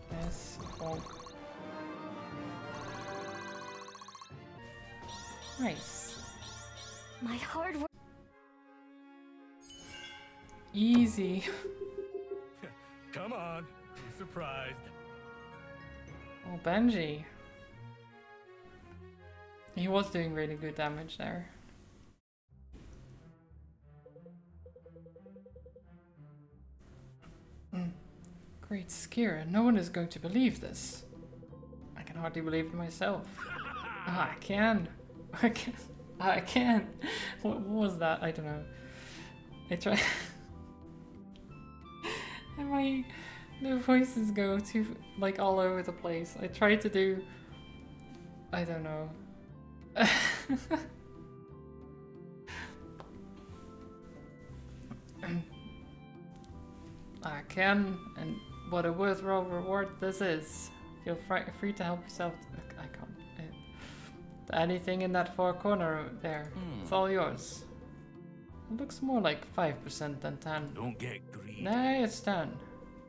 Yes, bonk. Nice. My hard work. Easy. Come on, I'm surprised. Oh, Benji. He was doing really good damage there. Great Skira, no one is going to believe this. I can hardly believe it myself. Ah, I can. I can. I can. What was that? I don't know. I try. And the voices go to like all over the place. I try to do. I don't know. I can, and what a worthwhile reward this is. Feel free to help yourself. I can't. Anything in that far corner there. It's all yours. It looks more like 5% than 10. Don't get greedy. Nah, it's 10.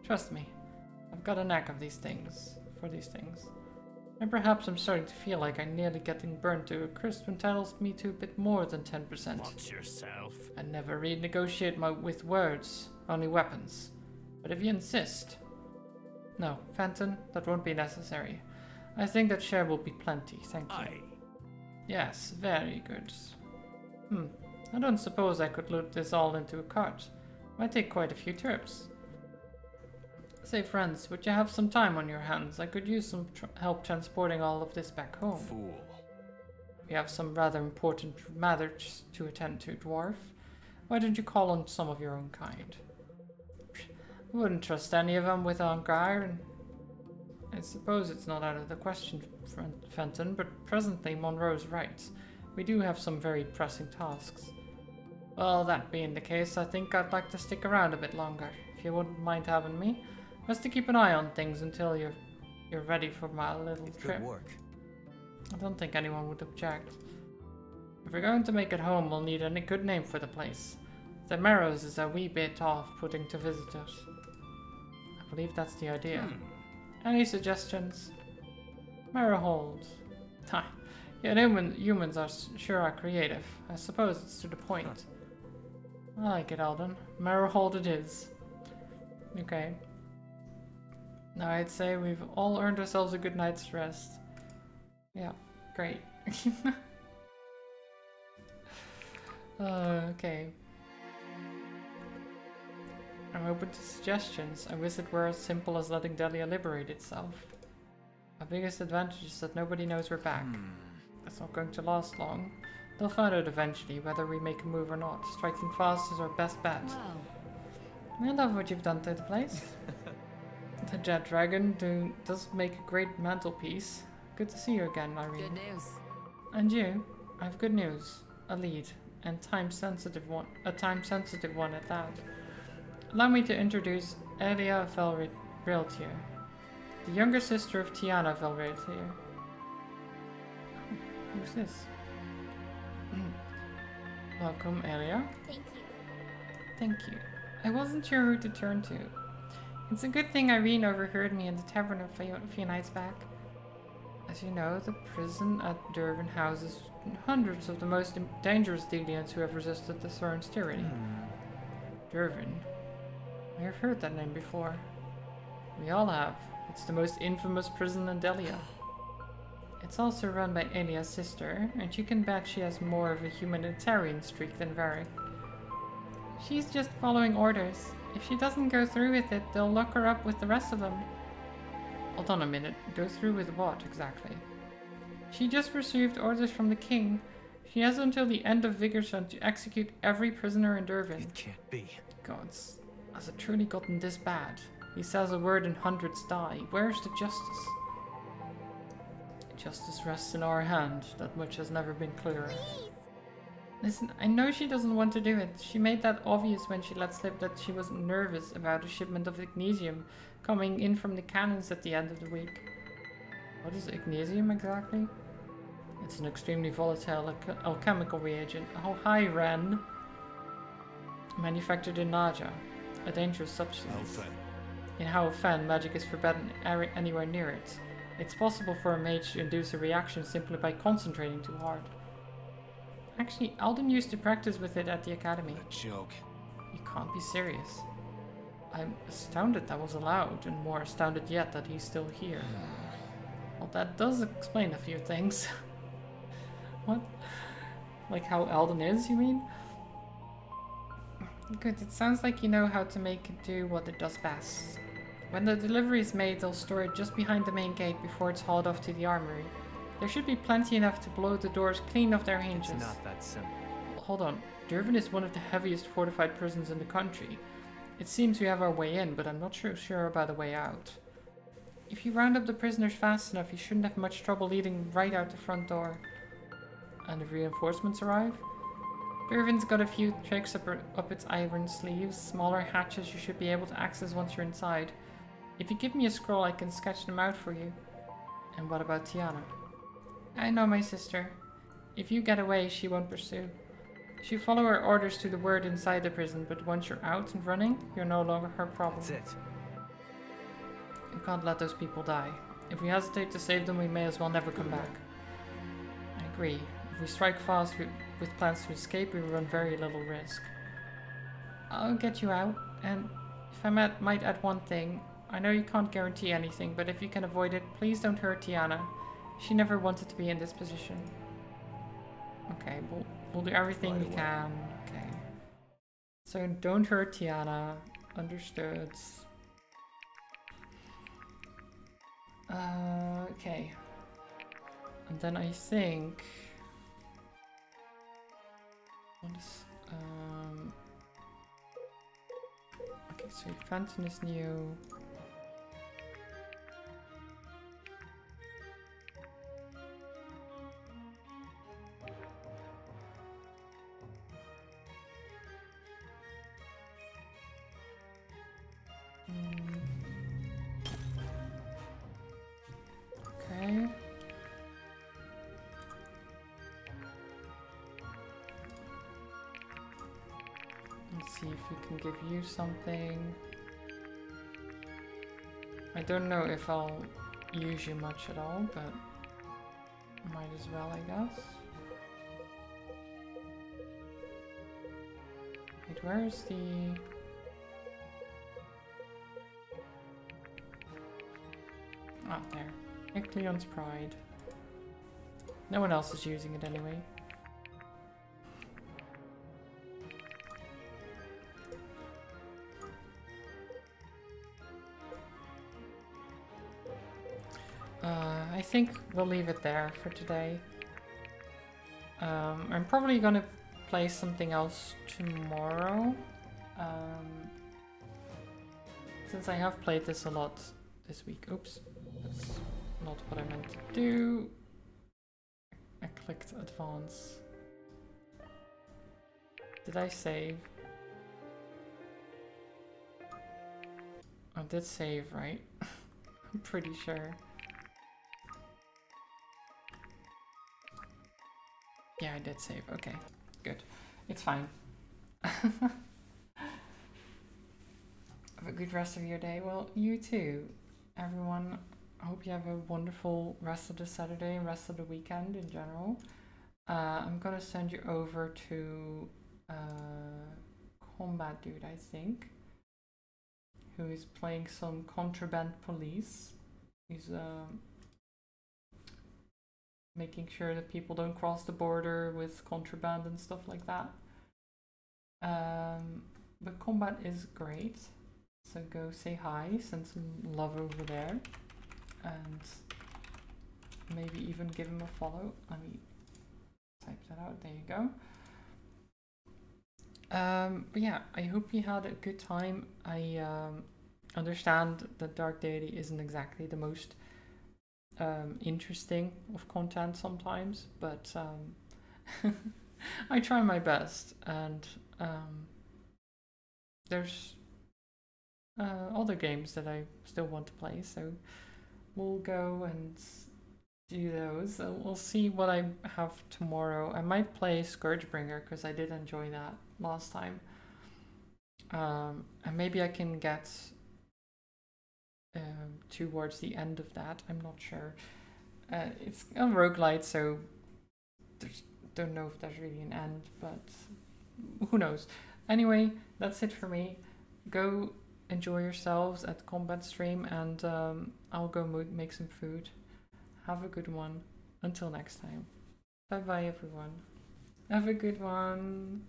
Trust me. I've got a knack of these things. For these things. And perhaps I'm starting to feel like I'm nearly getting burned to a crisp when entitles me to a bit more than 10%. Watch yourself. I never renegotiate with words, only weapons. But if you insist... No, Fenton, that won't be necessary. I think that share will be plenty, thank you. Aye. Yes, very good. I don't suppose I could load this all into a cart. Might take quite a few trips. Say, friends, would you have some time on your hands? I could use some help transporting all of this back home. Fool. We have some rather important matters to attend to, dwarf. Why don't you call on some of your own kind? Wouldn't trust any of them with iron. I suppose it's not out of the question, Fenton, but presently Monroe's right. We do have some very pressing tasks. Well, that being the case, I think I'd like to stick around a bit longer, if you wouldn't mind having me. Just to keep an eye on things until you're ready for my little trip. Good work. I don't think anyone would object. If we're going to make it home, we'll need a good name for the place. The Marrows is a wee bit off-putting to visitors. I believe that's the idea. Any suggestions? Marrowhold. Yeah, humans sure are creative. I suppose it's to the point. I like it, Alden. Marrowhold it is. Okay. Now I'd say we've all earned ourselves a good night's rest. Yeah, great. Okay. I'm open to suggestions. A visit were as simple as letting Delia liberate itself. Our biggest advantage is that nobody knows we're back. That's not going to last long. They'll find out eventually whether we make a move or not. Striking fast is our best bet. Wow. I love what you've done to the place. The Jet Dragon does make a great mantelpiece. Good to see you again, Irene. Good news. And you? I have good news. A lead. And a time-sensitive one at that. Allow me to introduce Elia Velriltier, the younger sister of Tiana Velriltier. Who's this? Welcome, Elia. Thank you. Thank you. I wasn't sure who to turn to. It's a good thing Irene overheard me in the tavern a few nights back. As you know, the prison at Durban houses hundreds of the most dangerous deviants who have resisted the throne's tyranny. Durban. I have heard that name before. We all have. It's the most infamous prison in Delia. It's also run by Elia's sister, and you can bet she has more of a humanitarian streak than Varric. She's just following orders. If she doesn't go through with it, they'll lock her up with the rest of them. Hold on a minute. Go through with what, exactly? She just received orders from the king. She has until the end of Vigorson to execute every prisoner in Durban. It can't be. Gods, has it truly gotten this bad? He says a word and hundreds die. Where's the justice? Justice rests in our hand. That much has never been clearer. Listen, I know she doesn't want to do it. She made that obvious when she let slip that she was nervous about a shipment of Ignesium coming in from the cannons at the end of the week. What is Ignesium exactly? It's an extremely volatile alchemical reagent. Oh, hi, Ren. Manufactured in Naja, a dangerous substance. In Haofen, magic is forbidden anywhere near it. It's possible for a mage to induce a reaction simply by concentrating too hard. Actually, Alden used to practice with it at the academy. A joke. You can't be serious. I'm astounded that was allowed, and more astounded yet that he's still here. Well, that does explain a few things. What? Like how Alden is, you mean? Good, it sounds like you know how to make it do what it does best. When the delivery is made, they'll store it just behind the main gate before it's hauled off to the armory. There should be plenty enough to blow the doors clean off their hinges. It's not that simple. Hold on. Durban is one of the heaviest fortified prisons in the country. It seems we have our way in, but I'm not sure about the way out. If you round up the prisoners fast enough, you shouldn't have much trouble leading right out the front door. And if reinforcements arrive? Durban's got a few tricks up its iron sleeves, smaller hatches you should be able to access once you're inside. If you give me a scroll, I can sketch them out for you. And what about Tiana? I know my sister. If you get away, she won't pursue. She'll follow her orders to the word inside the prison, but once you're out and running, you're no longer her problem. That's it. You can't let those people die. If we hesitate to save them, we may as well never come back. I agree. If we strike fast with plans to escape, we run very little risk. I'll get you out, and if I might add one thing, I know you can't guarantee anything, but if you can avoid it, please don't hurt Tiana. She never wanted to be in this position. Okay, we'll do everything we can. Okay. So don't hurt Tiana. Understood. Okay. And then I think... What is... Okay, so Fenton is new. Okay. Let's see if we can give you something. I don't know if I'll use you much at all, but might as well, I guess. Wait, where is the... Ah, there. Ecleon's Pride. No one else is using it anyway. I think we'll leave it there for today. I'm probably gonna play something else tomorrow. Since I have played this a lot this week. Oops, that's not what I meant to do. I clicked advance. Did I save? I did save, right? I'm pretty sure. Yeah, I did save. Okay, good. It's fine. Have a good rest of your day. Well, you too, everyone. I hope you have a wonderful rest of the Saturday and rest of the weekend in general. I'm gonna send you over to Combat Dude, I think, who is playing some Contraband Police. He's making sure that people don't cross the border with contraband and stuff like that. But Combat is great, so go say hi, send some love over there, and maybe even give him a follow. Let me type that out. There you go. But yeah, I hope you had a good time. I understand that Dark Deity isn't exactly the most interesting of content sometimes, but I try my best, and there's other games that I still want to play, so we'll go and do those. We'll see what I have tomorrow. I might play Scourgebringer because I did enjoy that last time, and maybe I can get towards the end of that. I'm not sure. It's a roguelite, so don't know if there's really an end, but who knows. Anyway, that's it for me. Go enjoy yourselves at Combat Stream, and I'll go make some food. Have a good one. Until next time. Bye bye, everyone. Have a good one.